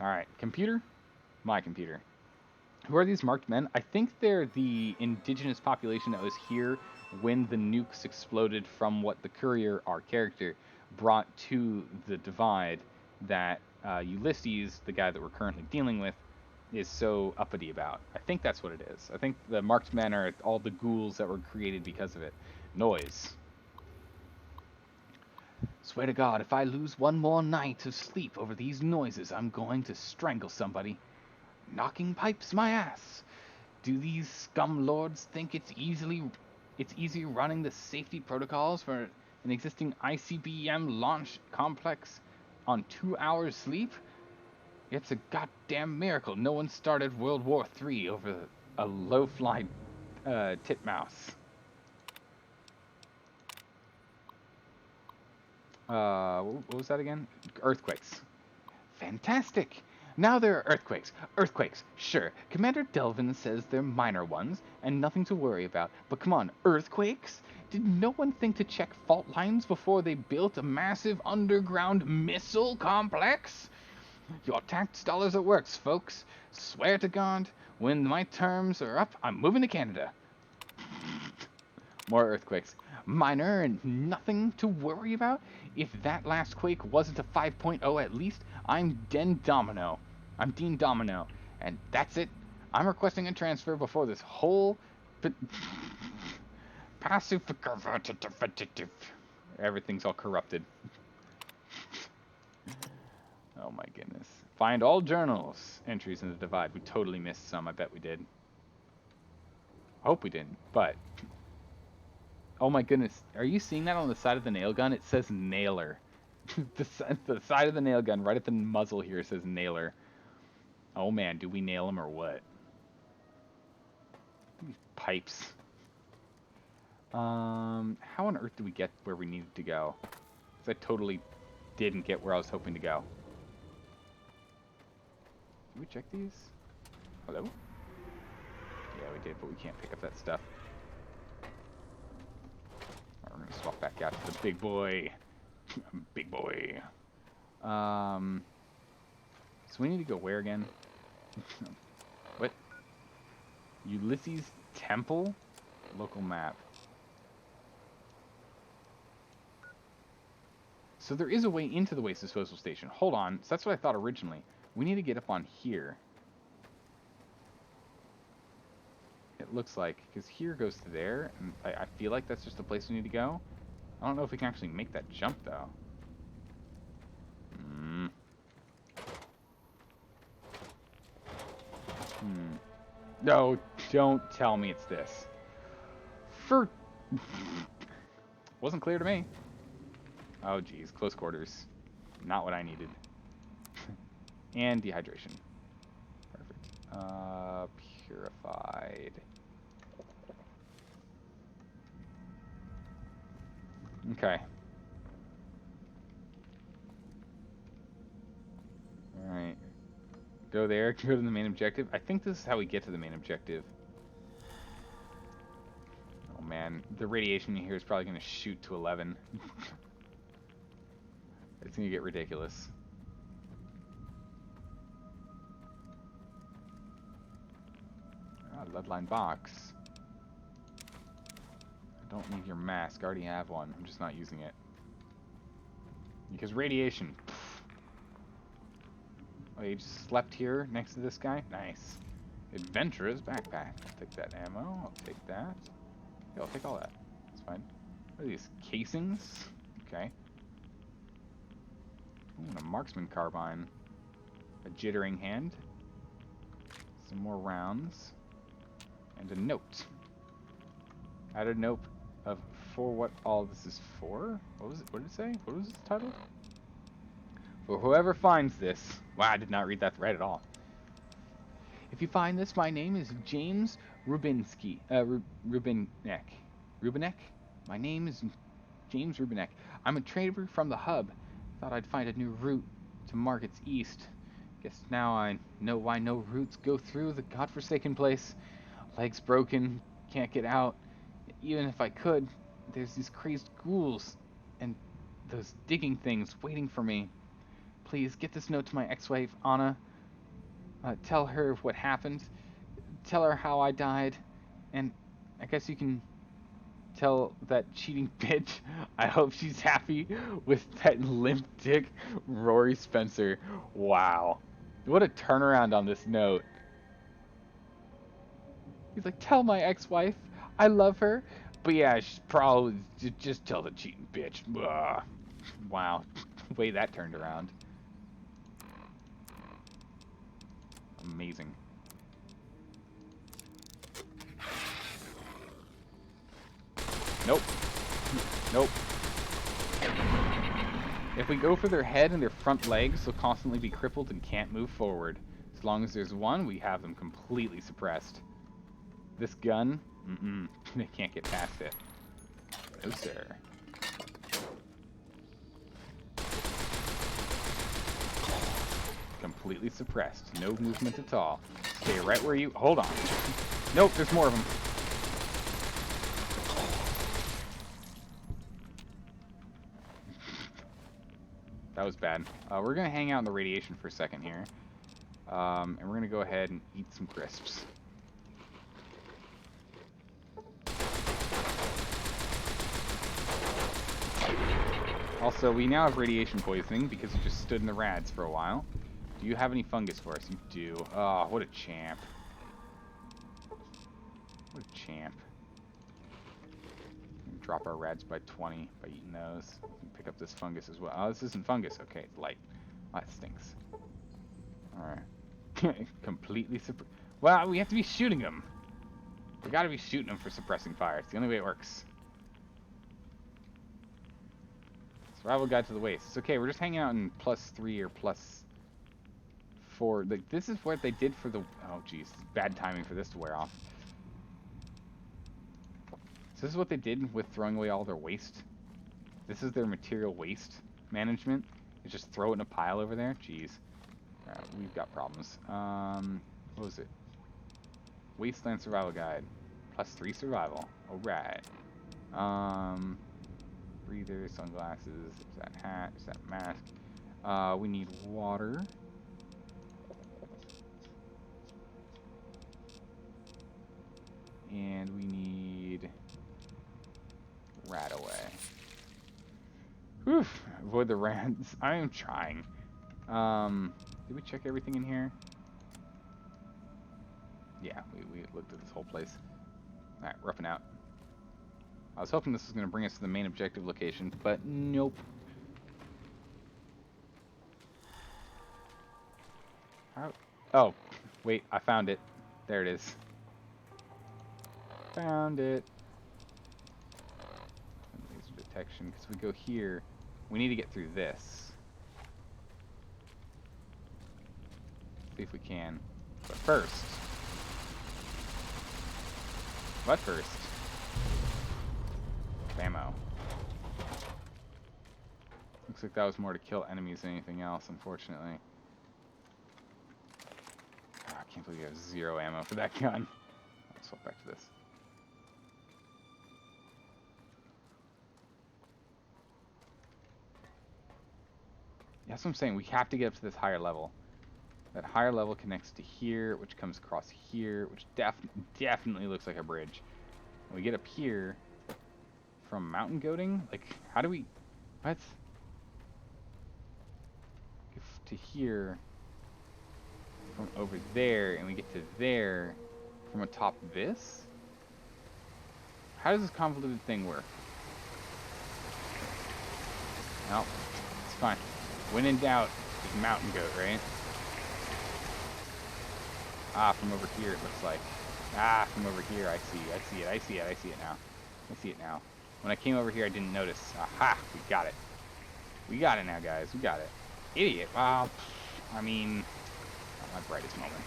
All right, computer. My computer. Who are these marked men? I think they're the indigenous population that was here when the nukes exploded from what the courier, our character, brought to the divide that Ulysses, the guy that we're currently dealing with, is so uppity about. I think that's what it is. I think the marked men are all the ghouls that were created because of it. Noise. Swear to God, if I lose one more night of sleep over these noises, I'm going to strangle somebody. Knocking pipes my ass. Do these scum lords think it's easy running the safety protocols for an existing ICBM launch complex on 2 hours sleep? It's a goddamn miracle no one started World War III over a low-fly titmouse. What was that again? Earthquakes. Fantastic! Now there are earthquakes. Earthquakes, sure. Commander Delvin says they're minor ones and nothing to worry about. But come on, earthquakes? Did no one think to check fault lines before they built a massive underground missile complex? Your tax dollars are works, folks. Swear to God, when my terms are up, I'm moving to Canada. More earthquakes. Minor and nothing to worry about? If that last quake wasn't a 5.0 at least, I'm Dean Domino. And that's it. I'm requesting a transfer before this whole passive everything's all corrupted. Oh my goodness. Find all journals entries in the divide. We totally missed some. I bet we did. I hope we didn't, but oh my goodness. Are you seeing that on the side of the nail gun? It says nailer. The side of the nail gun, right at the muzzle here, says nailer. Oh man, do we nail him or what? These pipes. How on earth did we get where we needed to go? Because I totally didn't get where I was hoping to go. Did we check these? Hello? Yeah, we did, but we can't pick up that stuff. Right, we're gonna swap back out to the big boy. Big boy. So we need to go where again? What? Ulysses Temple? Local map. So there is a way into the waste disposal station. Hold on. So that's what I thought originally. We need to get up on here. It looks like, because here goes to there, and I feel like that's just the place we need to go. I don't know if we can actually make that jump, though. No, don't tell me it's this. Wasn't clear to me. Oh, geez. Close quarters. Not what I needed. And dehydration. Perfect. Purified. Okay. Alright. Go there, go to the main objective. I think this is how we get to the main objective. Oh man, the radiation here is probably going to shoot to 11. It's going to get ridiculous. Lead line box. I don't need your mask. I already have one. I'm just not using it. Because radiation. Oh, you just slept here next to this guy? Nice. Adventurer's backpack. I'll take that ammo. I'll take that. Yeah, I'll take all that. That's fine. What are these? Casings? Okay. Ooh, and a marksman carbine. A jittering hand. Some more rounds. And a note. Add a note of for what all this is for? What was it? What did it say? What was its title? For whoever finds this. Wow, I did not read that right at all. If you find this, my name is James Rubinsky. Rubinek. Rubinek? My name is James Rubinek. I'm a trader from the hub. Thought I'd find a new route to Market's East. Guess now I know why no routes go through the godforsaken place. Legs broken, can't get out. Even if I could, there's these crazed ghouls and those digging things waiting for me. Please get this note to my ex-wife, Anna. Tell her what happened. Tell her how I died. And I guess you can tell that cheating bitch I hope she's happy with that limp dick Rory Spencer. Wow. What a turnaround on this note. He's like, tell my ex-wife I love her. But yeah, she's probably just tell the cheating bitch. Ugh. Wow. The way that turned around. Amazing. Nope. Nope. If we go for their head and their front legs, they'll constantly be crippled and can't move forward. As long as there's one, we have them completely suppressed. This gun, they can't get past it. No, sir. Completely suppressed. No movement at all. Stay right where you... Hold on. Nope, there's more of them. That was bad. We're going to hang out in the radiation for a second here. And we're going to go ahead and eat some crisps. Also, we now have radiation poisoning because it just stood in the rads for a while. Do you have any fungus for us? You do. Oh, what a champ. What a champ. Drop our rads by 20 by eating those. Pick up this fungus as well. Oh, this isn't fungus. Okay, it's light. Oh, that stinks. Alright. Completely well, we have to be shooting them. We gotta be shooting them for suppressing fire. It's the only way it works. Survival guide to the waste. It's okay, we're just hanging out in +3 or +4. Like, this is what they did for the... Oh, jeez. Bad timing for this to wear off. So this is what they did with throwing away all their waste. This is their material waste management. Is just throw it in a pile over there. Jeez. We've got problems. What was it? Wasteland Survival Guide. +3 survival. Alright. Breather, sunglasses. Is that hat? Is that mask? We need water. And we need... rat away. Whew. Avoid the rats. I am trying. Did we check everything in here? Yeah, we looked at this whole place. Alright, roughing out. I was hoping this was going to bring us to the main objective location, but nope. How? Oh, wait, I found it. There it is. Found it. Laser detection, because we go here, we need to get through this. See if we can. But first. Ammo. Looks like that was more to kill enemies than anything else, unfortunately. Oh, I can't believe you have 0 ammo for that gun. Let's swap back to this. Yeah, that's what I'm saying. We have to get up to this higher level. That higher level connects to here, which comes across here, which definitely looks like a bridge. And we get up here from mountain goating? Like, how do we... What? to here from over there, and we get to there from atop this? How does this convoluted thing work? No, it's fine. When in doubt, just mountain goat, right? Ah, from over here it looks like. Ah, from over here, I see it now. When I came over here, I didn't notice. Aha, we got it. We got it now, guys, we got it. Idiot, well, I mean, not my brightest moment.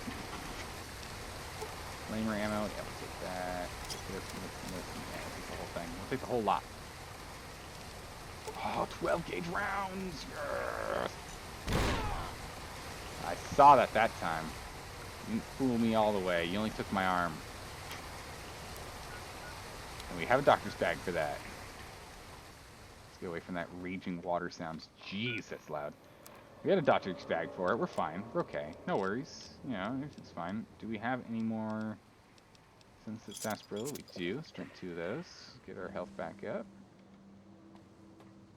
Flamer ammo, yeah, we'll take that. This, yeah, we'll take the whole thing. We'll take the whole lot. Oh, 12 gauge rounds! Yes! I saw that time. You didn't fool me all the way. You only took my arm. And we have a doctor's bag for that. Let's get away from that raging water sound. Jeez, that's loud. We got a doctor's bag for it. We're fine. We're okay. No worries. You know, it's fine. Do we have any more Sunset Sarsaparilla? We do. Let's drink 2 of those. Get our health back up.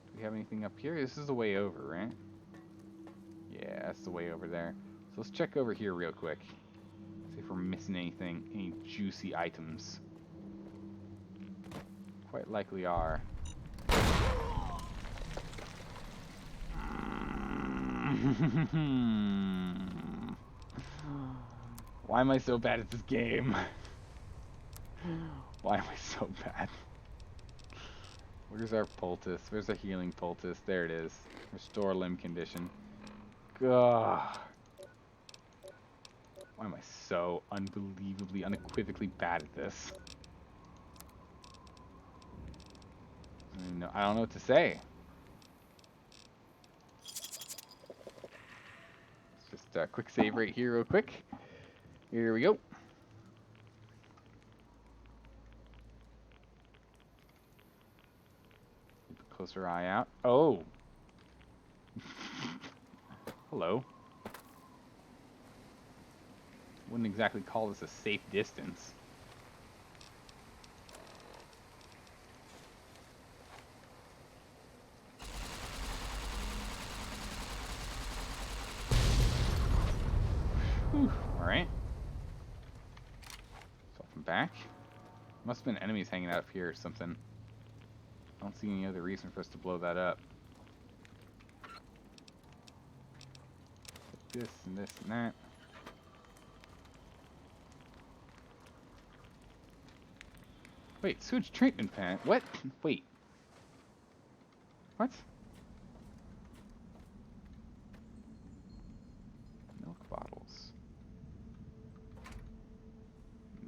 Do we have anything up here? This is the way over, right? Yeah, that's the way over there. So let's check over here real quick. See if we're missing anything, any juicy items. Quite likely are. Why am I so bad at this game? Why am I so bad? Where's our poultice? Where's our healing poultice? There it is. Restore limb condition. Gah. Why am I so unbelievably, unequivocally bad at this? I don't know what to say. Let's just quick save right here real quick. Here we go. Keep a closer eye out. Oh! Hello. Wouldn't exactly call this a safe distance. Alright. So I'm back. Must have been enemies hanging out up here or something. I don't see any other reason for us to blow that up. This and this and that. Wait, sewage treatment plant? What? Wait. What? Milk bottles.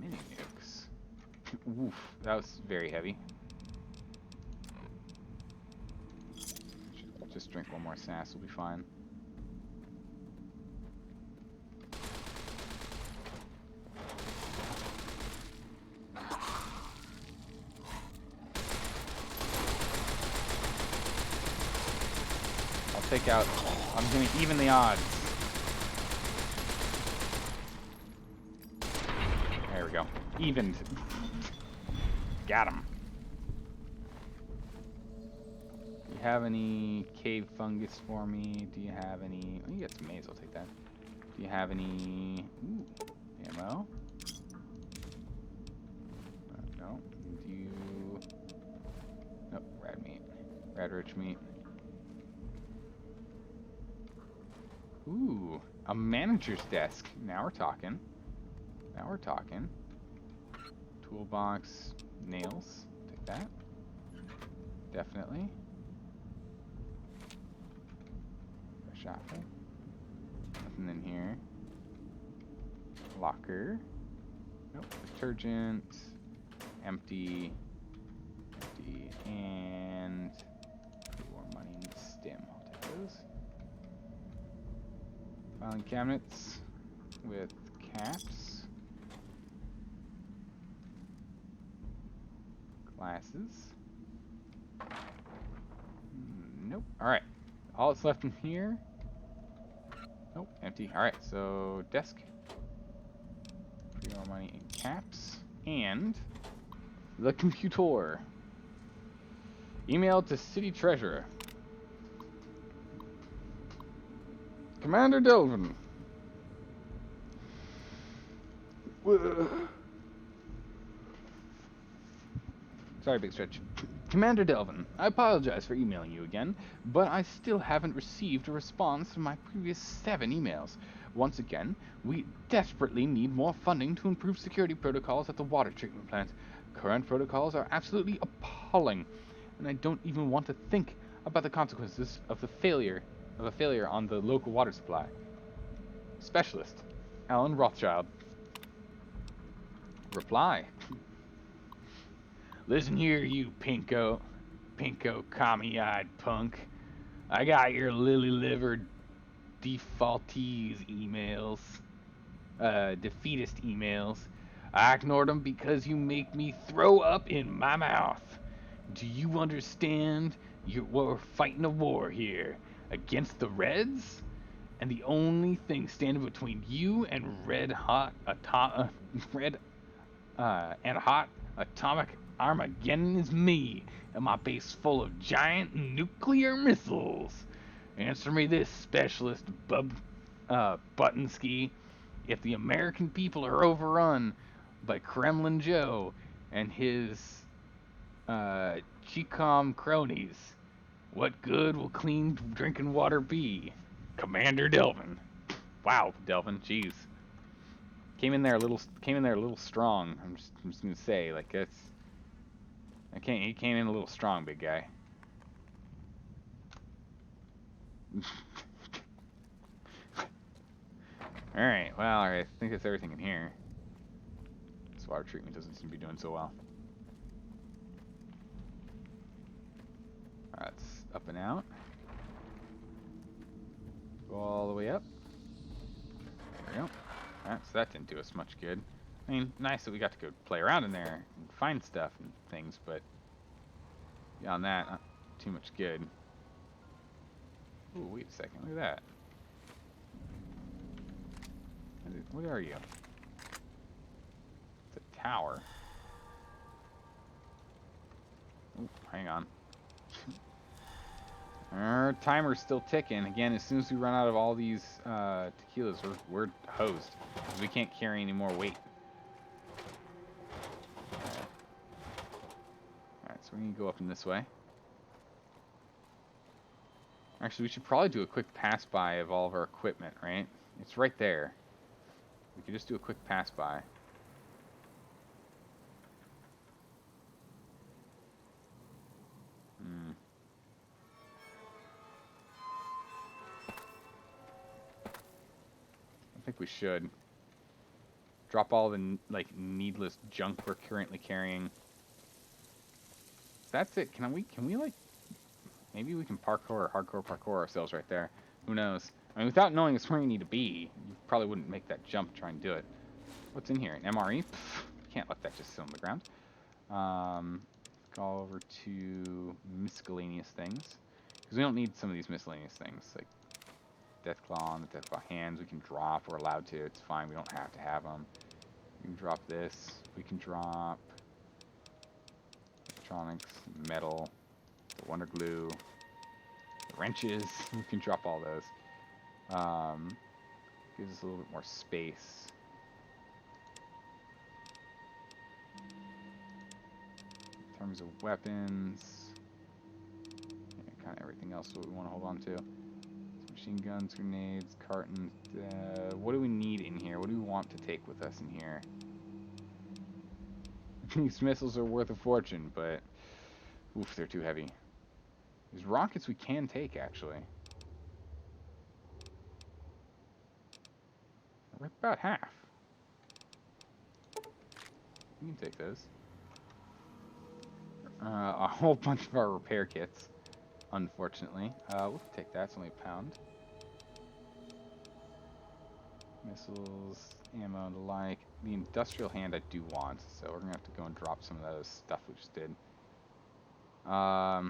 Mini nukes. Oof, that was very heavy. Should just drink one more sass, we'll be fine. Take out. I'm gonna even the odds. There we go. Evened. Got him. Do you have any cave fungus for me? Do you have any? Oh, you got some maize. I'll take that. Do you have any? Ooh, ammo. No. Do you? Nope. Rad meat. Rad rich meat. Ooh, a manager's desk. Now we're talking. Now we're talking. Toolbox, nails. Take that. Definitely. Fresh apple. Nothing in here. Locker. Nope. Detergent. Empty. Empty. And more money in stim. I'll take those. Filing cabinets with caps, glasses. Nope. All right. All that's left in here. Nope. Empty. All right. So desk. 3 more money in caps and the computer. Email to city treasurer. Commander Delvin. Sorry, big stretch. Commander Delvin, I apologize for emailing you again, but I still haven't received a response to my previous 7 emails. Once again, we desperately need more funding to improve security protocols at the water treatment plant. Current protocols are absolutely appalling, and I don't even want to think about the consequences of a failure on the local water supply. Specialist, Alan Rothschild. Reply. Listen here, you pinko commie-eyed punk. I got your lily-livered defeatist emails. I ignored them because you make me throw up in my mouth. Do you understand? We're fighting a war here against the Reds, and the only thing standing between you and hot atomic Armageddon is me and my base full of giant nuclear missiles. Answer me this, specialist Buttonski. If the American people are overrun by Kremlin Joe and his Chicom cronies, what good will clean drinking water be? Commander Delvin. Wow, Delvin, jeez. Came in there a little strong. I'm just gonna say, like, he came in a little strong, big guy. Alright, well, I think that's everything in here. This water treatment doesn't seem to be doing so well. Alright, it's up and out. Go all the way up. There we go. Alright, so that didn't do us much good. I mean, nice that we got to go play around in there and find stuff and things, but beyond that, not too much good. Ooh, wait a second, look at that. What are you? It's a tower. Ooh, hang on. Our timer's still ticking. Again, as soon as we run out of all these tequilas, we're hosed. Because we can't carry any more weight. Alright, so we need to go up in this way. Actually, we should probably do a quick pass-by of all of our equipment, right? It's right there. We could just do a quick pass-by. I think we should. Drop all the, like, needless junk we're currently carrying. That's it. Can we, like... Maybe we can hardcore parkour ourselves right there. Who knows? I mean, without knowing it's where you need to be, you probably wouldn't make that jump to try and do it. What's in here? An MRE? Pfft, can't let that just sit on the ground. Go over to miscellaneous things. Because we don't need some of these miscellaneous things. Like Deathclaw and the Deathclaw hands we can drop. We're allowed to. It's fine. We don't have to have them. We can drop this. We can drop electronics, metal, the Wonder Glue, the wrenches. We can drop all those. Gives us a little bit more space. In terms of weapons, yeah, kind of everything else that we want to hold on to. Machine guns, grenades, cartons. What do we need in here? What do we want to take with us in here? These missiles are worth a fortune, but oof, they're too heavy. There's rockets we can take, actually. We're about half. We can take those. A whole bunch of our repair kits, unfortunately. We'll take that. It's only a pound. Missiles, ammo, and the like. The industrial hand I do want, so we're gonna have to go and drop some of those stuff we just did. So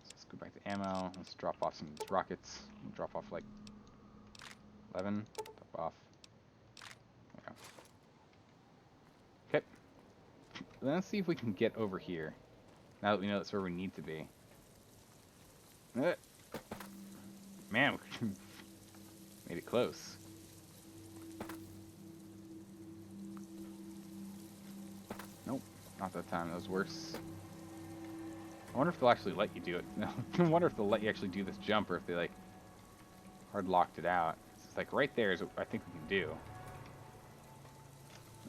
let's go back to ammo. Let's drop off some of these rockets. We'll drop off like 11. Drop off. There we go. Okay. Let's see if we can get over here. Now that we know that's where we need to be. Man, we made it close. Nope, not that time. That was worse. I wonder if they'll actually let you do it. No, I wonder if they'll let you actually do this jump, or if they like hard locked it out. It's like right there is what I think we can do.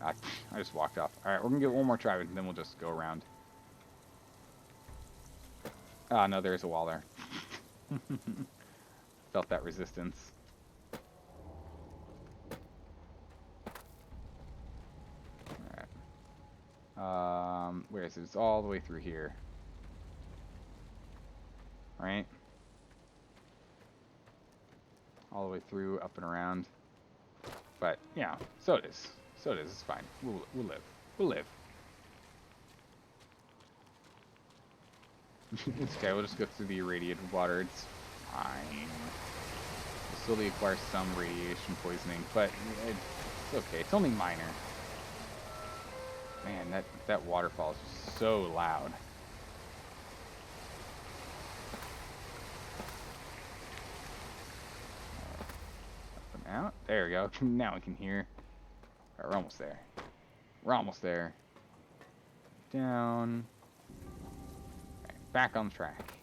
I just walked off. All right, we're gonna get one more try, and then we'll just go around. Ah, no, there's a wall there. Felt that resistance. Alright. Where is it? It's all the way through here. Right? All the way through, up and around. But, yeah, so it is. So it is. It's fine. We'll live. We'll live. It's okay. We'll just go through the irradiated water. It's fine. We'll slowly acquire some radiation poisoning, but it's okay. It's only minor. Man, that waterfall is just so loud. Up and out. There we go. Now we can hear. All right, we're almost there. We're almost there. Down. Right, back on track.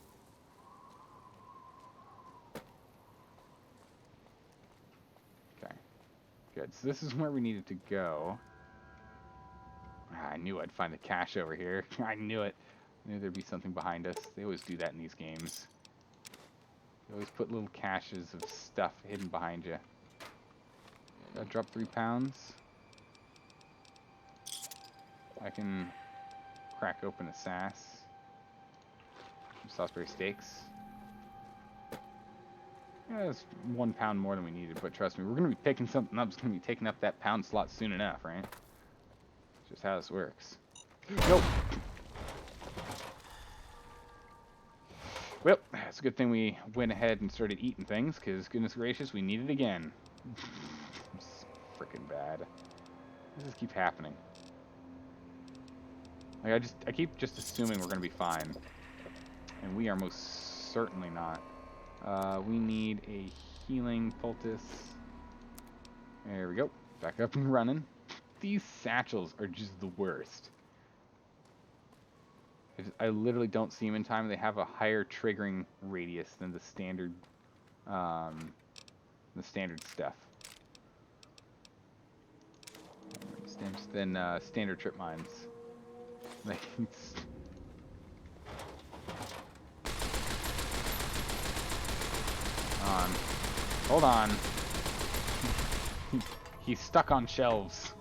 Okay. Good. So this is where we needed to go. I knew I'd find the cache over here. I knew it. I knew there'd be something behind us. They always do that in these games. They always put little caches of stuff hidden behind you. Did I drop 3 pounds? I can crack open a sass. Some Salisbury steaks. Yeah, that's 1 pound more than we needed, but trust me, we're going to be picking something up. It's going to be taking up that pound slot soon enough, right? Just how this works. Nope. Well, it's a good thing we went ahead and started eating things, because goodness gracious, we need it again. It's freaking bad. This just keeps happening. Like I keep just assuming we're gonna be fine, and we are most certainly not. We need a healing poultice. There we go. Back up and running. These satchels are just the worst. I literally don't see them in time. They have a higher triggering radius than the standard stuff. Than standard trip mines. Like, hold on. He's stuck on shelves.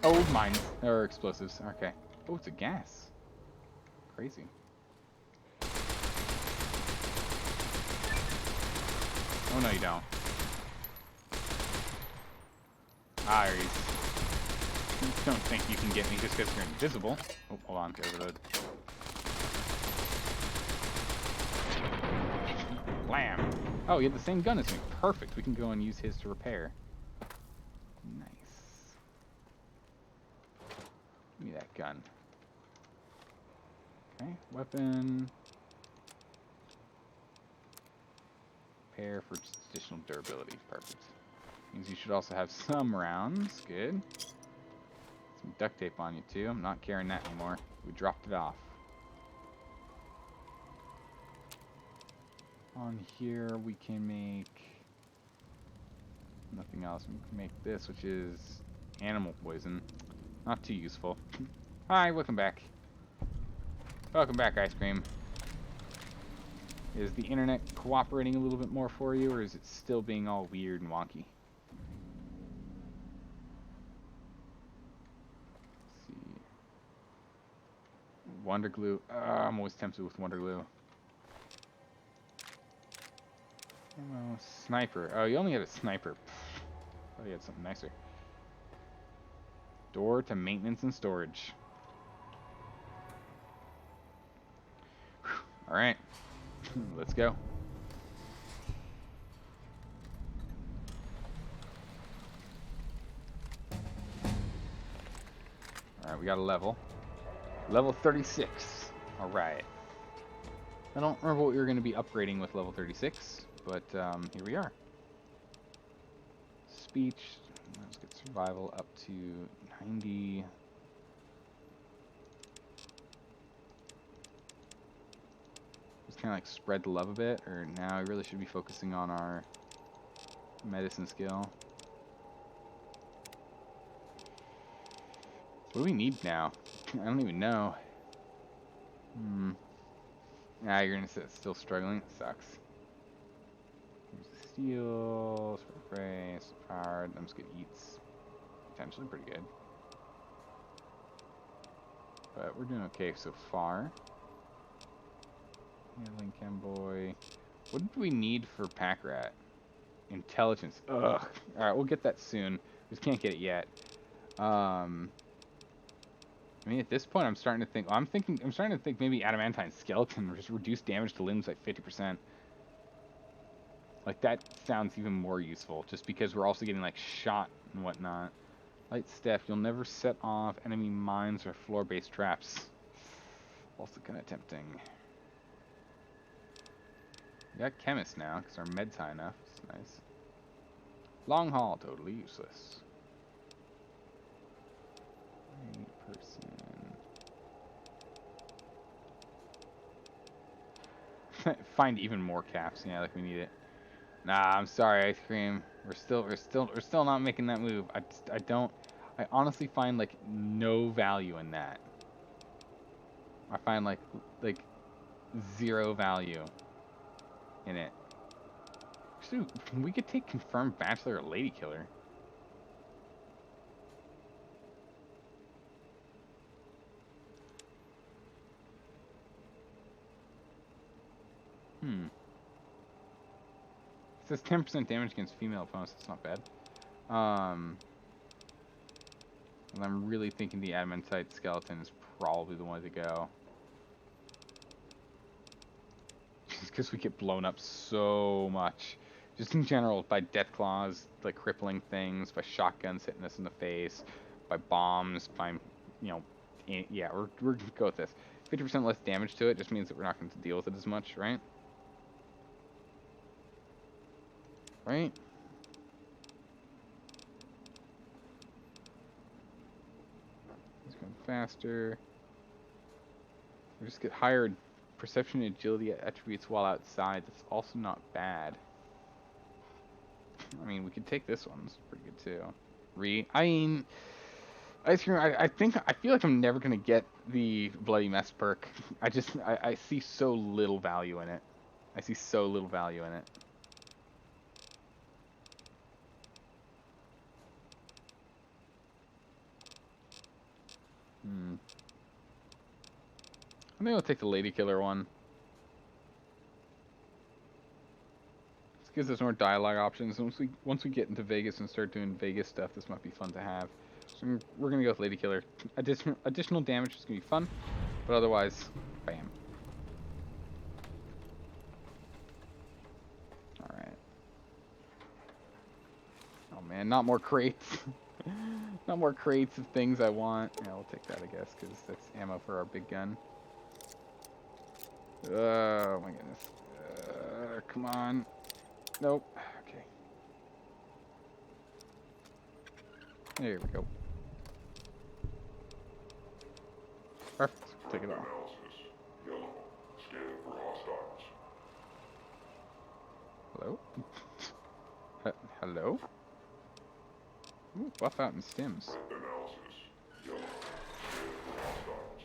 Oh, mines or explosives. Okay. Oh, it's a gas. Crazy. Oh no, you don't. Ah, there he is. Don't think you can get me just because you're invisible. Oh, hold on. Overload. Blam. Oh, you have the same gun as me. Perfect. We can go and use his to repair. Nice. Give me that gun. Okay, weapon. Repair for just additional durability. Perfect. Means you should also have some rounds. Good. Some duct tape on you too. I'm not carrying that anymore. We dropped it off. On here we can make nothing else. We can make this, which is animal poison. Not too useful. Hi, welcome back. Welcome back, ice cream. Is the internet cooperating a little bit more for you, or is it still being all weird and wonky? Let's see. Wonder glue. I'm always tempted with wonder glue. Oh, sniper. Oh, you only had a sniper. Thought you had something nicer. Door to maintenance and storage. All right, let's go. All right, we got a level. Level 36. All right. I don't remember what we were going to be upgrading with level 36, but here we are. Speech, let's get survival up to 90. Just kind of like spread the love a bit, or now we really should be focusing on our medicine skill. What do we need now? I don't even know. Ah, you're gonna say it's still struggling. It sucks. Here's the steel, spray, powered. I'm just gonna eats. Potentially pretty good. But we're doing okay so far. Handling cowboy. What did we need for pack rat? Intelligence. Ugh. Alright, we'll get that soon. We just can't get it yet. I mean, at this point, I'm starting to think. I'm starting to think maybe adamantine skeleton, just reduce damage to limbs like 50%. Like that sounds even more useful, just because we're also getting like shot and whatnot. Light step. You'll never set off enemy mines or floor-based traps. Also kind of tempting. We got chemist now, because our med's high enough. It's nice. Long haul, totally useless. Person. Find even more caps. Yeah, like we need it. Nah, I'm sorry, ice cream. We're still not making that move. I honestly find like no value in that. I find like zero value in it. Actually, we could take confirmed bachelor or lady killer. It says 10% damage against female opponents. That's not bad. And I'm really thinking the adamantite skeleton is probably the one to go. Just because we get blown up so much. Just in general, by death claws, like crippling things, by shotguns hitting us in the face, by bombs, by, you know, yeah, we're gonna go with this. 50% less damage to it just means that we're not going to deal with it as much, right? Right? It's going faster. We just get higher perception and agility attributes while outside. That's also not bad. I mean, we could take this one. It's pretty good too. I mean, ice cream. I feel like I'm never gonna get the bloody mess perk. I see so little value in it. I see so little value in it. I think I'll take the lady killer one. This gives us more dialogue options. Once we get into Vegas and start doing Vegas stuff, this might be fun to have. So we're gonna go with lady killer. Additional damage is gonna be fun, but otherwise, bam. All right. Oh man, not more crates. Not more crates of things I want. Yeah, we'll take that, I guess, because that's ammo for our big gun. Oh my goodness. Come on. Nope. Okay. There we go. Perfect. Take it all. Yellow. Scan for hostiles. Hello? Hello? Ooh, buff out in stims. Analysis. Yellow. Scan for hostiles.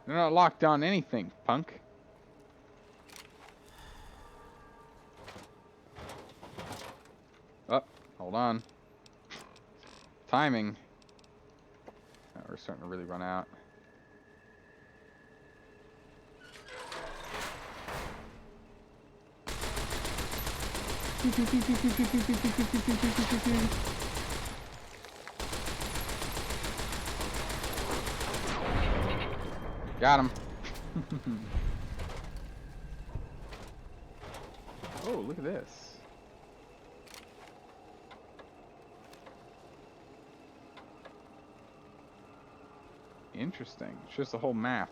They're not locked on anything, punk. Oh, hold on. Timing. Oh, we're starting to really run out. Got him. Oh, look at this. Interesting. It's just a whole map.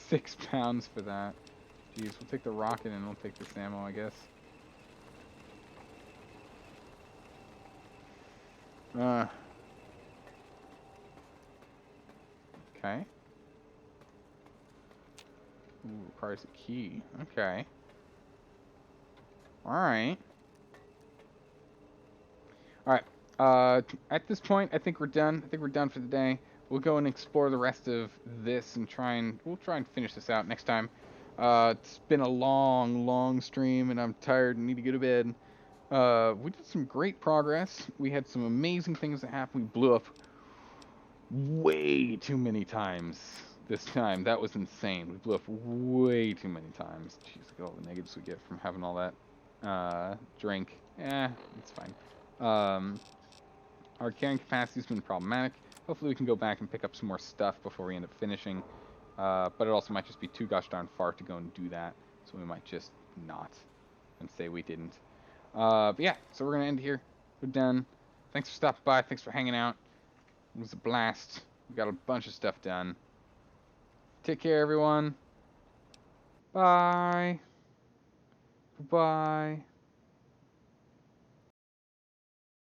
6 pounds for that. Jeez, we'll take the rocket and we'll take this ammo, I guess. Okay. Ooh, requires a key. Okay. Alright. Alright. At this point, I think we're done. I think we're done for the day. We'll go and explore the rest of this and we'll try and finish this out next time. It's been a long stream and I'm tired and need to go to bed. We did some great progress. We had some amazing things that happened. We blew up way too many times this time. That was insane. We blew up way too many times. Jeez, look at all the negatives we get from having all that drink. It's fine. Our carrying capacity's been problematic. Hopefully we can go back and pick up some more stuff before we end up finishing. But it also might just be too gosh darn far to go and do that. So we might just not and say we didn't. But yeah, so we're going to end here. We're done. Thanks for stopping by. Thanks for hanging out. It was a blast. We got a bunch of stuff done. Take care, everyone. Bye. Bye.